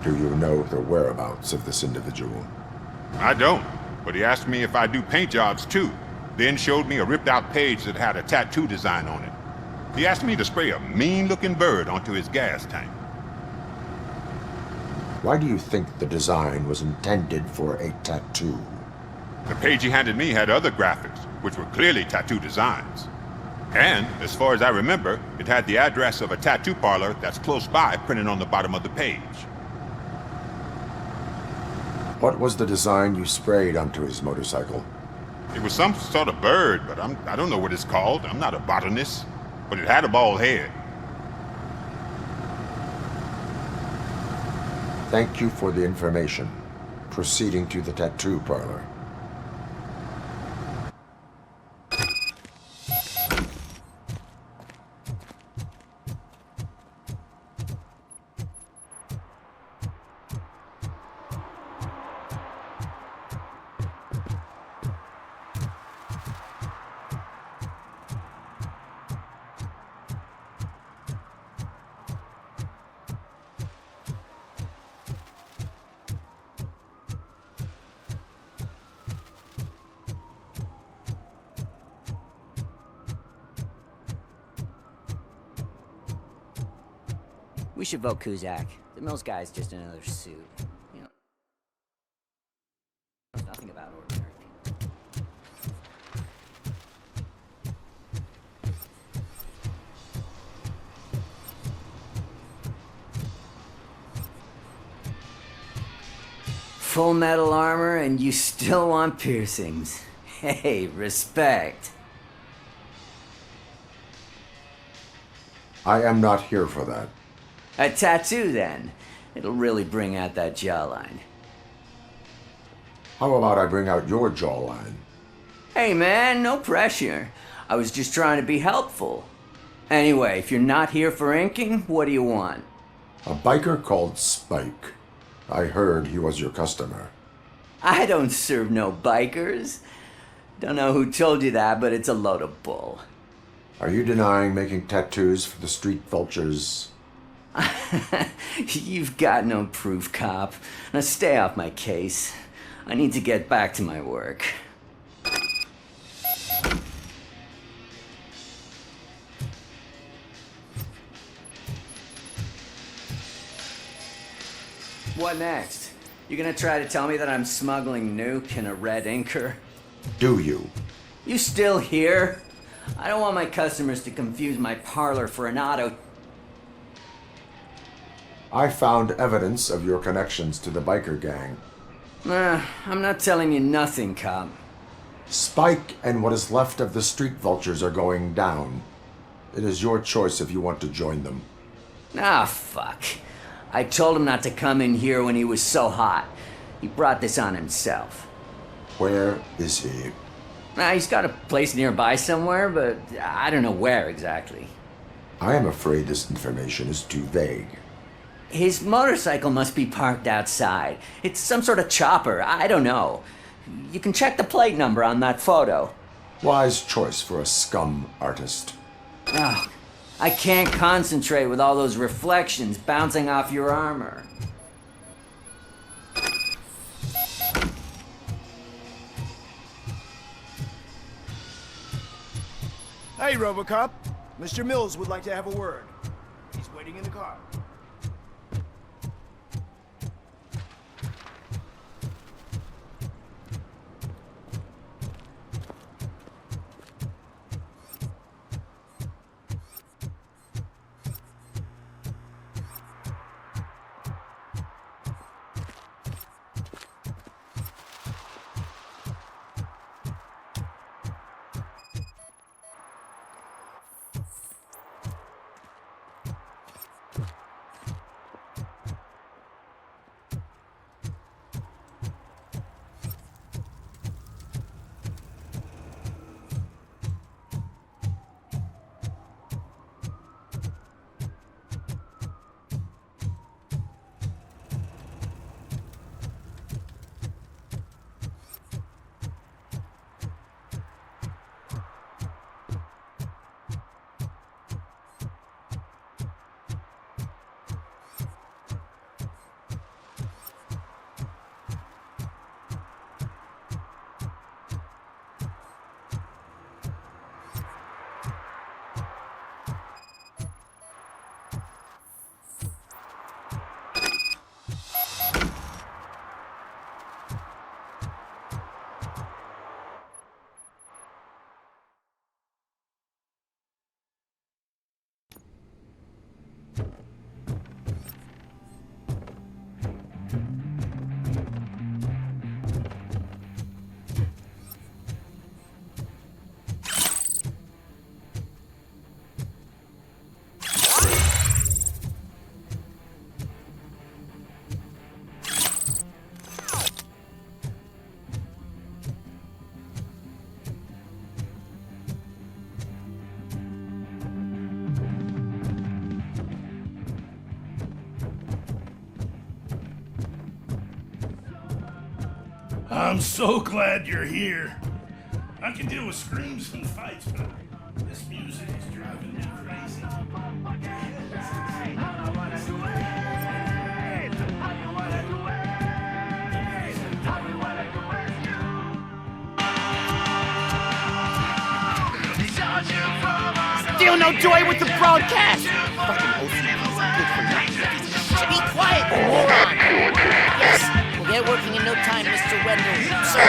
Do you know the whereabouts of this individual? I don't, but he asked me if I do paint jobs too. Then showed me a ripped-out page that had a tattoo design on it. He asked me to spray a mean-looking bird onto his gas tank. Why do you think the design was intended for a tattoo? The page he handed me had other graphics, which were clearly tattoo designs. And, as far as I remember, it had the address of a tattoo parlor that's close by printed on the bottom of the page. What was the design you sprayed onto his motorcycle? It was some sort of bird, but I don't know what it's called. I'm not a botanist. But it had a bald head. Thank you for the information. Proceeding to the tattoo parlor. We should vote Kuzak. The Mills guy's just another suit. You know, knows nothing about ordinary people. Full metal armor and you still want piercings. Hey, respect. I am not here for that. A tattoo, then. It'll really bring out that jawline. How about I bring out your jawline? Hey, man, no pressure. I was just trying to be helpful. Anyway, if you're not here for inking, what do you want? A biker called Spike. I heard he was your customer. I don't serve no bikers. Don't know who told you that, but it's a load of bull. Are you denying making tattoos for the street vultures? You've got no proof, cop. Now stay off my case. I need to get back to my work. What next? You gonna try to tell me that I'm smuggling Nuke in a red inker? Do you? You still here? I don't want my customers to confuse my parlor for an auto. I found evidence of your connections to the biker gang. I'm not telling you nothing, cop. Spike and what is left of the street vultures are going down. It is your choice if you want to join them. Ah, fuck. I told him not to come in here when he was so hot. He brought this on himself. Where is he? He's got a place nearby somewhere, but I don't know where exactly. I am afraid this information is too vague. His motorcycle must be parked outside. It's some sort of chopper. I don't know. You can check the plate number on that photo. Wise choice for a scum artist. Oh, I can't concentrate with all those reflections bouncing off your armor. Hey, Robocop. Mr. Mills would like to have a word. He's waiting in the car. I'm so glad you're here. I can deal with screams and fights, but this music is driving me crazy. Feel no joy with the broadcast! Fucking OCP's good for nothing. Be quiet, moron! Yes, we'll get working in no time, Mr. Wendell, sir.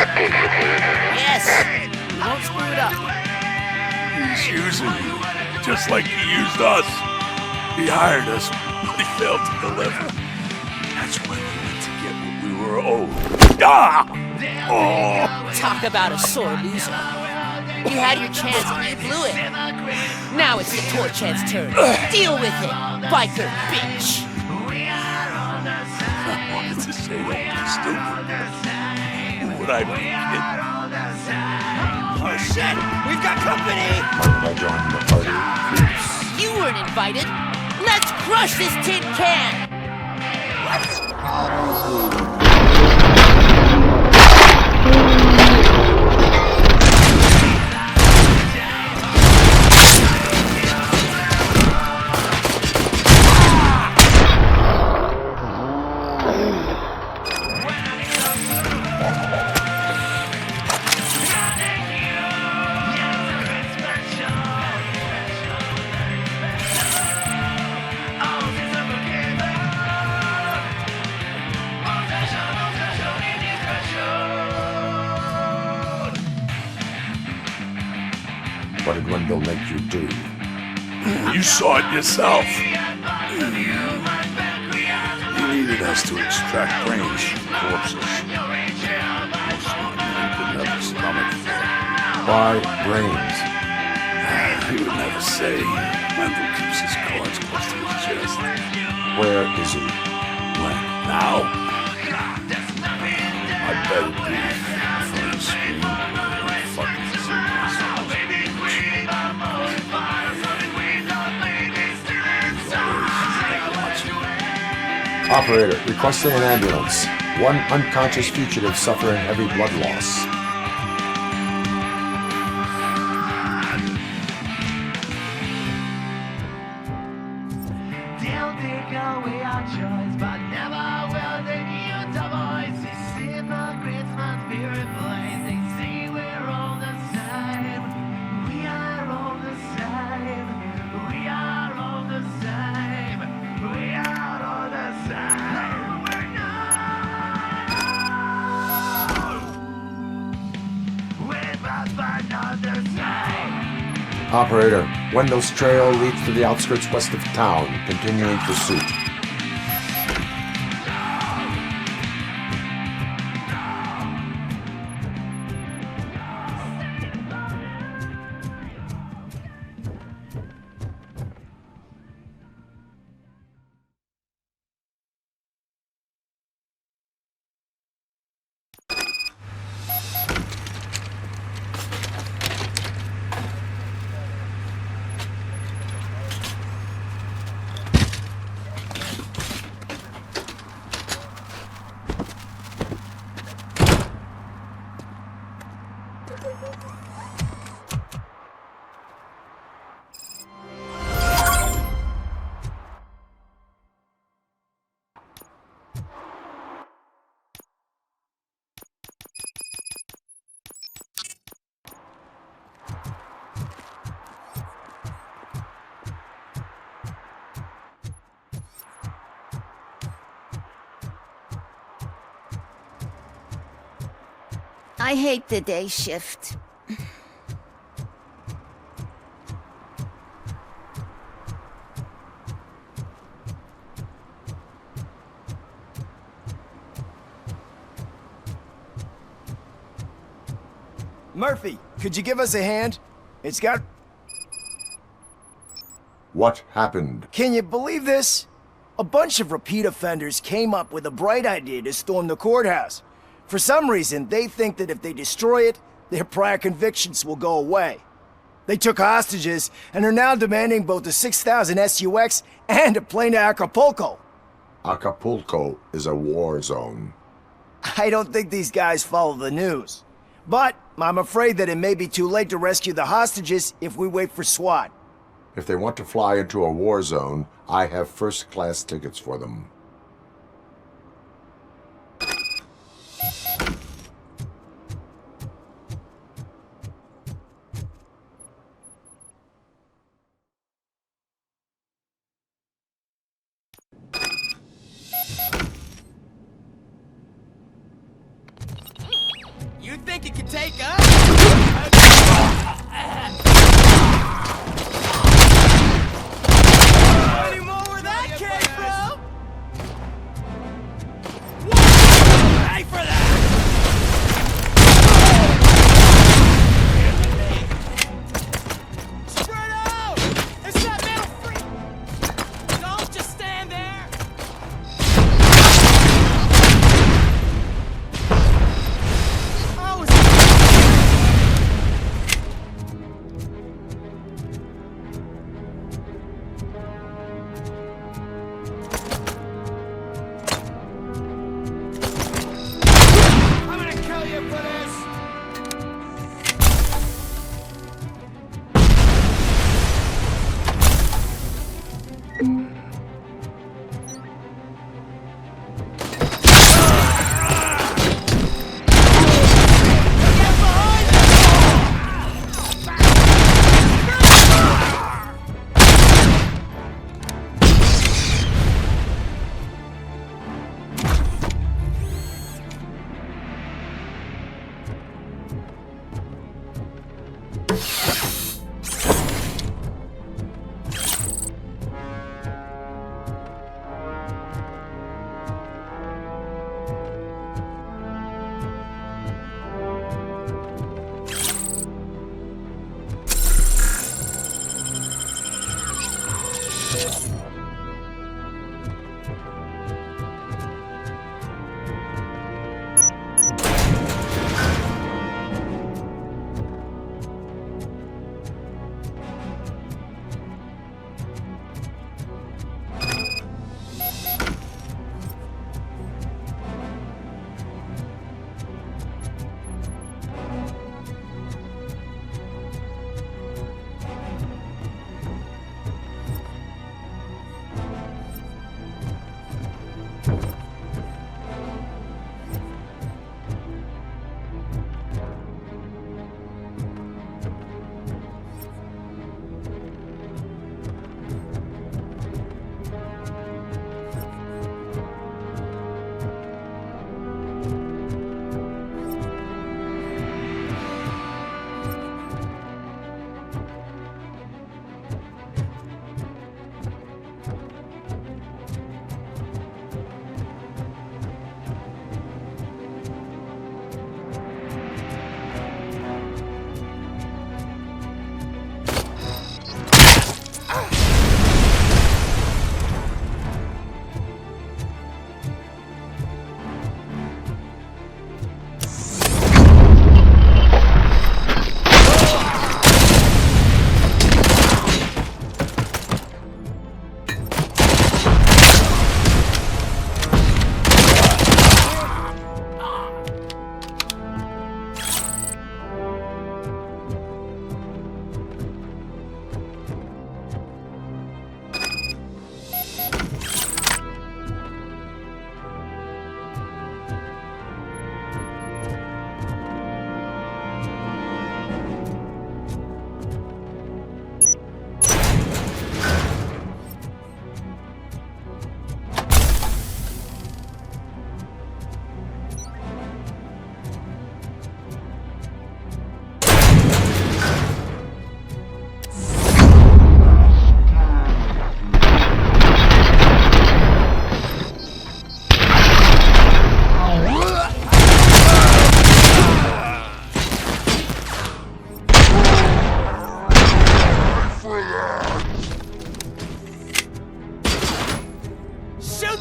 Yes, we won't screw it up. He's using you, just like he used us. He hired us, but he failed to deliver. That's when we went to get what we were owed. Ah! Oh! Talk about a sore loser. You had your chance and you blew it. Now it's the torch head's turn. Deal with it, biker bitch. I wanted to say something stupid. Would I be kidding? Oh shit! We've got company! I joined the party. You weren't invited. Let's crush this tin can! when they'll make you do. You saw it yourself. You needed us to extract brains from corpses. Didn't have the stomach for it. Why brains? He would never say. Mendel keeps his cards close to his chest. Where is he? When? Now? I bet it'd be in front of the screen. Fucking Operator, requesting an ambulance. One unconscious fugitive suffering heavy blood loss. Operator, Wendell's trail leads to the outskirts west of town, continuing pursuit. I hate the day shift. Murphy, could you give us a hand? It's got... What happened? Can you believe this? A bunch of repeat offenders came up with a bright idea to storm the courthouse. For some reason, they think that if they destroy it, their prior convictions will go away. They took hostages and are now demanding both a 6,000 SUX and a plane to Acapulco. Acapulco is a war zone. I don't think these guys follow the news. But I'm afraid that it may be too late to rescue the hostages if we wait for SWAT. If they want to fly into a war zone, I have first-class tickets for them. You think you can take us? Any more where that came from? Whoa! Pay for that! Spread out! It's that metal free! Don't just stand there!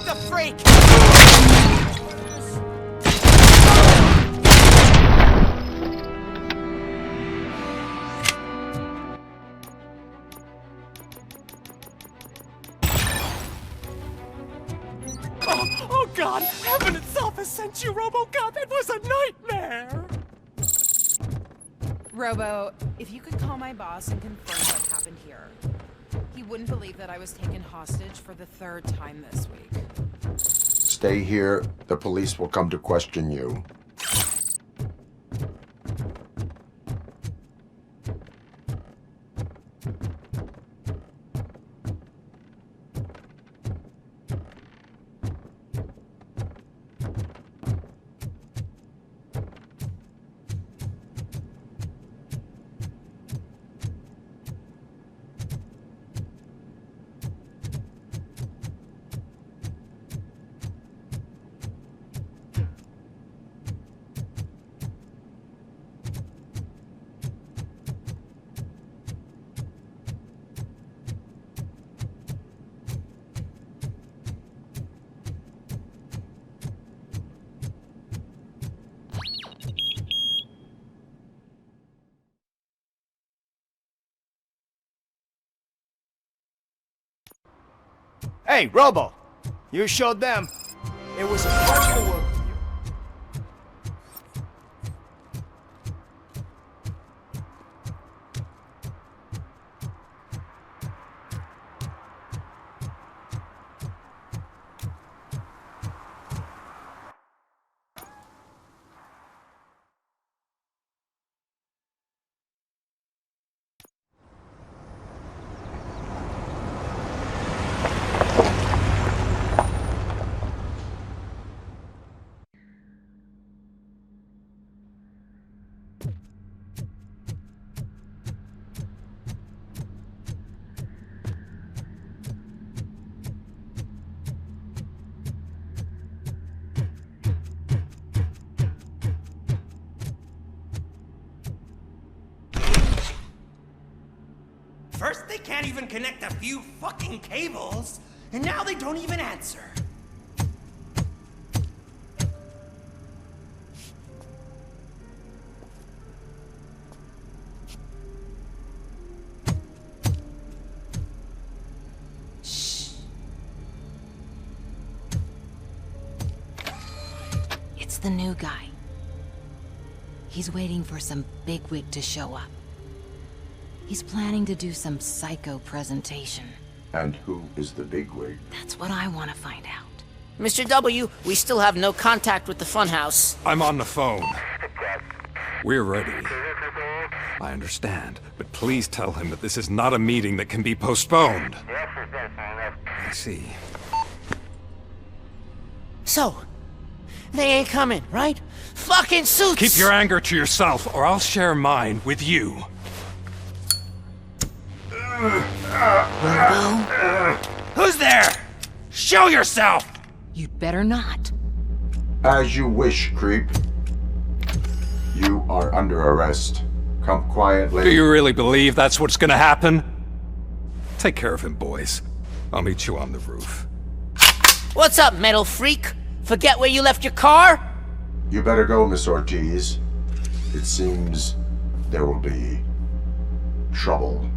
the freak! Oh God! Heaven itself has sent you, Robocop! It was a nightmare! Robo, if you could call my boss and confirm what happened here. He wouldn't believe that I was taken hostage for the 3rd time this week. Stay here. The police will come to question you. Hey, Robo! You showed them. It was a pleasure to work with you. First, they can't even connect a few fucking cables, and now they don't even answer. Shh. It's the new guy. He's waiting for some bigwig to show up. He's planning to do some psycho presentation. And who is the bigwig? That's what I want to find out. Mr. W, we still have no contact with the funhouse. I'm on the phone. We're ready. I understand, but please tell him that this is not a meeting that can be postponed. I see. So, they ain't coming, right? Fucking suits! Keep your anger to yourself, or I'll share mine with you. Robo? Who's there? Show yourself! You'd better not. As you wish, creep. You are under arrest. Come quietly. Do you really believe that's what's gonna happen? Take care of him, boys. I'll meet you on the roof. What's up, metal freak? Forget where you left your car? You better go, Miss Ortiz. It seems there will be trouble.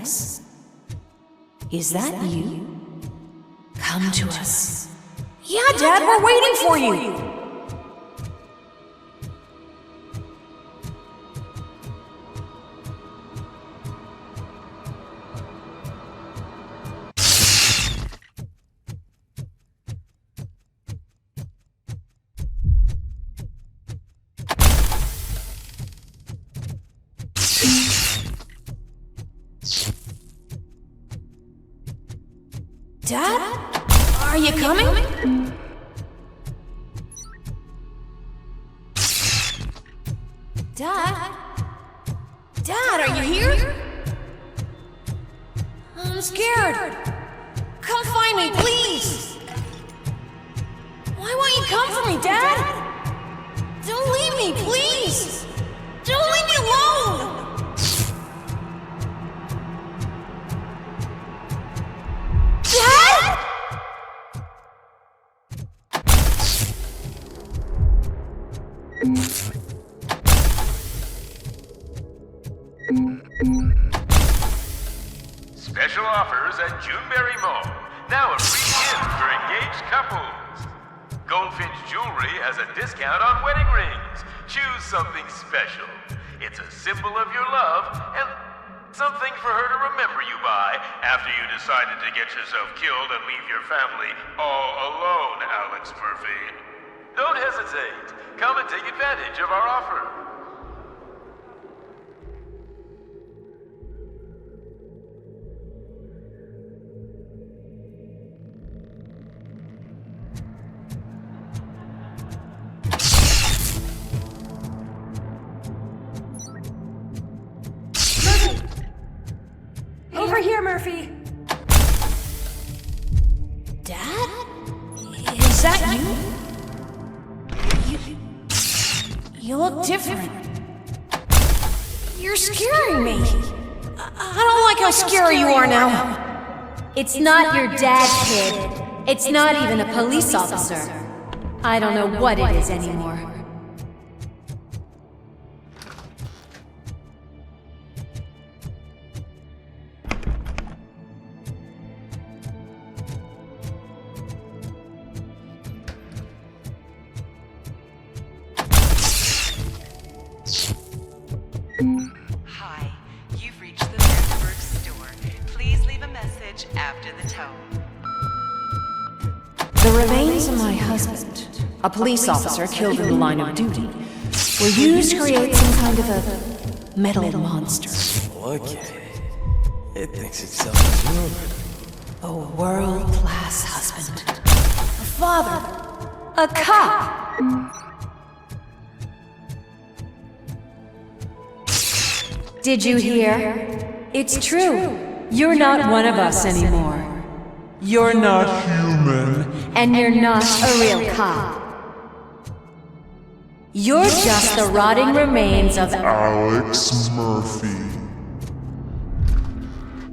Alex? Is that you? Come to us. Yeah, Dad, we're waiting for you! Dad? Are you coming? Dad? Dad, are you here? I'm scared. Come find me, please. Why won't you come for me, Dad? Don't leave me, please. Don't leave me alone. Dad? Special offers at Juneberry Mall. Now a free gift for engaged couples. Goldfinch Jewelry has a discount on wedding rings. Choose something special. It's a symbol of your love and something for her to remember you by after you decided to get yourself killed and leave your family all alone, Alex Murphy. Don't hesitate. Come and take advantage of our offer. Over here, Murphy. Dad? Is that you? You look different. You're scaring me. I don't like how scary you are now. It's not your dad, kid. It's not even a police officer. I don't know what it is anymore. Hi, you've reached the Vandenberg store. Please leave a message after the tone. The remains of my husband, a police officer killed in the line of duty, were used to create some kind of a metal monster. Okay. It thinks itself as human. A world-class husband. A father. A cop. Did you hear? It's true. You're not one of us anymore. You're not human. And you're not a real cop. You're just the rotting remains of Alex Murphy.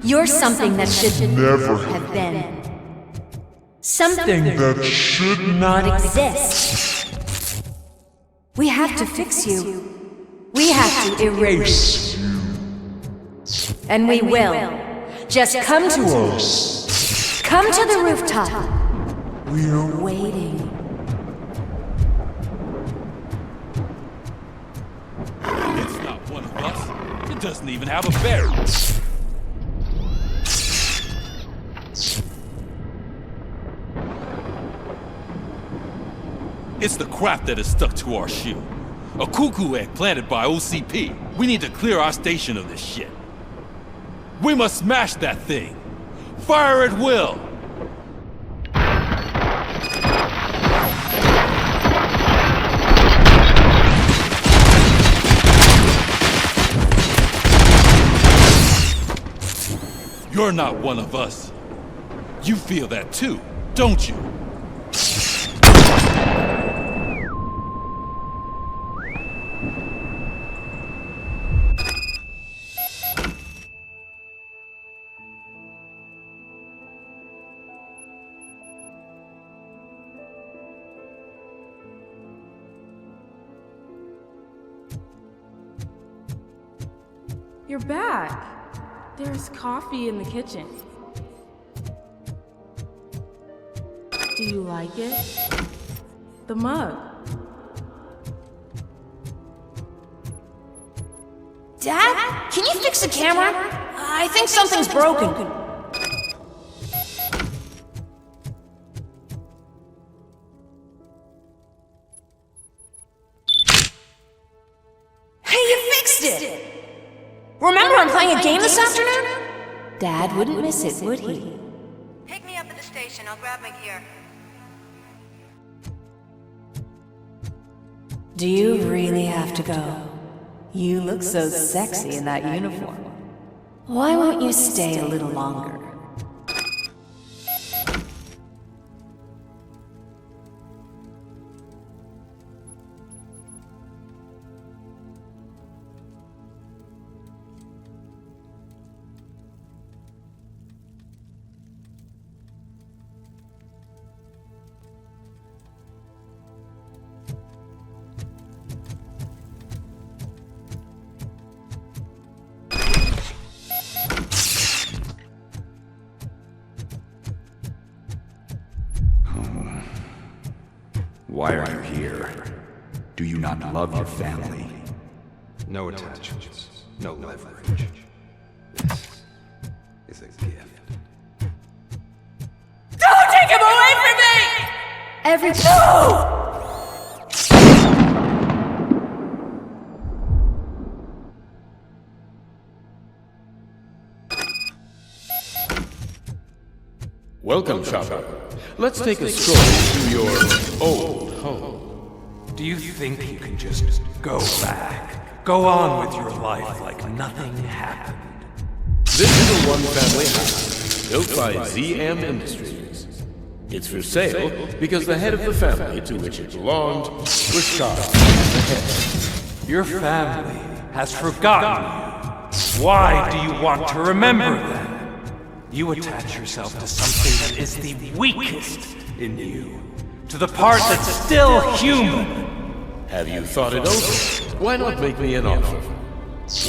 You're something that should never have been. Something that should not exist. We have to fix you. We have to erase you. And we will. Just come to us. Come to the rooftop. We're waiting. It's not one of us. It doesn't even have a barrel. It's the crap that is stuck to our shoe. A cuckoo egg planted by OCP. We need to clear our station of this shit. We must smash that thing. Fire at will. You're not one of us. You feel that too, don't you? You're back. There's coffee in the kitchen. Do you like it? The mug. Dad? Can you fix the camera? I think something's broken. Hey, you fixed it! Remember I'm playing a game this afternoon? Dad wouldn't miss it, would he? Pick me up at the station. I'll grab my gear. Do you really have to go? You look so sexy in that uniform. Why won't you stay a little longer? Why are you here? Do you not love your family? No attachments, no leverage. This is a gift. Don't take him away from me! Every... No! Welcome, shopper. Let's take a stroll through your old home. Do you think you can just go back? Go on with your life like nothing happened? This is a one-family house, built by ZM Industries. It's for sale because the head of the family to which it belonged was shot in the head. Your family has forgotten you. Why do you want to remember them? You attach yourself to something that is the weakest in you, to the part that's still human. Have you thought it over? Why not make me an offer?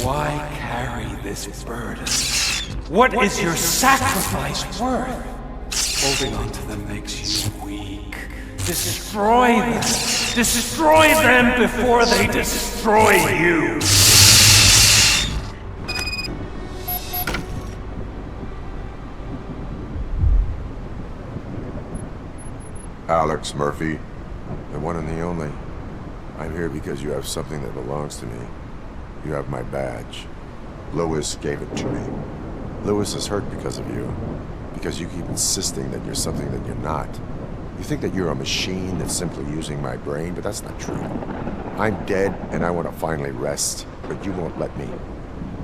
Why carry this burden? What is your sacrifice worth? Holding on to them makes you weak. Destroy them! Destroy them before they destroy you! Alex Murphy, the one and the only. I'm here because you have something that belongs to me. You have my badge. Lewis gave it to me. Lewis is hurt because of you. Because you keep insisting that you're something that you're not. You think that you're a machine that's simply using my brain, but that's not true. I'm dead and I want to finally rest, but you won't let me.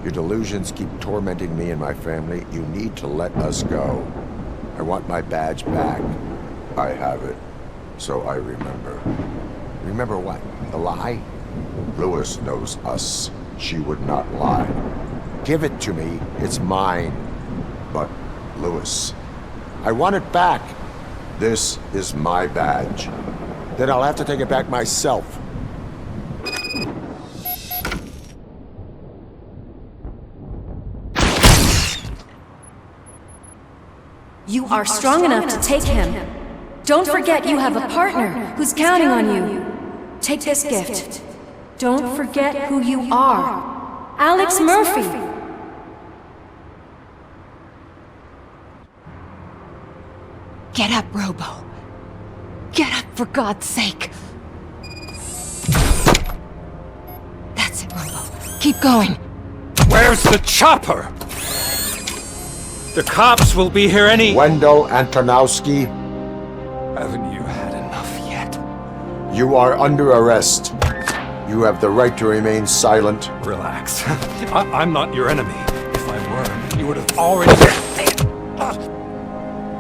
Your delusions keep tormenting me and my family. You need to let us go. I want my badge back. I have it, so I remember. Remember what? The lie? Lewis knows us. She would not lie. Give it to me. It's mine. But, Lewis, I want it back. This is my badge. Then I'll have to take it back myself. You are strong enough to take him. Don't forget you have a partner who's counting on you. Take this gift. Don't forget who you are. Alex Murphy. Get up, Robo. Get up, for God's sake. That's it, Robo. Keep going. Where's the chopper? The cops will be here any— Wendell Antonowski. Haven't you had enough yet? You are under arrest. You have the right to remain silent. Relax. I'm not your enemy. If I were, you would have already—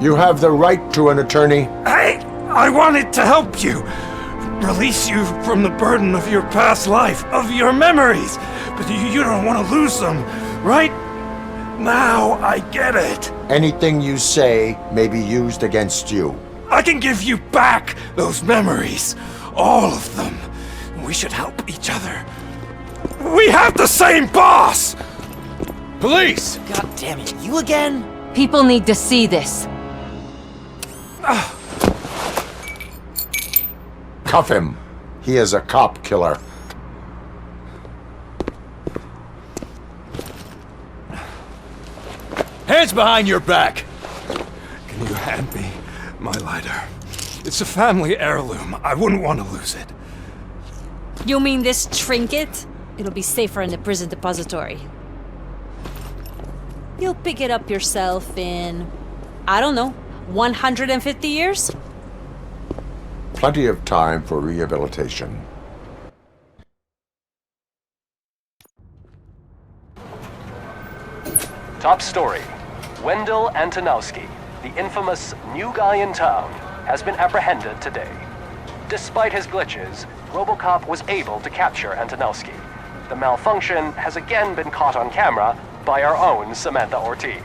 You have the right to an attorney. I wanted to help you. Release you from the burden of your past life, of your memories. But you don't want to lose them, right? Now I get it. Anything you say may be used against you. I can give you back those memories. All of them. We should help each other. We have the same boss! Police! God damn it, you again? People need to see this. Cuff him. He is a cop killer. Hands behind your back! Can you hand me my lighter? It's a family heirloom. I wouldn't want to lose it. You mean this trinket? It'll be safer in the prison depository. You'll pick it up yourself in, I don't know, 150 years? Plenty of time for rehabilitation. Top story. Wendell Antonowski, the infamous new guy in town, has been apprehended today. Despite his glitches, Robocop was able to capture Antonowski. The malfunction has again been caught on camera by our own Samantha Ortiz.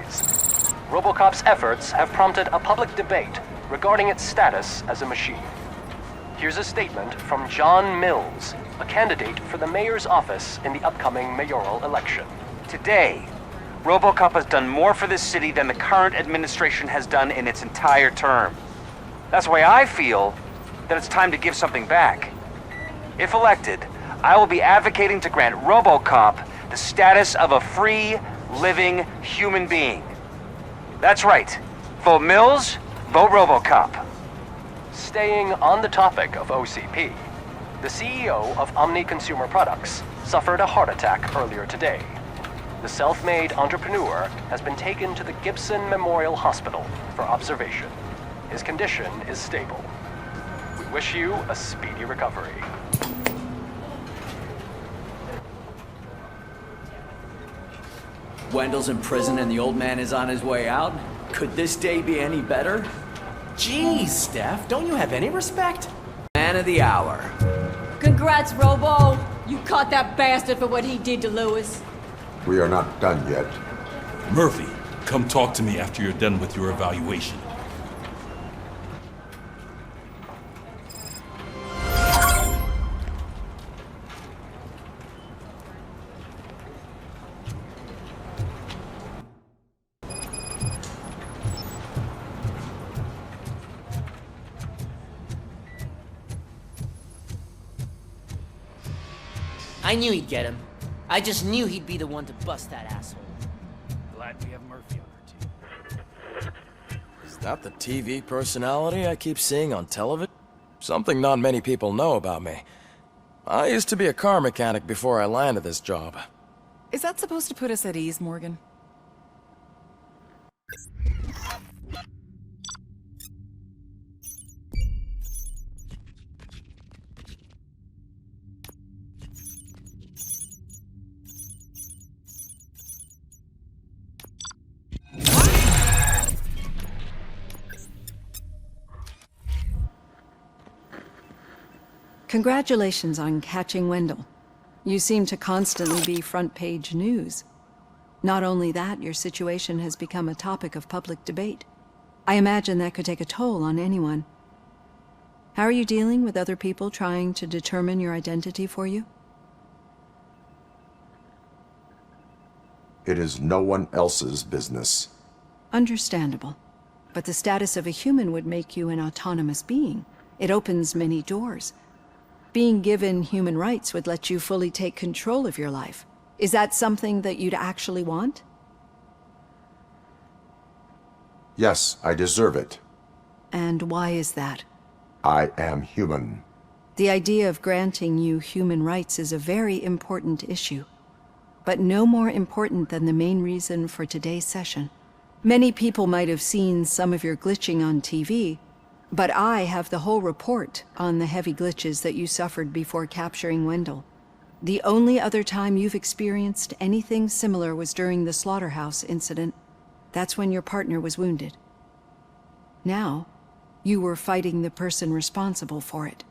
Robocop's efforts have prompted a public debate regarding its status as a machine. Here's a statement from John Mills, a candidate for the mayor's office in the upcoming mayoral election. Today, Robocop has done more for this city than the current administration has done in its entire term. That's why I feel that it's time to give something back. If elected, I will be advocating to grant Robocop the status of a free, living human being. That's right. Vote Mills, vote Robocop. Staying on the topic of OCP, the CEO of Omni Consumer Products suffered a heart attack earlier today. The self-made entrepreneur has been taken to the Gibson Memorial Hospital for observation. His condition is stable. We wish you a speedy recovery. Wendell's in prison and the old man is on his way out? Could this day be any better? Jeez, Steph, don't you have any respect? Man of the hour. Congrats, Robo! You caught that bastard for what he did to Lewis. We are not done yet. Murphy, come talk to me after you're done with your evaluation. I knew he'd get him. I just knew he'd be the one to bust that asshole. Glad we have Murphy on our team. Is that the TV personality I keep seeing on television? Something not many people know about me. I used to be a car mechanic before I landed this job. Is that supposed to put us at ease, Morgan? Congratulations on catching Wendell. You seem to constantly be front-page news. Not only that, your situation has become a topic of public debate. I imagine that could take a toll on anyone. How are you dealing with other people trying to determine your identity for you? It is no one else's business. Understandable. But the status of a human would make you an autonomous being. It opens many doors. Being given human rights would let you fully take control of your life. Is that something that you'd actually want? Yes, I deserve it. And why is that? I am human. The idea of granting you human rights is a very important issue, but no more important than the main reason for today's session. Many people might have seen some of your glitching on TV, but I have the whole report on the heavy glitches that you suffered before capturing Wendell. The only other time you've experienced anything similar was during the slaughterhouse incident. That's when your partner was wounded. Now, you were fighting the person responsible for it.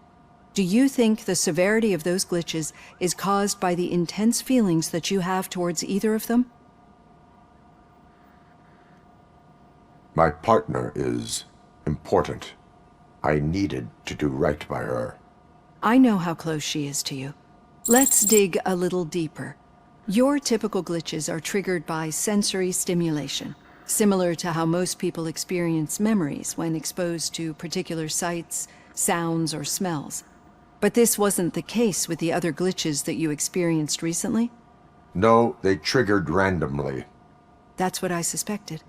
Do you think the severity of those glitches is caused by the intense feelings that you have towards either of them? My partner is important. I needed to do right by her. I know how close she is to you. Let's dig a little deeper. Your typical glitches are triggered by sensory stimulation, similar to how most people experience memories when exposed to particular sights, sounds, or smells. But this wasn't the case with the other glitches that you experienced recently? No, they triggered randomly. That's what I suspected.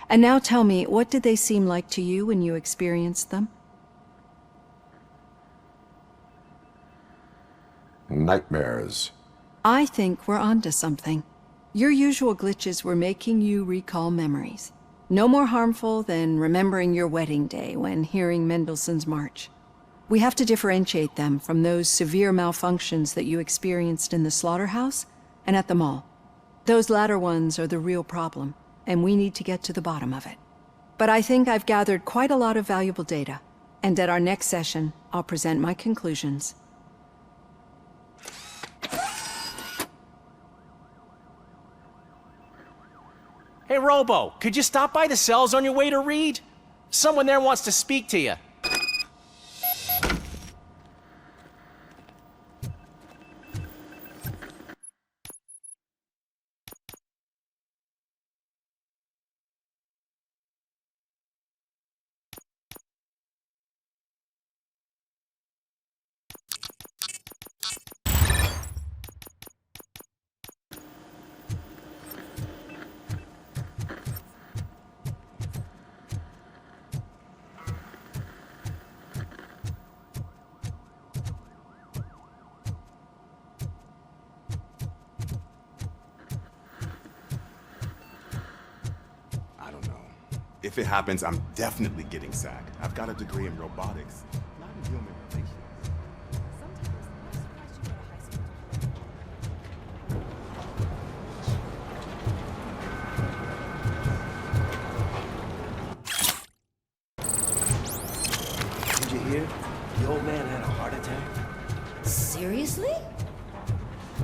And now tell me, what did they seem like to you when you experienced them? Nightmares. I think we're onto something. Your usual glitches were making you recall memories. No more harmful than remembering your wedding day when hearing Mendelssohn's March. We have to differentiate them from those severe malfunctions that you experienced in the slaughterhouse and at the mall. Those latter ones are the real problem, and we need to get to the bottom of it. But I think I've gathered quite a lot of valuable data, and at our next session, I'll present my conclusions. Hey, Robo, could you stop by the cells on your way to read? Someone there wants to speak to you. If it happens, I'm definitely getting sacked. I've got a degree in robotics, not in human relations. Did you hear? The old man had a heart attack. Seriously?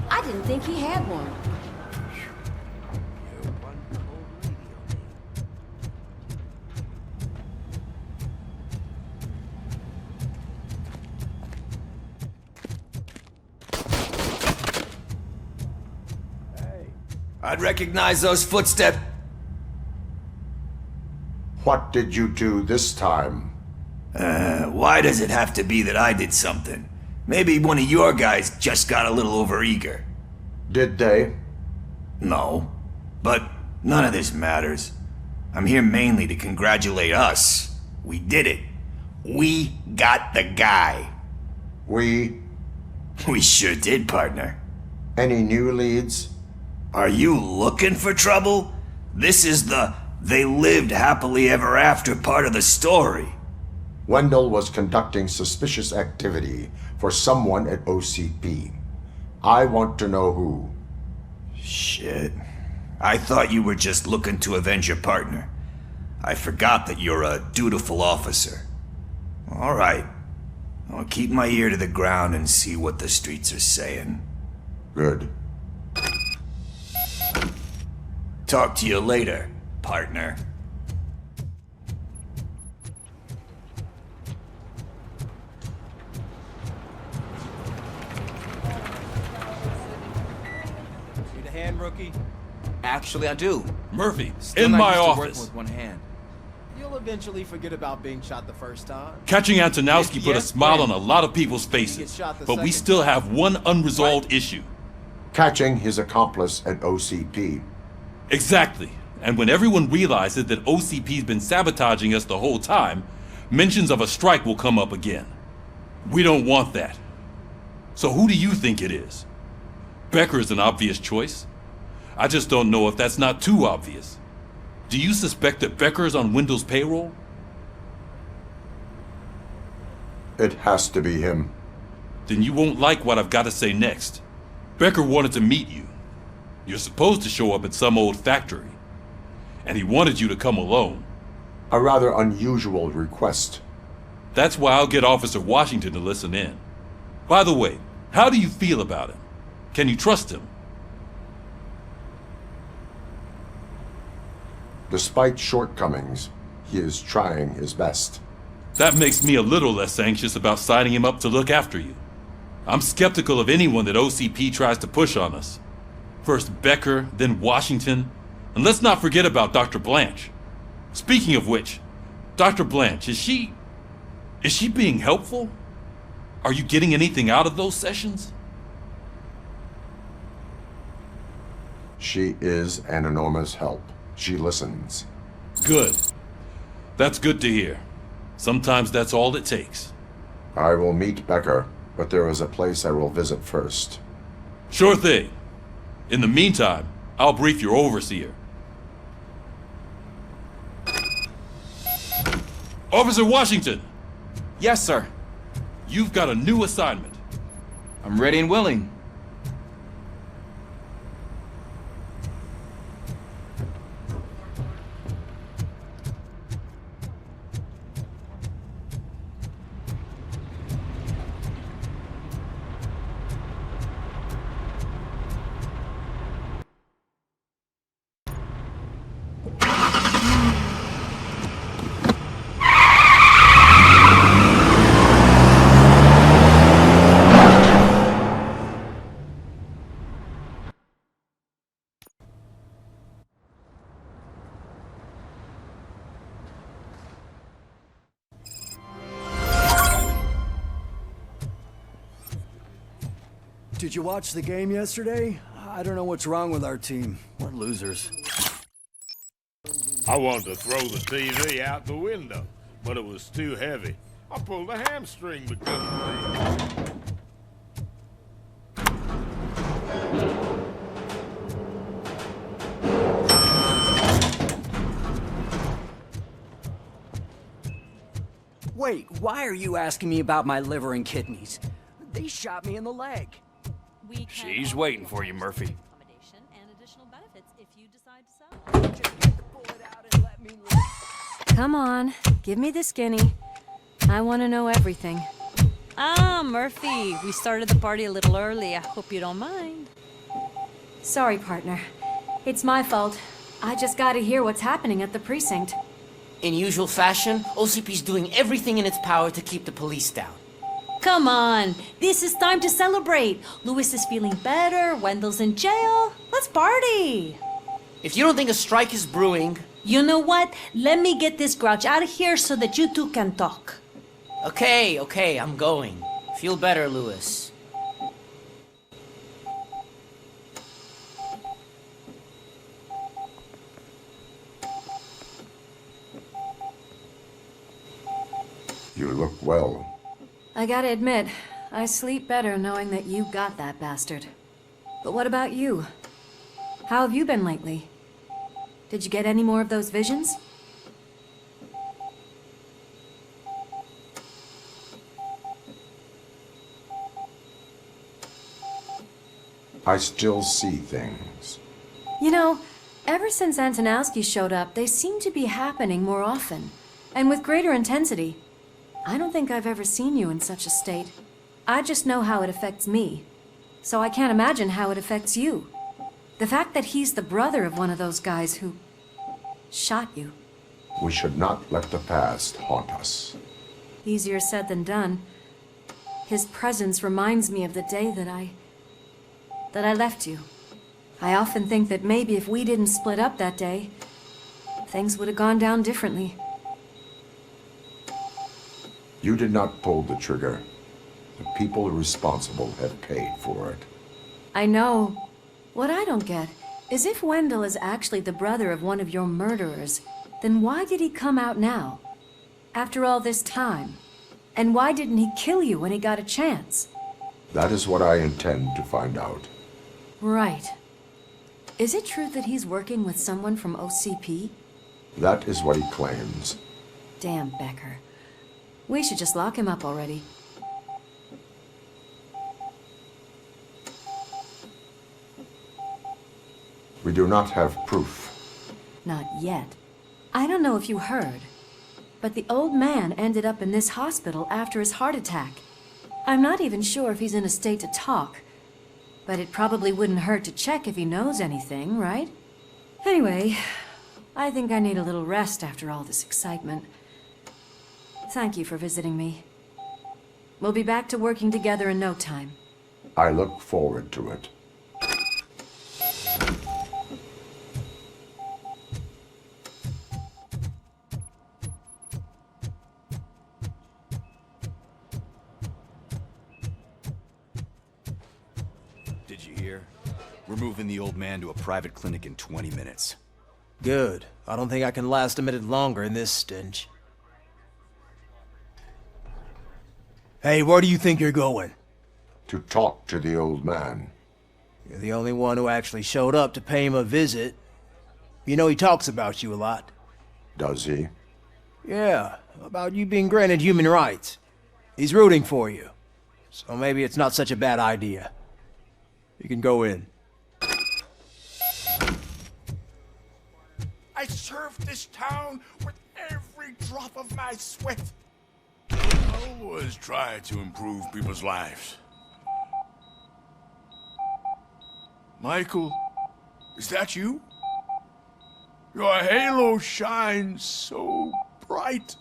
I didn't think he had one. I'd recognize those footsteps. What did you do this time? Why does it have to be that I did something? Maybe one of your guys just got a little overeager. Did they? No. But none of this matters. I'm here mainly to congratulate us. We did it. We got the guy. We sure did, partner. Any new leads? Are you looking for trouble? This is the they lived happily ever after part of the story. Wendell was conducting suspicious activity for someone at OCP. I want to know who. Shit. I thought you were just looking to avenge your partner. I forgot that you're a dutiful officer. All right. I'll keep my ear to the ground and see what the streets are saying. Good. Talk to you later, partner. Need a hand, rookie? Actually, I do. Murphy, Still in not my used to office. working with one hand. You'll eventually forget about being shot the first time. Catching Antonowski put a Yes, smile when? on a lot of people's He faces, gets shot the but we second still time. have one unresolved issue. Catching his accomplice at OCP. Exactly. And when everyone realizes that OCP's been sabotaging us the whole time, mentions of a strike will come up again. We don't want that. So who do you think it is? Becker is an obvious choice. I just don't know if that's not too obvious. Do you suspect that Becker is on Wendell's payroll? It has to be him. Then you won't like what I've got to say next. Becker wanted to meet you. You're supposed to show up at some old factory. And he wanted you to come alone. A rather unusual request. That's why I'll get Officer Washington to listen in. By the way, how do you feel about him? Can you trust him? Despite shortcomings, he is trying his best. That makes me a little less anxious about signing him up to look after you. I'm skeptical of anyone that OCP tries to push on us. First Becker, then Washington. And let's not forget about Dr. Blanche. Speaking of which, Dr. Blanche, is she being helpful? Are you getting anything out of those sessions? She is an enormous help. She listens. Good. That's good to hear. Sometimes that's all it takes. I will meet Becker, but there is a place I will visit first. Sure thing. In the meantime, I'll brief your overseer. Officer Washington! Yes, sir. You've got a new assignment. I'm ready and willing. Did you watch the game yesterday? I don't know what's wrong with our team. We're losers. I wanted to throw the TV out the window, but it was too heavy. I pulled a hamstring because of it. Wait, why are you asking me about my liver and kidneys? They shot me in the leg. She's waiting for you, Murphy. Come on, give me the skinny. I want to know everything. Ah, Murphy, we started the party a little early. I hope you don't mind. Sorry, partner. It's my fault. I just gotta hear what's happening at the precinct. In usual fashion, OCP's doing everything in its power to keep the police down. Come on, this is time to celebrate. Louis is feeling better, Wendell's in jail. Let's party. If you don't think a strike is brewing... You know what? Let me get this grouch out of here so that you two can talk. Okay, I'm going. Feel better, Louis. You look well. I gotta admit, I sleep better knowing that you got that bastard. But what about you? How have you been lately? Did you get any more of those visions? I still see things. You know, ever since Antonowski showed up, they seem to be happening more often, and with greater intensity. I don't think I've ever seen you in such a state. I just know how it affects me, so I can't imagine how it affects you. The fact that he's the brother of one of those guys who shot you. We should not let the past haunt us. Easier said than done. His presence reminds me of the day that I left you. I often think that maybe if we didn't split up that day, things would have gone down differently. You did not pull the trigger. The people responsible have paid for it. I know. What I don't get is if Wendell is actually the brother of one of your murderers, then why did he come out now? After all this time? And why didn't he kill you when he got a chance? That is what I intend to find out. Right. Is it true that he's working with someone from OCP? That is what he claims. Damn Becker. We should just lock him up already. We do not have proof. Not yet. I don't know if you heard, but the old man ended up in this hospital after his heart attack. I'm not even sure if he's in a state to talk, but it probably wouldn't hurt to check if he knows anything, right? Anyway, I think I need a little rest after all this excitement. Thank you for visiting me. We'll be back to working together in no time. I look forward to it. here. We're moving the old man to a private clinic in 20 minutes. Good. I don't think I can last a minute longer in this stench. Hey, where do you think you're going? To talk to the old man. You're the only one who actually showed up to pay him a visit. You know he talks about you a lot. Does he? Yeah, about you being granted human rights. He's rooting for you. So maybe it's not such a bad idea. You can go in. I served this town with every drop of my sweat. I always try to improve people's lives. Michael, is that you? Your halo shines so bright.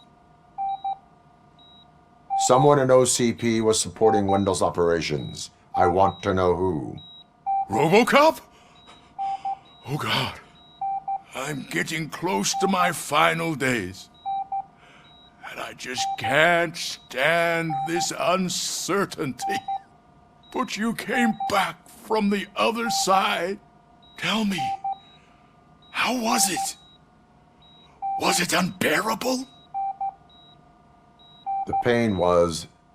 Someone in OCP was supporting Wendell's operations. I want to know who. Robocop? Oh God. I'm getting close to my final days. And I just can't stand this uncertainty. But you came back from the other side. Tell me, how was it? Was it unbearable? The pain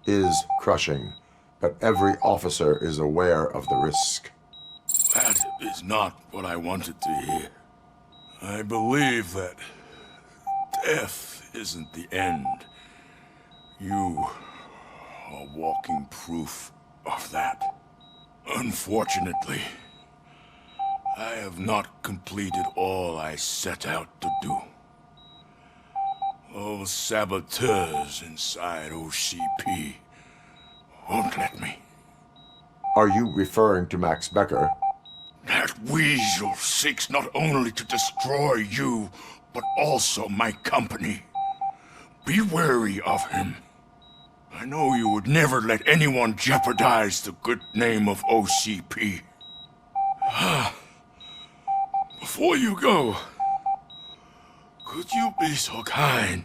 is crushing, but every officer is aware of the risk. That is not what I wanted to hear. I believe that death isn't the end. You are walking proof of that. Unfortunately, I have not completed all I set out to do. Those saboteurs inside OCP won't let me. Are you referring to Max Becker? That weasel seeks not only to destroy you, but also my company. Be wary of him. I know you would never let anyone jeopardize the good name of OCP. Before you go, could you be so kind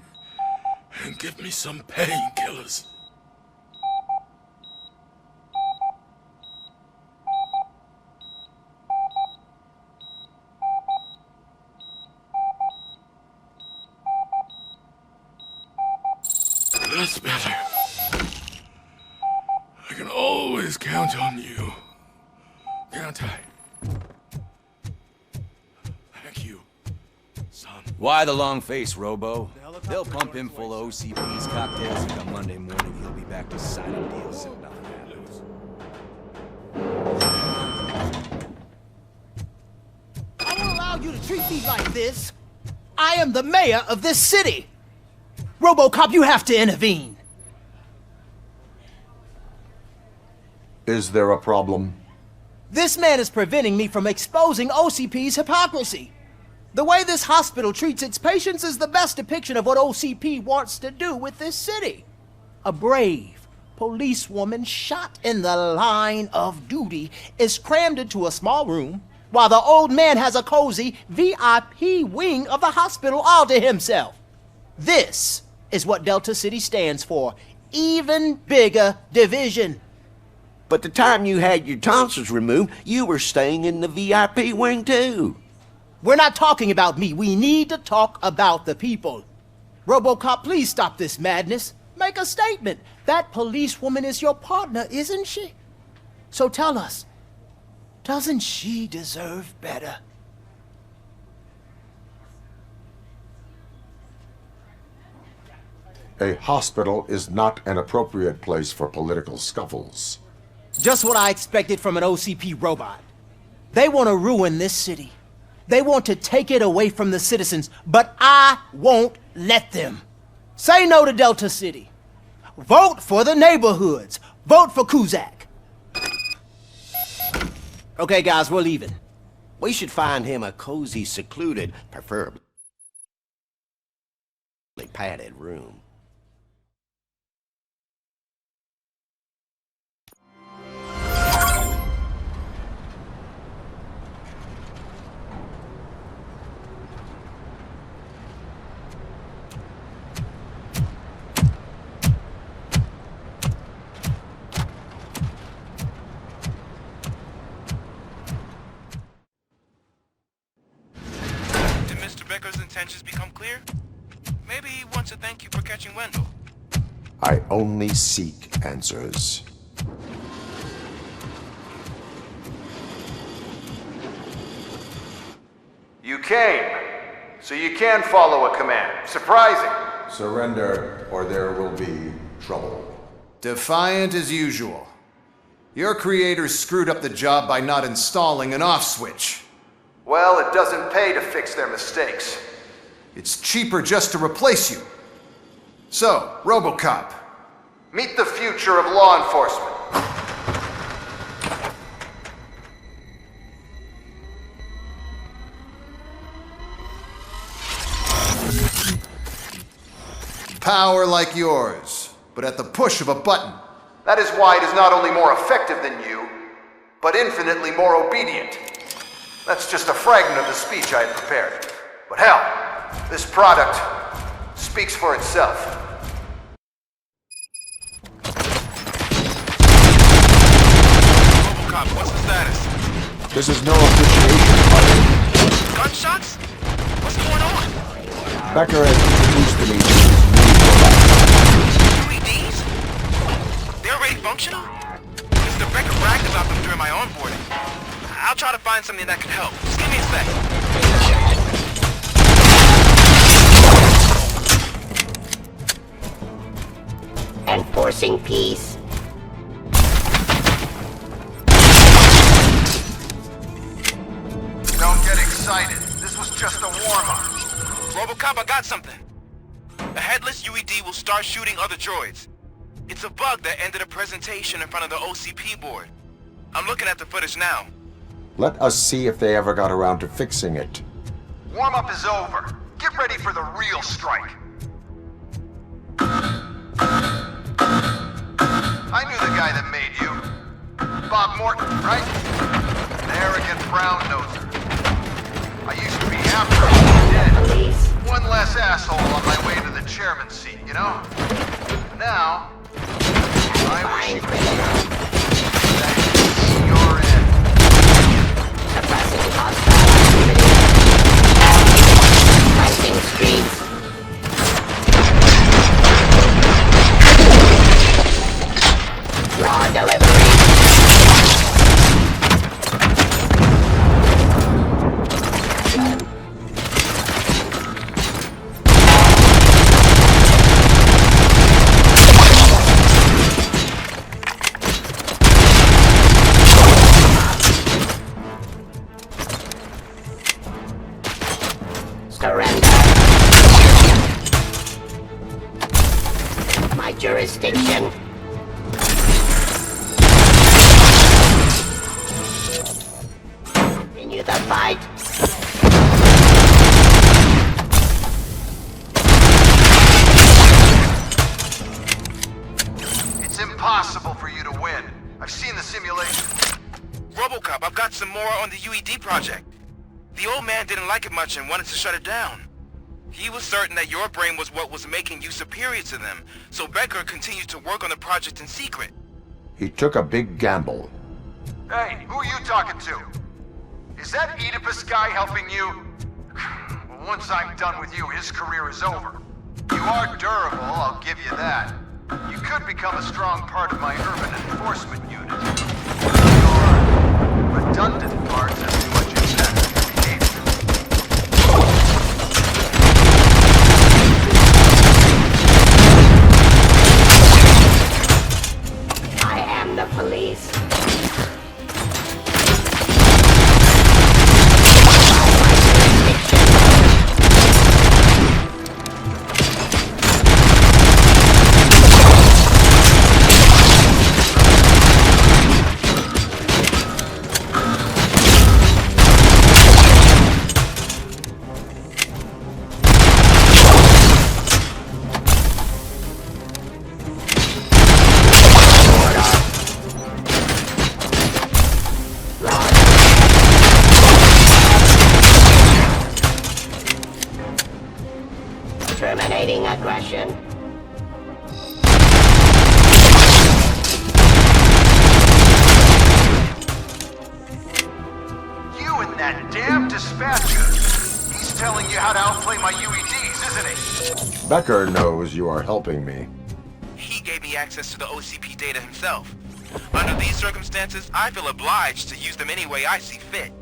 and give me some painkillers? That's better. I can always count on you, can't I? Thank you, son. Why the long face, Robo? They'll pump him full of OCP's cocktails, and come Monday morning he'll be back to signing deals if nothing happens. I won't allow you to treat me like this. I am the mayor of this city. Robocop, you have to intervene. Is there a problem? This man is preventing me from exposing OCP's hypocrisy. The way this hospital treats its patients is the best depiction of what OCP wants to do with this city. A brave policewoman shot in the line of duty is crammed into a small room, while the old man has a cozy VIP wing of the hospital all to himself. This is what Delta City stands for. Even bigger division. But the time you had your tonsils removed, you were staying in the VIP wing too. We're not talking about me. We need to talk about the people. Robocop, please stop this madness. Make a statement. That policewoman is your partner, isn't she? So tell us, doesn't she deserve better? A hospital is not an appropriate place for political scuffles. Just what I expected from an OCP robot. They want to ruin this city. They want to take it away from the citizens, but I won't let them. Say no to Delta City. Vote for the neighborhoods. Vote for Kuzak. Okay, guys, we're leaving. We should find him a cozy, secluded, preferably padded room. boss's intentions become clear, maybe he wants to thank you for catching Wendell. I only seek answers. You came, so you can follow a command. Surprising. Surrender, or there will be trouble. Defiant as usual. Your creators screwed up the job by not installing an off switch. Well, it doesn't pay to fix their mistakes. It's cheaper just to replace you. So, Robocop, meet the future of law enforcement. Power like yours, but at the push of a button. That is why it is not only more effective than you, but infinitely more obedient. That's just a fragment of the speech I had prepared. But hell, this product speaks for itself. Robocop, what's the status? This is no appreciation party. Gunshots? What's going on? Becker has introduced to me UEDs? They're already functional? Mr. Becker bragged about them during my onboarding. I'll try to find something that could help. Just give me a sec. Enforcing peace. Don't get excited. This was just a warm-up. Robocop, I got something. The headless UED will start shooting other droids. It's a bug that ended a presentation in front of the OCP board. I'm looking at the footage now. Let us see if they ever got around to fixing it. Warm-up is over. Get ready for the real strike. I knew the guy that made you. Bob Morton, right? An arrogant brown-noser. I used to be after him, dead. One less asshole on my way to the chairman's seat, you know? Now, I wish you could see your end. Suppressing hostile activity. Pricing streets. Raw delivery. Surrender. My jurisdiction. Continue the fight. It's impossible for you to win. I've seen the simulation. Robocop, I've got some more on the UED project. The old man didn't like it much and wanted to shut it down. He was certain that your brain was what was making you superior to them, so Becker continued to work on the project in secret. He took a big gamble. Hey, who are you talking to? Is that Oedipus guy helping you? Well, once I'm done with you, his career is over. You are durable, I'll give you that. You could become a strong part of my urban enforcement unit. Your redundant parts have too much impact on your behavior. I am the police. Terminating aggression. You and that damn dispatcher. He's just telling you how to outplay my UEDs, isn't he? Becker knows you are helping me. He gave me access to the OCP data himself. Under these circumstances, I feel obliged to use them any way I see fit.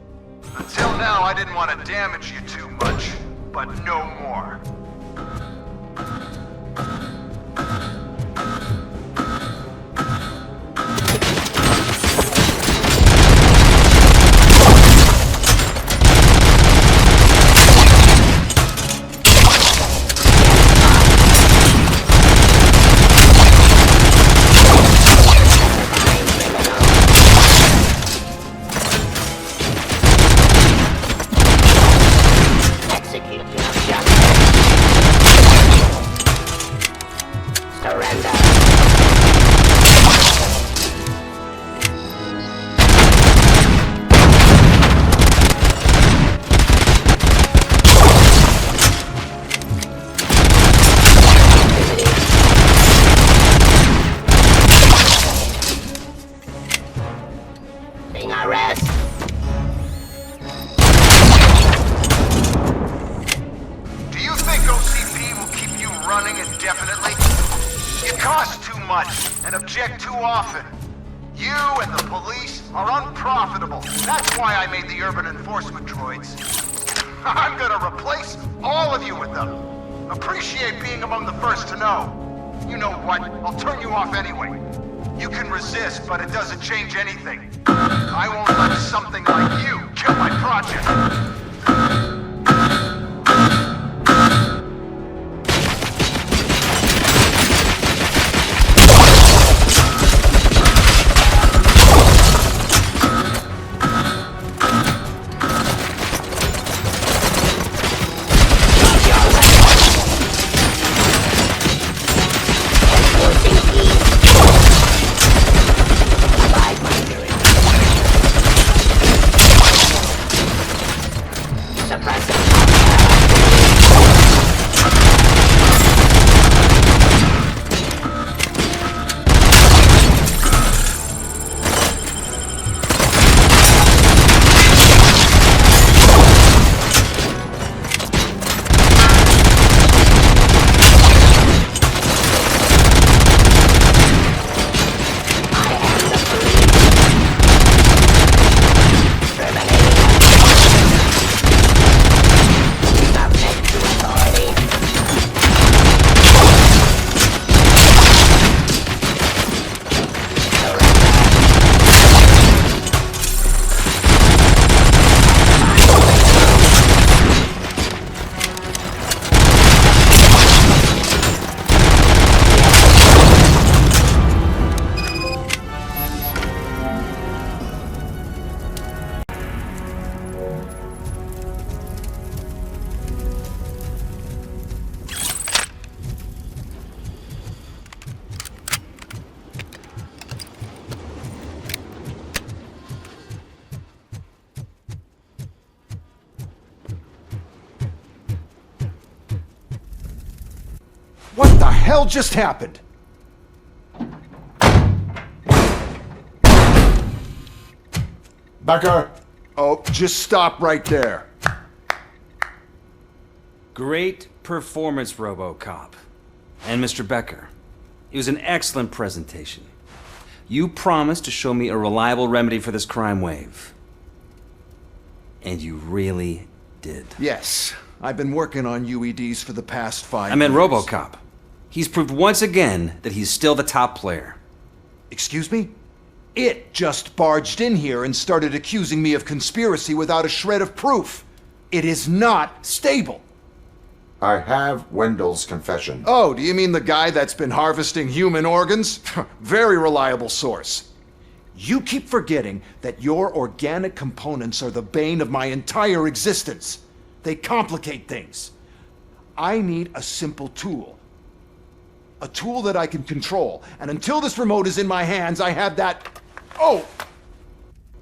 Until now, I didn't want to damage you too much, but no more. I'm gonna replace all of you with them. Appreciate being among the first to know. You know what? I'll turn you off anyway. You can resist, but it doesn't change anything. I won't let something like you kill my project. What the hell just happened? Becker! Oh, just stop right there. Great performance, Robocop. And Mr. Becker. It was an excellent presentation. You promised to show me a reliable remedy for this crime wave. And you really did. Yes, I've been working on UEDs for the past 5 years. I meant Robocop. He's proved once again that he's still the top player. Excuse me? It just barged in here and started accusing me of conspiracy without a shred of proof. It is not stable. I have Wendell's confession. Oh, do you mean the guy that's been harvesting human organs? Very reliable source. You keep forgetting that your organic components are the bane of my entire existence. They complicate things. I need a simple tool. A tool that I can control. And until this remote is in my hands, I have that... Oh!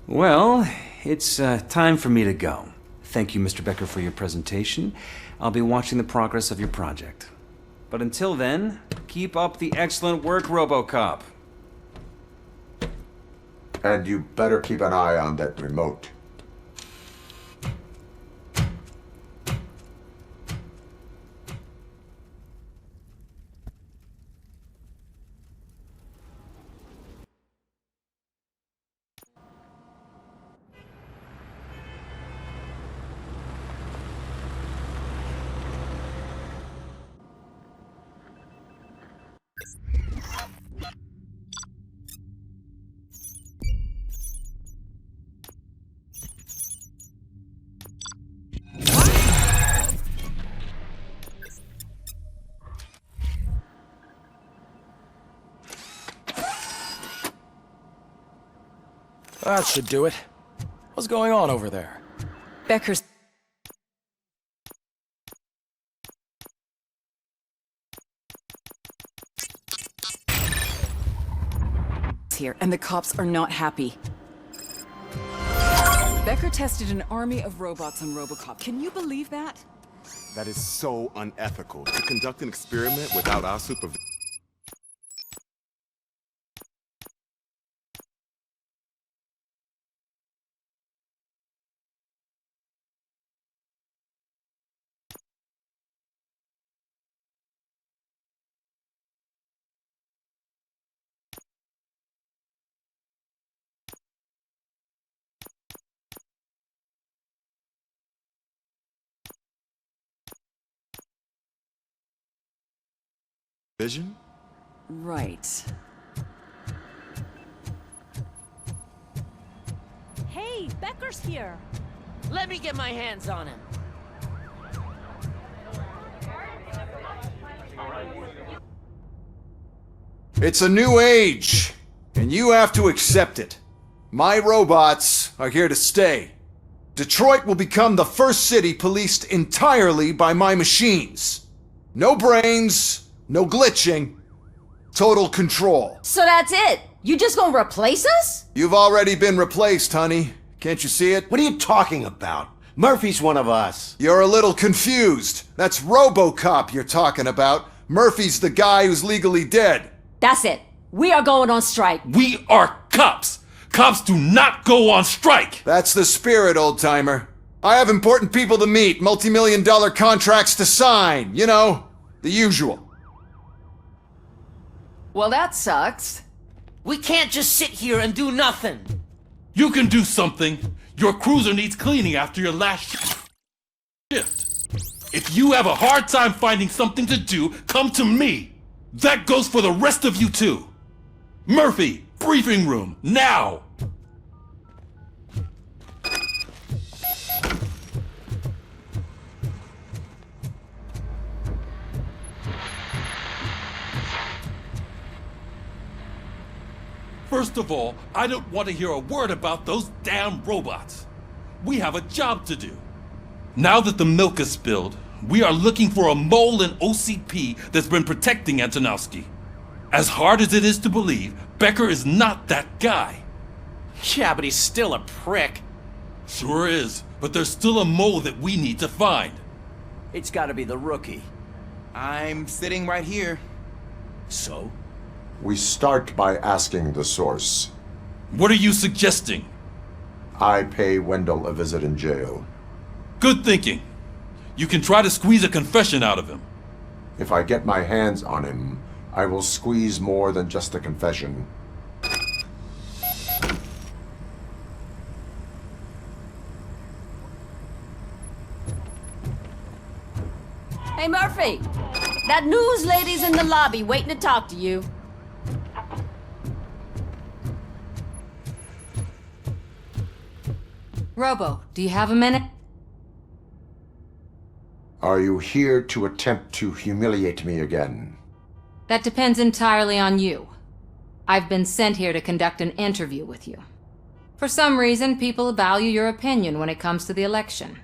Well, it's time for me to go. Thank you, Mr. Becker, for your presentation. I'll be watching the progress of your project. But until then, keep up the excellent work, Robocop. And you better keep an eye on that remote. That should do it. What's going on over there? Becker's here, and the cops are not happy. Becker tested an army of robots on Robocop. Can you believe that? That is so unethical. To conduct an experiment without our supervision. Vision? Right. Hey, Becker's here. Let me get my hands on him. It's a new age, and you have to accept it. My robots are here to stay. Detroit will become the first city policed entirely by my machines. No brains, no glitching, total control. So that's it? You just gonna replace us? You've already been replaced, honey. Can't you see it? What are you talking about? Murphy's one of us. You're a little confused. That's Robocop you're talking about. Murphy's the guy who's legally dead. That's it. We are going on strike. We are cops. Cops do not go on strike. That's the spirit, old-timer. I have important people to meet, multi-million-dollar contracts to sign. You know, the usual. Well, that sucks. We can't just sit here and do nothing. You can do something. Your cruiser needs cleaning after your last shift. If you have a hard time finding something to do, come to me. That goes for the rest of you too. Murphy, briefing room, now! First of all, I don't want to hear a word about those damn robots. We have a job to do. Now that the milk is spilled, we are looking for a mole in OCP that's been protecting Antonowski. As hard as it is to believe, Becker is not that guy. Yeah, but he's still a prick. Sure is, but there's still a mole that we need to find. It's gotta be the rookie. I'm sitting right here. So? We start by asking the source. What are you suggesting? I pay Wendell a visit in jail. Good thinking. You can try to squeeze a confession out of him. If I get my hands on him, I will squeeze more than just a confession. Hey, Murphy. That news lady's in the lobby waiting to talk to you. Robo, do you have a minute? Are you here to attempt to humiliate me again? That depends entirely on you. I've been sent here to conduct an interview with you. For some reason, people value your opinion when it comes to the election.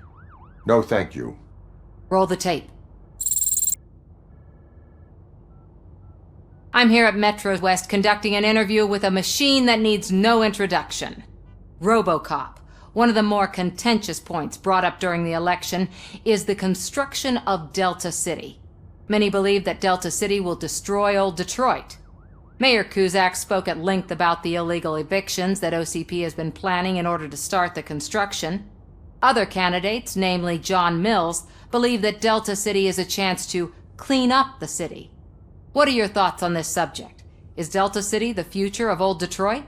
No, thank you. Roll the tape. I'm here at Metro West conducting an interview with a machine that needs no introduction. Robocop. One of the more contentious points brought up during the election is the construction of Delta City. Many believe that Delta City will destroy old Detroit. Mayor Cusack spoke at length about the illegal evictions that OCP has been planning in order to start the construction. Other candidates, namely John Mills, believe that Delta City is a chance to clean up the city. What are your thoughts on this subject? Is Delta City the future of old Detroit?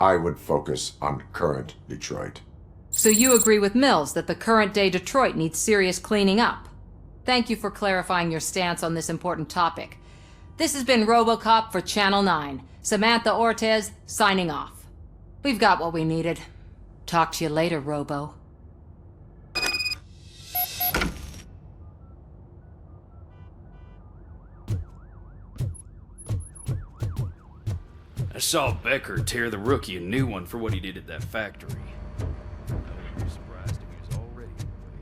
I would focus on current Detroit. So you agree with Mills that the current-day Detroit needs serious cleaning up? Thank you for clarifying your stance on this important topic. This has been Robocop for Channel 9. Samantha Ortez, signing off. We've got what we needed. Talk to you later, Robo. saw Becker tear the rookie a new one for what he did at that factory. I wouldn't be surprised if he was already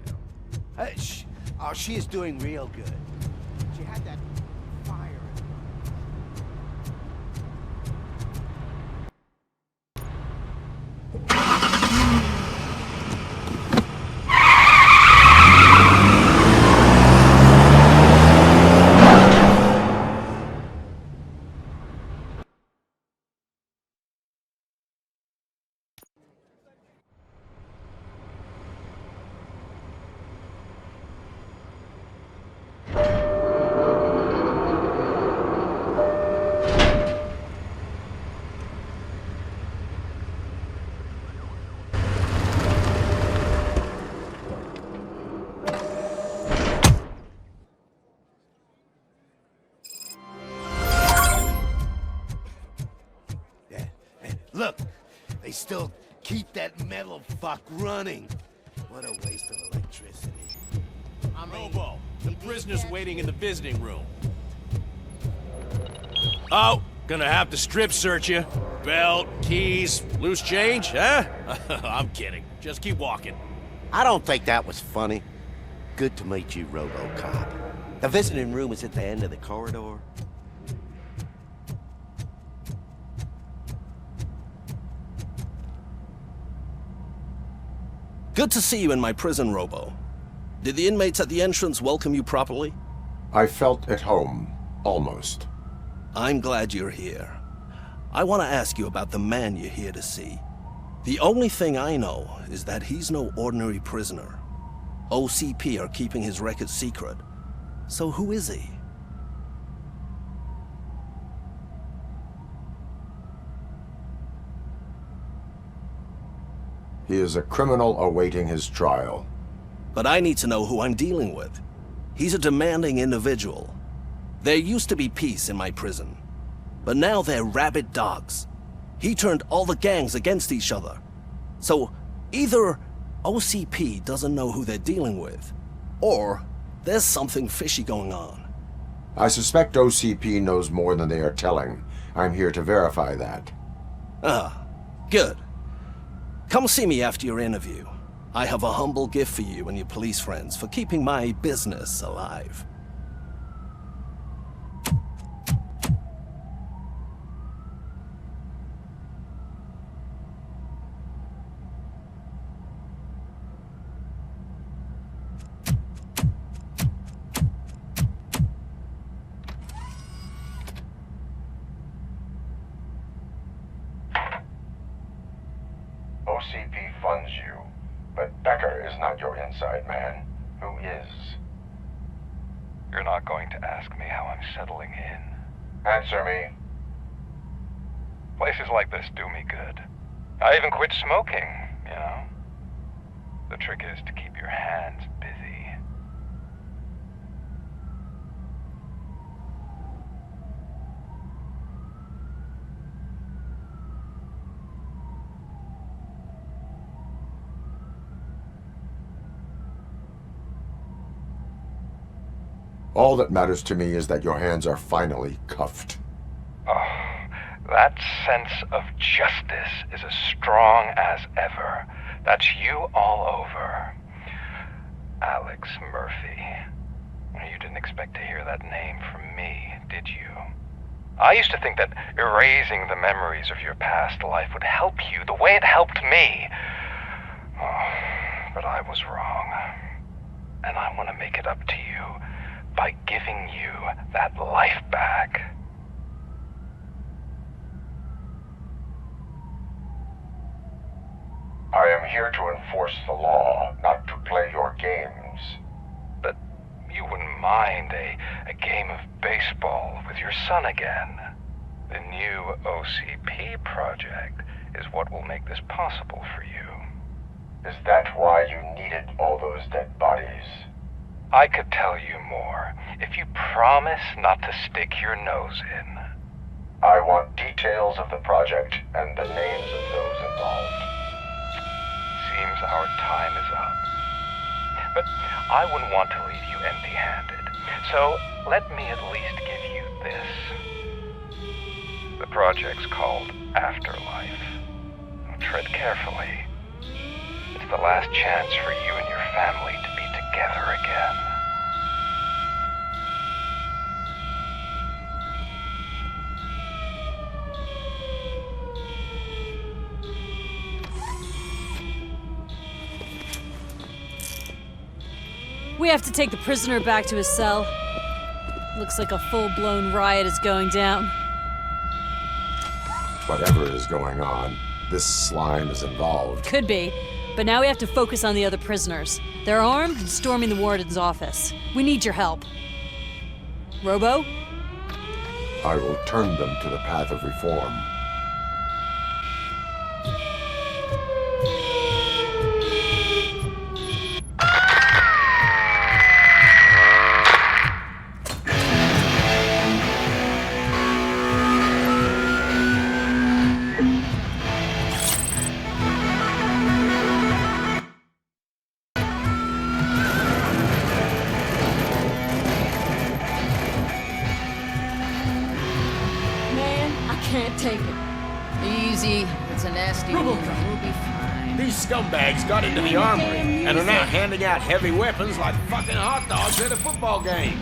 on the way out. Oh, she is doing real good. She had that fire. Look, they still keep that metal fuck running. What a waste of electricity. Robo, the prisoner's waiting in the visiting room. Oh, gonna have to strip search you. Belt, keys, loose change, huh? I'm kidding. Just keep walking. I don't think that was funny. Good to meet you, Robocop. The visiting room is at the end of the corridor. Good to see you in my prison, Robo. Did the inmates at the entrance welcome you properly? I felt at home, almost. I'm glad you're here. I want to ask you about the man you're here to see. The only thing I know is that he's no ordinary prisoner. OCP are keeping his record secret. So who is he? He is a criminal awaiting his trial. But I need to know who I'm dealing with. He's a demanding individual. There used to be peace in my prison, but now they're rabid dogs. He turned all the gangs against each other. So either OCP doesn't know who they're dealing with, or there's something fishy going on. I suspect OCP knows more than they are telling. I'm here to verify that. Ah, good. Come see me after your interview. I have a humble gift for you and your police friends for keeping my business alive. OCP funds you, but Becker is not your inside man. Who is? You're not going to ask me how I'm settling in. Answer me. Places like this do me good. I even quit smoking, you know. The trick is to keep your hands busy. All that matters to me is that your hands are finally cuffed. Oh, that sense of justice is as strong as ever. That's you all over. Alex Murphy. You didn't expect to hear that name from me, did you? I used to think that erasing the memories of your past life would help you the way it helped me. Oh, but I was wrong. And I want to make it up to you by giving you that life back. I am here to enforce the law, not to play your games. But you wouldn't mind a game of baseball with your son again. The new OCP project is what will make this possible for you. Is that why you needed all those dead bodies? I could tell you more if you promise not to stick your nose in. I want details of the project and the names of those involved. Seems our time is up. But I wouldn't want to leave you empty-handed, so let me at least give you this. The project's called afterlife. Tread carefully. It's the last chance for you and your family to be together again. We have to take the prisoner back to his cell. Looks like a full-blown riot is going down. Whatever is going on, this slime is involved. Could be, but now we have to focus on the other prisoners. They're armed and storming the warden's office. We need your help. Robo? I will turn them to the path of reform. Can't take it. Easy. It's a nasty wound. We'll be fine. These scumbags got into the armory and are now handing out heavy weapons like fucking hot dogs at a football game.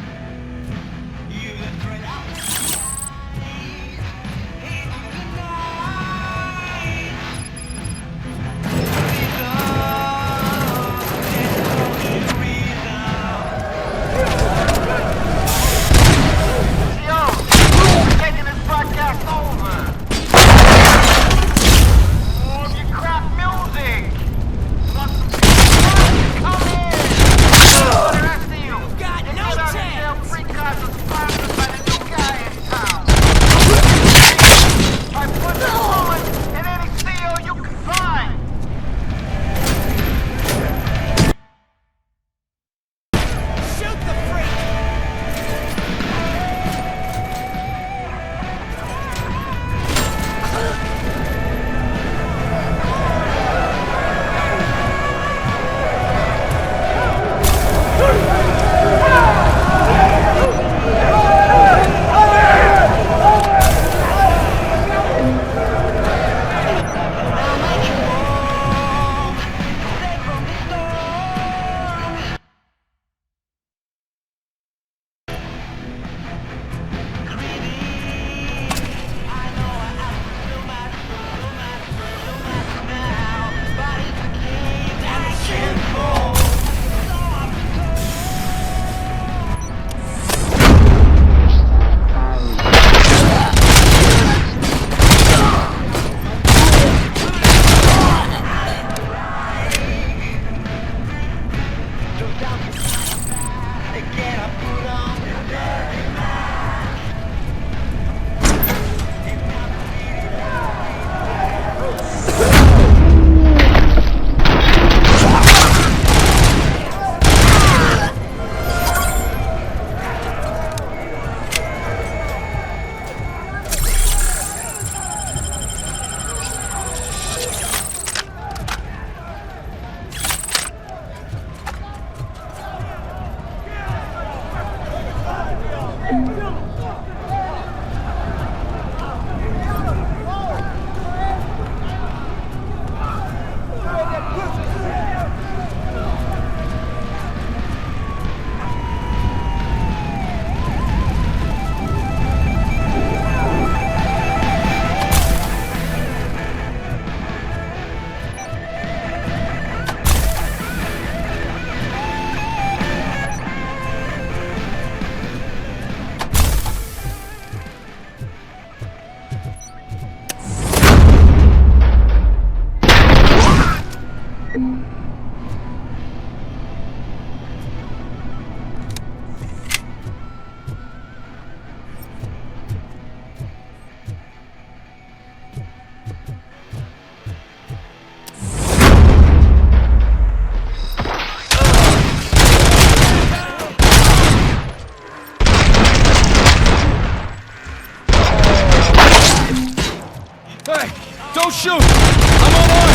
Don't shoot! I'm on arm!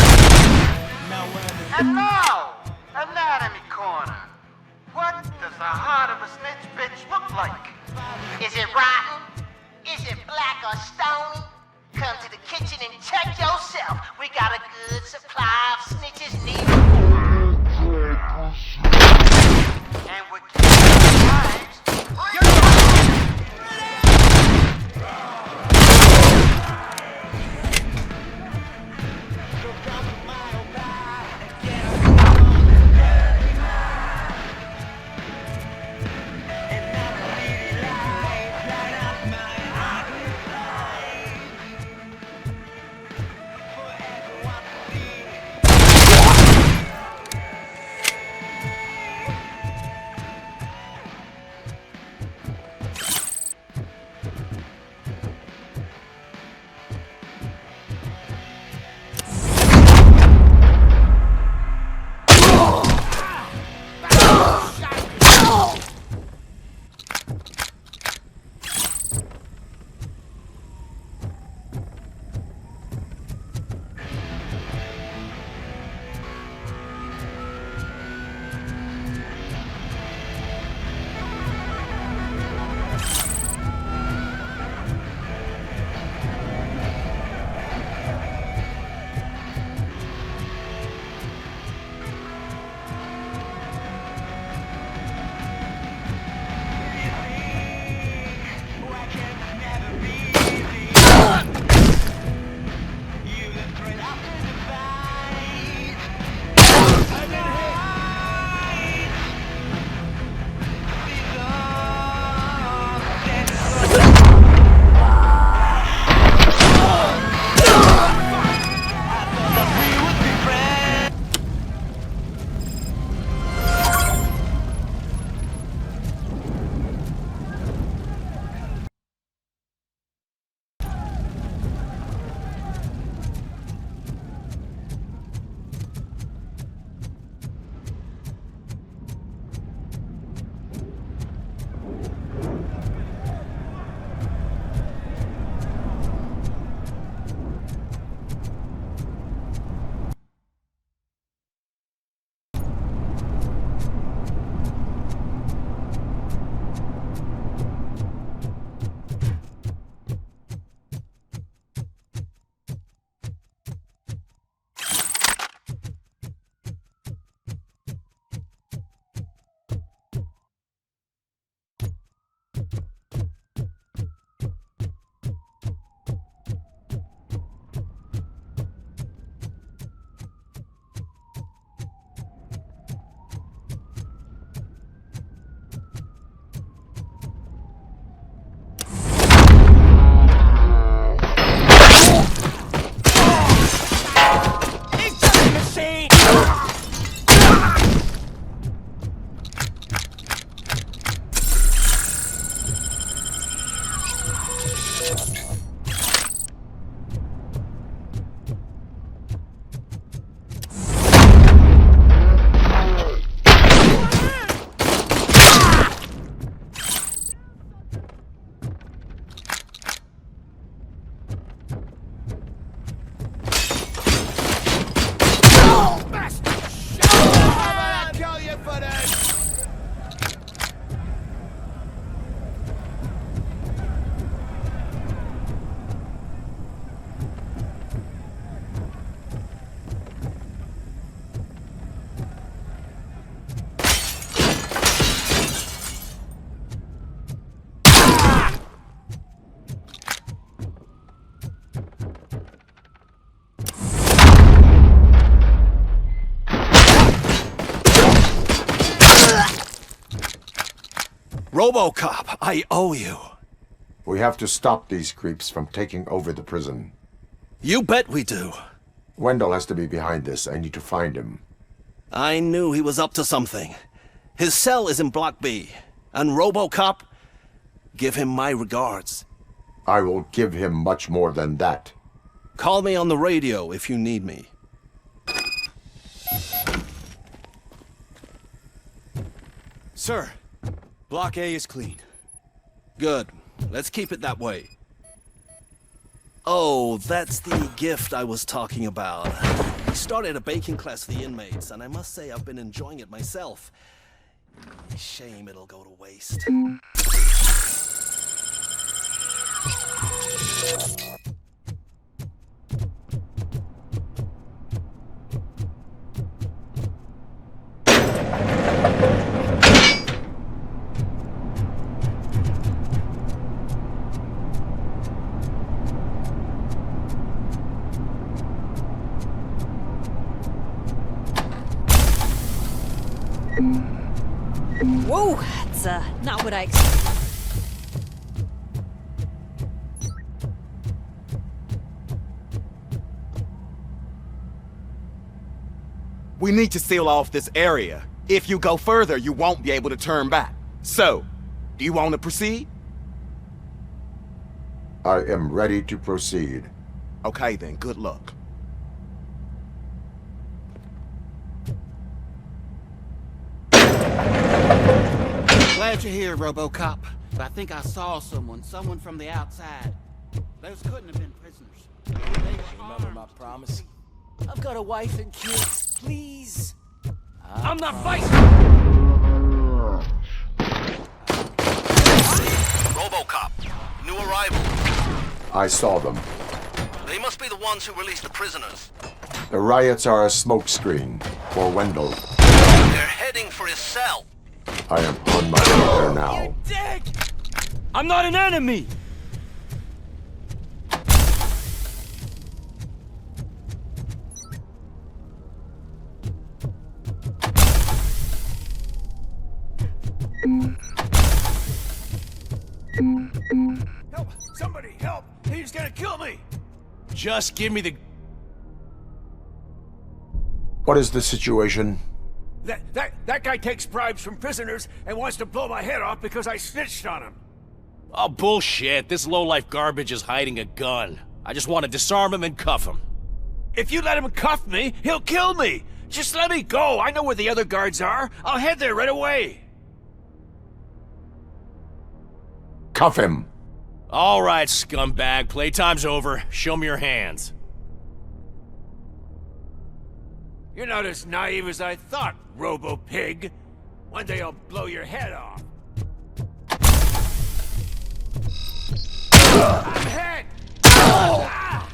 And now, Anatomy Corner. What does the heart of a snitch bitch look like? Is it rotten? Is it black or stony? Come to the kitchen and Robocop, I owe you. We have to stop these creeps from taking over the prison. You bet we do. Wendell has to be behind this. I need to find him. I knew he was up to something. His cell is in Block B. And Robocop, give him my regards. I will give him much more than that. Call me on the radio if you need me. Sir, Block A is clean. Good. Let's keep it that way. Oh, that's the gift I was talking about. We started a baking class for the inmates, and I must say I've been enjoying it myself. Shame it'll go to waste. Whoa, that's not what I expected. We need to seal off this area. If you go further, you won't be able to turn back. So, do you want to proceed? I am ready to proceed. Okay then, good luck. Glad you're here, Robocop. But I think I saw someone from the outside. Those couldn't have been prisoners. Remember my promise? I've got a wife and kids, please. I'm not fighting! Robocop, new arrival. I saw them. They must be the ones who released the prisoners. The riots are a smokescreen for Wendell. They're heading for his cell. I am on my way there now. Dick! I'm not an enemy! Help! Somebody help! He's gonna kill me! Just give me the... What is the situation? That guy takes bribes from prisoners and wants to blow my head off because I snitched on him. Oh, bullshit. This lowlife garbage is hiding a gun. I just want to disarm him and cuff him. If you let him cuff me, he'll kill me! Just let me go! I know where the other guards are! I'll head there right away! Cuff him! All right, scumbag. Playtime's over. Show me your hands. You're not as naive as I thought, Robo-Pig. One day I'll blow your head off. I'm hit! Ah!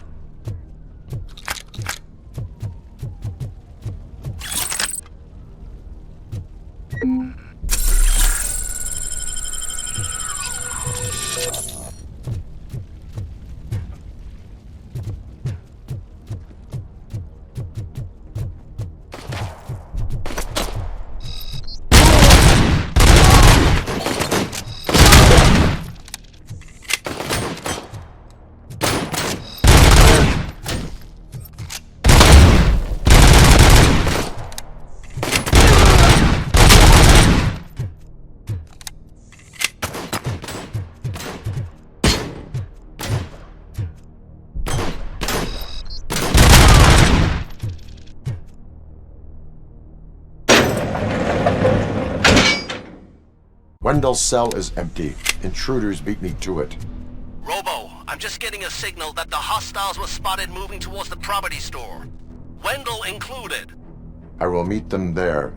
Wendell's cell is empty. Intruders beat me to it. Robo, I'm just getting a signal that the hostiles were spotted moving towards the property store. Wendell included. I will meet them there.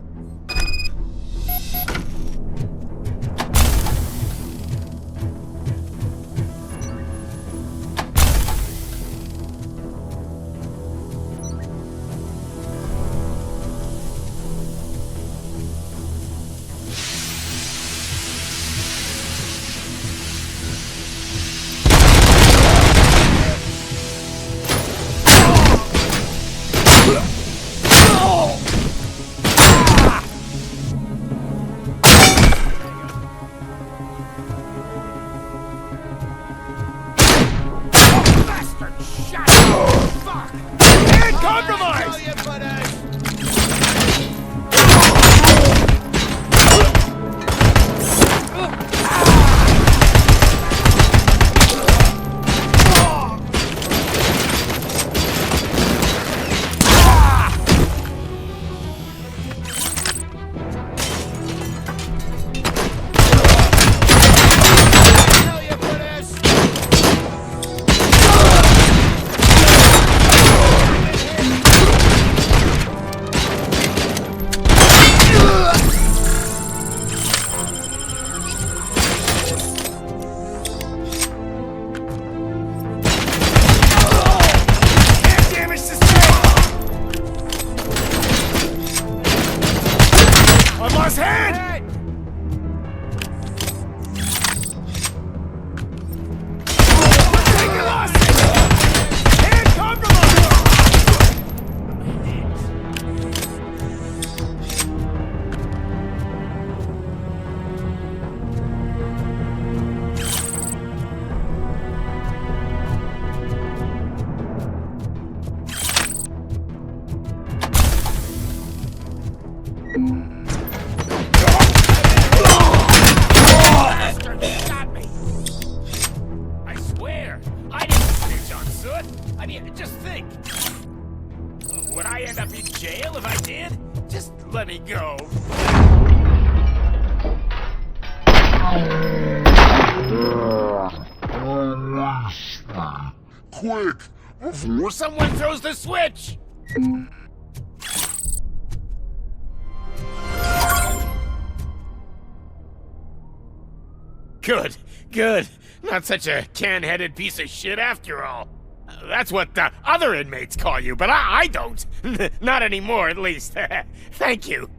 I lost hand! Take your loss! Hand compromised! I swear, I didn't snitch on Soot. I mean, just think. Would I end up in jail if I did? Just let me go. Quick, before someone throws the switch! Good, good. Not such a can-headed piece of shit after all. That's what the other inmates call you, but I don't. Not anymore, at least. Thank you.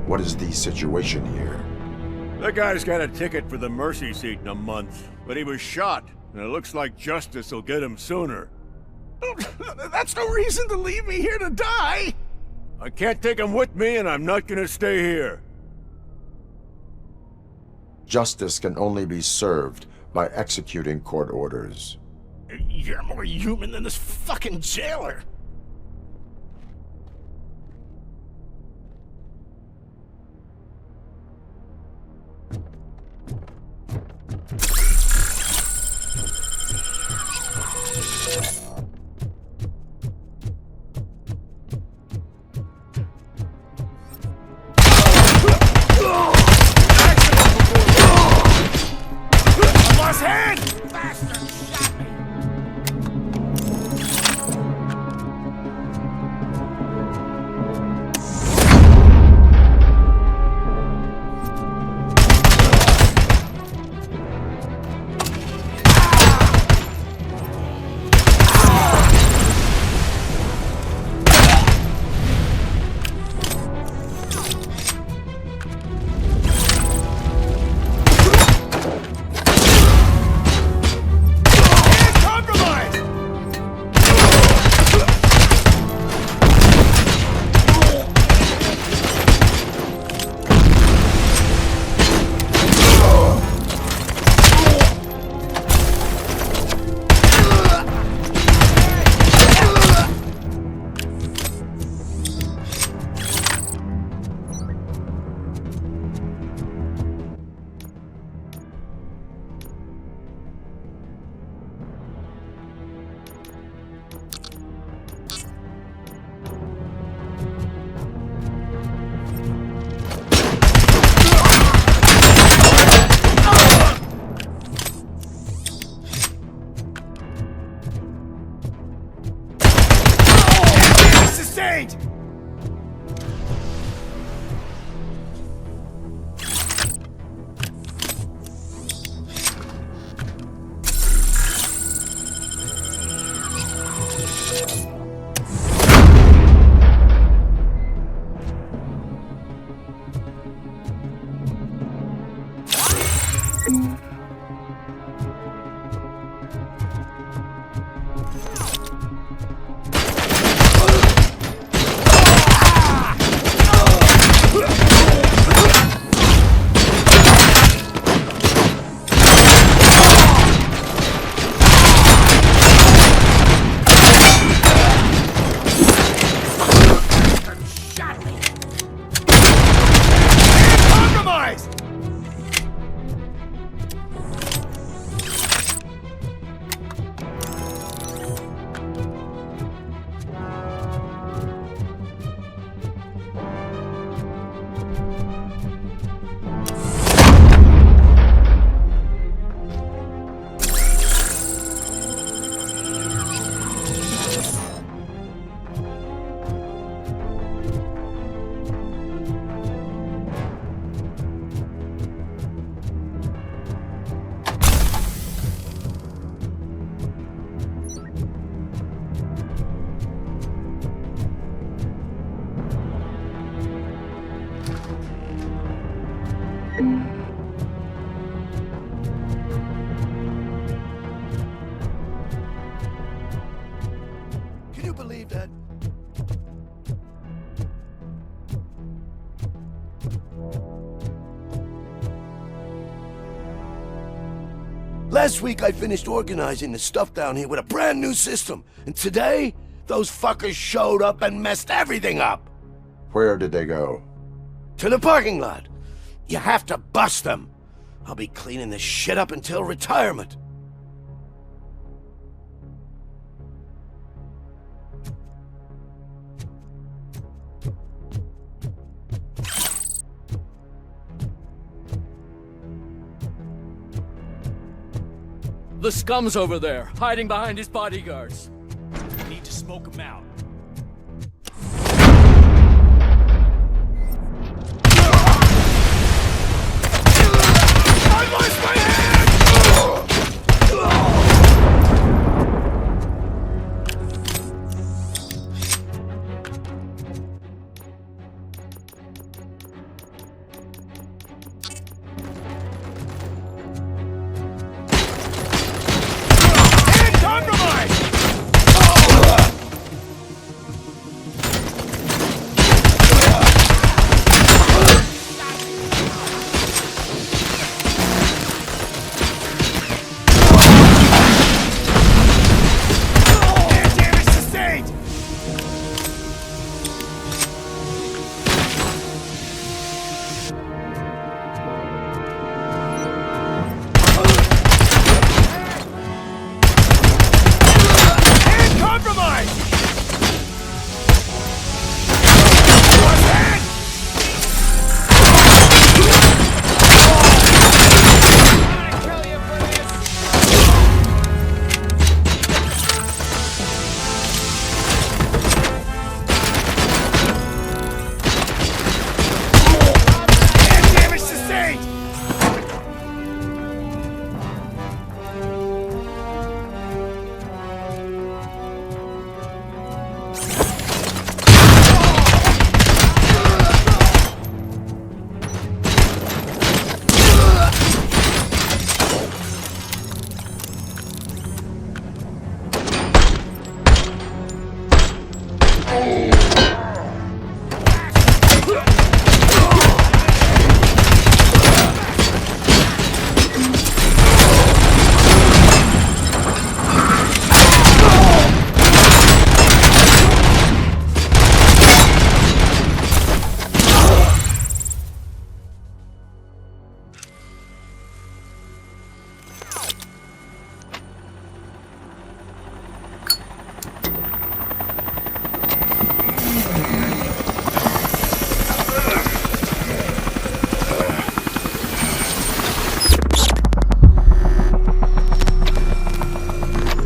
What is the situation here? The guy's got a ticket for the mercy seat in a month, but he was shot, and it looks like justice will get him sooner. That's no reason to leave me here to die! I can't take him with me, and I'm not gonna stay here. Justice can only be served by executing court orders. You're more human than this fucking jailer! saint! Can you believe that? Last week I finished organizing the stuff down here with a brand new system. And today, those fuckers showed up and messed everything up. Where did they go? To the parking lot. You have to bust them. I'll be cleaning this shit up until retirement. The scum's over there, hiding behind his bodyguards. We need to smoke him out. I lost my hand!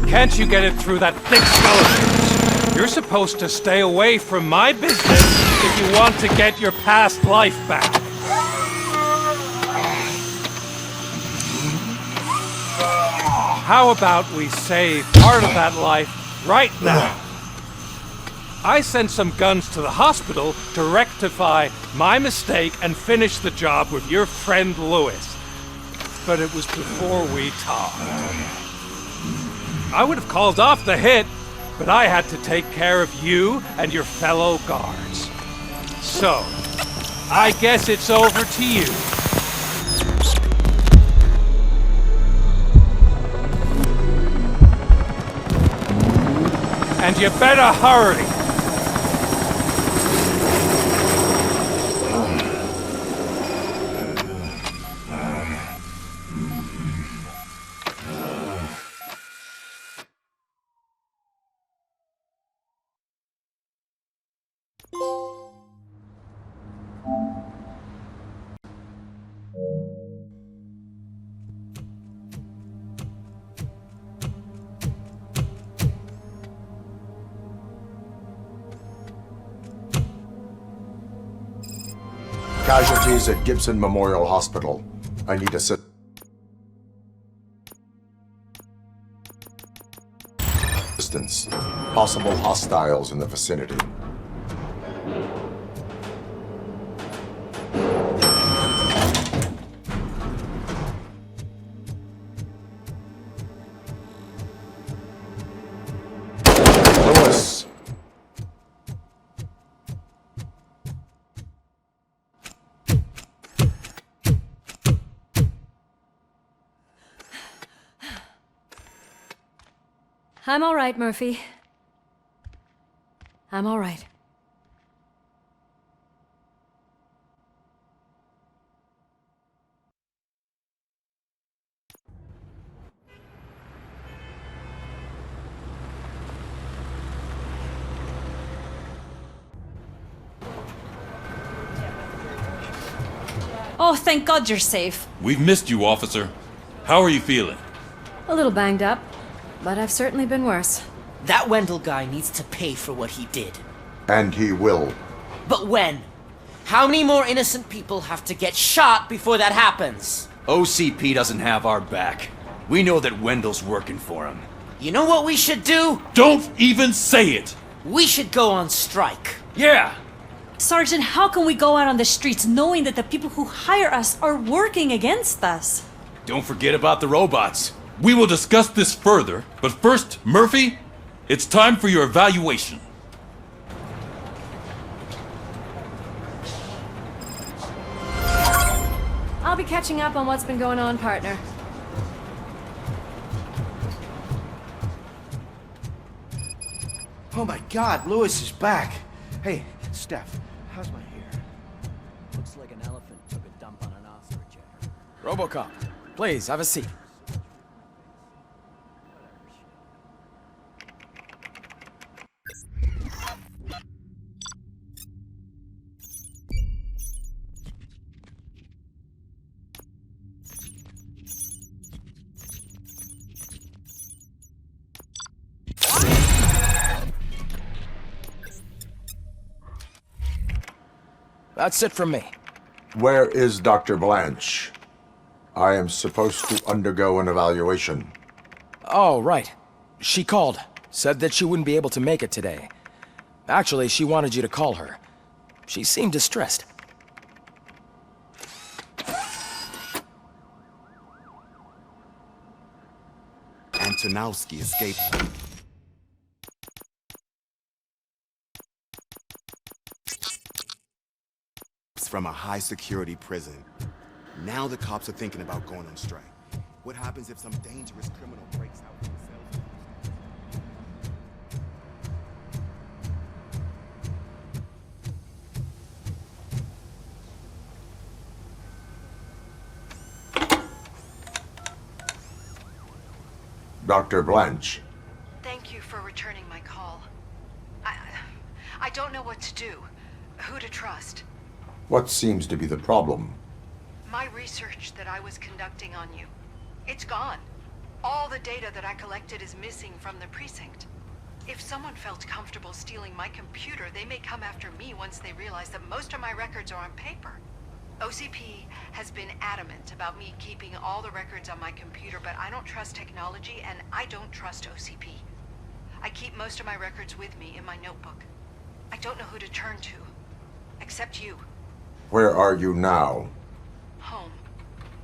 Can't you get it through that thick skeleton? You're supposed to stay away from my business if you want to get your past life back. How about we save part of that life right now? I sent some guns to the hospital to rectify my mistake and finish the job with your friend Lewis. But it was before we talked. I would have called off the hit, but I had to take care of you and your fellow guards. So, I guess it's over to you. And you better hurry. Casualties at Gibson Memorial Hospital. I need assistance. Possible hostiles in the vicinity. Lewis. I'm all right, Murphy. I'm all right. Oh, thank God you're safe. We've missed you, officer. How are you feeling? A little banged up, but I've certainly been worse. That Wendell guy needs to pay for what he did. And he will. But when? How many more innocent people have to get shot before that happens? OCP doesn't have our back. We know that Wendell's working for him. You know what we should do? Don't even say it! We should go on strike. Yeah! Sergeant, how can we go out on the streets knowing that the people who hire us are working against us? Don't forget about the robots. We will discuss this further, but first, Murphy, it's time for your evaluation. I'll be catching up on what's been going on, partner. Oh my God, Lewis is back. Hey, Steph, how's my hair? Looks like an elephant took a dump on an ostrich. Robocop, please, have a seat. That's it from me. Where is Dr. Blanche? I am supposed to undergo an evaluation. Oh, right. She called. Said that she wouldn't be able to make it today. Actually, she wanted you to call her. She seemed distressed. Antonowski escaped. From a high-security prison. Now the cops are thinking about going on strike. What happens if some dangerous criminal breaks out from the cells? Dr. Blanche. Thank you for returning my call. I don't know what to do. Who to trust. What seems to be the problem? My research that I was conducting on you. It's gone. All the data that I collected is missing from the precinct. If someone felt comfortable stealing my computer, they may come after me once they realize that most of my records are on paper. OCP has been adamant about me keeping all the records on my computer, but I don't trust technology and I don't trust OCP. I keep most of my records with me in my notebook. I don't know who to turn to, except you. Where are you now? Home.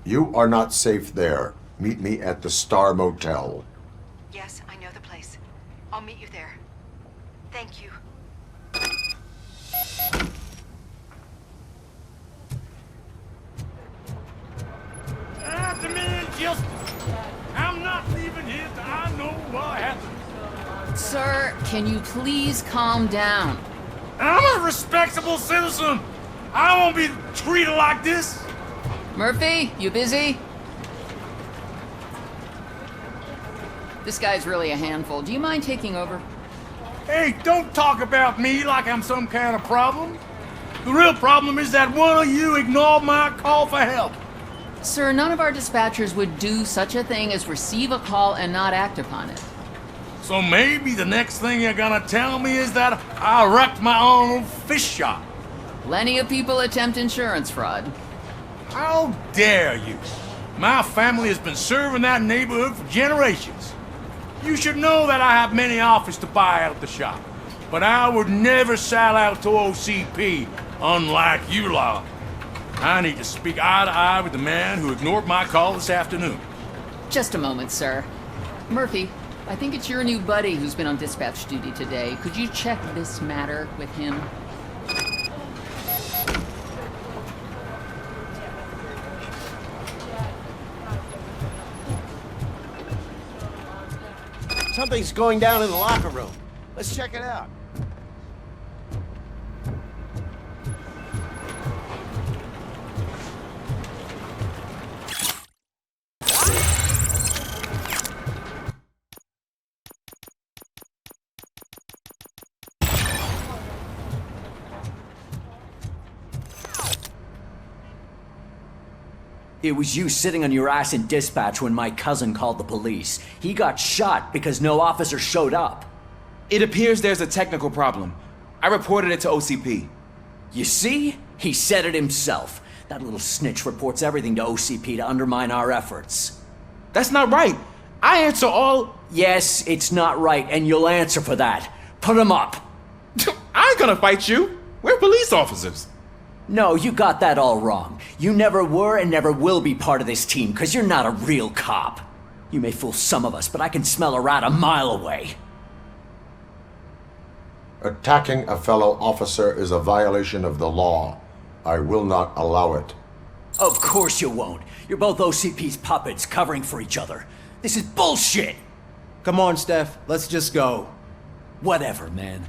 You are not safe there. Meet me at the Star Motel. Yes, I know the place. I'll meet you there. Thank you. The man just... I'm not leaving here till I know what happened. Sir, can you please calm down? I'm a respectable citizen. I won't be treated like this. Murphy, you busy? This guy's really a handful. Do you mind taking over? Hey, don't talk about me like I'm some kind of problem. The real problem is that one of you ignored my call for help. Sir, none of our dispatchers would do such a thing as receive a call and not act upon it. So maybe the next thing you're gonna tell me is that I wrecked my own fish shop. Plenty of people attempt insurance fraud. How dare you? My family has been serving that neighborhood for generations. You should know that I have many offers to buy out the shop, but I would never sell out to OCP, unlike you lot. I need to speak eye to eye with the man who ignored my call this afternoon. Just a moment, sir. Murphy, I think it's your new buddy who's been on dispatch duty today. Could you check this matter with him? Something's going down in the locker room. Let's check it out. It was you sitting on your ass in dispatch when my cousin called the police. He got shot because no officer showed up. It appears there's a technical problem. I reported it to OCP. You see? He said it himself. That little snitch reports everything to OCP to undermine our efforts. That's not right. I answer all... Yes, it's not right, and you'll answer for that. Put him up. I ain't gonna fight you. We're police officers. No, you got that all wrong. You never were and never will be part of this team, because you're not a real cop. You may fool some of us, but I can smell a rat a mile away. Attacking a fellow officer is a violation of the law. I will not allow it. Of course you won't. You're both OCP's puppets, covering for each other. This is bullshit! Come on, Steph. Let's just go. Whatever, man.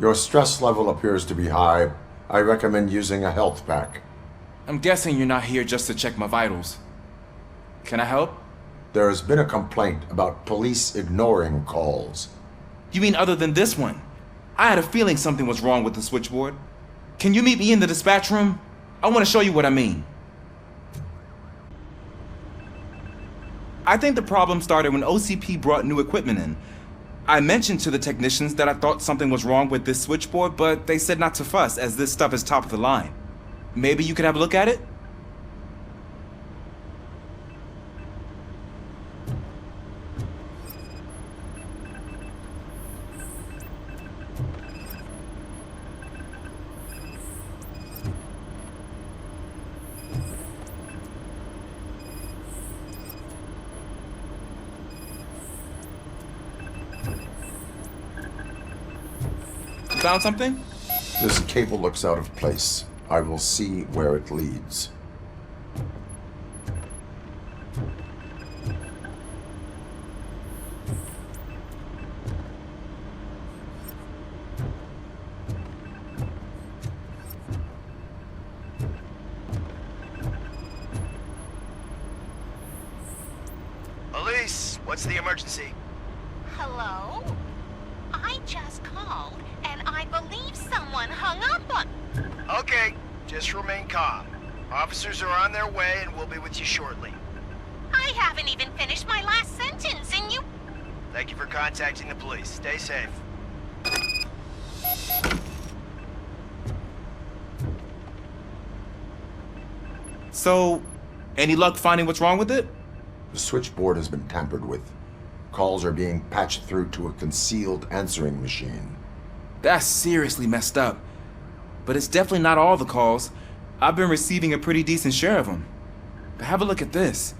Your stress level appears to be high. I recommend using a health pack. I'm guessing you're not here just to check my vitals. Can I help? There has been a complaint about police ignoring calls. You mean other than this one? I had a feeling something was wrong with the switchboard. Can you meet me in the dispatch room? I want to show you what I mean. I think the problem started when OCP brought new equipment in. I mentioned to the technicians that I thought something was wrong with this switchboard, but they said not to fuss, as this stuff is top of the line. Maybe you could have a look at it? Found something? This cable looks out of place. I will see where it leads. Elise, what's the emergency? Hello? I just called, and I believe someone hung up on... Okay, just remain calm. Officers are on their way and we'll be with you shortly. I haven't even finished my last sentence, and contacting the police. Stay safe. So, any luck finding what's wrong with it? The switchboard has been tampered with. Calls are being patched through to a concealed answering machine. That's seriously messed up. But it's definitely not all the calls. I've been receiving a pretty decent share of them. But have a look at this.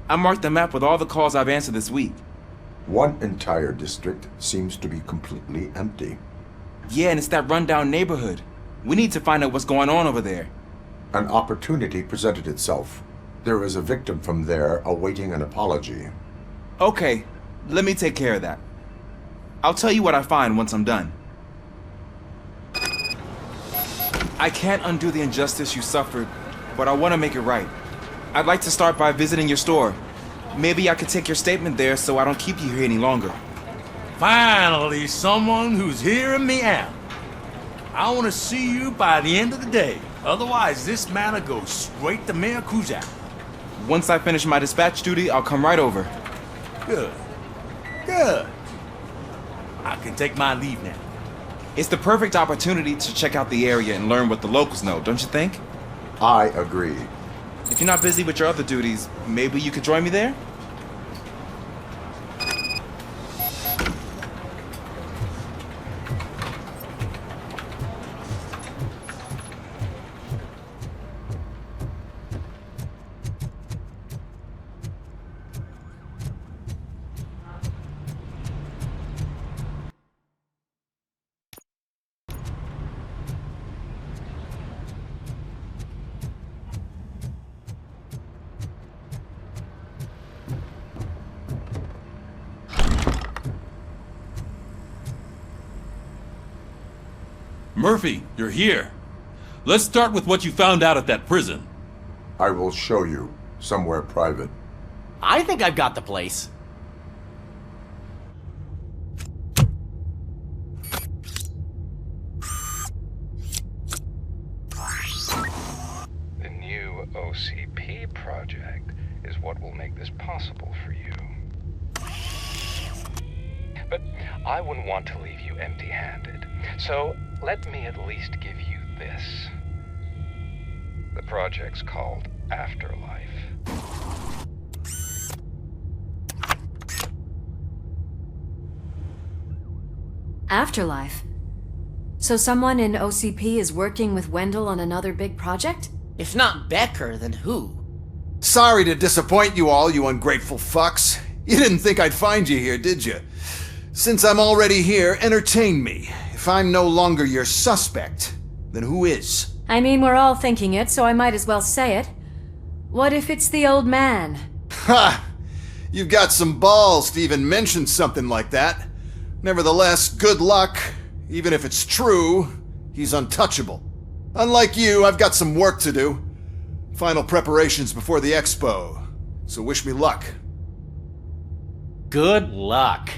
I marked the map with all the calls I've answered this week. One entire district seems to be completely empty. Yeah, and it's that rundown neighborhood. We need to find out what's going on over there. An opportunity presented itself. There is a victim from there awaiting an apology. Okay, let me take care of that. I'll tell you what I find once I'm done. I can't undo the injustice you suffered, but I want to make it right. I'd like to start by visiting your store. Maybe I could take your statement there so I don't keep you here any longer. Finally, someone who's hearing me out. I want to see you by the end of the day. Otherwise, this matter goes straight to Mayor Kuzak. Once I finish my dispatch duty, I'll come right over. Good. Good. I can take my leave now. It's the perfect opportunity to check out the area and learn what the locals know, don't you think? I agree. If you're not busy with your other duties, maybe you could join me there? Murphy, you're here. Let's start with what you found out at that prison. I will show you, somewhere private. I think I've got the place. The new OCP project is what will make this possible for you. But I wouldn't want to leave you empty-handed, so let me at least give you this. The project's called Afterlife. Afterlife? So someone in OCP is working with Wendell on another big project? If not Becker, then who? Sorry to disappoint you all, you ungrateful fucks. You didn't think I'd find you here, did you? Since I'm already here, entertain me. If I'm no longer your suspect, then who is? I mean, we're all thinking it, so I might as well say it. What if it's the old man? Ha! You've got some balls to even mention something like that. Nevertheless, good luck. Even if it's true, he's untouchable. Unlike you, I've got some work to do. Final preparations before the expo. So wish me luck. Good luck.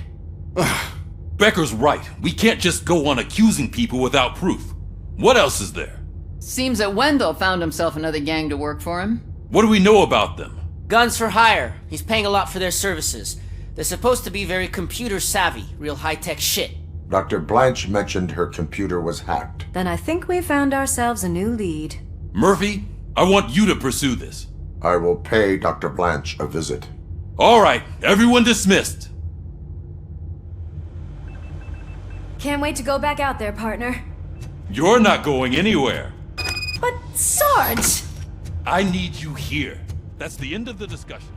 Becker's right. We can't just go on accusing people without proof. What else is there? Seems that Wendell found himself another gang to work for him. What do we know about them? Guns for hire. He's paying a lot for their services. They're supposed to be very computer savvy, real high-tech shit. Dr. Blanche mentioned her computer was hacked. Then I think we found ourselves a new lead. Murphy, I want you to pursue this. I will pay Dr. Blanche a visit. All right, everyone dismissed. Can't wait to go back out there, partner. You're not going anywhere. But, Sarge! I need you here. That's the end of the discussion.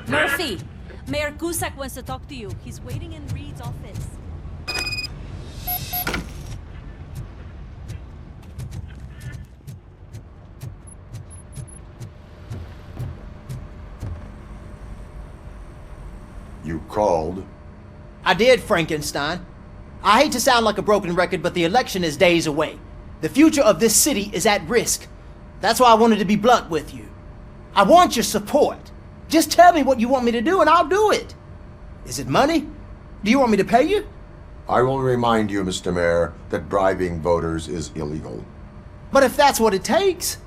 Murphy! Mayor Cusack wants to talk to you. He's waiting in Reed's office. You called? I did, Frankenstein. I hate to sound like a broken record, but the election is days away. The future of this city is at risk. That's why I wanted to be blunt with you. I want your support. Just tell me what you want me to do and I'll do it. Is it money? Do you want me to pay you? I will remind you, Mr. Mayor, that bribing voters is illegal. But if that's what it takes,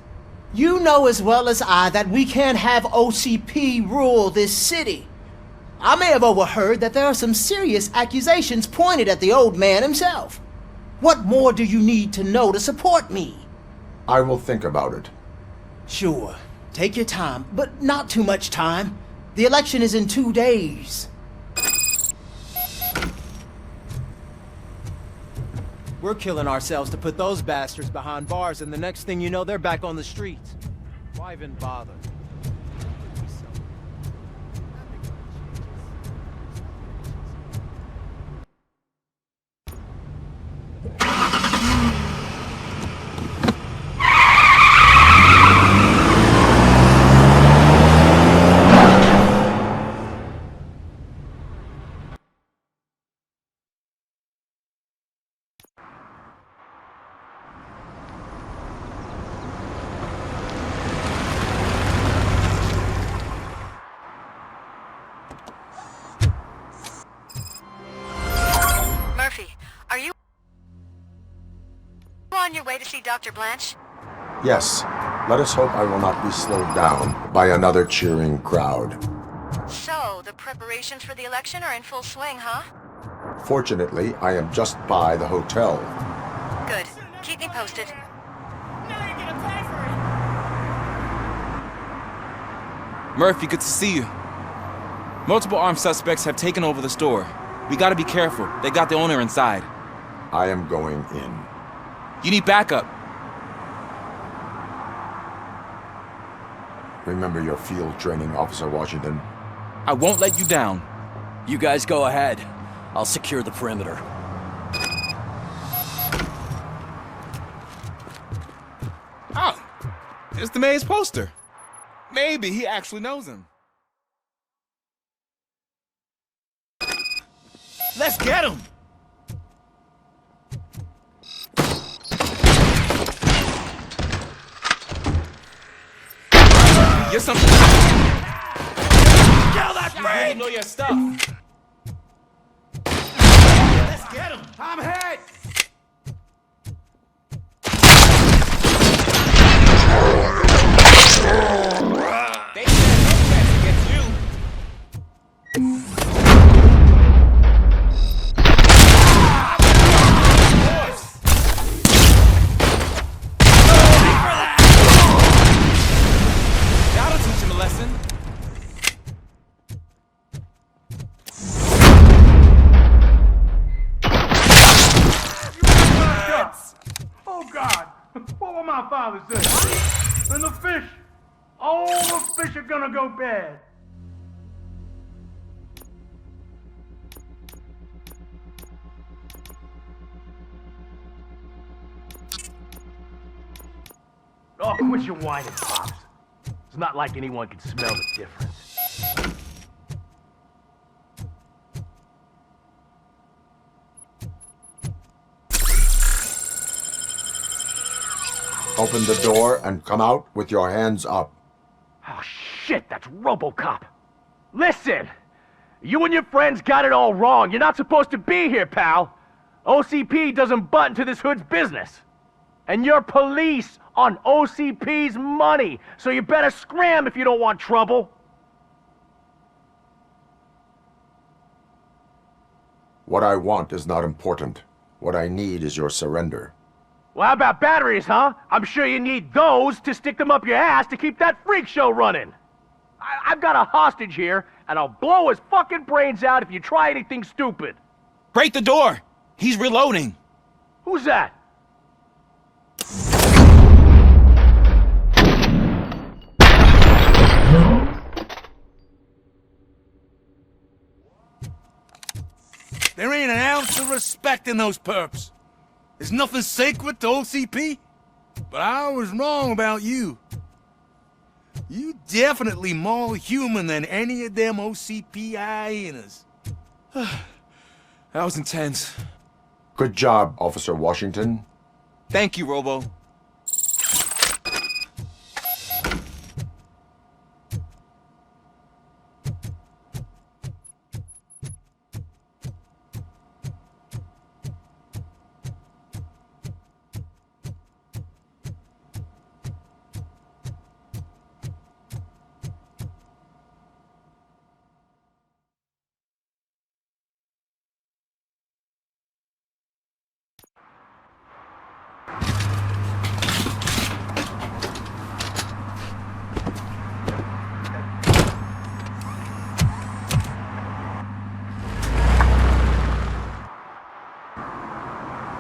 You know as well as I that we can't have OCP rule this city. I may have overheard that there are some serious accusations pointed at the old man himself. What more do you need to know to support me? I will think about it. Sure. Take your time, but not too much time. The election is in 2 days. We're killing ourselves to put those bastards behind bars, and the next thing you know, they're back on the streets. Why even bother? Are you on your way to see Dr. Blanche? Yes. Let us hope I will not be slowed down by another cheering crowd. So, the preparations for the election are in full swing, huh? Fortunately, I am just by the hotel. Good. Keep me posted. Murphy, good to see you. Multiple armed suspects have taken over the store. We gotta be careful. They got the owner inside. I am going in. You need backup. Remember your field training, Officer Washington. I won't let you down. You guys go ahead. I'll secure the perimeter. Oh, it's the mayor's poster. Maybe he actually knows him. Let's get him! Get something. Kill that man! You know your stuff. Let's get him! I'm hit! They said no chance against you. That'll teach him a lesson. Oh God! What will my father say? And the fish! All the fish are gonna go bad! Oh, quit your whining, Pops. It's not like anyone can smell the difference. Open the door and come out with your hands up. Oh, shit, that's Robocop. Listen! You and your friends got it all wrong. You're not supposed to be here, pal. OCP doesn't butt into this hood's business. And you're police on OCP's money, so you better scram if you don't want trouble. What I want is not important. What I need is your surrender. Well, how about batteries, huh? I'm sure you need those to stick them up your ass to keep that freak show running. I've got a hostage here, and I'll blow his fucking brains out if you try anything stupid. Break the door! He's reloading. Who's that? There ain't an ounce of respect in those perps. There's nothing sacred to OCP, but I was wrong about you. You definitely more human than any of them OCP hyenas. That was intense. Good job, Officer Washington. Thank you, Robo.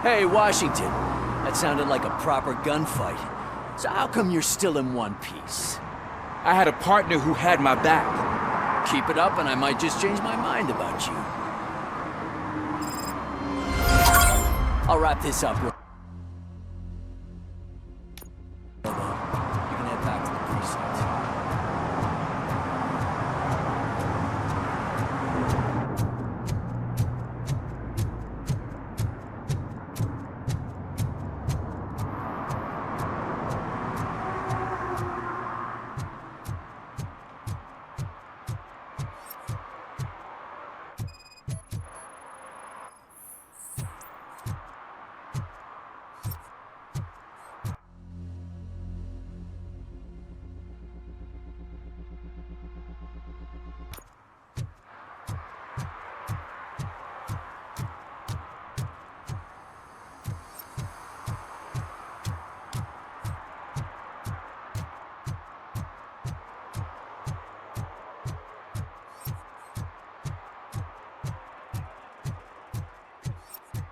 Hey, Washington. That sounded like a proper gunfight. So how come you're still in one piece? I had a partner who had my back. Keep it up and I might just change my mind about you. I'll wrap this up. You can head back to the precinct.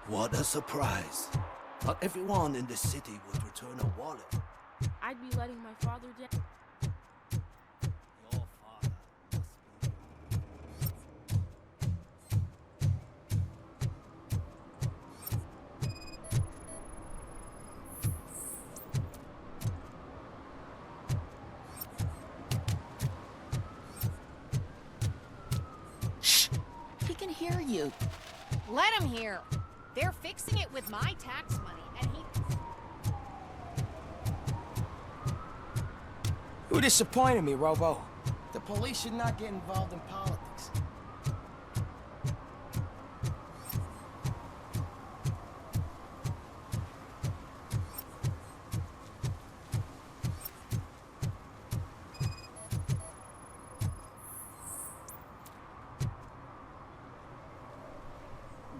What a surprise. Not everyone in the city would return a wallet. I'd be letting my father down. Your father Shh! He can hear you. Let him hear. They're fixing it with my tax money, and he... You disappointed me, Robo. The police should not get involved in politics.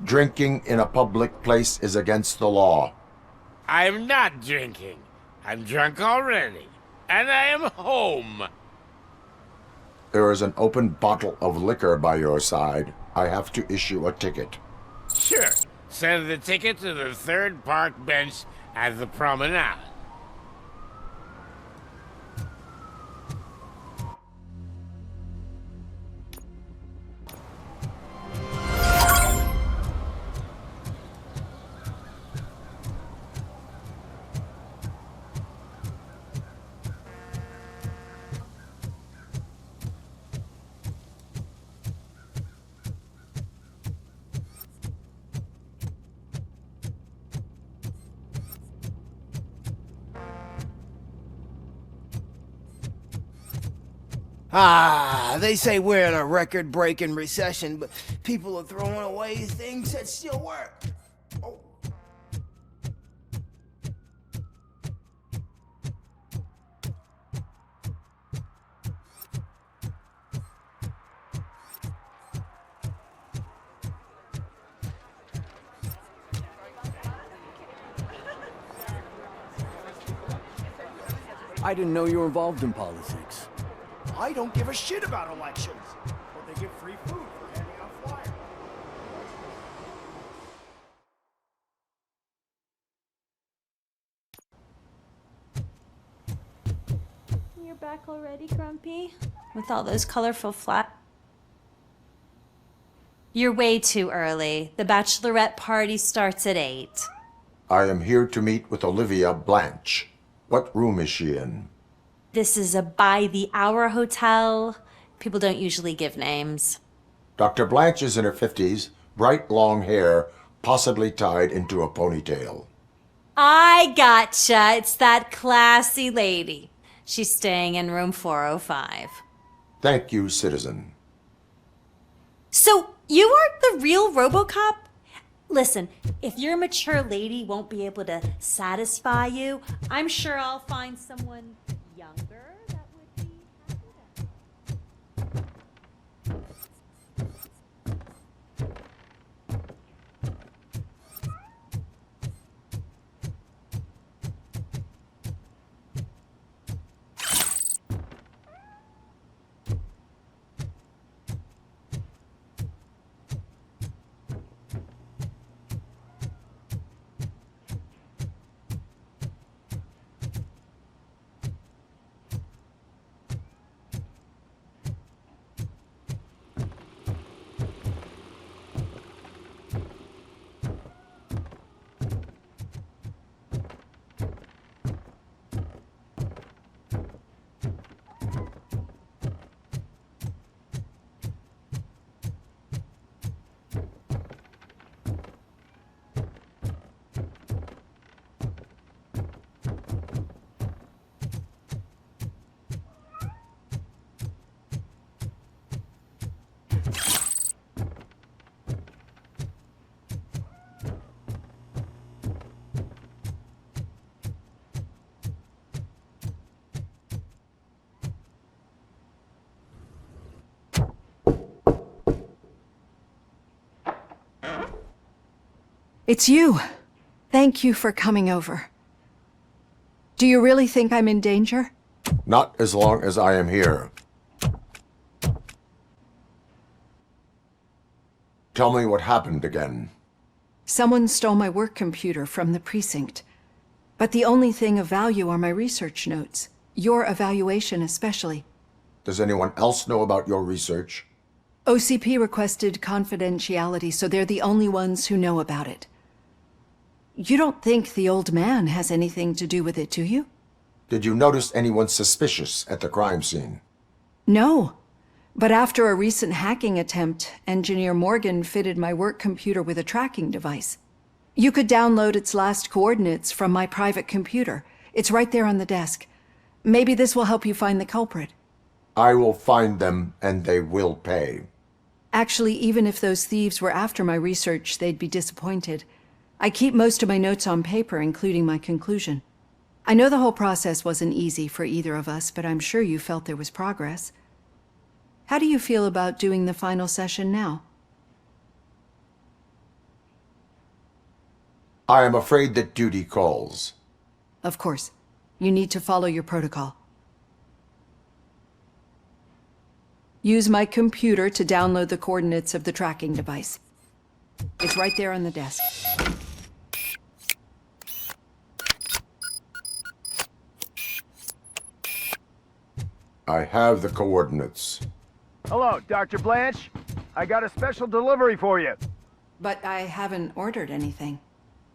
Drinking in a public place is against the law. I'm not drinking. I'm drunk already. And I am home. There is an open bottle of liquor by your side. I have to issue a ticket. Sure. Send the ticket to the third park bench at the promenade. Ah, they say we're in a record-breaking recession, but people are throwing away things that still work. Oh. I didn't know you were involved in politics. I don't give a shit about elections, but they give free food for handing out flyers. You're back already, Grumpy? With all those colorful flat. You're way too early. The bachelorette party starts at 8. I am here to meet with Olivia Blanche. What room is she in? This is a by-the-hour hotel. People don't usually give names. Dr. Blanche is in her 50s, bright long hair, possibly tied into a ponytail. I gotcha. It's that classy lady. She's staying in room 405. Thank you, citizen. So, you aren't the real Robocop? Listen, if your mature lady won't be able to satisfy you, I'm sure I'll find someone younger that would be happy to. It's you. Thank you for coming over. Do you really think I'm in danger? Not as long as I am here. Tell me what happened again. Someone stole my work computer from the precinct. But the only thing of value are my research notes. Your evaluation especially. Does anyone else know about your research? OCP requested confidentiality, so they're the only ones who know about it. You don't think the old man has anything to do with it, do you? Did you notice anyone suspicious at the crime scene? No. But after a recent hacking attempt, Engineer Morgan fitted my work computer with a tracking device. You could download its last coordinates from my private computer. It's right there on the desk. Maybe this will help you find the culprit. I will find them, and they will pay. Actually, even if those thieves were after my research, they'd be disappointed. I keep most of my notes on paper, including my conclusion. I know the whole process wasn't easy for either of us, but I'm sure you felt there was progress. How do you feel about doing the final session now? I am afraid that duty calls. Of course. You need to follow your protocol. Use my computer to download the coordinates of the tracking device. It's right there on the desk. I have the coordinates. Hello, Dr. Blanche. I got a special delivery for you. But I haven't ordered anything.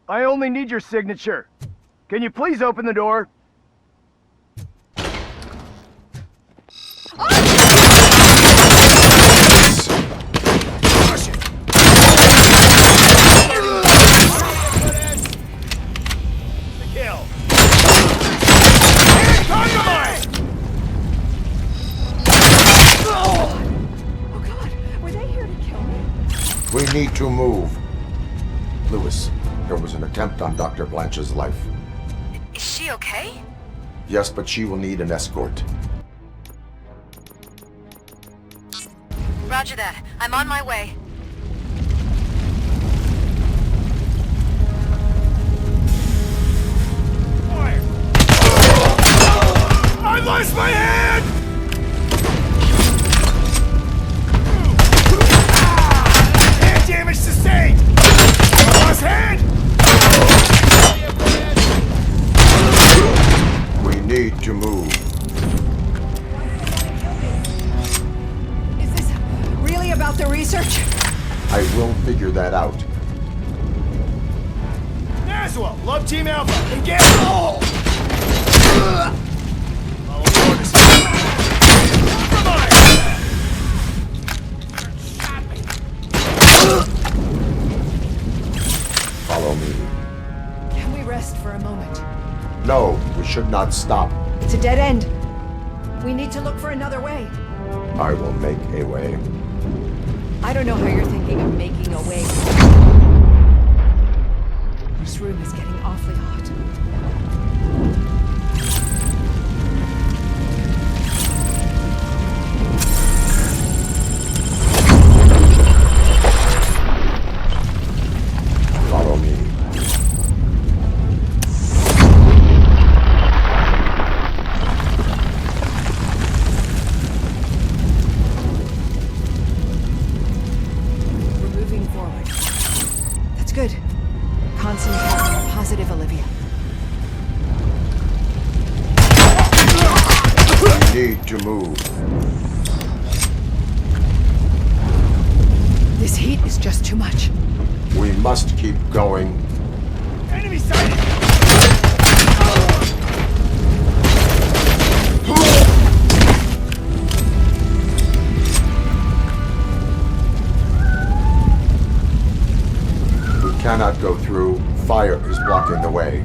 I only need your signature. Can you please open the door? We need to move. Lewis, there was an attempt on Dr. Blanche's life. Is she okay? Yes, but she will need an escort. Roger that. I'm on my way. I lost my hand! Hand damage sustained! Lost hand! We need to move. Is this really about the research? I will figure that out. Naswell, love Team Alpha, engage! Follow orders. Follow me. Can we rest for a moment? No, we should not stop. It's a dead end. We need to look for another way. I will make a way. I don't know how you're thinking of making a way. This room is getting awfully hot. Follow me. We're moving forward. That's good. Concentrate on the positive, Olivia. We need to move. This heat is just too much. We must keep going. Enemy sighted! We cannot go through. Fire is blocking the way.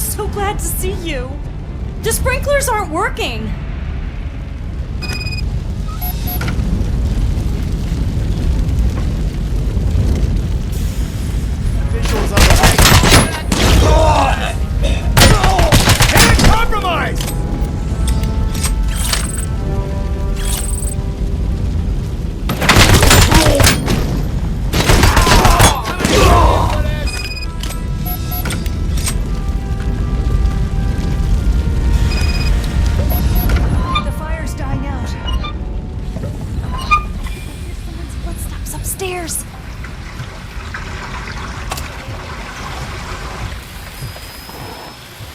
so glad to see you. The sprinklers aren't working. Visuals on the tank. Hit compromise! The fire's dying out. Someone's footsteps upstairs.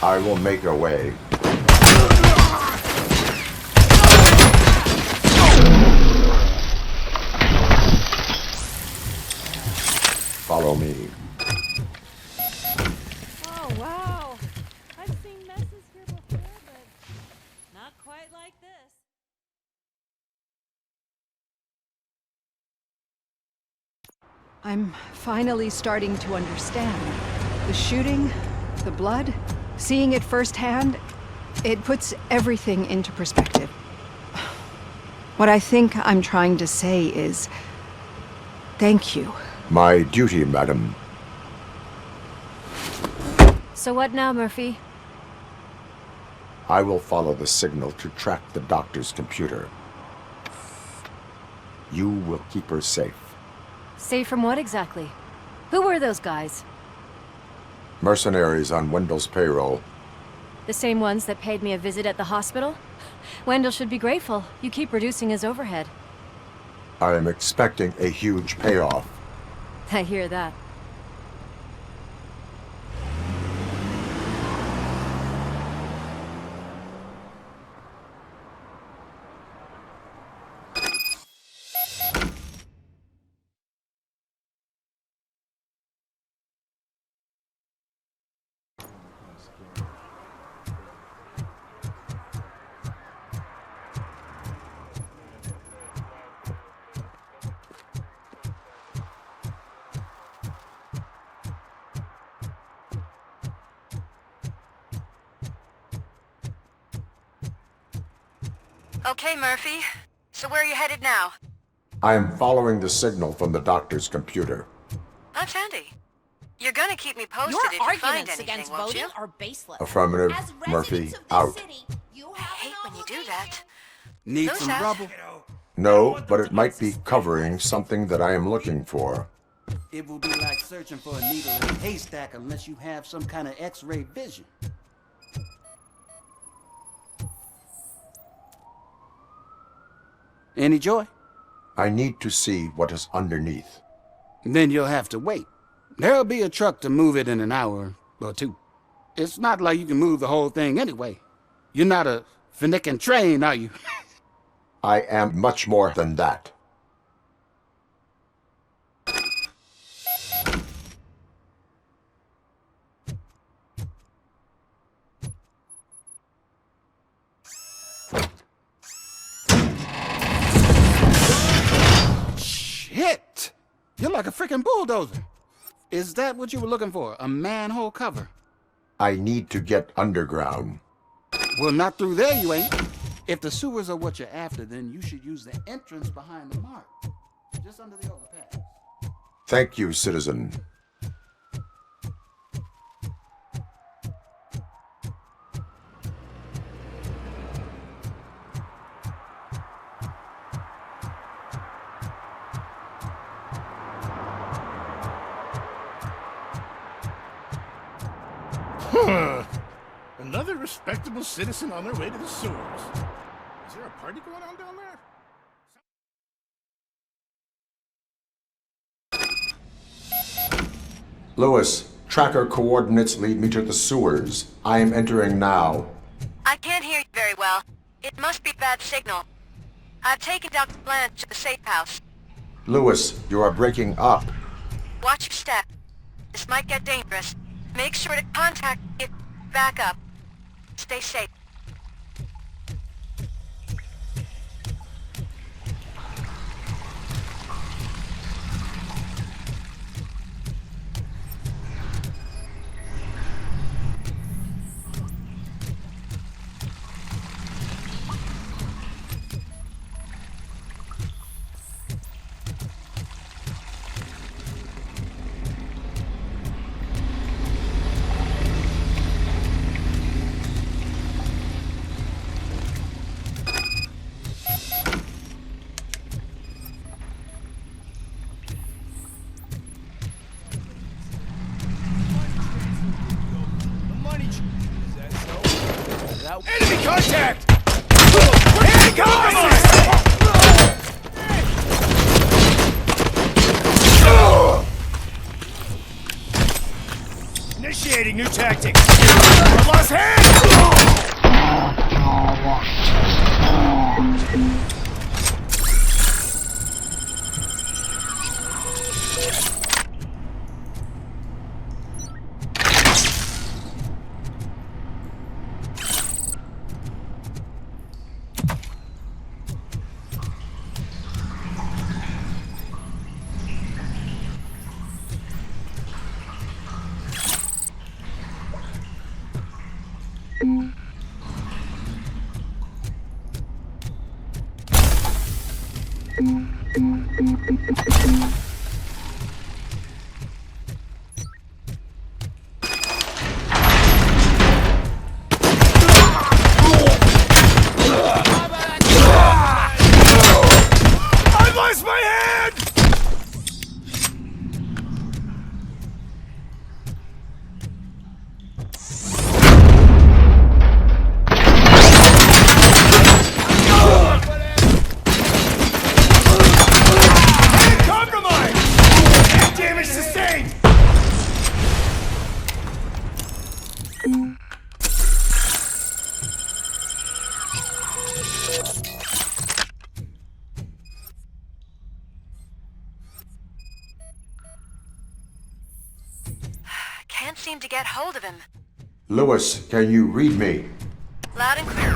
I will make a way. Follow me. Oh, wow. I've seen messes here before, but not quite like this. I'm finally starting to understand. The shooting, the blood, seeing it firsthand, it puts everything into perspective. What I think I'm trying to say is, thank you. My duty, madam. So what now, Murphy? I will follow the signal to track the doctor's computer. You will keep her safe. Safe from what exactly? Who were those guys? Mercenaries on Wendell's payroll. The same ones that paid me a visit at the hospital? Wendell should be grateful. You keep reducing his overhead. I am expecting a huge payoff. I hear that. Okay, Murphy. So where are you headed now? I am following the signal from the doctor's computer. That's handy. You're gonna keep me posted if you find anything, won't you? are baseless. Affirmative, Murphy, out. I hate when you do that. Need Who's some that? rubble? No, but it might be covering something that I am looking for. It will be like searching for a needle in a haystack unless you have some kind of X-ray vision. Any joy? I need to see what is underneath. Then you'll have to wait. There'll be a truck to move it in an hour or two. It's not like you can move the whole thing anyway. You're not a finicking train, are you? I am much more than that. Shit! You're like a freaking bulldozer. Is that what you were looking for? A manhole cover? I need to get underground. Well, not through there, you ain't. If the sewers are what you're after, then you should use the entrance behind the mark. Just under the overpass. Thank you, citizen. Another respectable citizen on their way to the sewers. Is there a party going on down there? Lewis, tracker coordinates lead me to the sewers. I am entering now. I can't hear you very well. It must be bad signal. I've taken Dr. Blanche to the safe house. Lewis, you are breaking up. Watch your step. This might get dangerous. Make sure to contact me if back up. Stay safe. Contact! Hand compromise! Initiating new tactic. I lost hand! I've lost my hand! Hand compromised! Hand damage sustained! Can't seem to get hold of him. Lewis, can you read me? Loud and clear.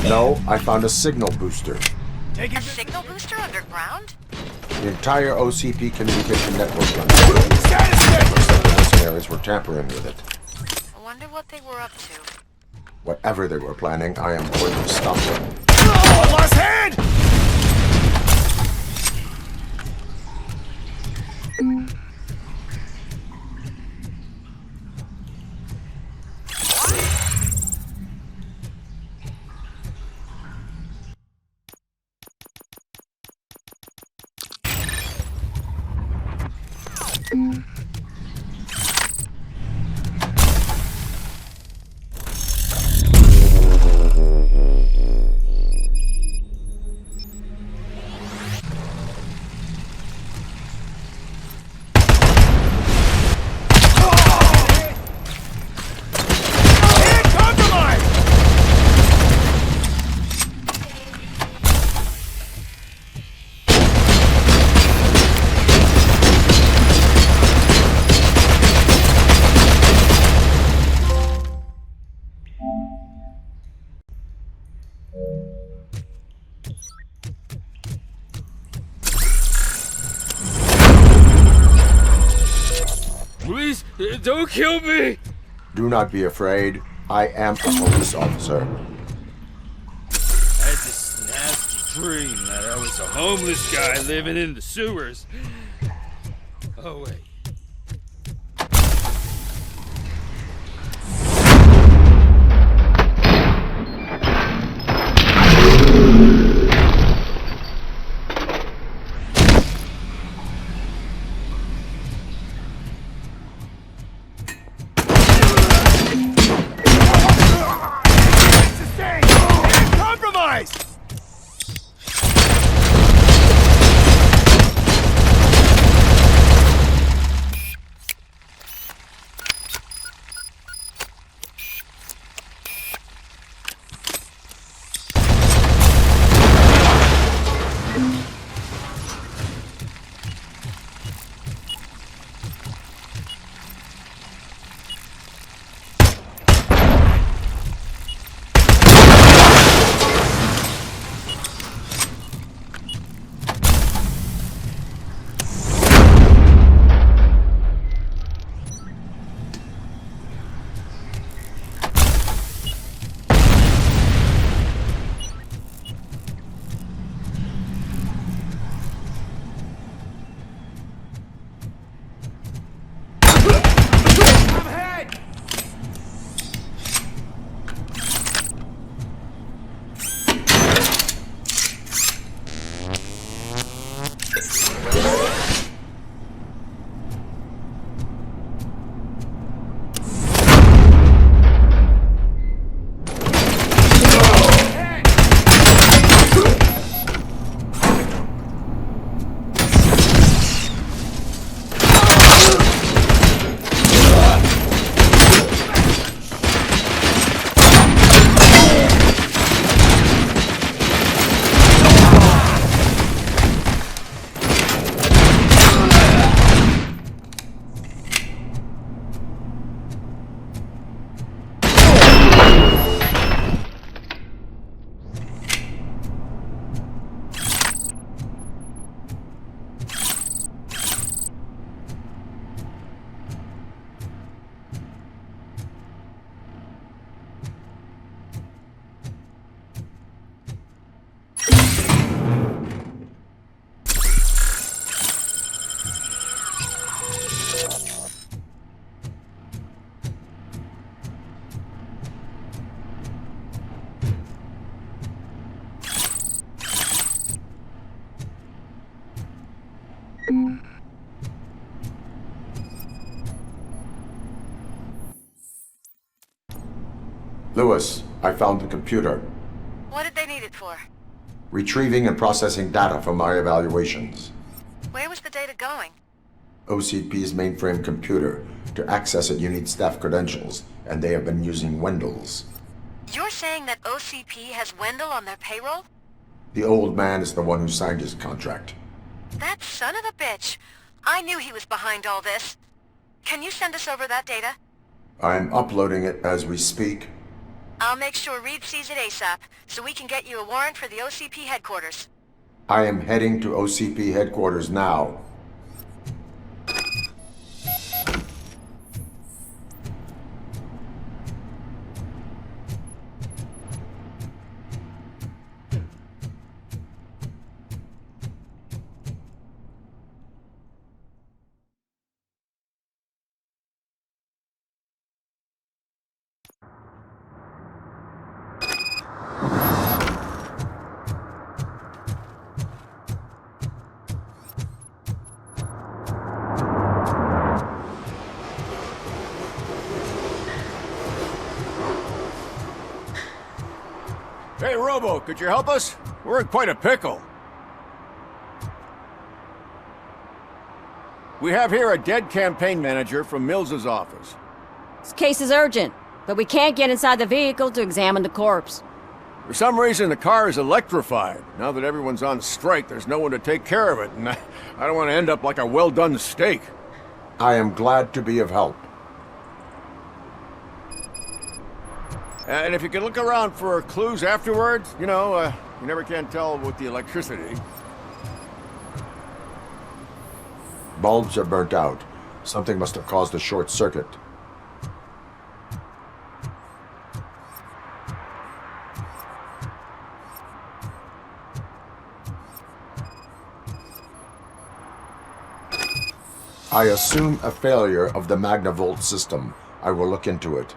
No, I found a signal booster. A signal booster underground? The entire OCP communication network runs through it. Except the mercenaries were tampering with it. I wonder what they were up to. Whatever they were planning, I am going to stop them. I lost hand! Please, don't kill me! Do not be afraid. I am a police officer. I had this nasty dream that I was a homeless guy living in the sewers. Oh, wait. Lewis, I found the computer. What did they need it for? Retrieving and processing data from my evaluations. Where was the data going? OCP's mainframe computer. To access it, you need staff credentials, and they have been using Wendell's. You're saying that OCP has Wendell on their payroll? The old man is the one who signed his contract. That son of a bitch. I knew he was behind all this. Can you send us over that data? I'm uploading it as we speak. I'll make sure Reed sees it ASAP, so we can get you a warrant for the OCP headquarters. I am heading to OCP headquarters now. Hey, Robo, could you help us? We're in quite a pickle. We have here a dead campaign manager from Mills's office. This case is urgent, but we can't get inside the vehicle to examine the corpse. For some reason, the car is electrified. Now that everyone's on strike, there's no one to take care of it, and I don't want to end up like a well-done steak. I am glad to be of help. And if you could look around for clues afterwards, you know, you never can tell with the electricity. Bulbs are burnt out. Something must have caused a short circuit. I assume a failure of the Magnavolt system. I will look into it.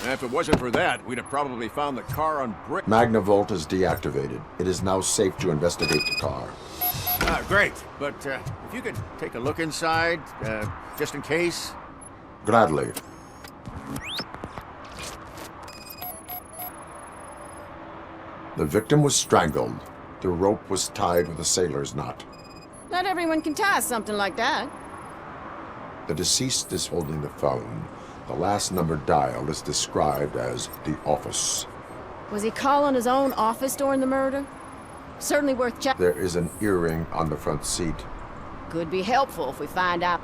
And if it wasn't for that, we'd have probably found the car on brick. Magnavolt is deactivated. It is now safe to investigate the car. Great. But if you could take a look inside, just in case. Gladly. The victim was strangled. The rope was tied with a sailor's knot. Not everyone can tie something like that. The deceased is holding the phone. The last number dialed is described as the office. Was he calling his own office during the murder? Certainly worth checking. There is an earring on the front seat. Could be helpful if we find out.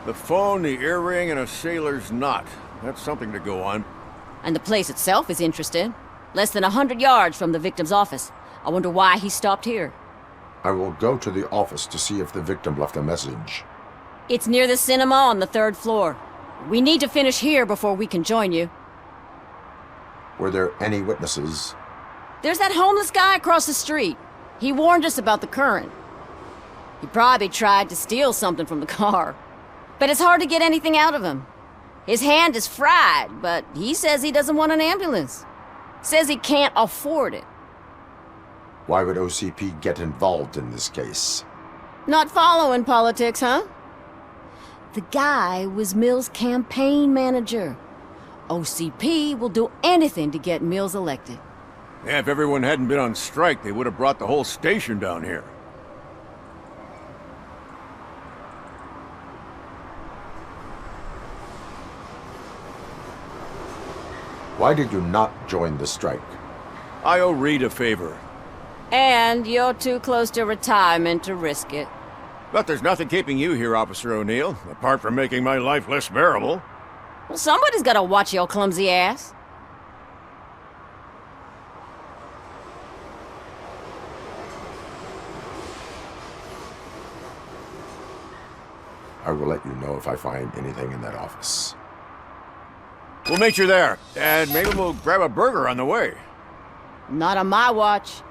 The phone, the earring, and a sailor's knot. That's something to go on. And the place itself is interesting. Less than 100 yards from the victim's office. I wonder why he stopped here. I will go to the office to see if the victim left a message. It's near the cinema on the 3rd floor. We need to finish here before we can join you. Were there any witnesses? There's that homeless guy across the street. He warned us about the current. He probably tried to steal something from the car. But it's hard to get anything out of him. His hand is fried, but he says he doesn't want an ambulance. Says he can't afford it. Why would OCP get involved in this case? Not following politics, huh? The guy was Mills' campaign manager. OCP will do anything to get Mills elected. Yeah, if everyone hadn't been on strike, they would have brought the whole station down here. Why did you not join the strike? I owe Reed a favor. And you're too close to retirement to risk it. But there's nothing keeping you here, Officer O'Neill, apart from making my life less bearable. Well, somebody's gotta watch your clumsy ass. I will let you know if I find anything in that office. We'll meet you there, and maybe we'll grab a burger on the way. Not on my watch.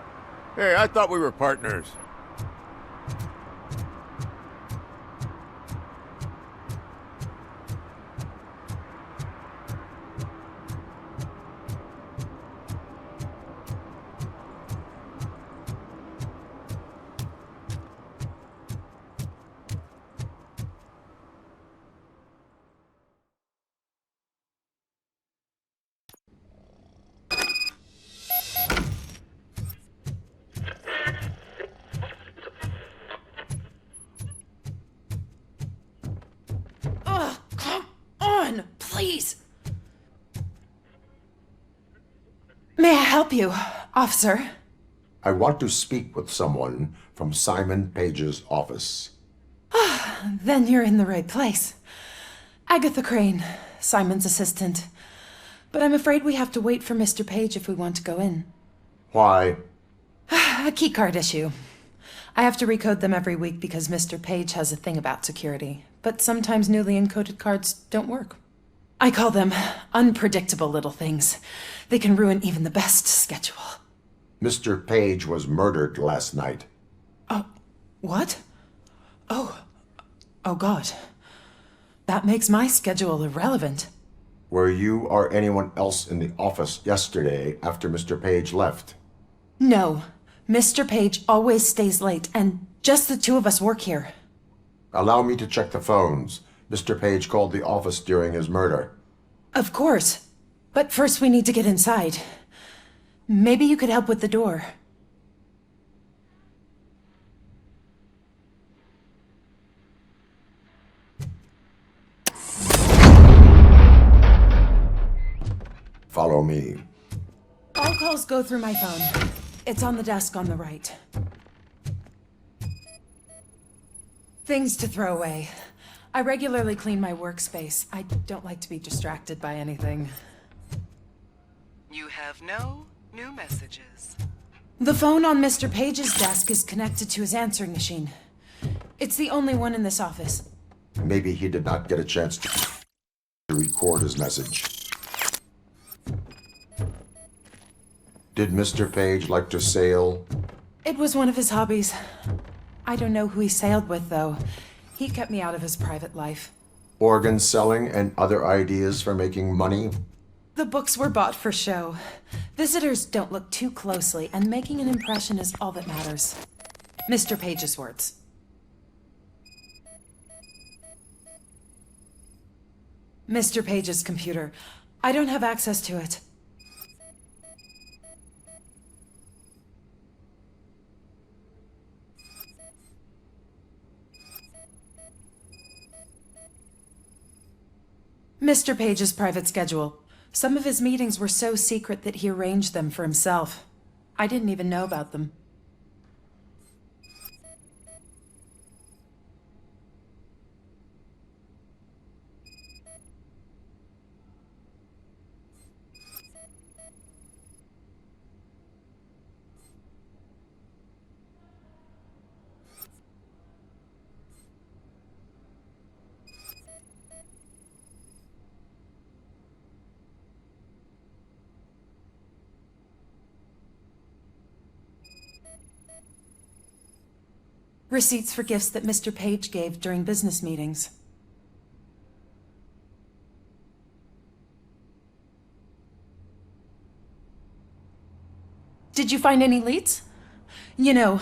Hey, I thought we were partners. please. May I help you, officer? I want to speak with someone from Simon Page's office. Then you're in the right place. Agatha Crane, Simon's assistant. But I'm afraid we have to wait for Mr. Page if we want to go in. Why? A keycard issue. I have to recode them every week because Mr. Page has a thing about security. But sometimes newly encoded cards don't work. I call them unpredictable little things. They can ruin even the best schedule. Mr. Page was murdered last night. What? Oh God. That makes my schedule irrelevant. Were you or anyone else in the office yesterday after Mr. Page left? No. Mr. Page always stays late, and just the two of us work here. Allow me to check the phones. Mr. Page called the office during his murder. Of course. But first we need to get inside. Maybe you could help with the door. Follow me. All calls go through my phone. It's on the desk on the right. Things to throw away. I regularly clean my workspace. I don't like to be distracted by anything. You have no new messages. The phone on Mr. Page's desk is connected to his answering machine. It's the only one in this office. Maybe he did not get a chance to record his message. Did Mr. Page like to sail? It was one of his hobbies. I don't know who he sailed with, though. He kept me out of his private life. Organ selling and other ideas for making money? The books were bought for show. Visitors don't look too closely, and making an impression is all that matters. Mr. Page's words. Mr. Page's computer. I don't have access to it. Mr. Page's private schedule. Some of his meetings were so secret that he arranged them for himself. I didn't even know about them. Receipts for gifts that Mr. Page gave during business meetings. Did you find any leads? You know,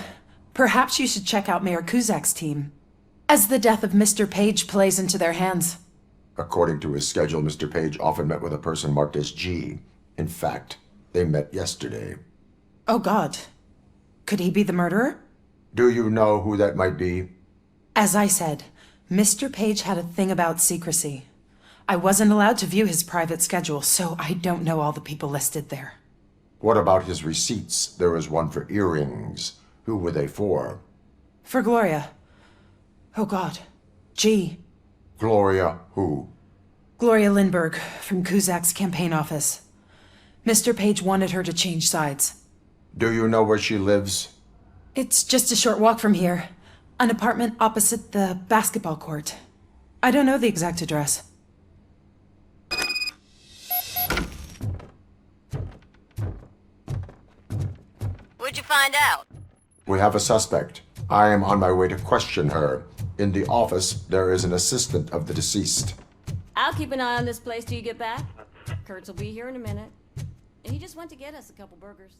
perhaps you should check out Mayor Kuzak's team, as the death of Mr. Page plays into their hands. According to his schedule, Mr. Page often met with a person marked as G. In fact, they met yesterday. Oh God. Could he be the murderer? Do you know who that might be? As I said, Mr. Page had a thing about secrecy. I wasn't allowed to view his private schedule, so I don't know all the people listed there. What about his receipts? There was one for earrings. Who were they for? For Gloria. Oh God. G. Gloria who? Gloria Lindbergh, from Kuzak's campaign office. Mr. Page wanted her to change sides. Do you know where she lives? It's just a short walk from here. An apartment opposite the basketball court. I don't know the exact address. What'd you find out? We have a suspect. I am on my way to question her. In the office, there is an assistant of the deceased. I'll keep an eye on this place till you get back. Kurtz will be here in a minute. He just went to get us a couple burgers.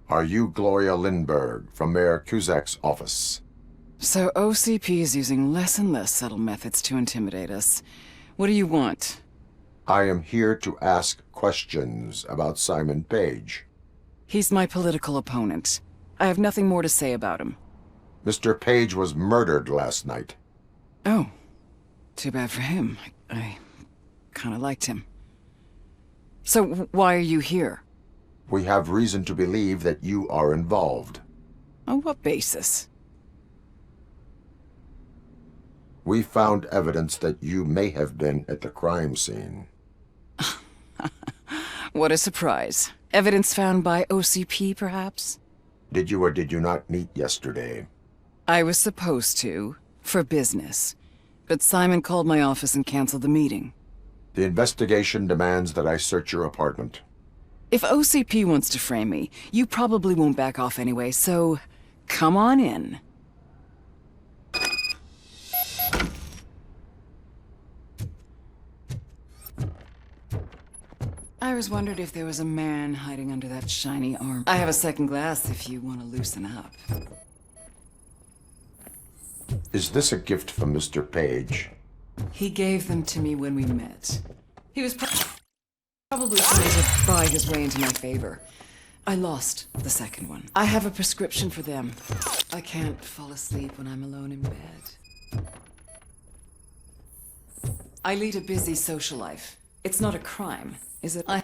Are you Gloria Lindbergh from Mayor Cusack's office? So OCP is using less and less subtle methods to intimidate us. What do you want? I am here to ask questions about Simon Page. He's my political opponent. I have nothing more to say about him. Mr. Page was murdered last night. Oh. Too bad for him. I kinda liked him. So why are you here? We have reason to believe that you are involved. On what basis? We found evidence that you may have been at the crime scene. What a surprise. Evidence found by OCP, perhaps? Did you or did you not meet yesterday? I was supposed to, for business. But Simon called my office and canceled the meeting. The investigation demands that I search your apartment. If OCP wants to frame me, you probably won't back off anyway, so come on in. I always wondered if there was a man hiding under that shiny arm. I have a second glass if you want to loosen up. Is this a gift from Mr. Page? He gave them to me when we met. He was probably trying to buy his way into my favor. I lost the second one. I have a prescription for them. I can't fall asleep when I'm alone in bed. I lead a busy social life. It's not a crime, is it? I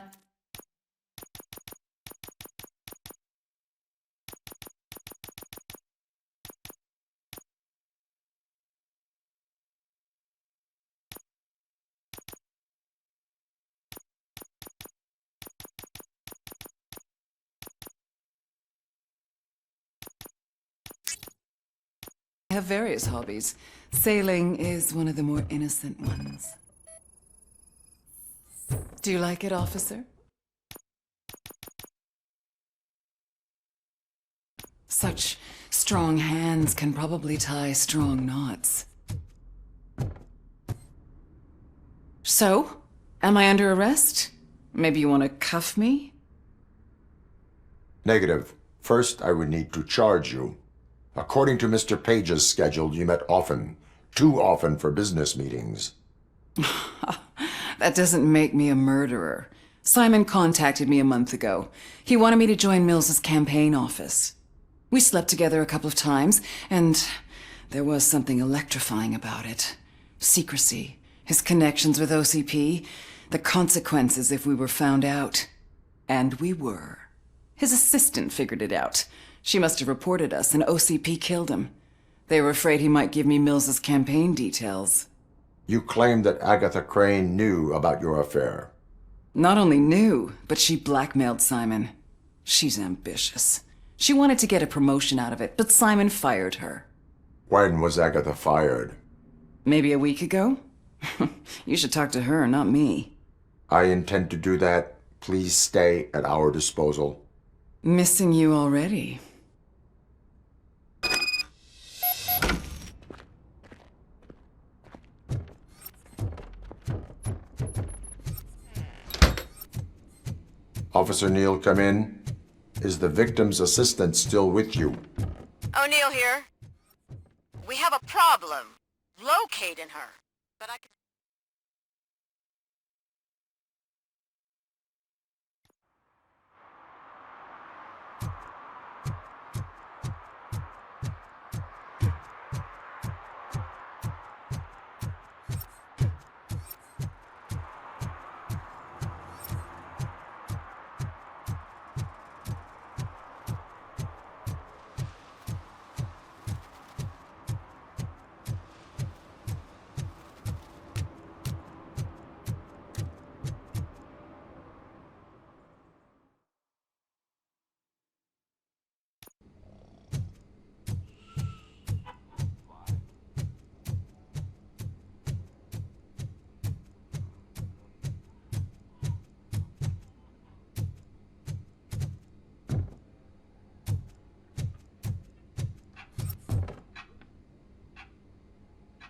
have various hobbies. Sailing is one of the more innocent ones. Do you like it, officer? Such strong hands can probably tie strong knots. So, am I under arrest? Maybe you want to cuff me? Negative. First, I would need to charge you. According to Mr. Page's schedule, you met often. Too often for business meetings. That doesn't make me a murderer. Simon contacted me a month ago. He wanted me to join Mills's campaign office. We slept together a couple of times, and there was something electrifying about it. Secrecy, his connections with OCP, the consequences if we were found out. And we were. His assistant figured it out. She must have reported us, and OCP killed him. They were afraid he might give me Mills's campaign details. You claimed that Agatha Crane knew about your affair. Not only knew, but she blackmailed Simon. She's ambitious. She wanted to get a promotion out of it, but Simon fired her. When was Agatha fired? Maybe a week ago? You should talk to her, not me. I intend to do that. Please stay at our disposal. Missing you already. Officer Neal, come in. Is the victim's assistant still with you? O'Neill here. We have a problem locating her, but I can...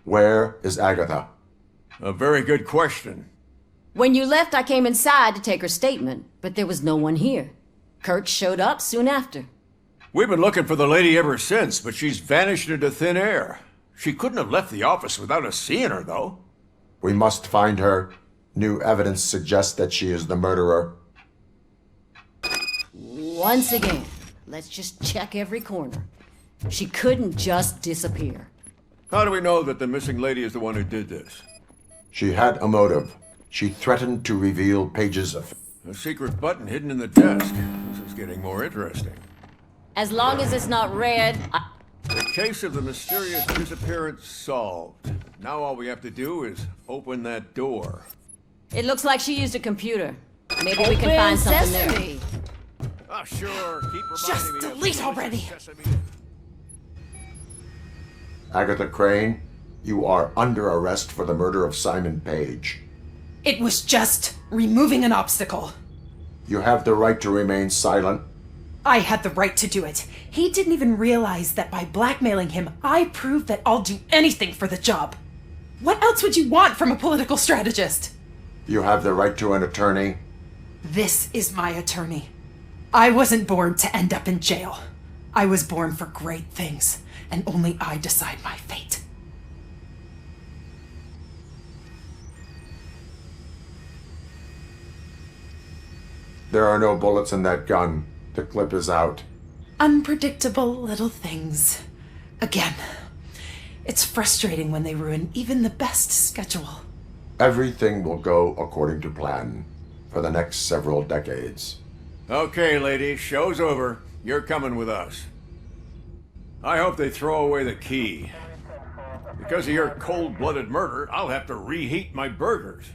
Where is Agatha? A very good question. When you left, I came inside to take her statement, but there was no one here. Kirk showed up soon after. We've been looking for the lady ever since, but she's vanished into thin air. She couldn't have left the office without us seeing her, though. We must find her. New evidence suggests that she is the murderer. Once again, let's just check every corner. She couldn't just disappear. How do we know that the missing lady is the one who did this? She had a motive. She threatened to reveal pages of... A secret button hidden in the desk. This is getting more interesting. As long as it's not red, The case of the mysterious disappearance solved. Now all we have to do is open that door. It looks like she used a computer. Maybe we can find something there. Oh, sure. Keep reminding Just me delete of already. Agatha Crane, you are under arrest for the murder of Simon Page. It was just removing an obstacle. You have the right to remain silent. I had the right to do it. He didn't even realize that by blackmailing him, I proved that I'll do anything for the job. What else would you want from a political strategist? You have the right to an attorney. This is my attorney. I wasn't born to end up in jail. I was born for great things, and only I decide my fate. There are no bullets in that gun. The clip is out. Unpredictable little things. Again, it's frustrating when they ruin even the best schedule. Everything will go according to plan for the next several decades. Okay, lady, show's over. You're coming with us. I hope they throw away the key. Because of your cold-blooded murder, I'll have to reheat my burgers.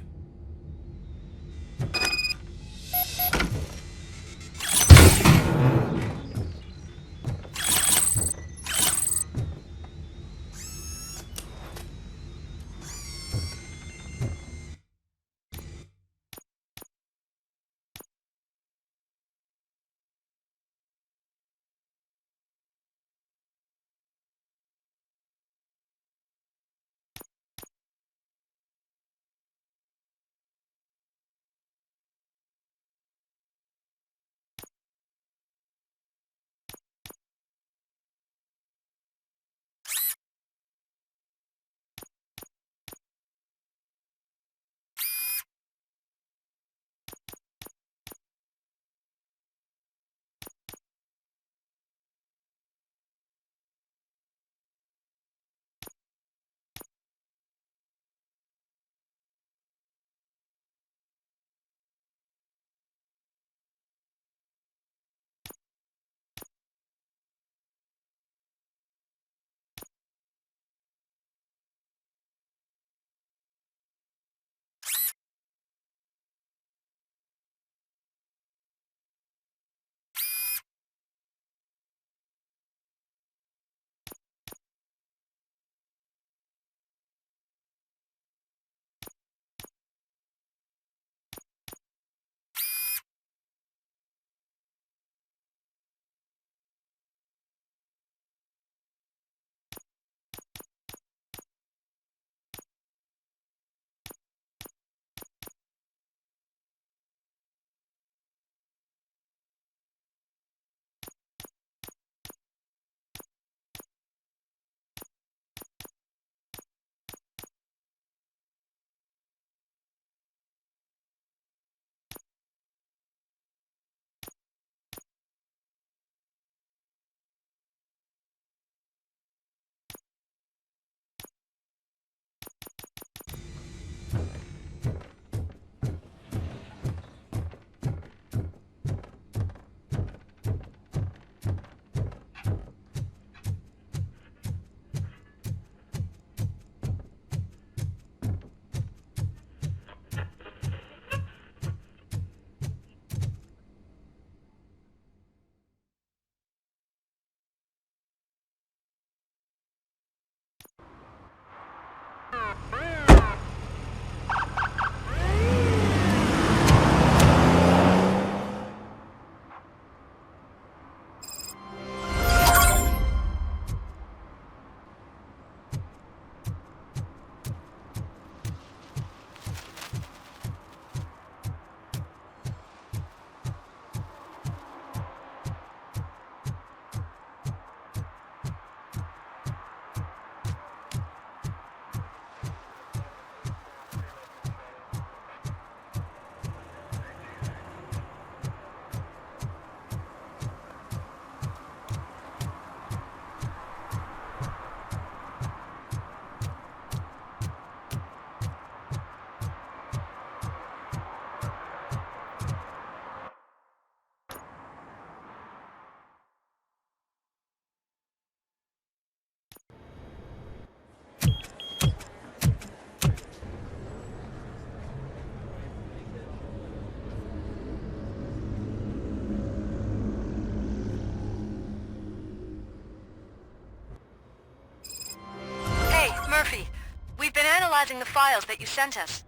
analyzing the files that you sent us.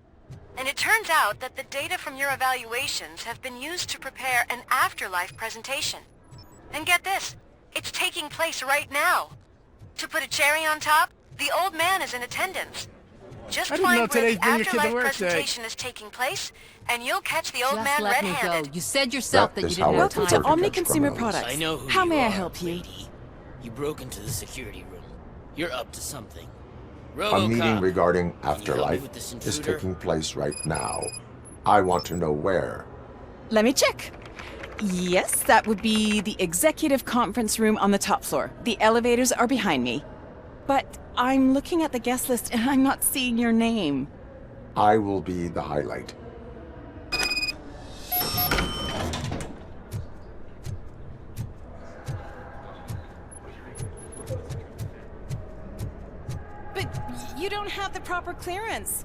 And it turns out that the data from your evaluations have been used to prepare an afterlife presentation. And get this, it's taking place right now. To put a cherry on top, the old man is in attendance. Just I didn't know find where today's the bring your kid to afterlife work day. presentation is taking place, and you'll catch the old Just man let me red-handed. go. You said yourself that you didn't have Welcome time. to Omni Consumer Products. I know who How you may I are, help you? lady. You broke into the security room. You're up to something. A Robocop. meeting regarding Can you help me afterlife with this is intruder? taking place right now. I want to know where. Let me check. Yes, that would be the executive conference room on the top floor. The elevators are behind me. But I'm looking at the guest list and I'm not seeing your name. I will be the highlight. But you don't have the proper clearance.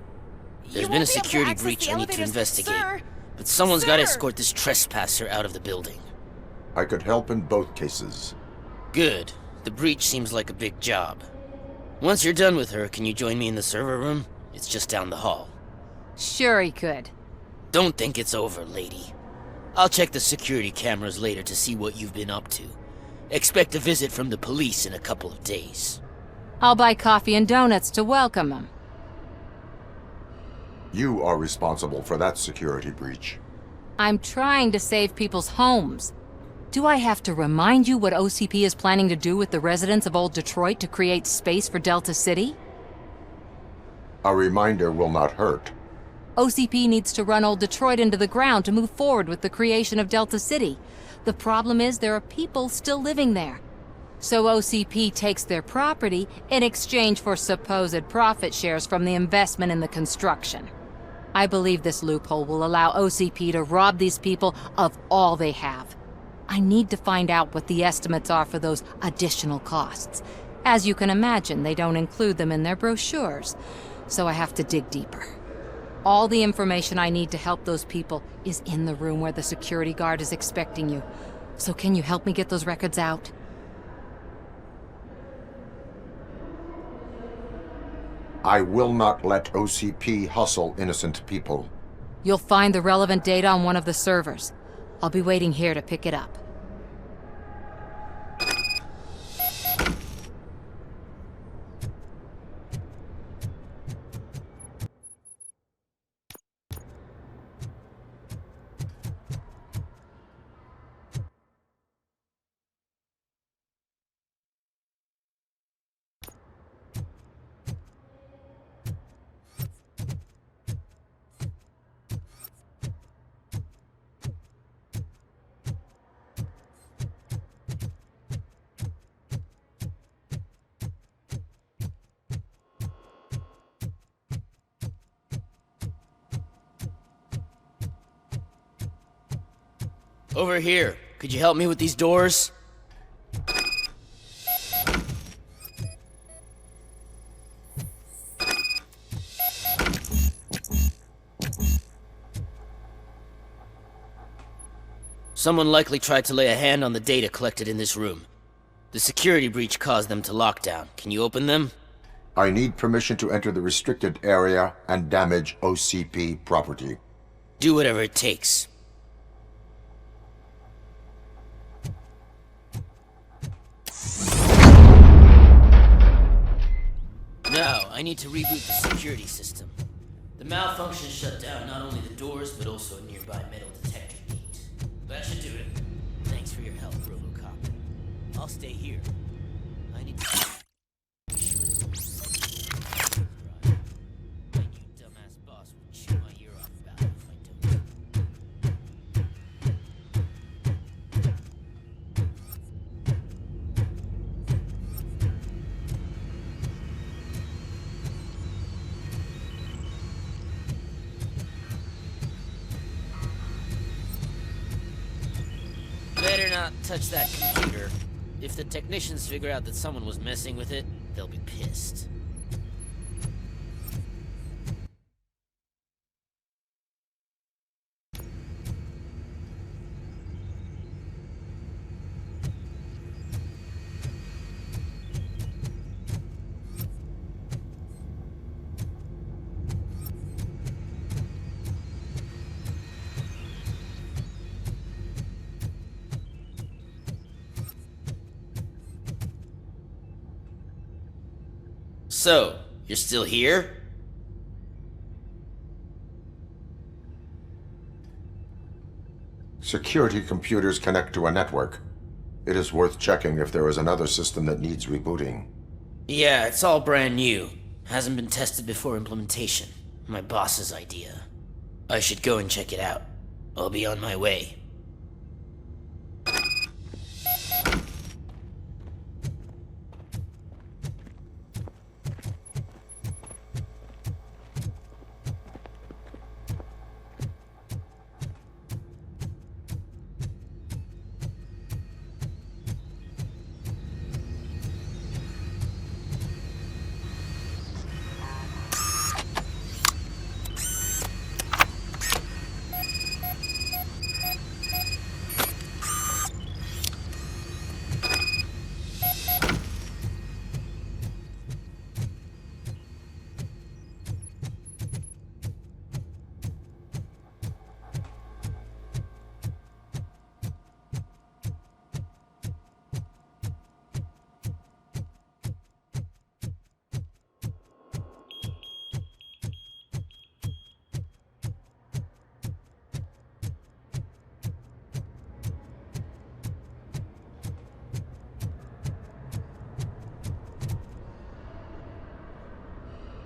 There's been a security breach I need to investigate. But someone's got to escort this trespasser out of the building. I could help in both cases. Good. The breach seems like a big job. Once you're done with her, can you join me in the server room? It's just down the hall. Sure he could. Don't think it's over, lady. I'll check the security cameras later to see what you've been up to. Expect a visit from the police in a couple of days. I'll buy coffee and donuts to welcome him. You are responsible for that security breach. I'm trying to save people's homes. Do I have to remind you what OCP is planning to do with the residents of Old Detroit to create space for Delta City? A reminder will not hurt. OCP needs to run Old Detroit into the ground to move forward with the creation of Delta City. The problem is there are people still living there. So OCP takes their property in exchange for supposed profit shares from the investment in the construction. I believe this loophole will allow OCP to rob these people of all they have. I need to find out what the estimates are for those additional costs. As you can imagine, they don't include them in their brochures, so I have to dig deeper. All the information I need to help those people is in the room where the security guard is expecting you. So can you help me get those records out? I will not let OCP hustle innocent people. You'll find the relevant data on one of the servers. I'll be waiting here to pick it up. Over here. Could you help me with these doors? Someone likely tried to lay a hand on the data collected in this room. The security breach caused them to lock down. Can you open them? I need permission to enter the restricted area and damage OCP property. Do whatever it takes. Now, I need to reboot the security system. The malfunction shut down not only the doors, but also a nearby metal detector gate. That should do it. Thanks for your help, Robocop. I'll stay here. I need to... My new dumbass boss will chew my ear off about it if I don't. Better not touch that computer. If the technicians figure out that someone was messing with it, they'll be pissed. So, you're still here? Security computers connect to a network. It is worth checking if there is another system that needs rebooting. Yeah, it's all brand new. Hasn't been tested before implementation. My boss's idea. I should go and check it out. I'll be on my way.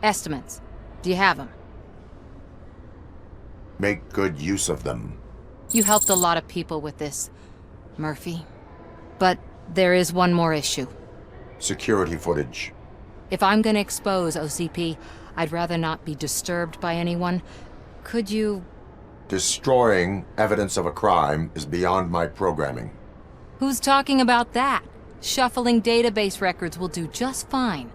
Estimates. Do you have them? Make good use of them. You helped a lot of people with this, Murphy. But there is one more issue. Security footage. If I'm gonna expose OCP, I'd rather not be disturbed by anyone. Could you... Destroying evidence of a crime is beyond my programming. Who's talking about that? Shuffling database records will do just fine.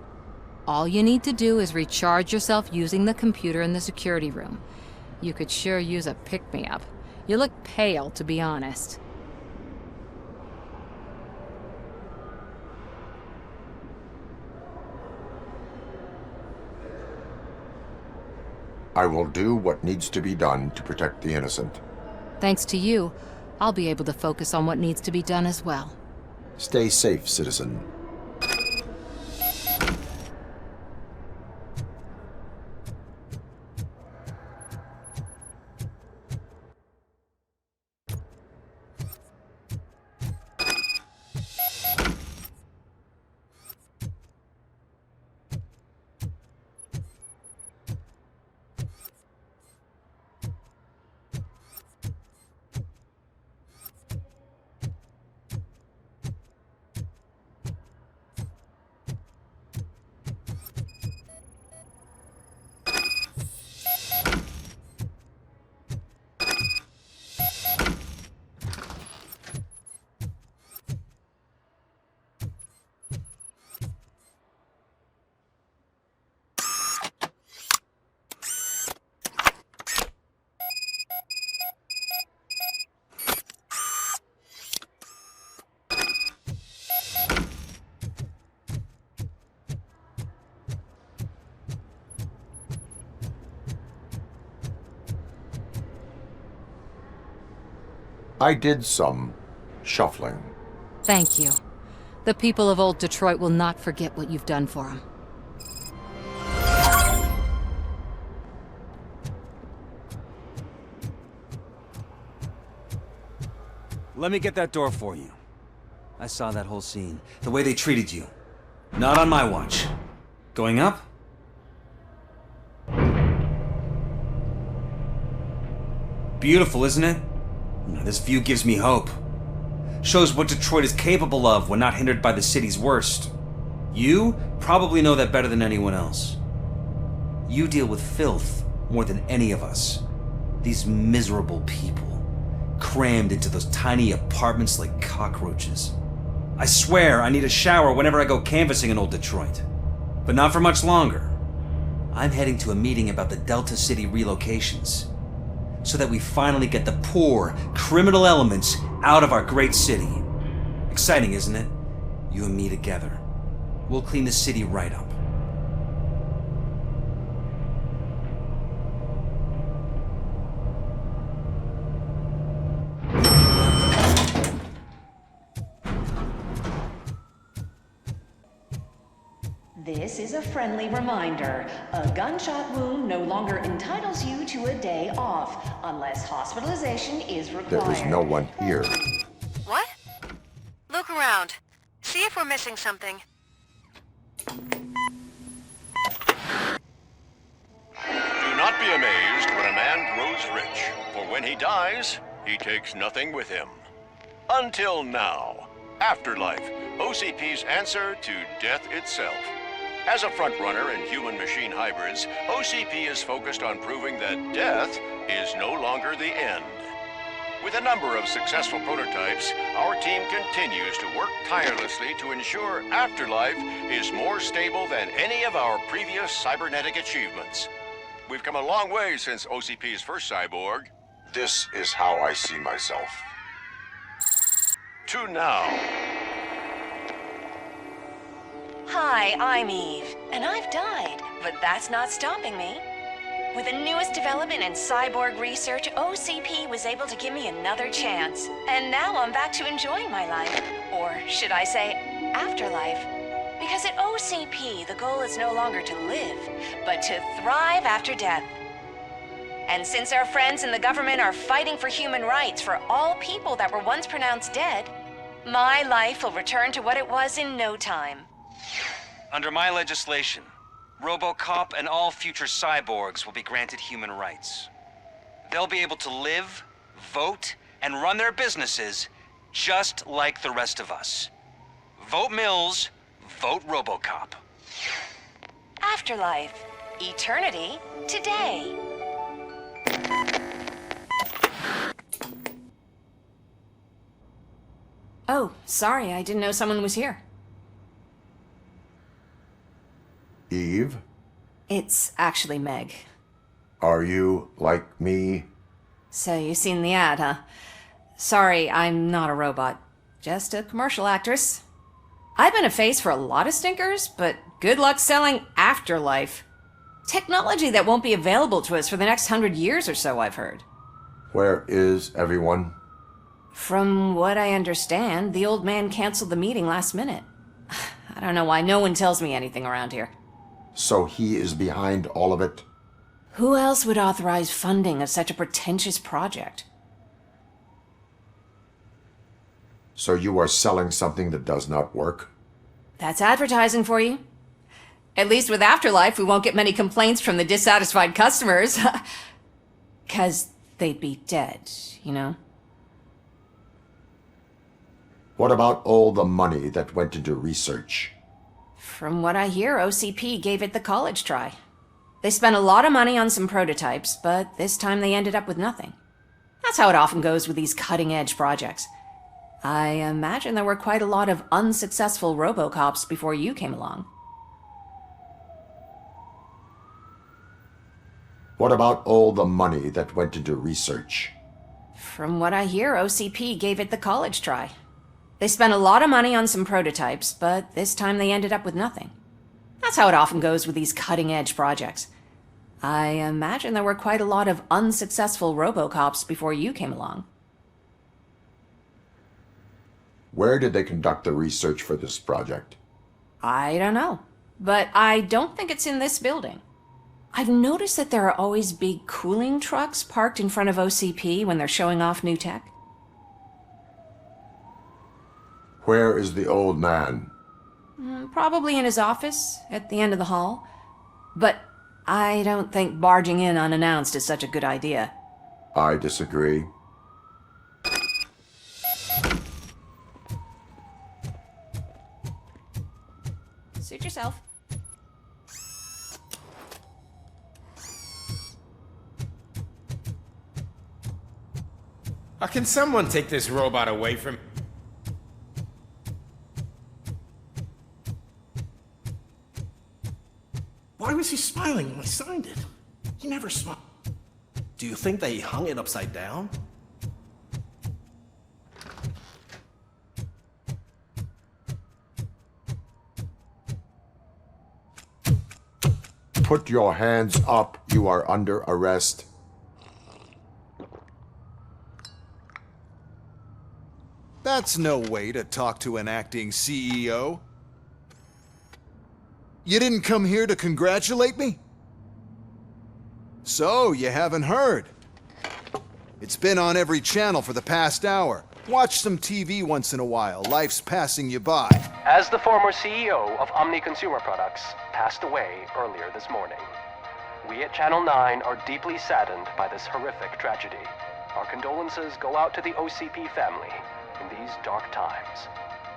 All you need to do is recharge yourself using the computer in the security room. You could sure use a pick-me-up. You look pale, to be honest. I will do what needs to be done to protect the innocent. Thanks to you, I'll be able to focus on what needs to be done as well. Stay safe, citizen. I did some shuffling. Thank you. The people of Old Detroit will not forget what you've done for them. Let me get that door for you. I saw that whole scene. The way they treated you. Not on my watch. Going up? Beautiful, isn't it? This view gives me hope. Shows what Detroit is capable of when not hindered by the city's worst. You probably know that better than anyone else. You deal with filth more than any of us. These miserable people, crammed into those tiny apartments like cockroaches. I swear I need a shower whenever I go canvassing in Old Detroit. But not for much longer. I'm heading to a meeting about the Delta City relocations, so that we finally get the poor, criminal elements out of our great city. Exciting, isn't it? You and me together. We'll clean the city right up. This This is a friendly reminder. A gunshot wound no longer entitles you to a day off, unless hospitalization is required. There is no one here. What? Look around. See if we're missing something. Do not be amazed when a man grows rich, for when he dies, he takes nothing with him. Until now. Afterlife, OCP's answer to death itself. As a frontrunner in human-machine hybrids, OCP is focused on proving that death is no longer the end. With a number of successful prototypes, our team continues to work tirelessly to ensure Afterlife is more stable than any of our previous cybernetic achievements. We've come a long way since OCP's first cyborg. This is how I see myself. To now. Hi, I'm Eve, and I've died, but that's not stopping me. With the newest development in cyborg research, OCP was able to give me another chance. And now I'm back to enjoying my life. Or should I say, afterlife. Because at OCP, the goal is no longer to live, but to thrive after death. And since our friends in the government are fighting for human rights for all people that were once pronounced dead, my life will return to what it was in no time. Under my legislation, Robocop and all future cyborgs will be granted human rights. They'll be able to live, vote, and run their businesses just like the rest of us. Vote Mills, vote Robocop. Afterlife. Eternity. Today. Oh, sorry, I didn't know someone was here. Eve? It's actually Meg. Are you like me? So you seen the ad, huh? Sorry, I'm not a robot. Just a commercial actress. I've been a face for a lot of stinkers, but good luck selling Afterlife. Technology that won't be available to us for the next 100 years or so, I've heard. Where is everyone? From what I understand, the old man canceled the meeting last minute. I don't know why no one tells me anything around here. So he is behind all of it? Who else would authorize funding of such a pretentious project? So you are selling something that does not work? That's advertising for you. At least with Afterlife, we won't get many complaints from the dissatisfied customers. 'Cause they'd be dead, you know? What about all the money that went into research? From what I hear, OCP gave it the college try. They spent a lot of money on some prototypes, but this time they ended up with nothing. That's how it often goes with these cutting-edge projects. I imagine there were quite a lot of unsuccessful Robocops before you came along. What about all the money that went into research? From what I hear, OCP gave it the college try. They spent a lot of money on some prototypes, but this time they ended up with nothing. That's how it often goes with these cutting-edge projects. I imagine there were quite a lot of unsuccessful Robocops before you came along. Where did they conduct the research for this project? I don't know, but I don't think it's in this building. I've noticed that there are always big cooling trucks parked in front of OCP when they're showing off new tech. Where is the old man? Probably in his office, at the end of the hall. But I don't think barging in unannounced is such a good idea. I disagree. Suit yourself. Can someone take this robot away from... Why was he smiling when I signed it? He never smiled. Do you think they hung it upside down? Put your hands up. You are under arrest. That's no way to talk to an acting CEO. You didn't come here to congratulate me? So, you haven't heard. It's been on every channel for the past hour. Watch some TV once in a while. Life's passing you by. As the former CEO of Omni Consumer Products passed away earlier this morning, we at Channel 9 are deeply saddened by this horrific tragedy. Our condolences go out to the OCP family in these dark times.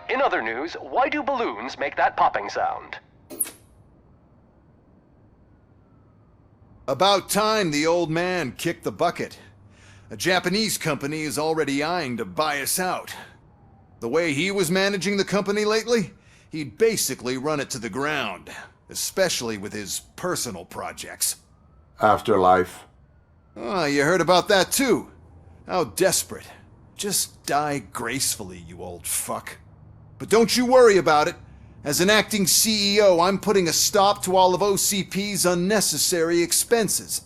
In other news, why do balloons make that popping sound? About time the old man kicked the bucket. A Japanese company is already eyeing to buy us out. The way he was managing the company lately, he'd basically run it to the ground, especially with his personal projects. Afterlife. Oh, you heard about that too. How desperate. Just die gracefully, you old fuck. But don't you worry about it. As an acting CEO, I'm putting a stop to all of OCP's unnecessary expenses.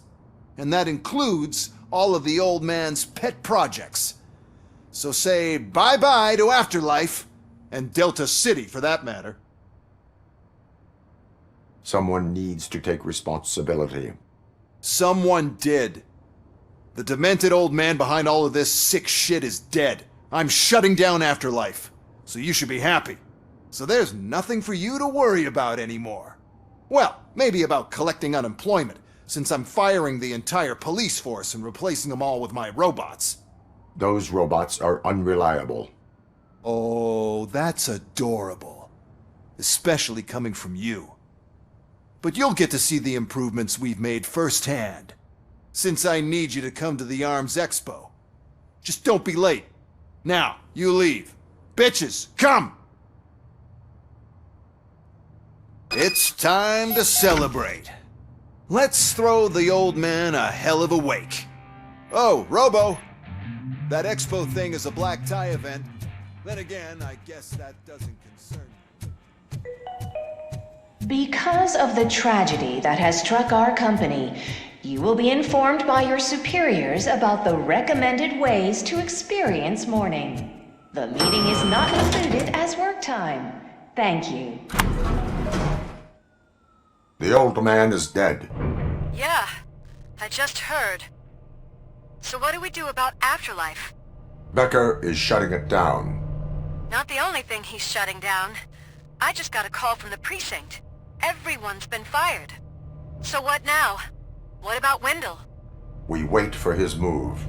And that includes all of the old man's pet projects. So say bye-bye to Afterlife, and Delta City for that matter. Someone needs to take responsibility. Someone did. The demented old man behind all of this sick shit is dead. I'm shutting down Afterlife, so you should be happy. So there's nothing for you to worry about anymore. Well, maybe about collecting unemployment, since I'm firing the entire police force and replacing them all with my robots. Those robots are unreliable. Oh, that's adorable. Especially coming from you. But you'll get to see the improvements we've made firsthand, since I need you to come to the ARMS Expo. Just don't be late. Now, you leave. Bitches, come! It's time to celebrate. Let's throw the old man a hell of a wake. Oh, Robo! That expo thing is a black tie event. Then again, I guess that doesn't concern you. Because of the tragedy that has struck our company, you will be informed by your superiors about the recommended ways to experience mourning. The meeting is not included as work time. Thank you. The old man is dead. Yeah, I just heard. So what do we do about Afterlife? Becker is shutting it down. Not the only thing he's shutting down. I just got a call from the precinct. Everyone's been fired. So what now? What about Wendell? We wait for his move.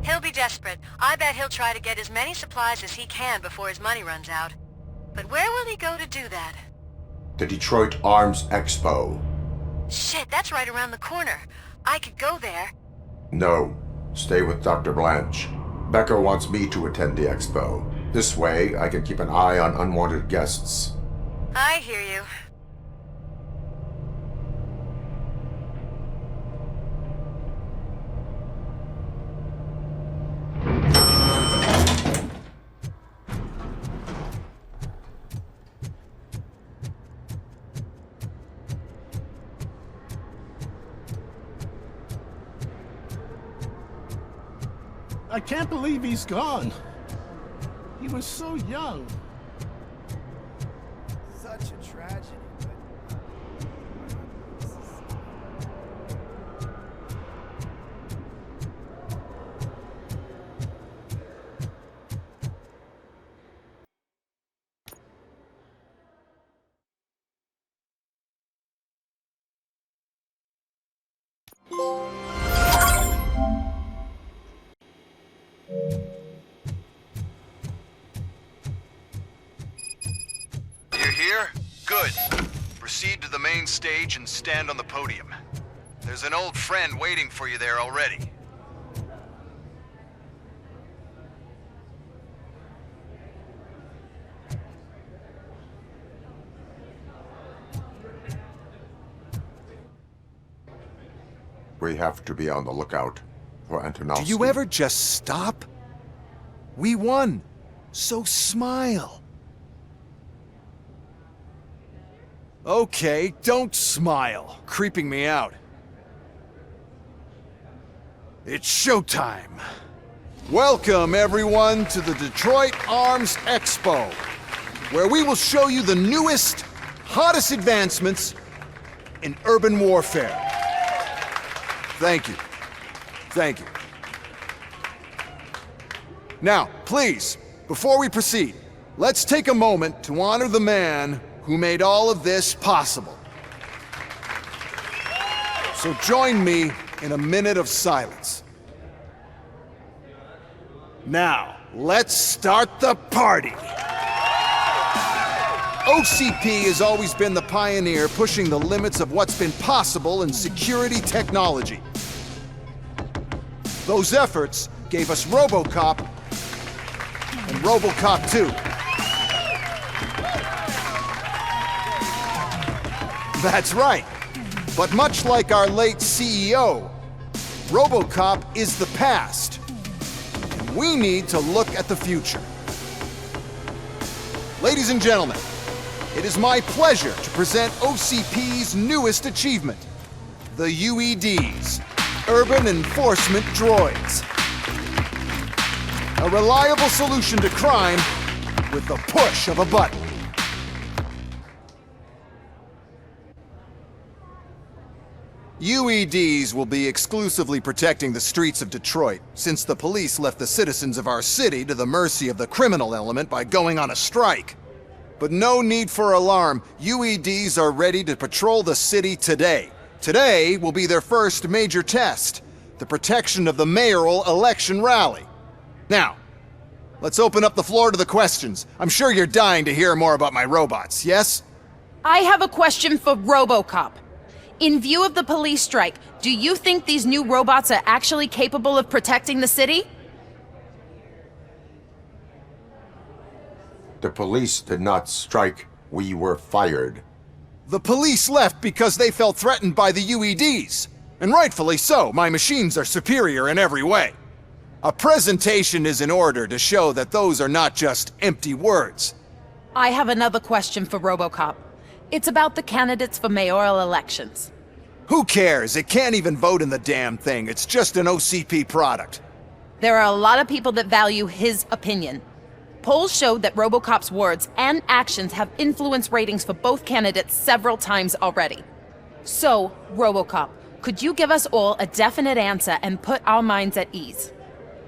He'll be desperate. I bet he'll try to get as many supplies as he can before his money runs out. But where will he go to do that? The Detroit Arms Expo. Shit, that's right around the corner. I could go there. No. Stay with Dr. Blanche. Becker wants me to attend the expo. This way, I can keep an eye on unwanted guests. I hear you. I can't believe he's gone. He was so young. Such a tragedy. You're here? Good. Proceed to the main stage and stand on the podium. There's an old friend waiting for you there already. We have to be on the lookout for Antonovsky. Do you ever just stop? We won, so smile. Okay, don't smile. Creeping me out. It's showtime. Welcome, everyone, to the Detroit Arms Expo, where we will show you the newest, hottest advancements in urban warfare. Thank you. Thank you. Now, please, before we proceed, let's take a moment to honor the man who made all of this possible. So join me in a minute of silence. Now, let's start the party! OCP has always been the pioneer pushing the limits of what's been possible in security technology. Those efforts gave us Robocop and Robocop 2. That's right. But much like our late CEO, Robocop is the past. And we need to look at the future. Ladies and gentlemen, it is my pleasure to present OCP's newest achievement, the UEDs, Urban Enforcement Droids. A reliable solution to crime with the push of a button. UEDs will be exclusively protecting the streets of Detroit, since the police left the citizens of our city to the mercy of the criminal element by going on a strike. But no need for alarm, UEDs are ready to patrol the city today. Today will be their first major test, the protection of the mayoral election rally. Now, let's open up the floor to the questions. I'm sure you're dying to hear more about my robots, yes? I have a question for Robocop. In view of the police strike, do you think these new robots are actually capable of protecting the city? The police did not strike. We were fired. The police left because they felt threatened by the UEDs. And rightfully so, my machines are superior in every way. A presentation is in order to show that those are not just empty words. I have another question for Robocop. It's about the candidates for mayoral elections. Who cares? It can't even vote in the damn thing. It's just an OCP product. There are a lot of people that value his opinion. Polls showed that Robocop's words and actions have influenced ratings for both candidates several times already. So, Robocop, could you give us all a definite answer and put our minds at ease?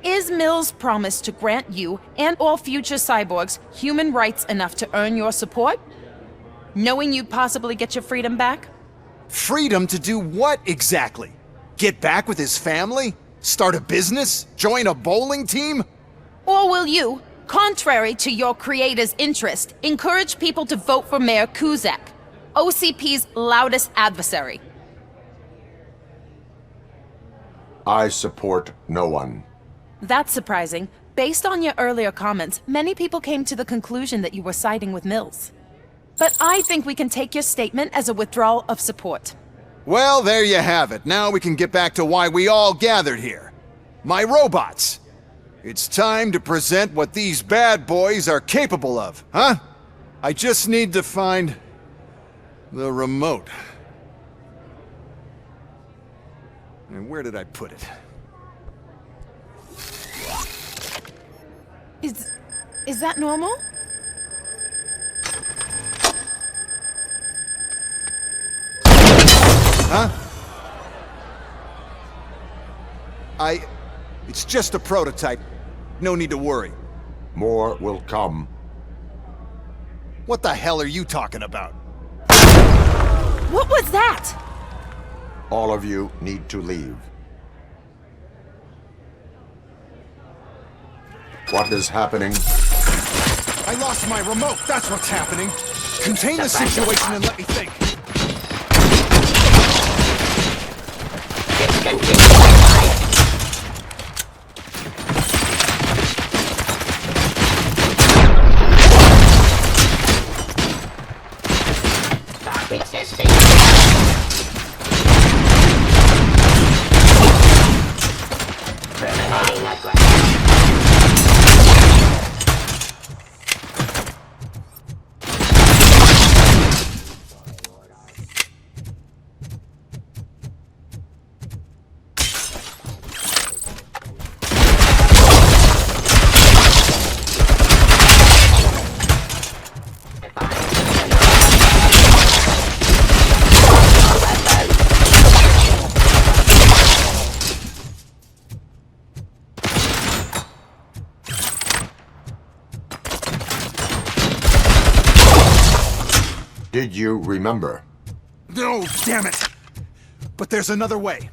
Is Mills' promise to grant you and all future cyborgs human rights enough to earn your support? Knowing you'd possibly get your freedom back? Freedom to do what exactly? Get back with his family? Start a business? Join a bowling team? Or will you, contrary to your creator's interest, encourage people to vote for Mayor Kuzak, OCP's loudest adversary? I support no one. That's surprising. Based on your earlier comments, many people came to the conclusion that you were siding with Mills. But I think we can take your statement as a withdrawal of support. Well, there you have it. Now we can get back to why we all gathered here. My robots. It's time to present what these bad boys are capable of, huh? I just need to find the remote. And where did I put it? Is that normal? Huh? It's just a prototype. No need to worry. More will come. What the hell are you talking about? What was that? All of you need to leave. What is happening? I lost my remote, that's what's happening. Contain the situation and let me think. made you remember. No, damn it! But there's another way.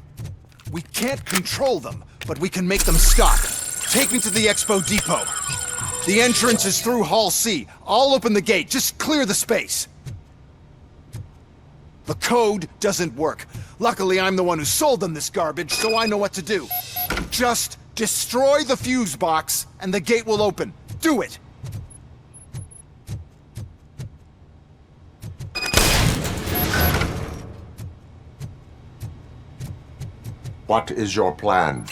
We can't control them, but we can make them stop. Take me to the Expo Depot. The entrance is through Hall C. I'll open the gate. Just clear the space. The code doesn't work. Luckily, I'm the one who sold them this garbage, so I know what to do. Just destroy the fuse box, and the gate will open. Do it! What is your plan?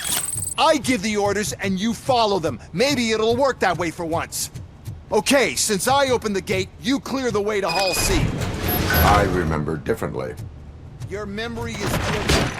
I give the orders and you follow them. Maybe it'll work that way for once. Okay, since I opened the gate, you clear the way to Hall C. I remember differently. Your memory is good.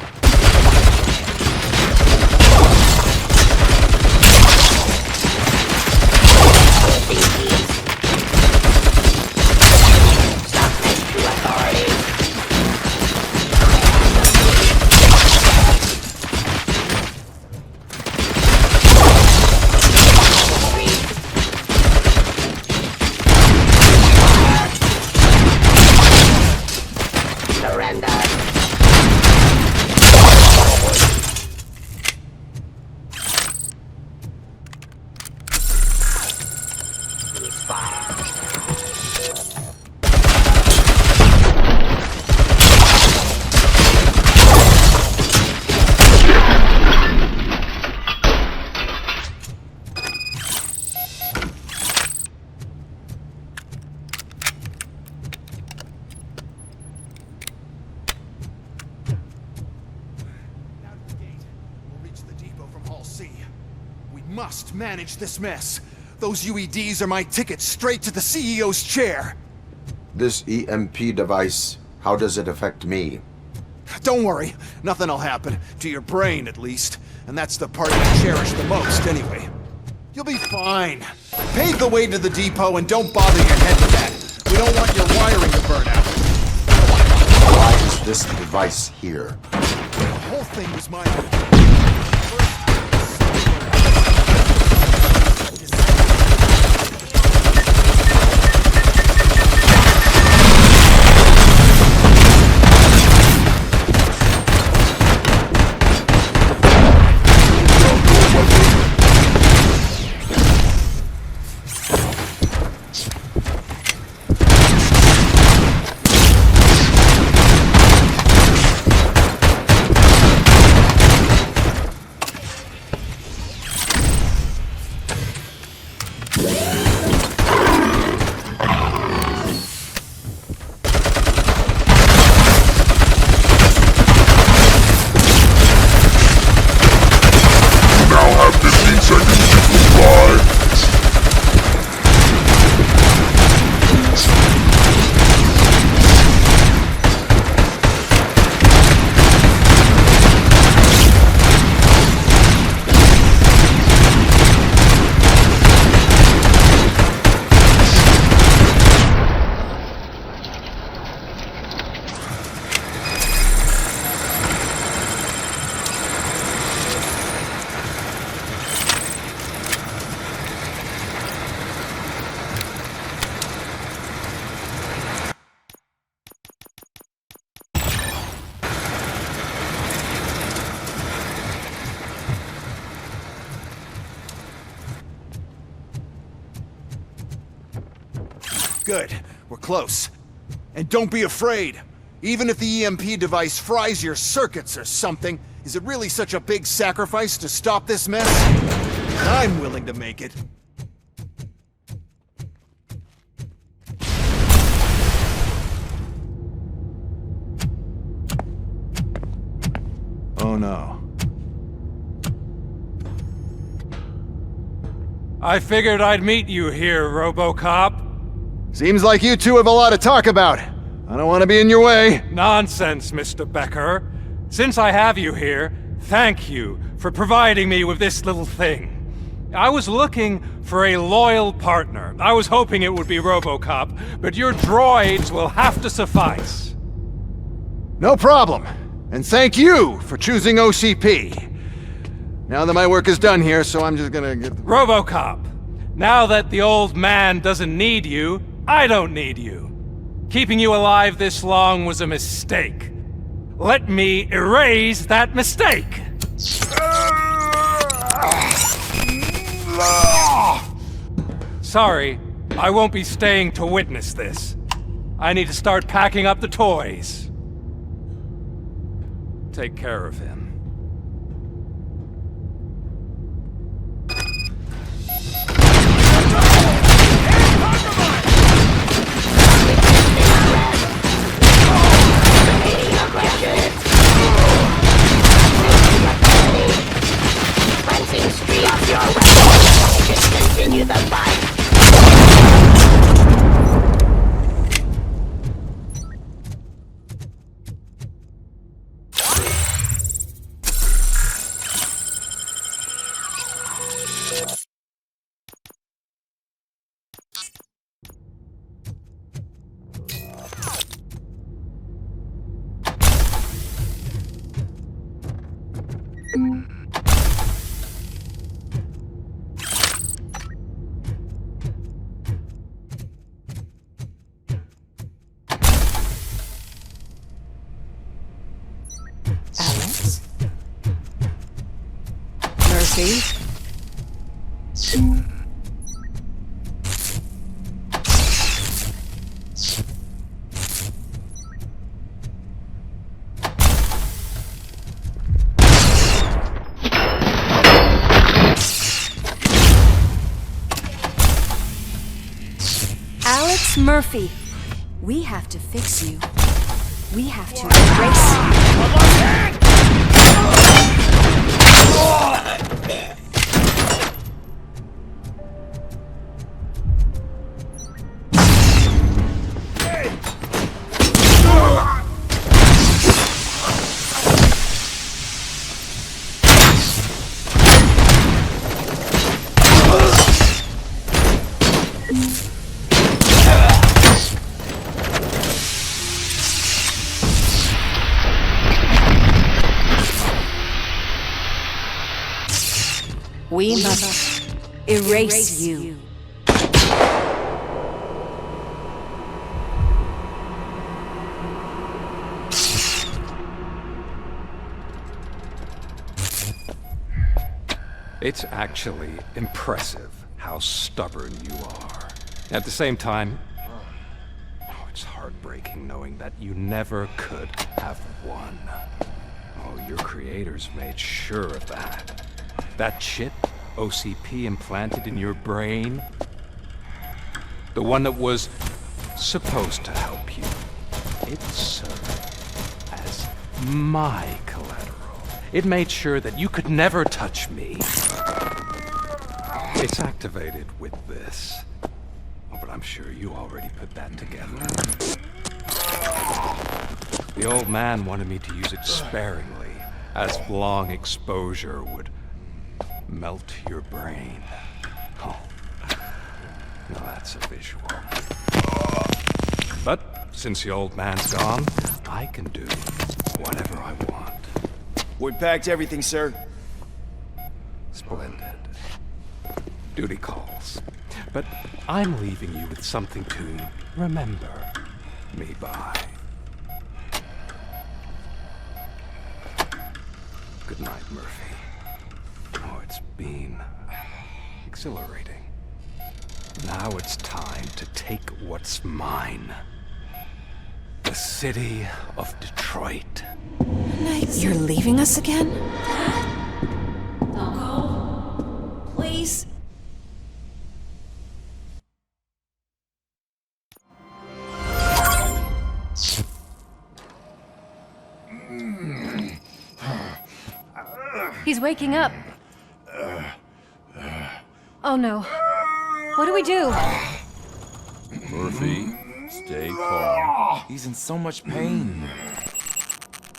Must manage this mess. Those UEDs are my ticket straight to the CEO's chair. This EMP device, how does it affect me? Don't worry, nothing'll happen. To your brain, at least. And that's the part you cherish the most, anyway. You'll be fine. Pave the way to the depot and don't bother your head with that. We don't want your wiring to burn out. Why is this device here? The whole thing was my... Good. We're close. And don't be afraid. Even if the EMP device fries your circuits or something, is it really such a big sacrifice to stop this mess? I'm willing to make it. Oh no. I figured I'd meet you here, Robocop. Seems like you two have a lot to talk about. I don't want to be in your way. Nonsense, Mr. Becker. Since I have you here, thank you for providing me with this little thing. I was looking for a loyal partner. I was hoping it would be Robocop, but your droids will have to suffice. No problem. And thank you for choosing OCP. Now that my work is done here, so I'm just gonna get... Robocop, now that the old man doesn't need you, I don't need you. Keeping you alive this long was a mistake. Let me erase that mistake! Sorry, I won't be staying to witness this. I need to start packing up the toys. Take care of him. Continue the fight. Alex? Mercy? Alex Murphy, we have to fix you. We have to erase you. We must erase you. It's actually impressive how stubborn you are. At the same time, it's heartbreaking knowing that you never could have won. Oh, your creators made sure of that. That chip OCP implanted in your brain, the one that was supposed to help you, it served as my collateral. It made sure that you could never touch me. It's activated with this. Oh, but I'm sure you already put that together. The old man wanted me to use it sparingly, as long exposure would melt your brain. Oh, now that's a visual. But since the old man's gone, I can do whatever I want. We packed everything, sir. Splendid. Duty calls. But I'm leaving you with something to remember me by. Good night, Murphy. Oh, it's been exhilarating. Now it's time to take what's mine. The city of Detroit. You're leaving us again? Don't go. Please. He's waking up. Oh no. What do we do? Murphy, stay calm. He's in so much pain.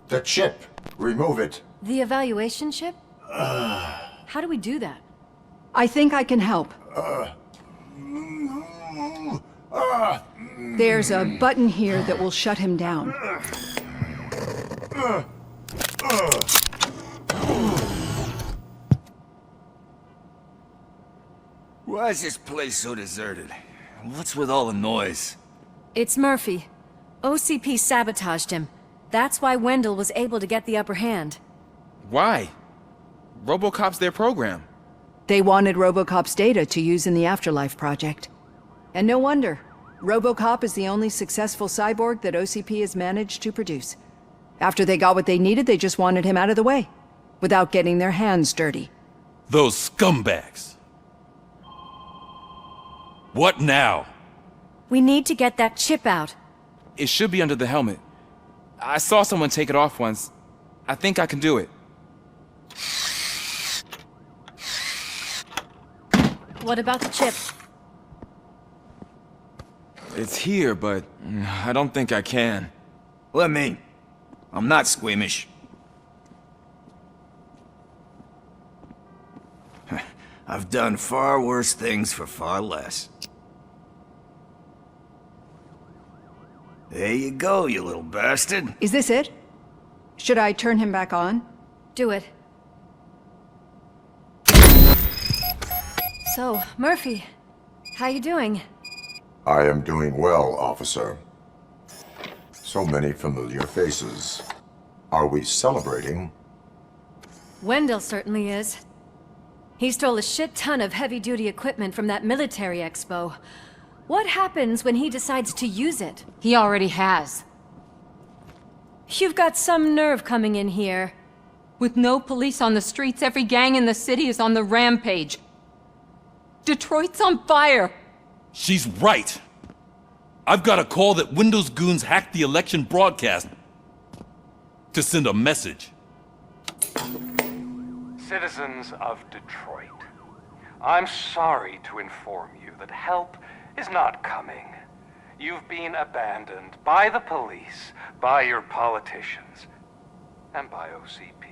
The chip. Remove it. The evaluation chip? How do we do that? I think I can help. There's a button here that will shut him down. Why is this place so deserted? What's with all the noise? It's Murphy. OCP sabotaged him. That's why Wendell was able to get the upper hand. Why? Robocop's their program. They wanted Robocop's data to use in the Afterlife project. And no wonder. Robocop is the only successful cyborg that OCP has managed to produce. After they got what they needed, they just wanted him out of the way, without getting their hands dirty. Those scumbags. What now? We need to get that chip out. It should be under the helmet. I saw someone take it off once. I think I can do it. What about the chip? It's here, but I don't think I can. Let me. I'm not squeamish. I've done far worse things for far less. There you go, you little bastard. Is this it? Should I turn him back on? Do it. So, Murphy, how you doing? I am doing well, officer. So many familiar faces. Are we celebrating? Wendell certainly is. He stole a shit ton of heavy-duty equipment from that military expo. What happens when he decides to use it? He already has. You've got some nerve coming in here. With no police on the streets, every gang in the city is on the rampage. Detroit's on fire! She's right. I've got a call that Windows goons hacked the election broadcast to send a message. Citizens of Detroit, I'm sorry to inform you that help is not coming. You've been abandoned by the police, by your politicians, and by OCP.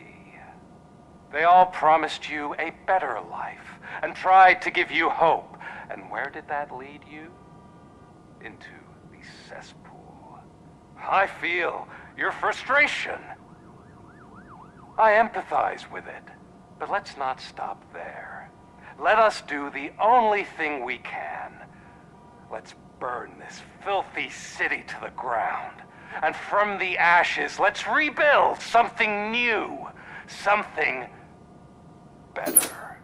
They all promised you a better life and tried to give you hope. And where did that lead you? Into the cesspool. I feel your frustration. I empathize with it. But let's not stop there. Let us do the only thing we can. Let's burn this filthy city to the ground. And from the ashes, let's rebuild something new. Something better.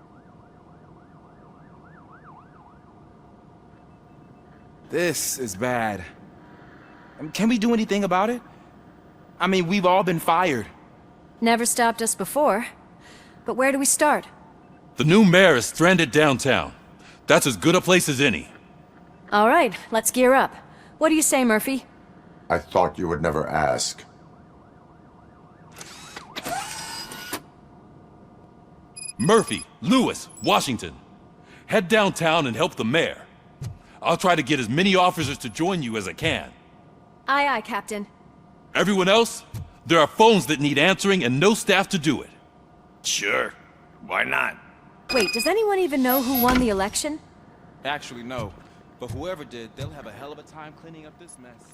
This is bad. Can we do anything about it? I mean, we've all been fired. Never stopped us before. But where do we start? The new mayor is stranded downtown. That's as good a place as any. All right, let's gear up. What do you say, Murphy? I thought you would never ask. Murphy, Lewis, Washington. Head downtown and help the mayor. I'll try to get as many officers to join you as I can. Aye, aye, Captain. Everyone else? There are phones that need answering and no staff to do it. Sure. Why not? Wait, does anyone even know who won the election? Actually, no. But whoever did, they'll have a hell of a time cleaning up this mess.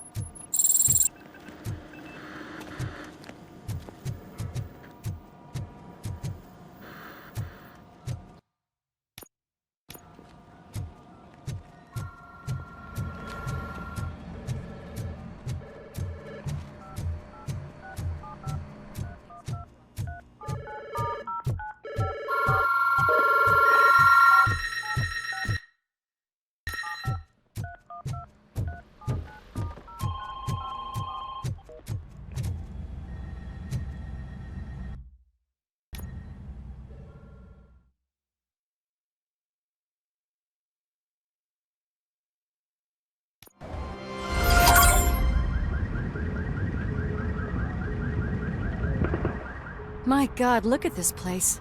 My God, look at this place.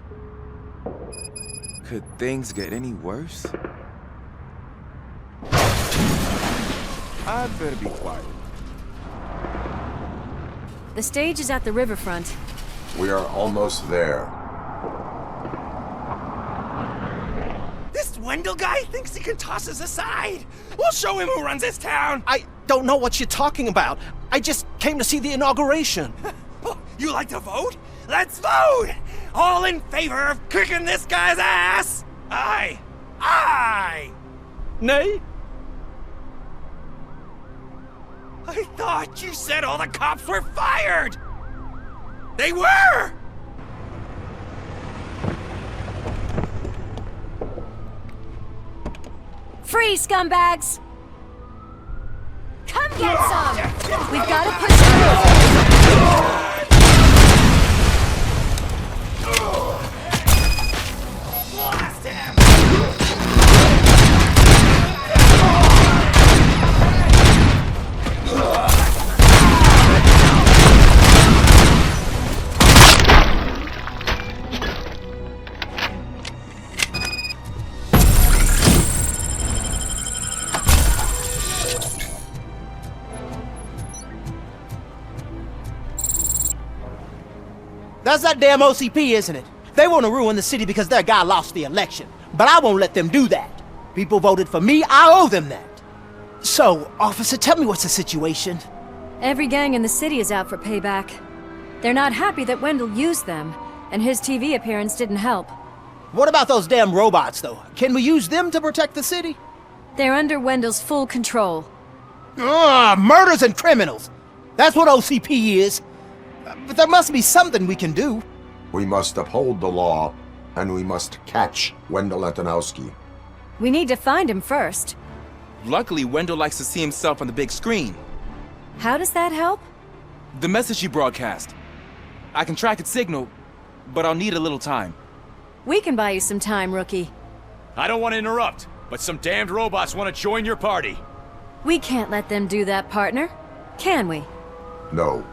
Could things get any worse? I'd better be quiet. The stage is at the riverfront. We are almost there. This Wendell guy thinks he can toss us aside. We'll show him who runs this town. I don't know what you're talking about. I just came to see the inauguration. You like to vote? Let's vote! All in favor of kicking this guy's ass? Aye. Aye! Nay? I thought you said all the cops were fired! They were! Free, scumbags! Come get some! We've got to push through! Blast him! That's that damn OCP, isn't it? They want to ruin the city because their guy lost the election. But I won't let them do that. People voted for me, I owe them that. So, officer, tell me what's the situation. Every gang in the city is out for payback. They're not happy that Wendell used them, and his TV appearance didn't help. What about those damn robots, though? Can we use them to protect the city? They're under Wendell's full control. Murders and criminals! That's what OCP is. But there must be something we can do. We must uphold the law, and we must catch Wendell Antonowski. We need to find him first. Luckily, Wendell likes to see himself on the big screen. How does that help? The message you broadcast. I can track its signal, but I'll need a little time. We can buy you some time, rookie. I don't want to interrupt, but some damned robots want to join your party. We can't let them do that, partner. Can we? No.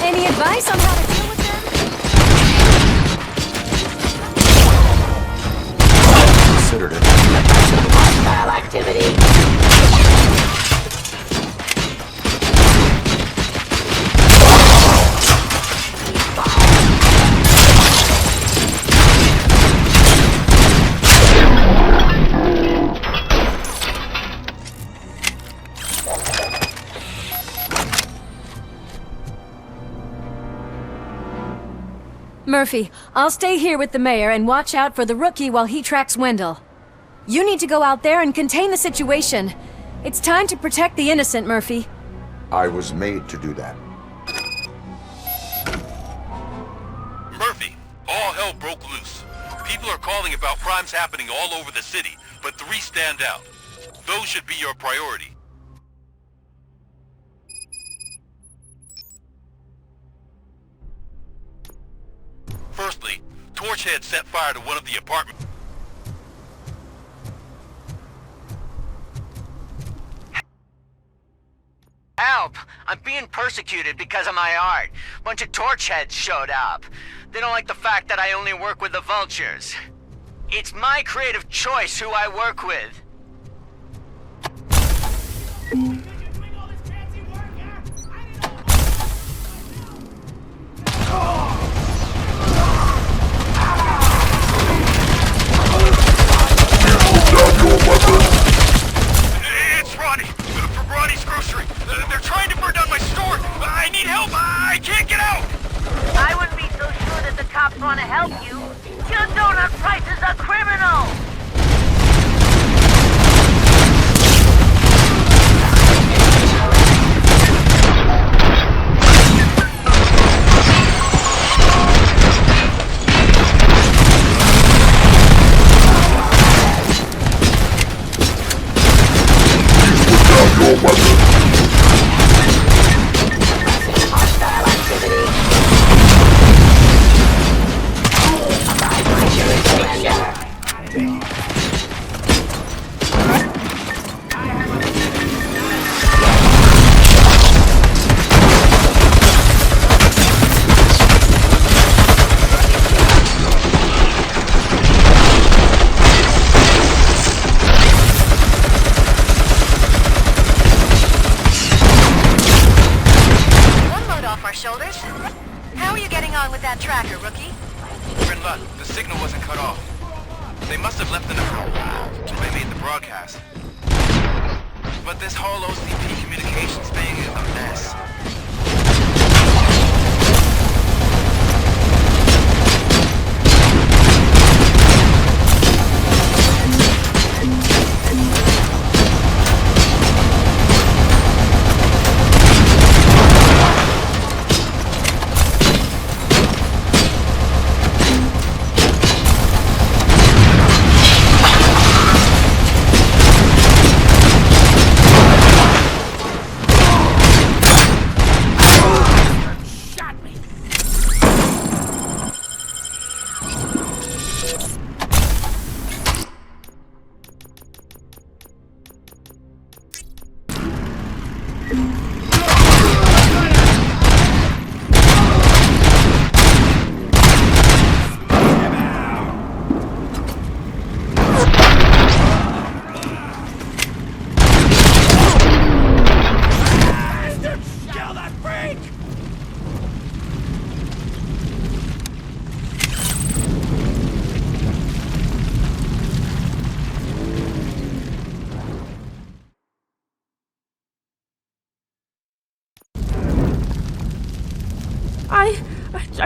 Any advice on how to deal with them? Considered it. Hostile activity. Murphy, I'll stay here with the mayor and watch out for the rookie while he tracks Wendell. You need to go out there and contain the situation. It's time to protect the innocent, Murphy. I was made to do that. Murphy, all hell broke loose. People are calling about crimes happening all over the city, but 3 stand out. Those should be your priority. Firstly, Torchhead set fire to one of the apartments. Help! I'm being persecuted because of my art. Bunch of torchheads showed up. They don't like the fact that I only work with the vultures. It's my creative choice who I work with. It's Ronnie! From Ronnie's Grocery! They're trying to burn down my store! I need help! I can't get out! I wouldn't be so sure that the cops want to help you. Your donut price is a criminal! But this whole OCP communications thing is a mess.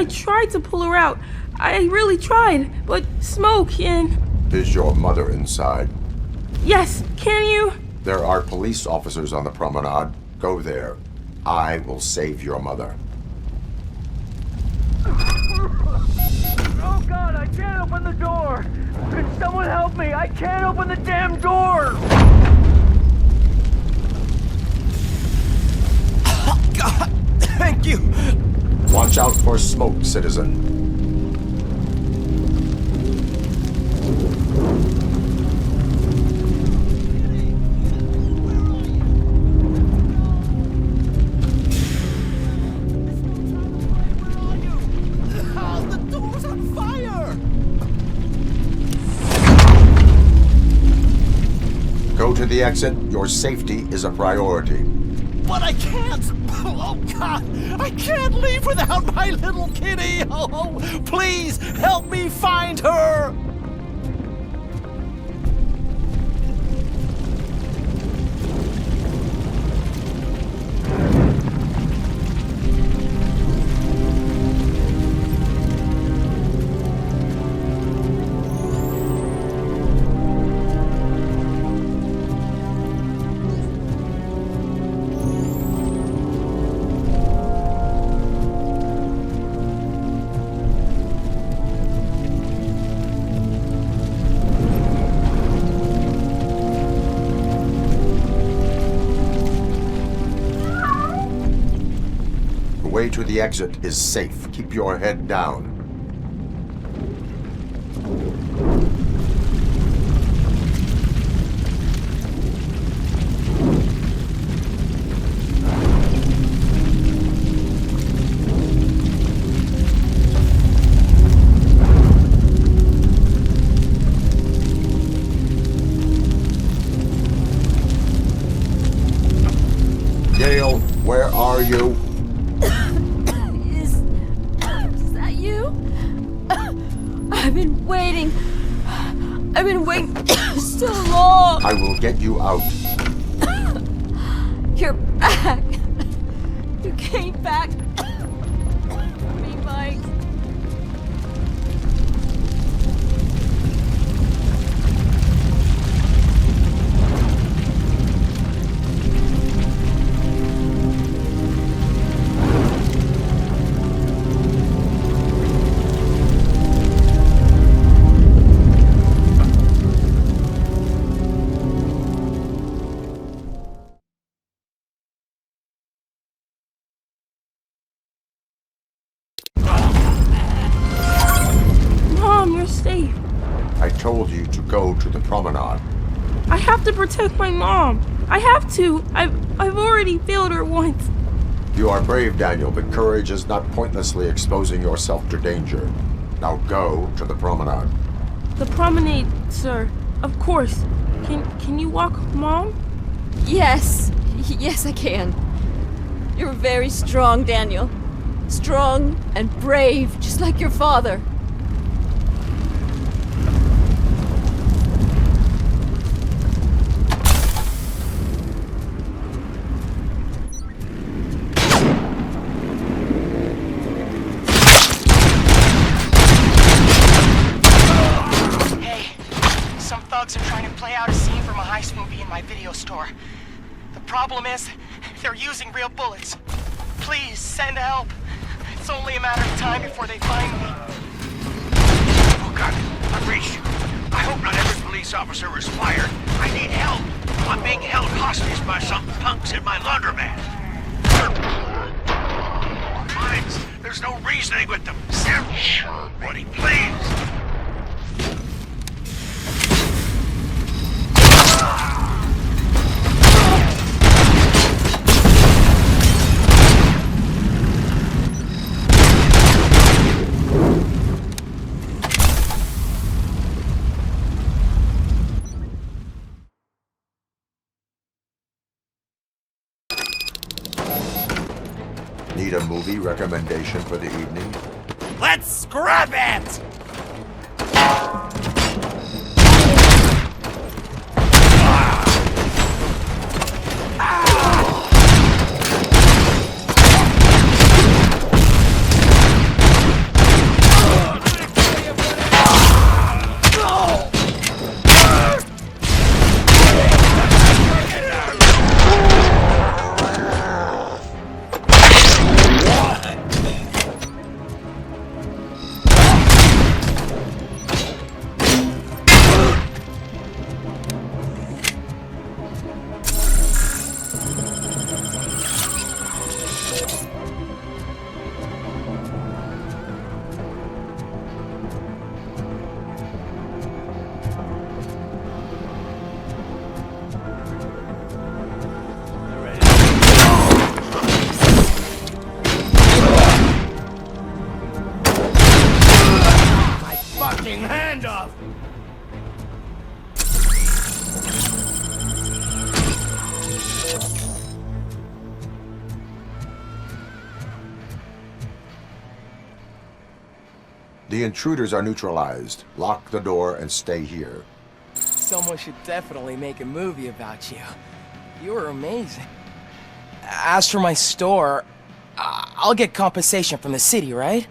I tried to pull her out. I really tried, but smoke and... Is your mother inside? Yes, can you? There are police officers on the promenade. Go there. I will save your mother. Oh God, I can't open the door! Can someone help me? I can't open the damn door! Oh God, thank you! Watch out for smoke, citizen. Go to the exit. Your safety is a priority. But I can't! Oh God! I can't leave without my little kitty! Oh, please help me find her! The way to the exit is safe. Keep your head down. Gail, where are you? Is that you? I've been waiting. I've been waiting so long. I will get you out. You're back. You came back for me, Mike. Mom, you're safe. I told you to go to the promenade. I have to protect my mom. I have to. I've already failed her once. You are brave, Daniel, but courage is not pointlessly exposing yourself to danger. Now go to the promenade. The promenade, sir. Of course. Can you walk, Mom? Yes. Yes, I can. You're very strong, Daniel. Strong and brave, just like your father. Some thugs are trying to play out a scene from a heist movie in my video store. The problem is, they're using real bullets. Please, send help. It's only a matter of time before they find me. Oh God, I'm breached. I hope not every police officer is fired. I need help. I'm being held hostage by some punks in my laundromat. Mines, there's no reasoning with them. Woody, please. Need a movie recommendation for the evening? Let's scrap it! fucking hand off! The intruders are neutralized. Lock the door and stay here. Someone should definitely make a movie about you. You were amazing. As for my store, I'll get compensation from the city, right?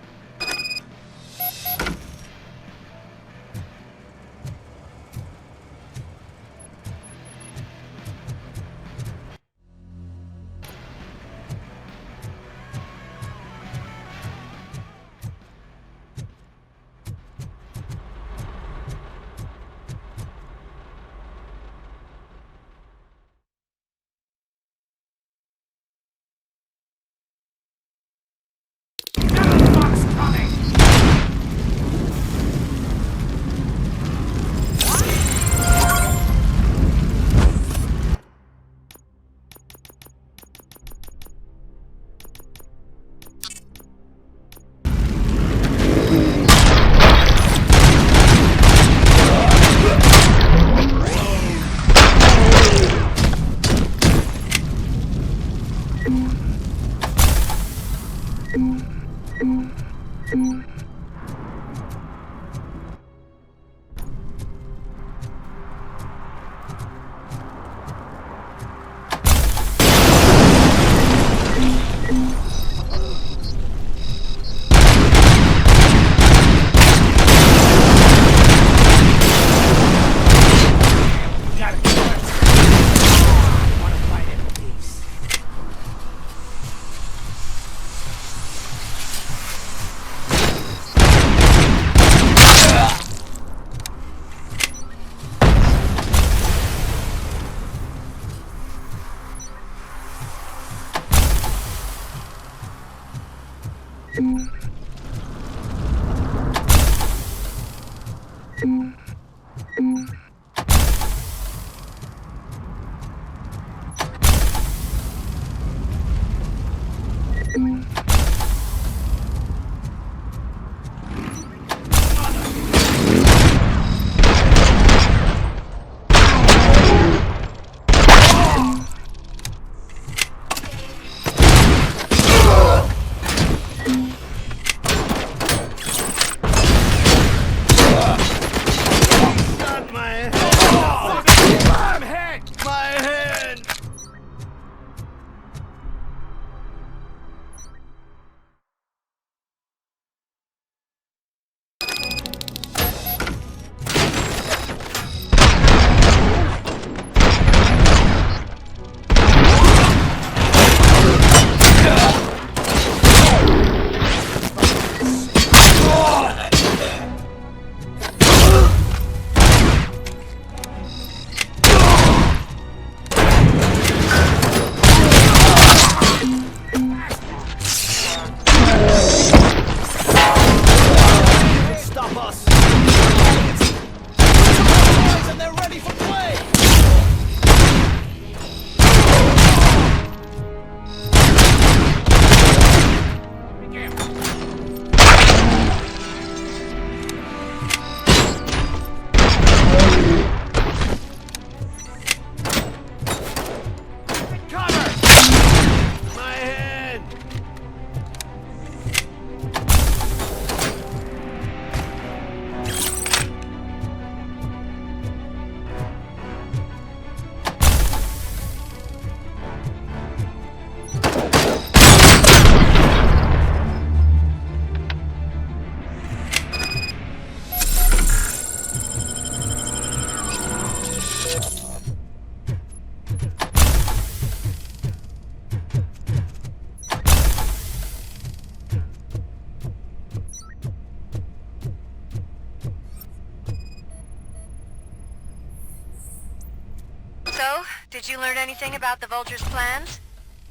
So, did you learn anything about the Vulture's plans?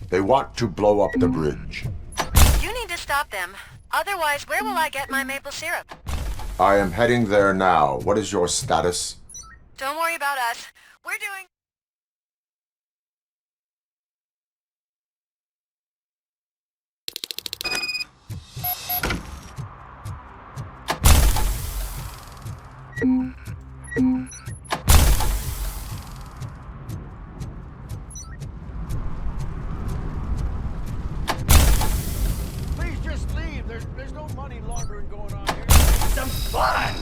They want to blow up the bridge. You need to stop them. Otherwise, where will I get my maple syrup? I am heading there now. What is your status? Don't worry about us. We're doing... Please just leave. There's no money laundering going on here. Some fun!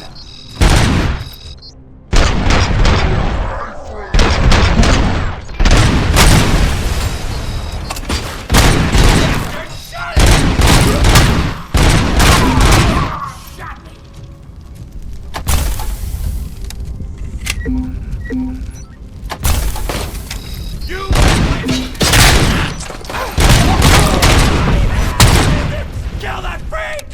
Kill that freak!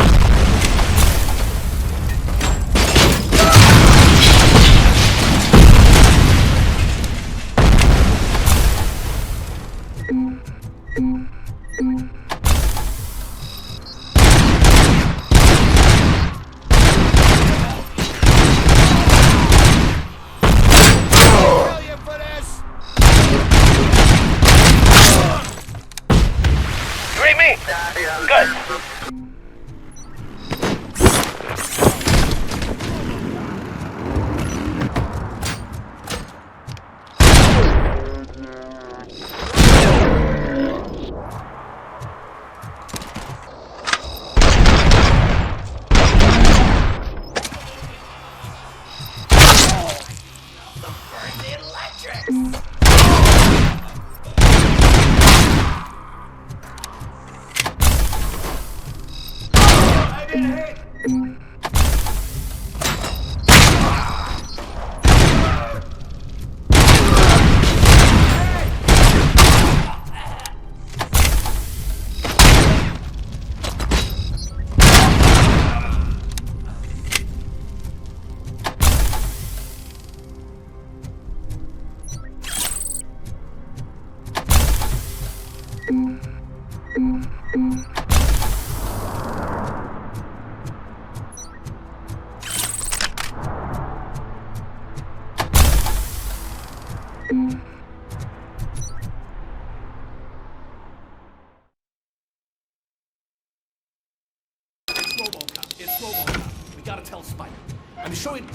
It's Robocop. We gotta tell Spike. I'm showing.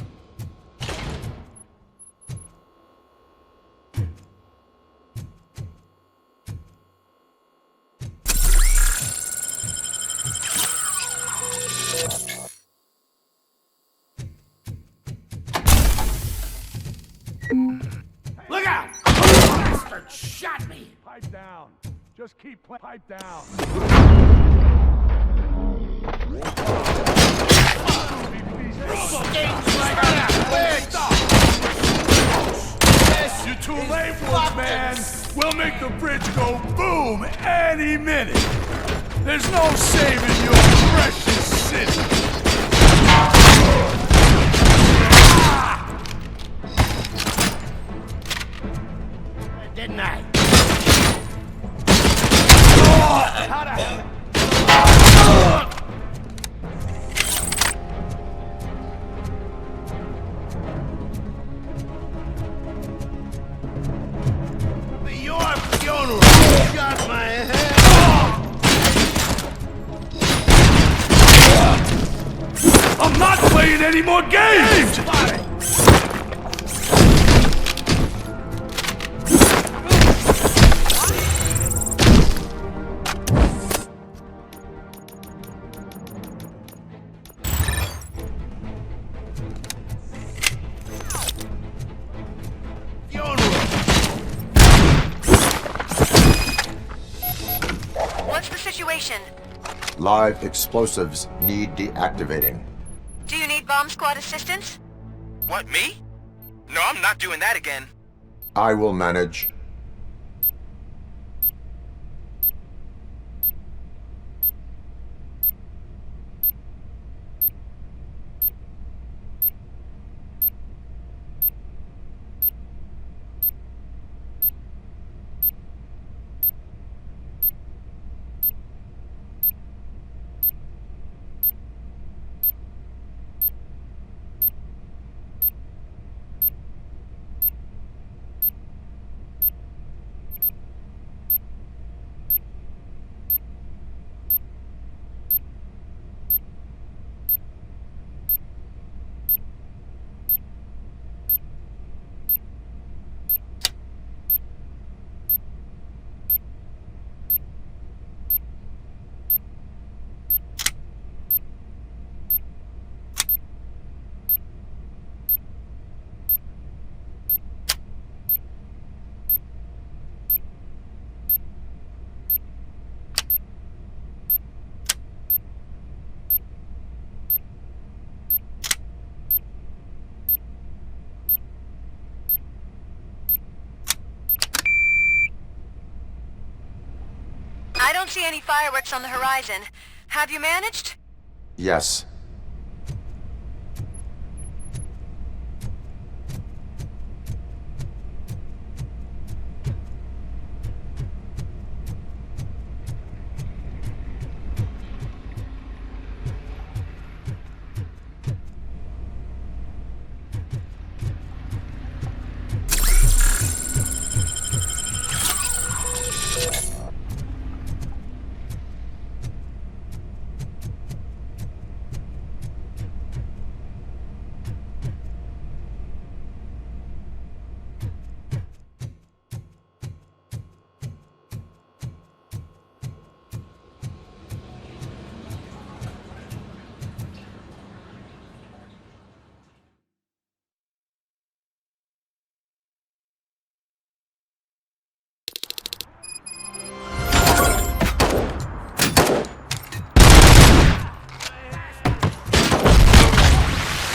Look out! Bastard shot me! Pipe down. Just keep pipe down. You're too late, Wolfman. We'll make the bridge go boom any minute. There's no saving your precious city. Didn't I? How the hell? Your funeral got my head. I'm not playing any more games! What's the situation? Live explosives need deactivating. Do you need bomb squad assistance? What, me? No, I'm not doing that again. I will manage. don't see any fireworks on the horizon. Have you managed? Yes.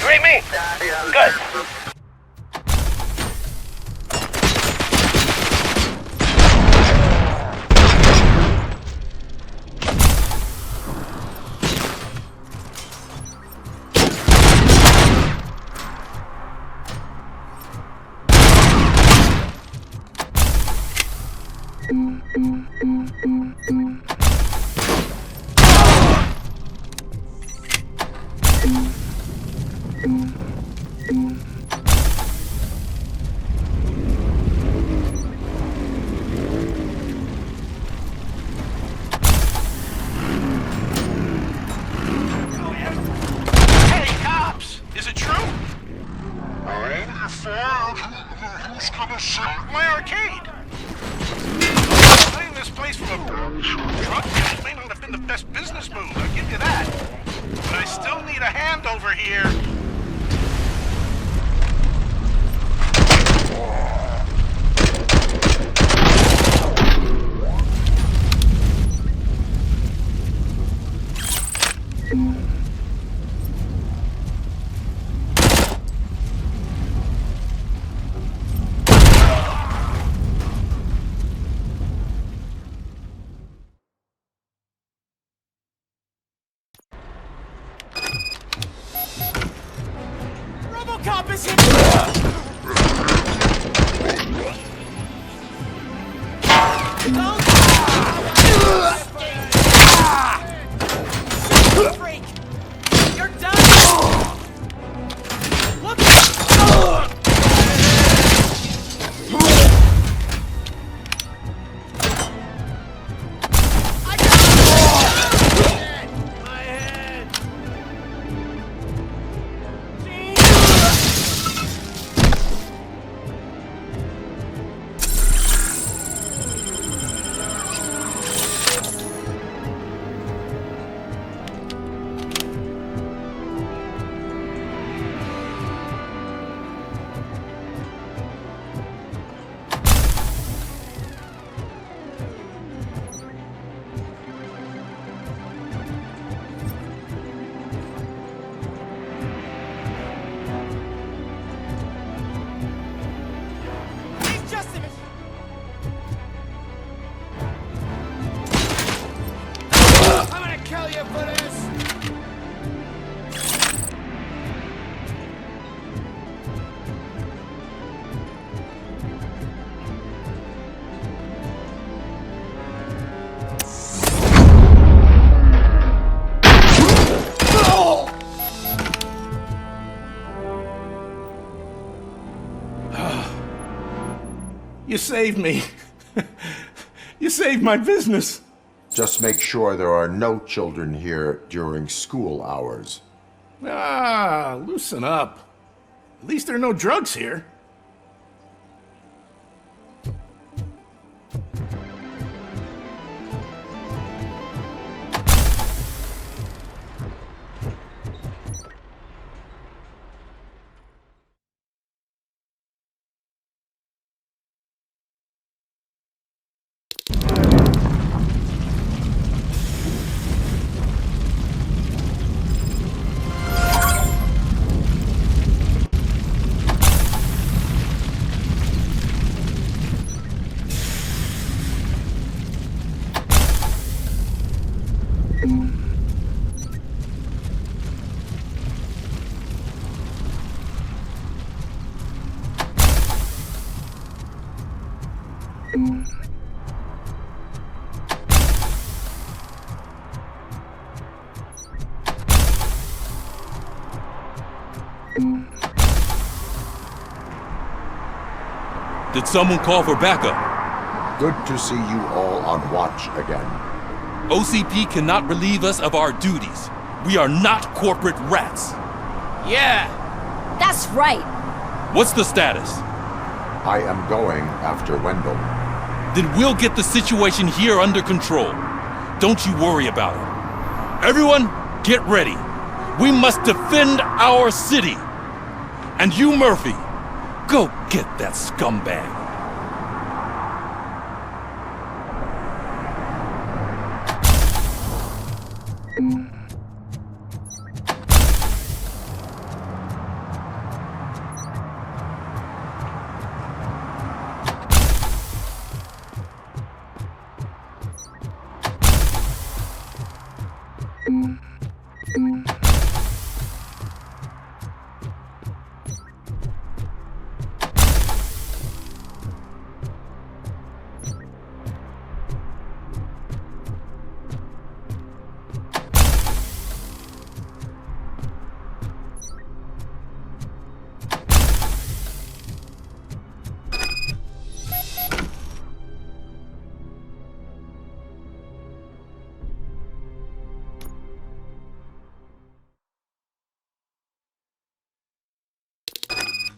You read me? Good. My arcade! Playing this place from a truck may not have been the best business move, I'll give you that. But I still need a hand over here. Robocop is here! Freak! You're done! Look! Kill you for this! You saved me. You saved my business. Just make sure there are no children here during school hours. Ah, loosen up. At least there are no drugs here. Did someone call for backup? Good to see you all on watch again. OCP cannot relieve us of our duties. We are not corporate rats. Yeah! That's right. What's the status? I am going after Wendell. Then we'll get the situation here under control. Don't you worry about it. Everyone, get ready. We must defend our city. And you, Murphy, go get that scumbag.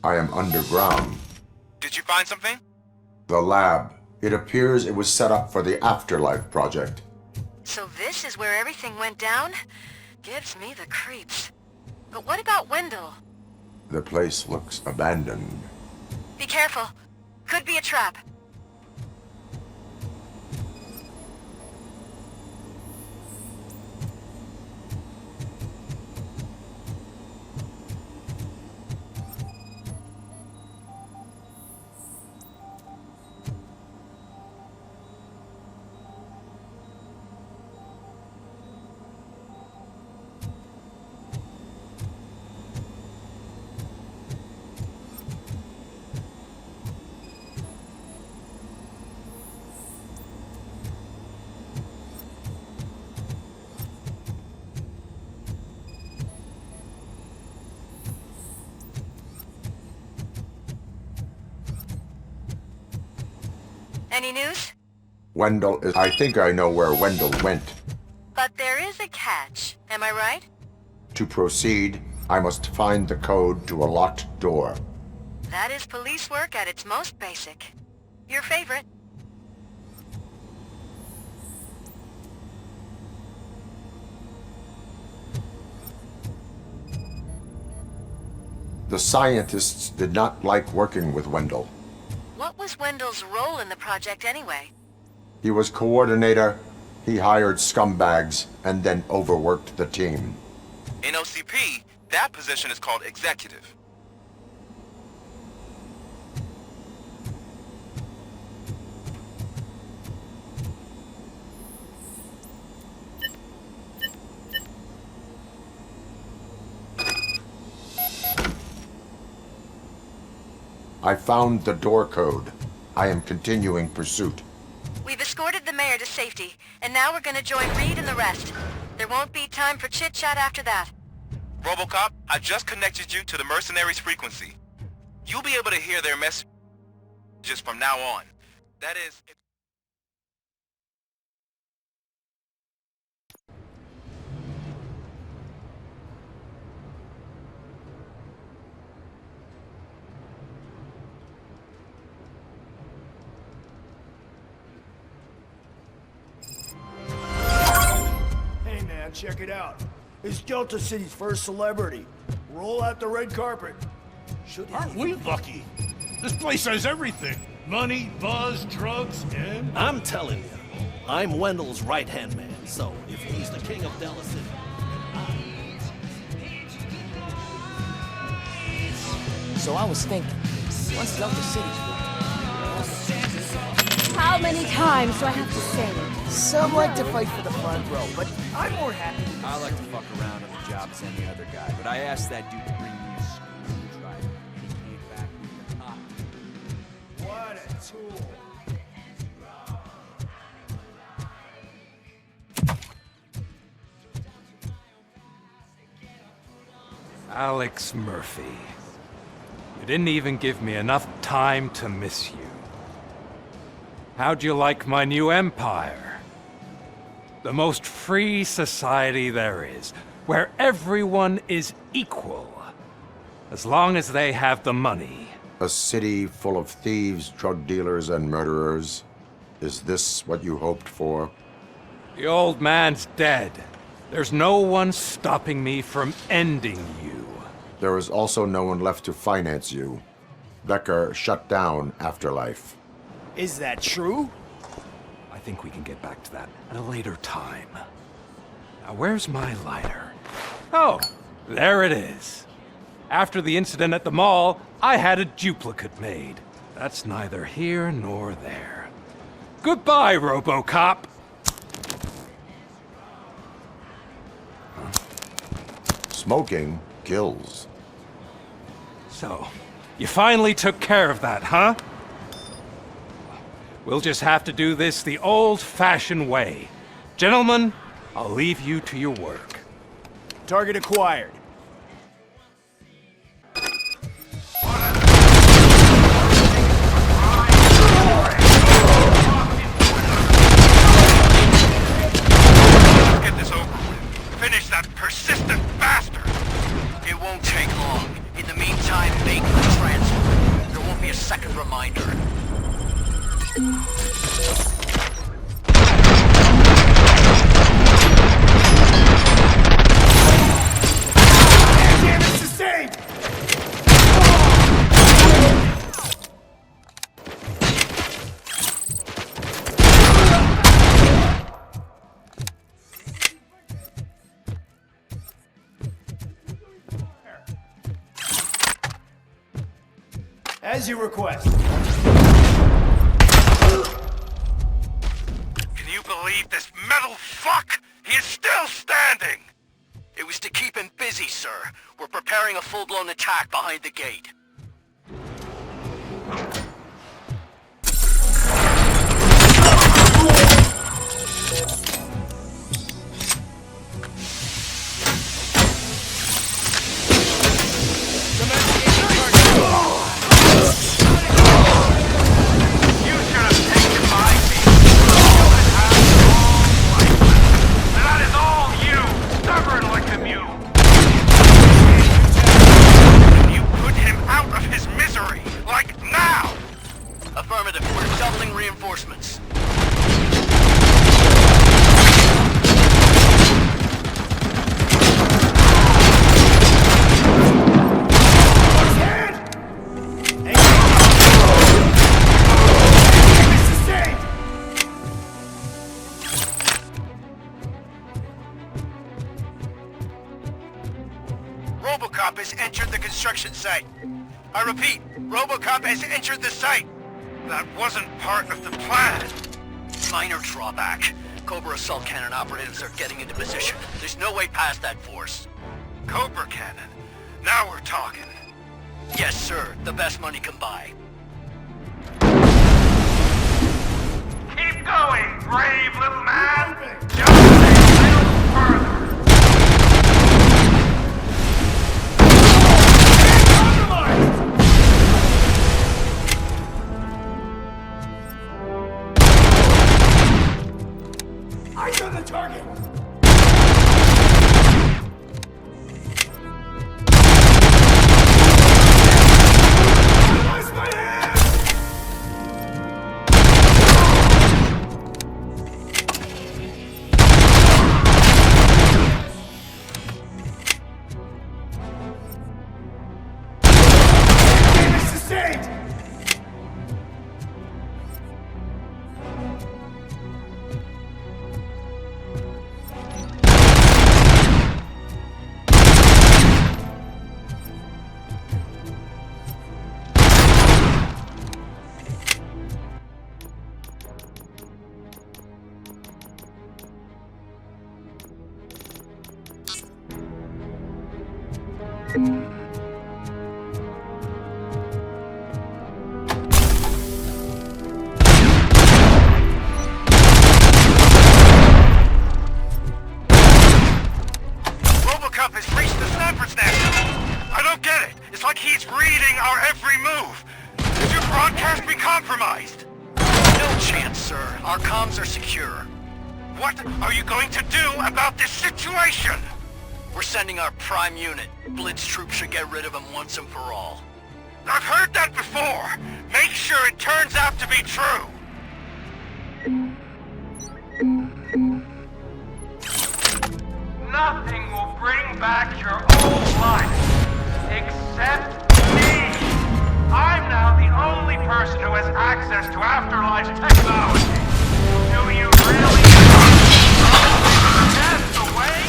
I am underground. Did you find something? The lab. It appears it was set up for the Afterlife project. So this is where everything went down? Gives me the creeps. But what about Wendell? The place looks abandoned. Be careful. Could be a trap. Any news? Wendell is... I think I know where Wendell went. But there is a catch. Am I right? To proceed, I must find the code to a locked door. That is police work at its most basic. Your favorite. The scientists did not like working with Wendell. What was Wendell's role in the project anyway? He was coordinator, he hired scumbags, and then overworked the team. In OCP, that position is called executive. I found the door code. I am continuing pursuit. We've escorted the mayor to safety, and now we're gonna join Reed and the rest. There won't be time for chit-chat after that. Robocop, I just connected you to the mercenaries' frequency. You'll be able to hear their messages from now on. That is... Hey man, check it out. It's Delta City's first celebrity. Roll out the red carpet. Aren't we lucky? This place has everything. Money, buzz, drugs, and... I'm telling you, I'm Wendell's right-hand man, so if he's the king of Delta City... So I was thinking, once Delta City's How many times do I have to say it? Some like to fight for the front row, but I'm more happy. I like to fuck around on the job as any other guy, but I asked that dude to bring me a screwdriver, and he came back with a top. What a tool. Alex Murphy. You didn't even give me enough time to miss you. How'd you like my new empire? The most free society there is, where everyone is equal, as long as they have the money. A city full of thieves, drug dealers, and murderers. Is this what you hoped for? The old man's dead. There's no one stopping me from ending you. There is also no one left to finance you. Becker shut down Afterlife. Is that true? I think we can get back to that at a later time. Now, where's my lighter? Oh, there it is. After the incident at the mall, I had a duplicate made. That's neither here nor there. Goodbye, Robocop! Smoking kills. So, you finally took care of that, huh? We'll just have to do this the old-fashioned way. Gentlemen, I'll leave you to your work. Target acquired. Get this over with. Finish that persistent bastard. It won't take long. In the meantime, make the transfer. There won't be a second reminder. Damage sustained! As you request. Can you believe this metal fuck? He is still standing! It was to keep him busy, sir. We're preparing a full-blown attack behind the gate. Reinforcements. Robocop has entered the construction site. I repeat, Robocop has entered the site. That wasn't part of the plan. Minor drawback. Cobra assault cannon operatives are getting into position. There's no way past that force. Cobra cannon? Now we're talking. Yes, sir. The best money can buy. Keep going, brave little man! Just a little further! Eyes on the target! Lost my hand! Damage sustained! Robocop has reached the sniper's nest! It's reading our every move. Could your broadcast be compromised? No chance, sir. Our comms are secure. What are you going to do about this situation? We're sending our prime unit. Blitz troops should get rid of him once and for all. I've heard that before. Make sure it turns out to be true. Nothing will bring back your old life, except me. I'm now the only person who has access to Afterlife's technology. Do you really want death away?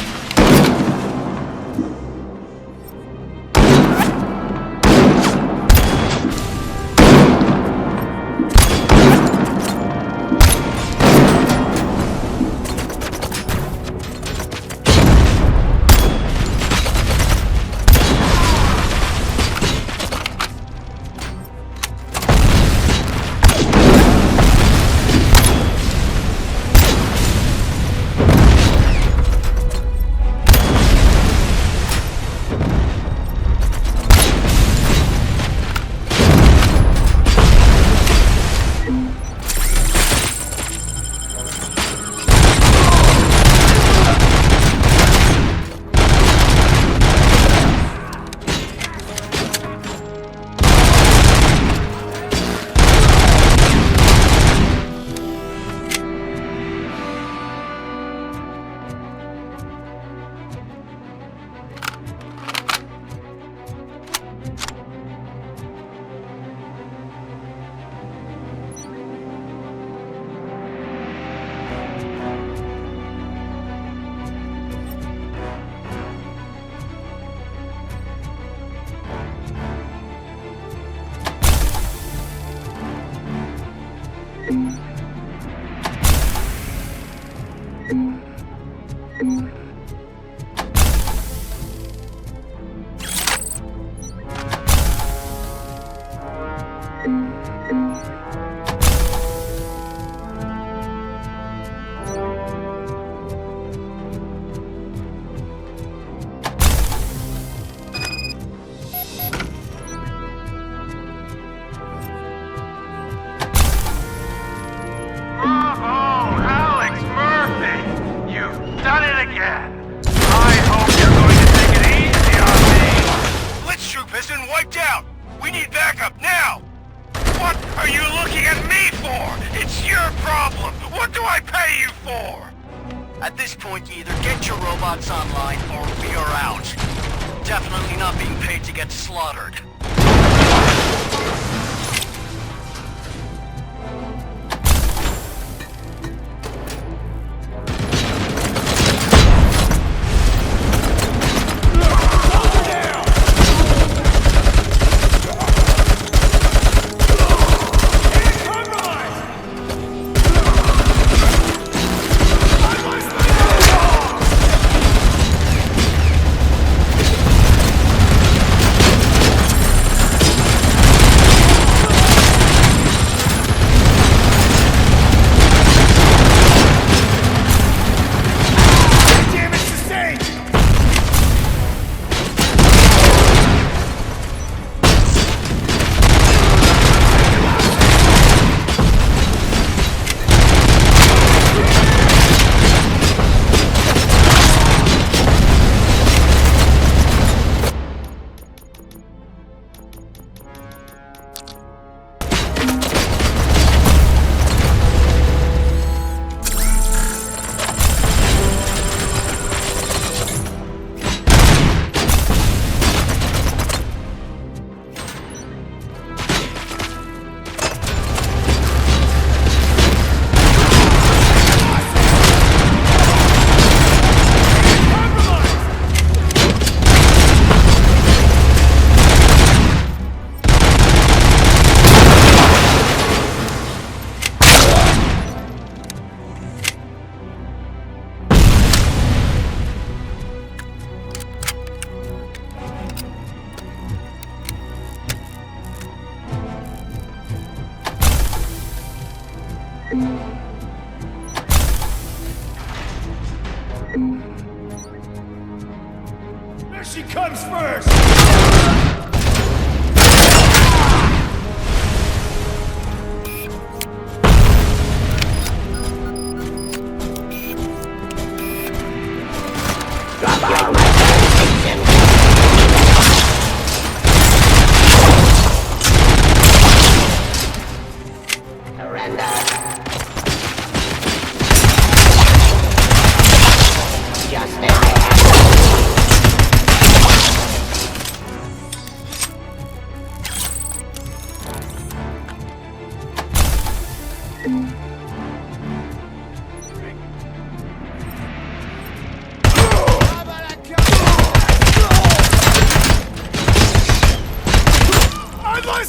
There she comes first!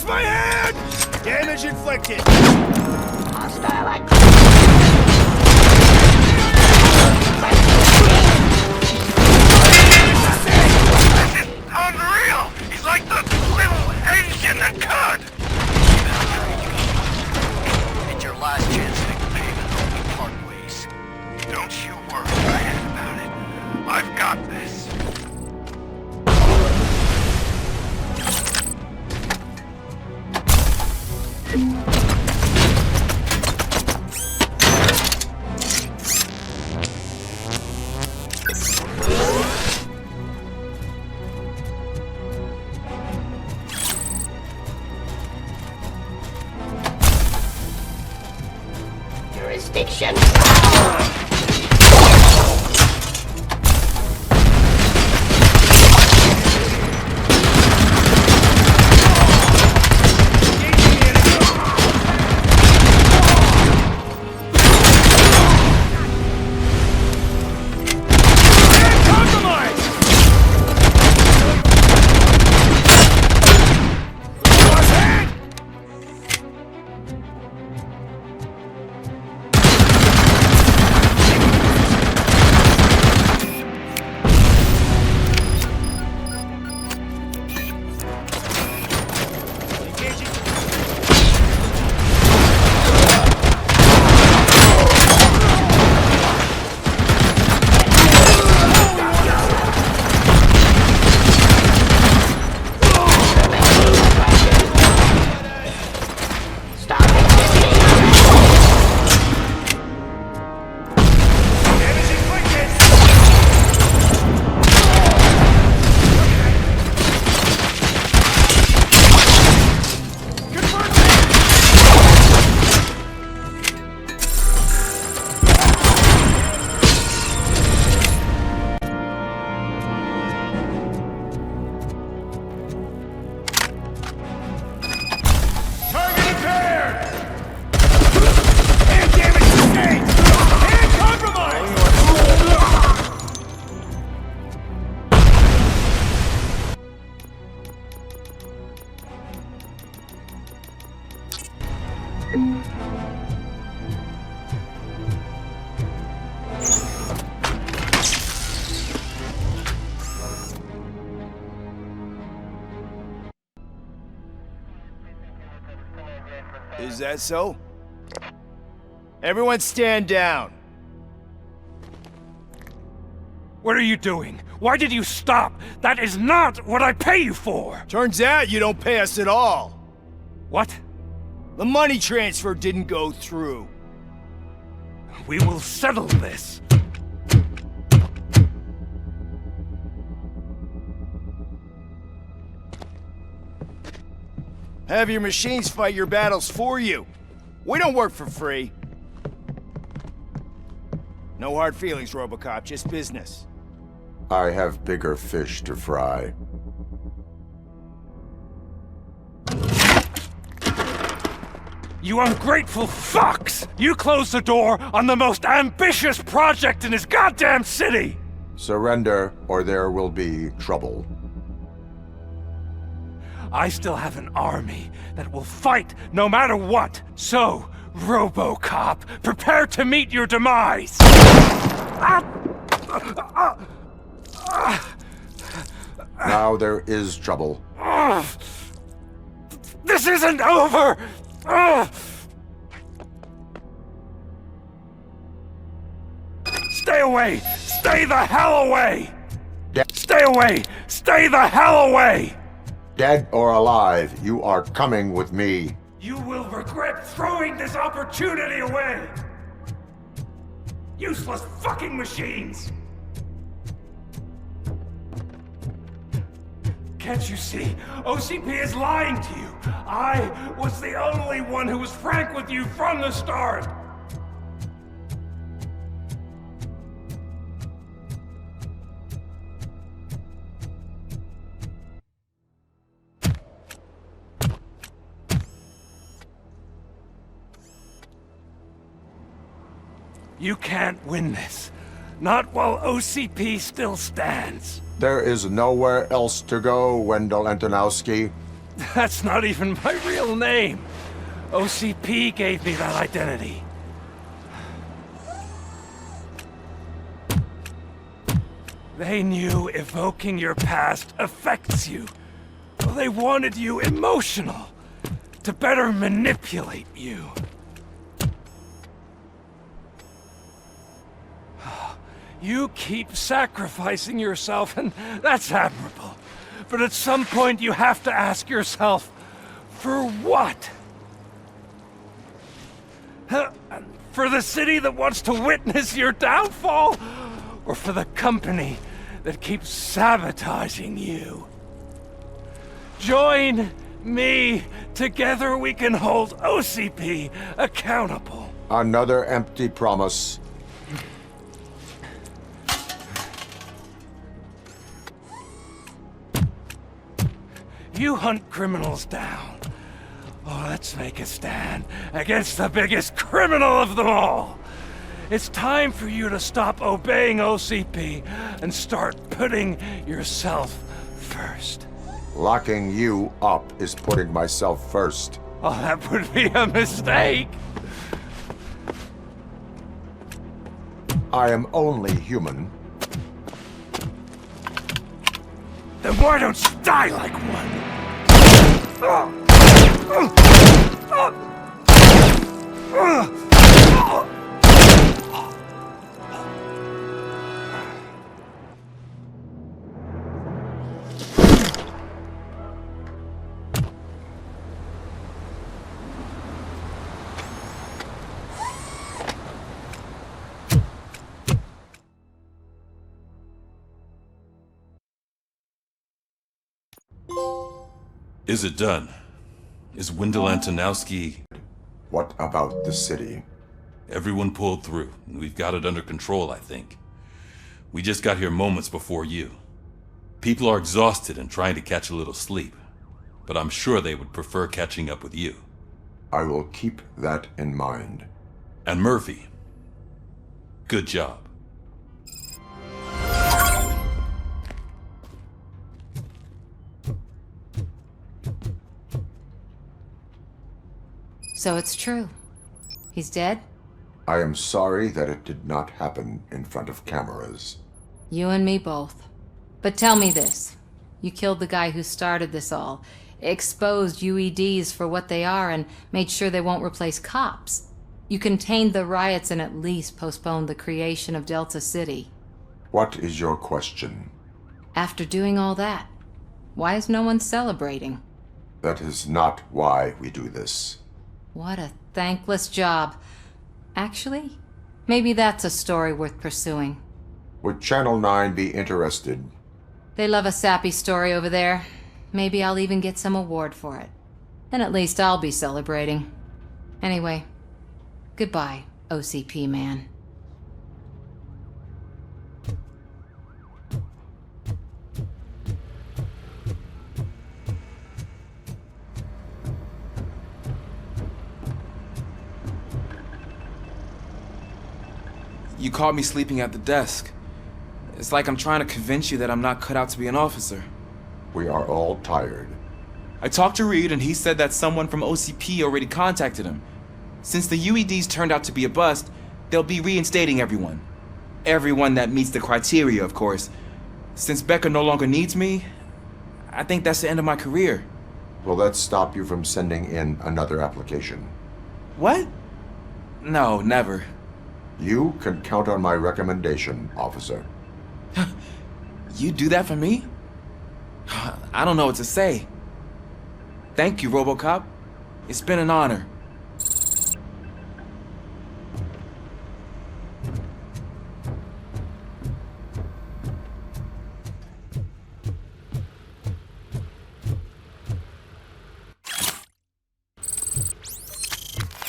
my hand! Damage inflicted. Unreal! He's like the little engine that could! It's your last chance to make the payment or we part ways. Don't you worry my head about it. I've got this. Jurisdiction. Is that so? Everyone stand down. What are you doing? Why did you stop? That is not what I pay you for! Turns out you don't pay us at all. What? The money transfer didn't go through. We will settle this. Have your machines fight your battles for you. We don't work for free. No hard feelings, Robocop, just business. I have bigger fish to fry. You ungrateful fucks! You closed the door on the most ambitious project in this goddamn city! Surrender, or there will be trouble. I still have an army that will fight no matter what. So, Robocop, prepare to meet your demise! Now there is trouble. This isn't over! Stay away! Stay the hell away! Stay away! Stay the hell away! Dead or alive, you are coming with me. You will regret throwing this opportunity away! Useless fucking machines! Can't you see? OCP is lying to you! I was the only one who was frank with you from the start! You can't win this. Not while OCP still stands. There is nowhere else to go, Wendell Antonowski. That's not even my real name. OCP gave me that identity. They knew evoking your past affects you. They wanted you emotional, to better manipulate you. You keep sacrificing yourself, and that's admirable. But at some point you have to ask yourself, for what? For the city that wants to witness your downfall? Or for the company that keeps sabotaging you? Join me. Together we can hold OCP accountable. Another empty promise. You hunt criminals down. Oh, let's make a stand against the biggest criminal of them all. It's time for you to stop obeying OCP and start putting yourself first. Locking you up is putting myself first. Oh, that would be a mistake. I am only human. Then why don't you die like one? Is it done? Is Wendell Antonowski... What about the city? Everyone pulled through. We've got it under control, I think. We just got here moments before you. People are exhausted and trying to catch a little sleep. But I'm sure they would prefer catching up with you. I will keep that in mind. And Murphy, good job. So it's true. He's dead? I am sorry that it did not happen in front of cameras. You and me both. But tell me this. You killed the guy who started this all, exposed UEDs for what they are, and made sure they won't replace cops. You contained the riots and at least postponed the creation of Delta City. What is your question? After doing all that, why is no one celebrating? That is not why we do this. What a thankless job. Actually, maybe that's a story worth pursuing. Would Channel 9 be interested? They love a sappy story over there. Maybe I'll even get some award for it. Then at least I'll be celebrating. Anyway, goodbye, OCP man. You caught me sleeping at the desk. It's like I'm trying to convince you that I'm not cut out to be an officer. We are all tired. I talked to Reed and he said that someone from OCP already contacted him. Since the UEDs turned out to be a bust, they'll be reinstating everyone. Everyone that meets the criteria, of course. Since Becca no longer needs me, I think that's the end of my career. Will that stop you from sending in another application? What? No, never. You can count on my recommendation, officer. You do that for me? I don't know what to say. Thank you, Robocop. It's been an honor.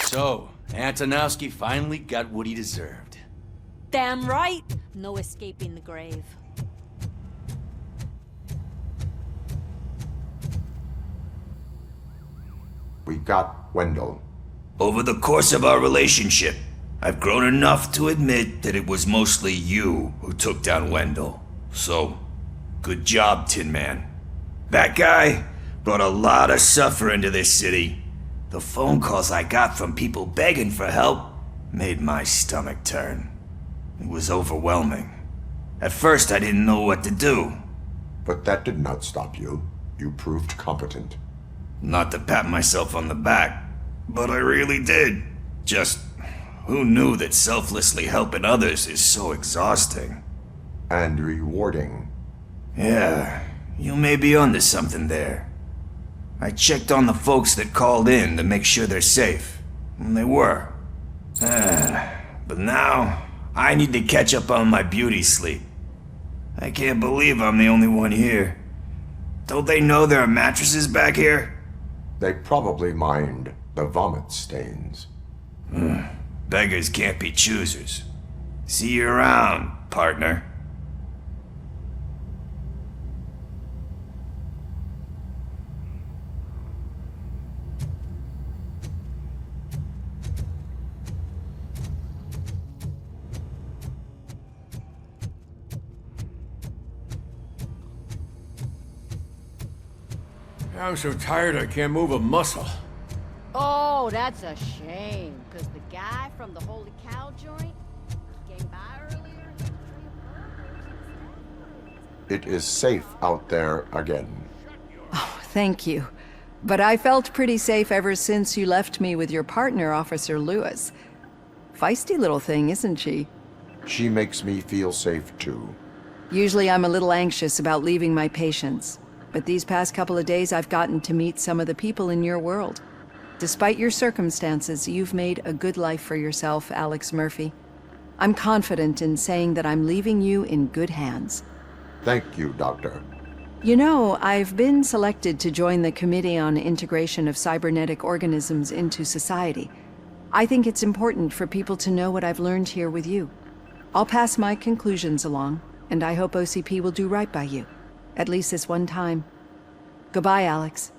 So, Antonowski finally got what he deserved. Damn right! No escaping the grave. We got Wendell. Over the course of our relationship, I've grown enough to admit that it was mostly you who took down Wendell. So, good job, Tin Man. That guy Brought a lot of suffering to this city. The phone calls I got from people begging for help made my stomach turn. It was overwhelming. At first, I didn't know what to do. But that did not stop you. You proved competent. Not to pat myself on the back, but I really did. Just, who knew that selflessly helping others is so exhausting? And rewarding. Yeah, you may be onto something there. I checked on the folks that called in to make sure they're safe, and they were. But now, I need to catch up on my beauty sleep. I can't believe I'm the only one here. Don't they know there are mattresses back here? They probably mind the vomit stains. Beggars can't be choosers. See you around, partner. I'm so tired I can't move a muscle. Oh, that's a shame, because the guy from the Holy Cow joint came by earlier. It is safe out there again. Oh, thank you. But I felt pretty safe ever since you left me with your partner, Officer Lewis. Feisty little thing, isn't she? She makes me feel safe too. Usually I'm a little anxious about leaving my patients. But these past couple of days, I've gotten to meet some of the people in your world. Despite your circumstances, you've made a good life for yourself, Alex Murphy. I'm confident in saying that I'm leaving you in good hands. Thank you, Doctor. You know, I've been selected to join the Committee on Integration of Cybernetic Organisms into Society. I think it's important for people to know what I've learned here with you. I'll pass my conclusions along, and I hope OCP will do right by you. At least this one time. Goodbye, Alex.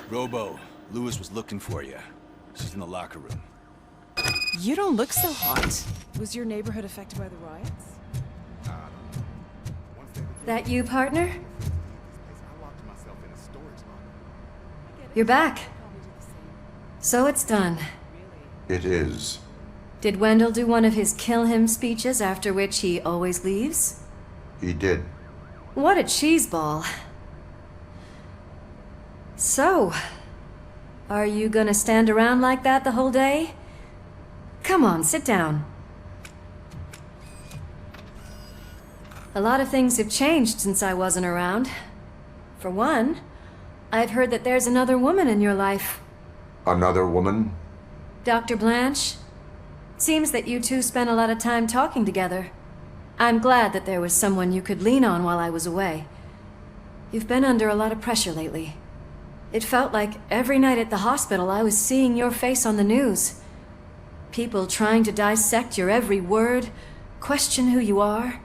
Robo, Lewis was looking for you. She's in the locker room. You don't look so hot. Was your neighborhood affected by the riots? That you, partner? You're back. So it's done. It is. Did Wendell do one of his kill him speeches after which he always leaves? He did. What a cheeseball. So, are you gonna stand around like that the whole day? Come on, sit down. A lot of things have changed since I wasn't around. For one, I've heard that there's another woman in your life. Another woman? Dr. Blanche? Seems that you two spent a lot of time talking together. I'm glad that there was someone you could lean on while I was away. You've been under a lot of pressure lately. It felt like every night at the hospital I was seeing your face on the news. People trying to dissect your every word, question who you are,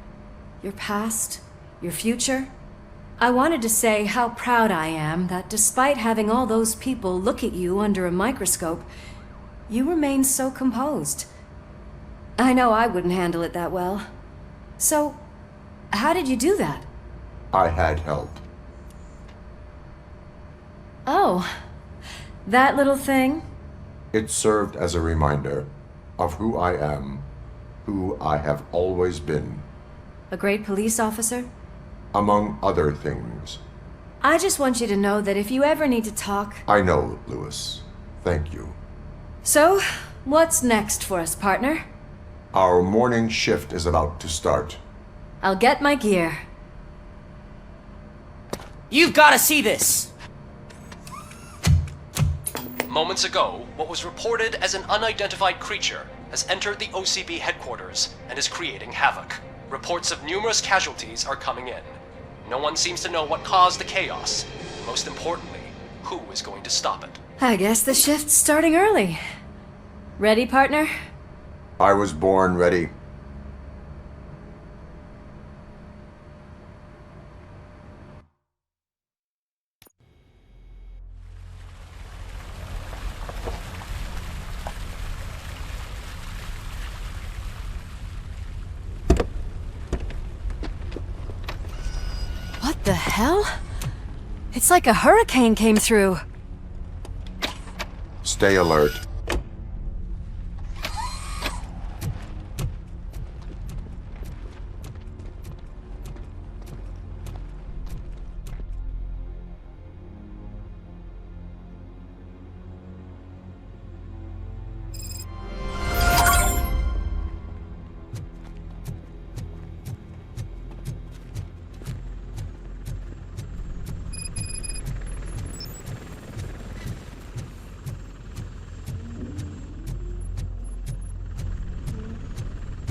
your past, your future. I wanted to say how proud I am that despite having all those people look at you under a microscope, you remain so composed. I know I wouldn't handle it that well. So, how did you do that? I had help. Oh, that little thing? It served as a reminder of who I am, who I have always been. A great police officer? Among other things. I just want you to know that if you ever need to talk... I know, Lewis. Thank you. So, what's next for us, partner? Our morning shift is about to start. I'll get my gear. You've got to see this! Moments ago, what was reported as an unidentified creature has entered the OCP headquarters and is creating havoc. Reports of numerous casualties are coming in. No one seems to know what caused the chaos. Most importantly, who is going to stop it? I guess the shift's starting early. Ready, partner? I was born ready. What the hell? It's like a hurricane came through. Stay alert.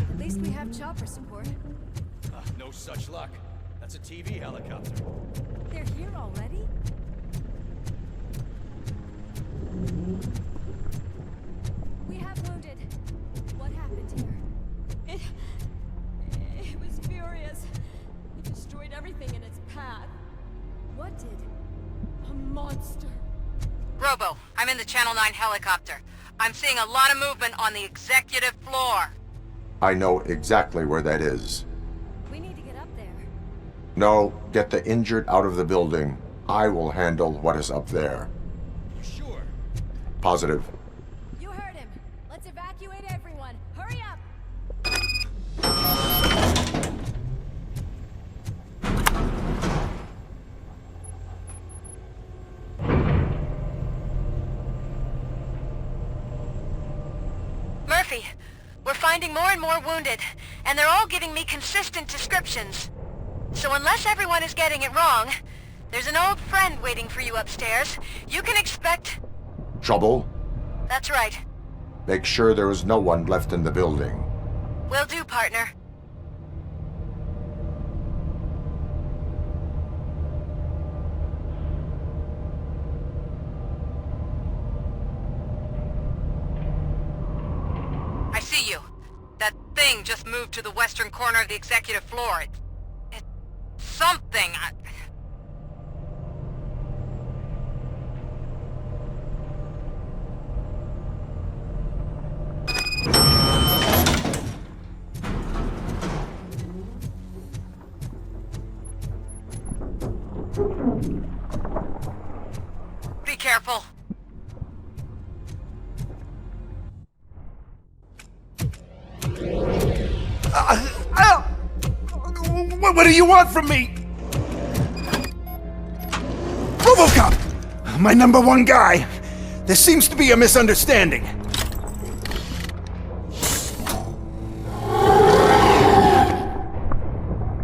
At least we have chopper support. No such luck. That's a TV helicopter. They're here already? We have wounded. What happened here? It was furious. It destroyed everything in its path. What did? A monster. Robo, I'm in the Channel 9 helicopter. I'm seeing a lot of movement on the executive floor. I know exactly where that is. We need to get up there. No, get the injured out of the building. I will handle what is up there. Sure. Positive. You heard him. Let's evacuate everyone. Hurry up! Murphy, we're finding more and more wounded, and they're all giving me consistent descriptions. So unless everyone is getting it wrong, there's an old friend waiting for you upstairs. You can expect... Trouble? That's right. Make sure there is no one left in the building. Will do, partner. I see you. That thing just moved to the western corner of the executive floor. It's something. Be careful. What do you want from me? Robocop! My #1 guy. There seems to be a misunderstanding.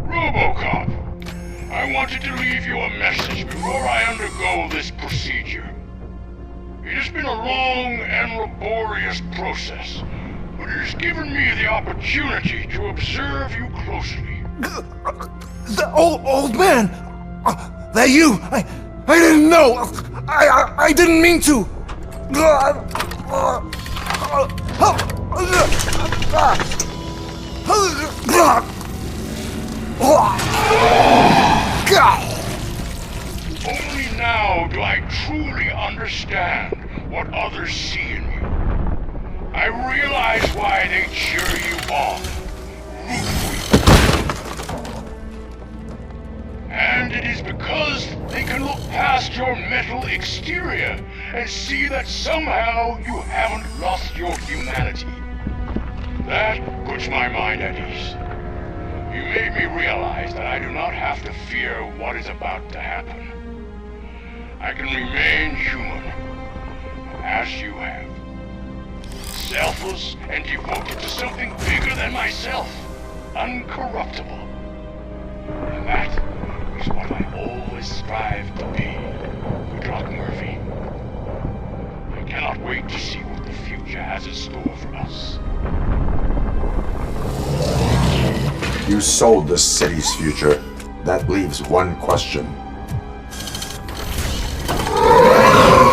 Robocop, I wanted to leave you a message before I undergo this procedure. It has been a long and laborious process, but it has given me the opportunity to observe you closely. The old man! That you! I didn't know! I didn't mean to! Only now do I truly understand what others see in you. I realize why they cheer you on, root for you. And it is because they can look past your metal exterior and see that somehow you haven't lost your humanity. That puts my mind at ease. You made me realize that I do not have to fear what is about to happen. I can remain human, as you have. Selfless and devoted to something bigger than myself. Uncorruptible. And that is what I always strive to be, good luck, Murphy. I cannot wait to see what the future has in store for us. You sold the city's future. That leaves one question.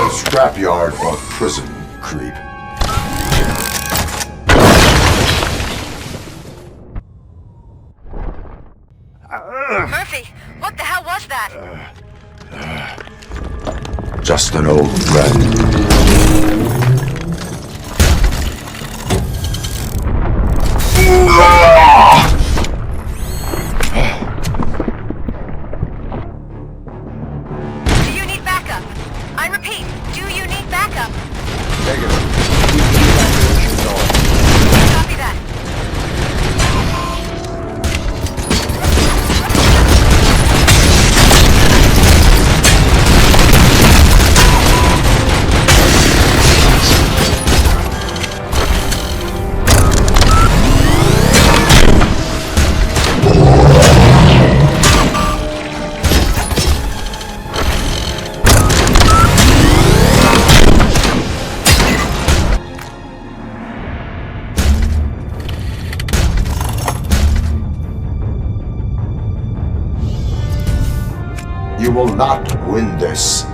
Scrapyard or prison, creep? Murphy, what the hell was that? Just an old friend. will not win this.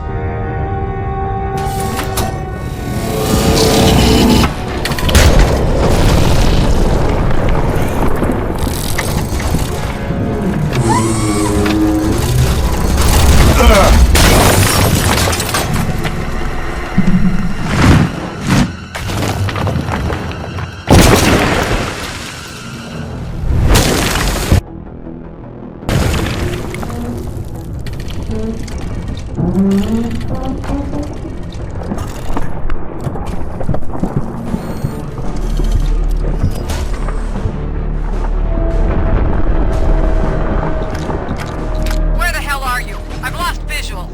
Where the hell are you? I've lost visual.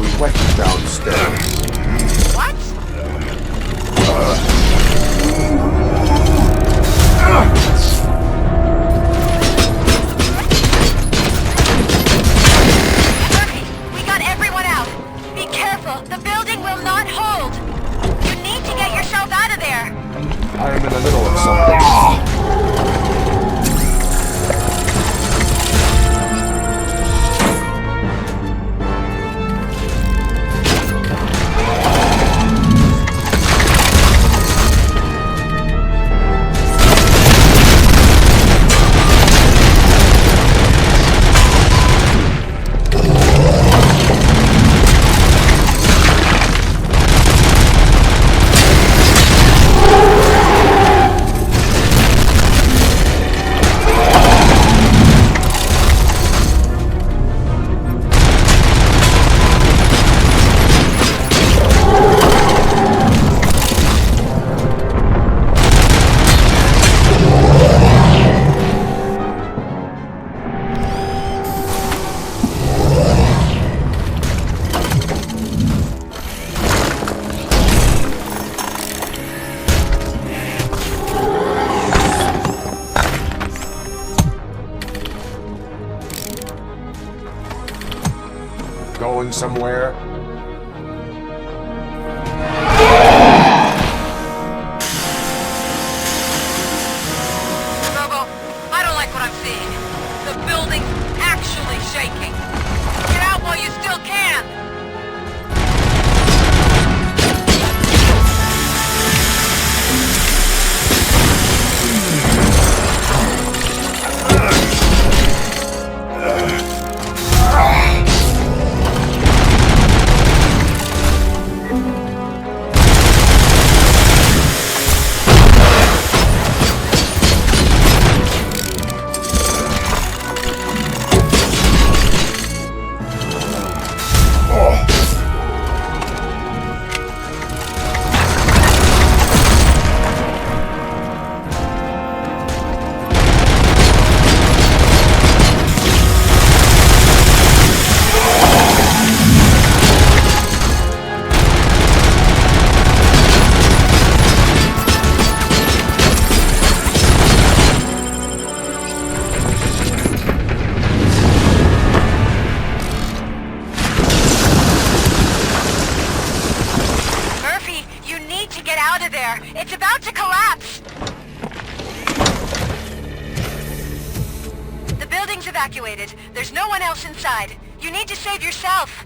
We went downstairs. What? Murphy, we got everyone out. Be careful. The building will not hold. You need to get yourself out of there. I am in the middle of something. Going somewhere? Robo, I don't like what I'm seeing. The building's actually shaking. Get out while you still can. Murphy, you need to get out of there. It's about to collapse. The building's evacuated. There's no one else inside. You need to save yourself.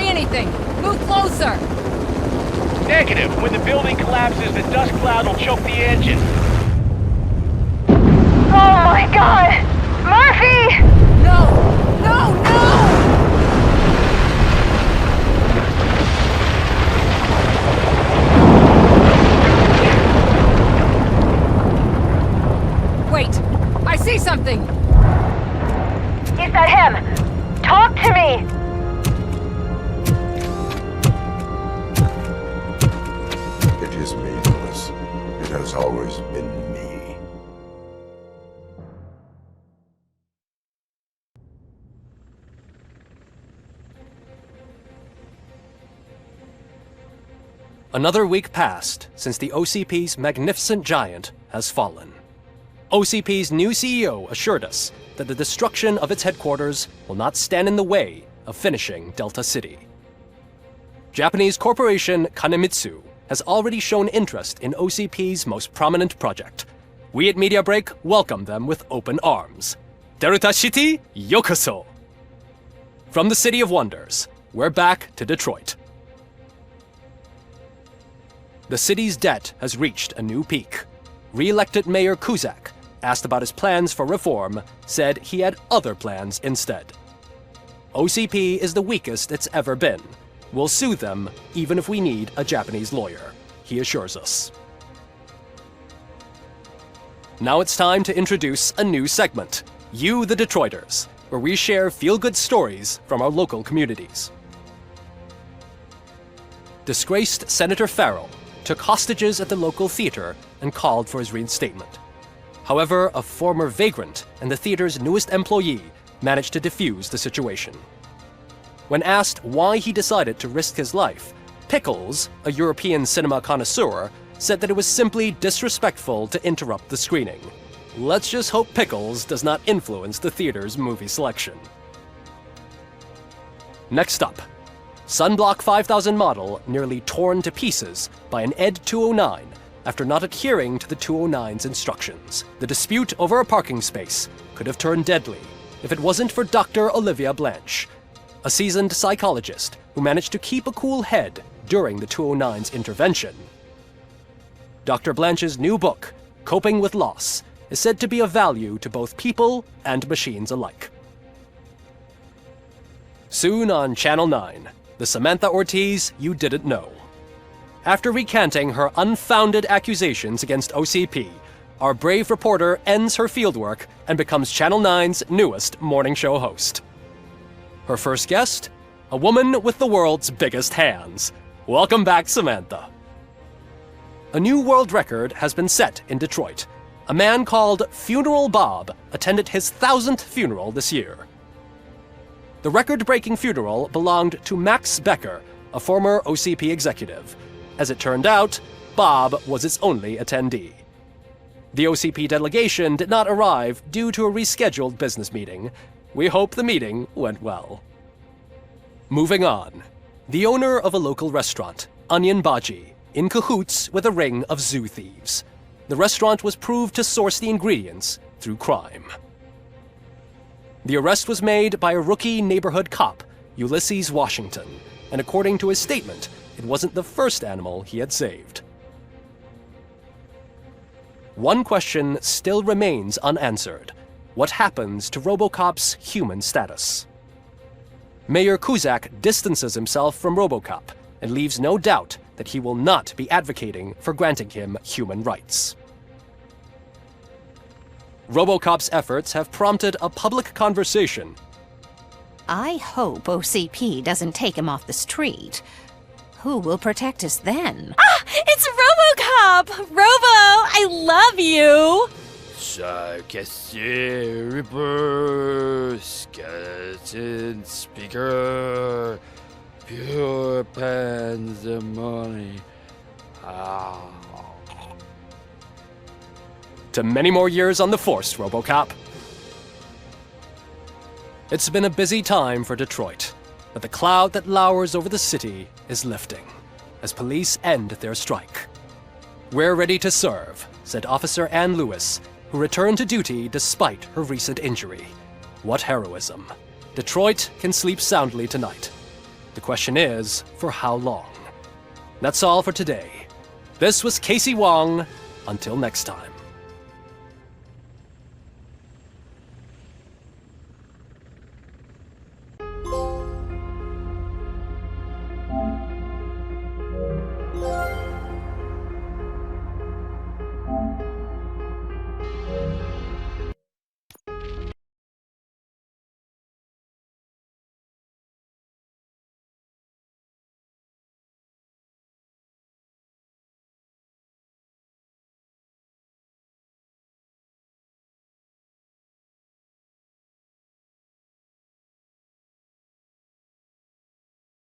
see anything. Move closer. Negative. When the building collapses, the dust cloud will choke the engine. Oh my god! Murphy! No! No, no! Wait! I see something! Is that him? Talk to me! It is me, Lewis. It has always been me. Another week passed since the OCP's magnificent giant has fallen. OCP's new CEO assured us that the destruction of its headquarters will not stand in the way of finishing Delta City. Japanese corporation Kanemitsu has already shown interest in OCP's most prominent project. We at Media Break welcome them with open arms. Delta City, yokoso! From the City of Wonders, we're back to Detroit. The city's debt has reached a new peak. Re-elected Mayor Cusack, asked about his plans for reform, said he had other plans instead. OCP is the weakest it's ever been. We'll sue them even if we need a Japanese lawyer, he assures us. Now it's time to introduce a new segment, You the Detroiters, where we share feel-good stories from our local communities. Disgraced Senator Farrell took hostages at the local theater and called for his reinstatement. However, a former vagrant and the theater's newest employee managed to defuse the situation. When asked why he decided to risk his life, Pickles, a European cinema connoisseur, said that it was simply disrespectful to interrupt the screening. Let's just hope Pickles does not influence the theater's movie selection. Next up, Sunblock 5000 model nearly torn to pieces by an ED 209 after not adhering to the 209's instructions. The dispute over a parking space could have turned deadly if it wasn't for Dr. Olivia Blanche, a seasoned psychologist who managed to keep a cool head during the 209's intervention. Dr. Blanche's new book, Coping with Loss, is said to be of value to both people and machines alike. Soon on Channel 9, the Samantha Ortiz you didn't know. After recanting her unfounded accusations against OCP, our brave reporter ends her fieldwork and becomes Channel 9's newest morning show host. Her first guest? A woman with the world's biggest hands. Welcome back, Samantha. A new world record has been set in Detroit. A man called Funeral Bob attended his 1000th funeral this year. The record-breaking funeral belonged to Max Becker, a former OCP executive. As it turned out, Bob was its only attendee. The OCP delegation did not arrive due to a rescheduled business meeting. We hope the meeting went well. Moving on. The owner of a local restaurant, Onion Baji, in cahoots with a ring of zoo thieves. The restaurant was proved to source the ingredients through crime. The arrest was made by a rookie neighborhood cop, Ulysses Washington, and according to his statement, it wasn't the first animal he had saved. One question still remains unanswered. What happens to Robocop's human status? Mayor Cusack distances himself from Robocop and leaves no doubt that he will not be advocating for granting him human rights. Robocop's efforts have prompted a public conversation. I hope OCP doesn't take him off the street. Who will protect us then? Ah! It's Robocop! Robo, I love you! Ripper, skeleton speaker, pure pandemonium. To many more years on the force, Robocop. It's been a busy time for Detroit, but the cloud that lowers over the city is lifting as police end their strike. We're ready to serve, said Officer Ann Lewis, who returned to duty despite her recent injury. What heroism. Detroit can sleep soundly tonight. The question is, for how long? That's all for today. This was Casey Wong. Until next time.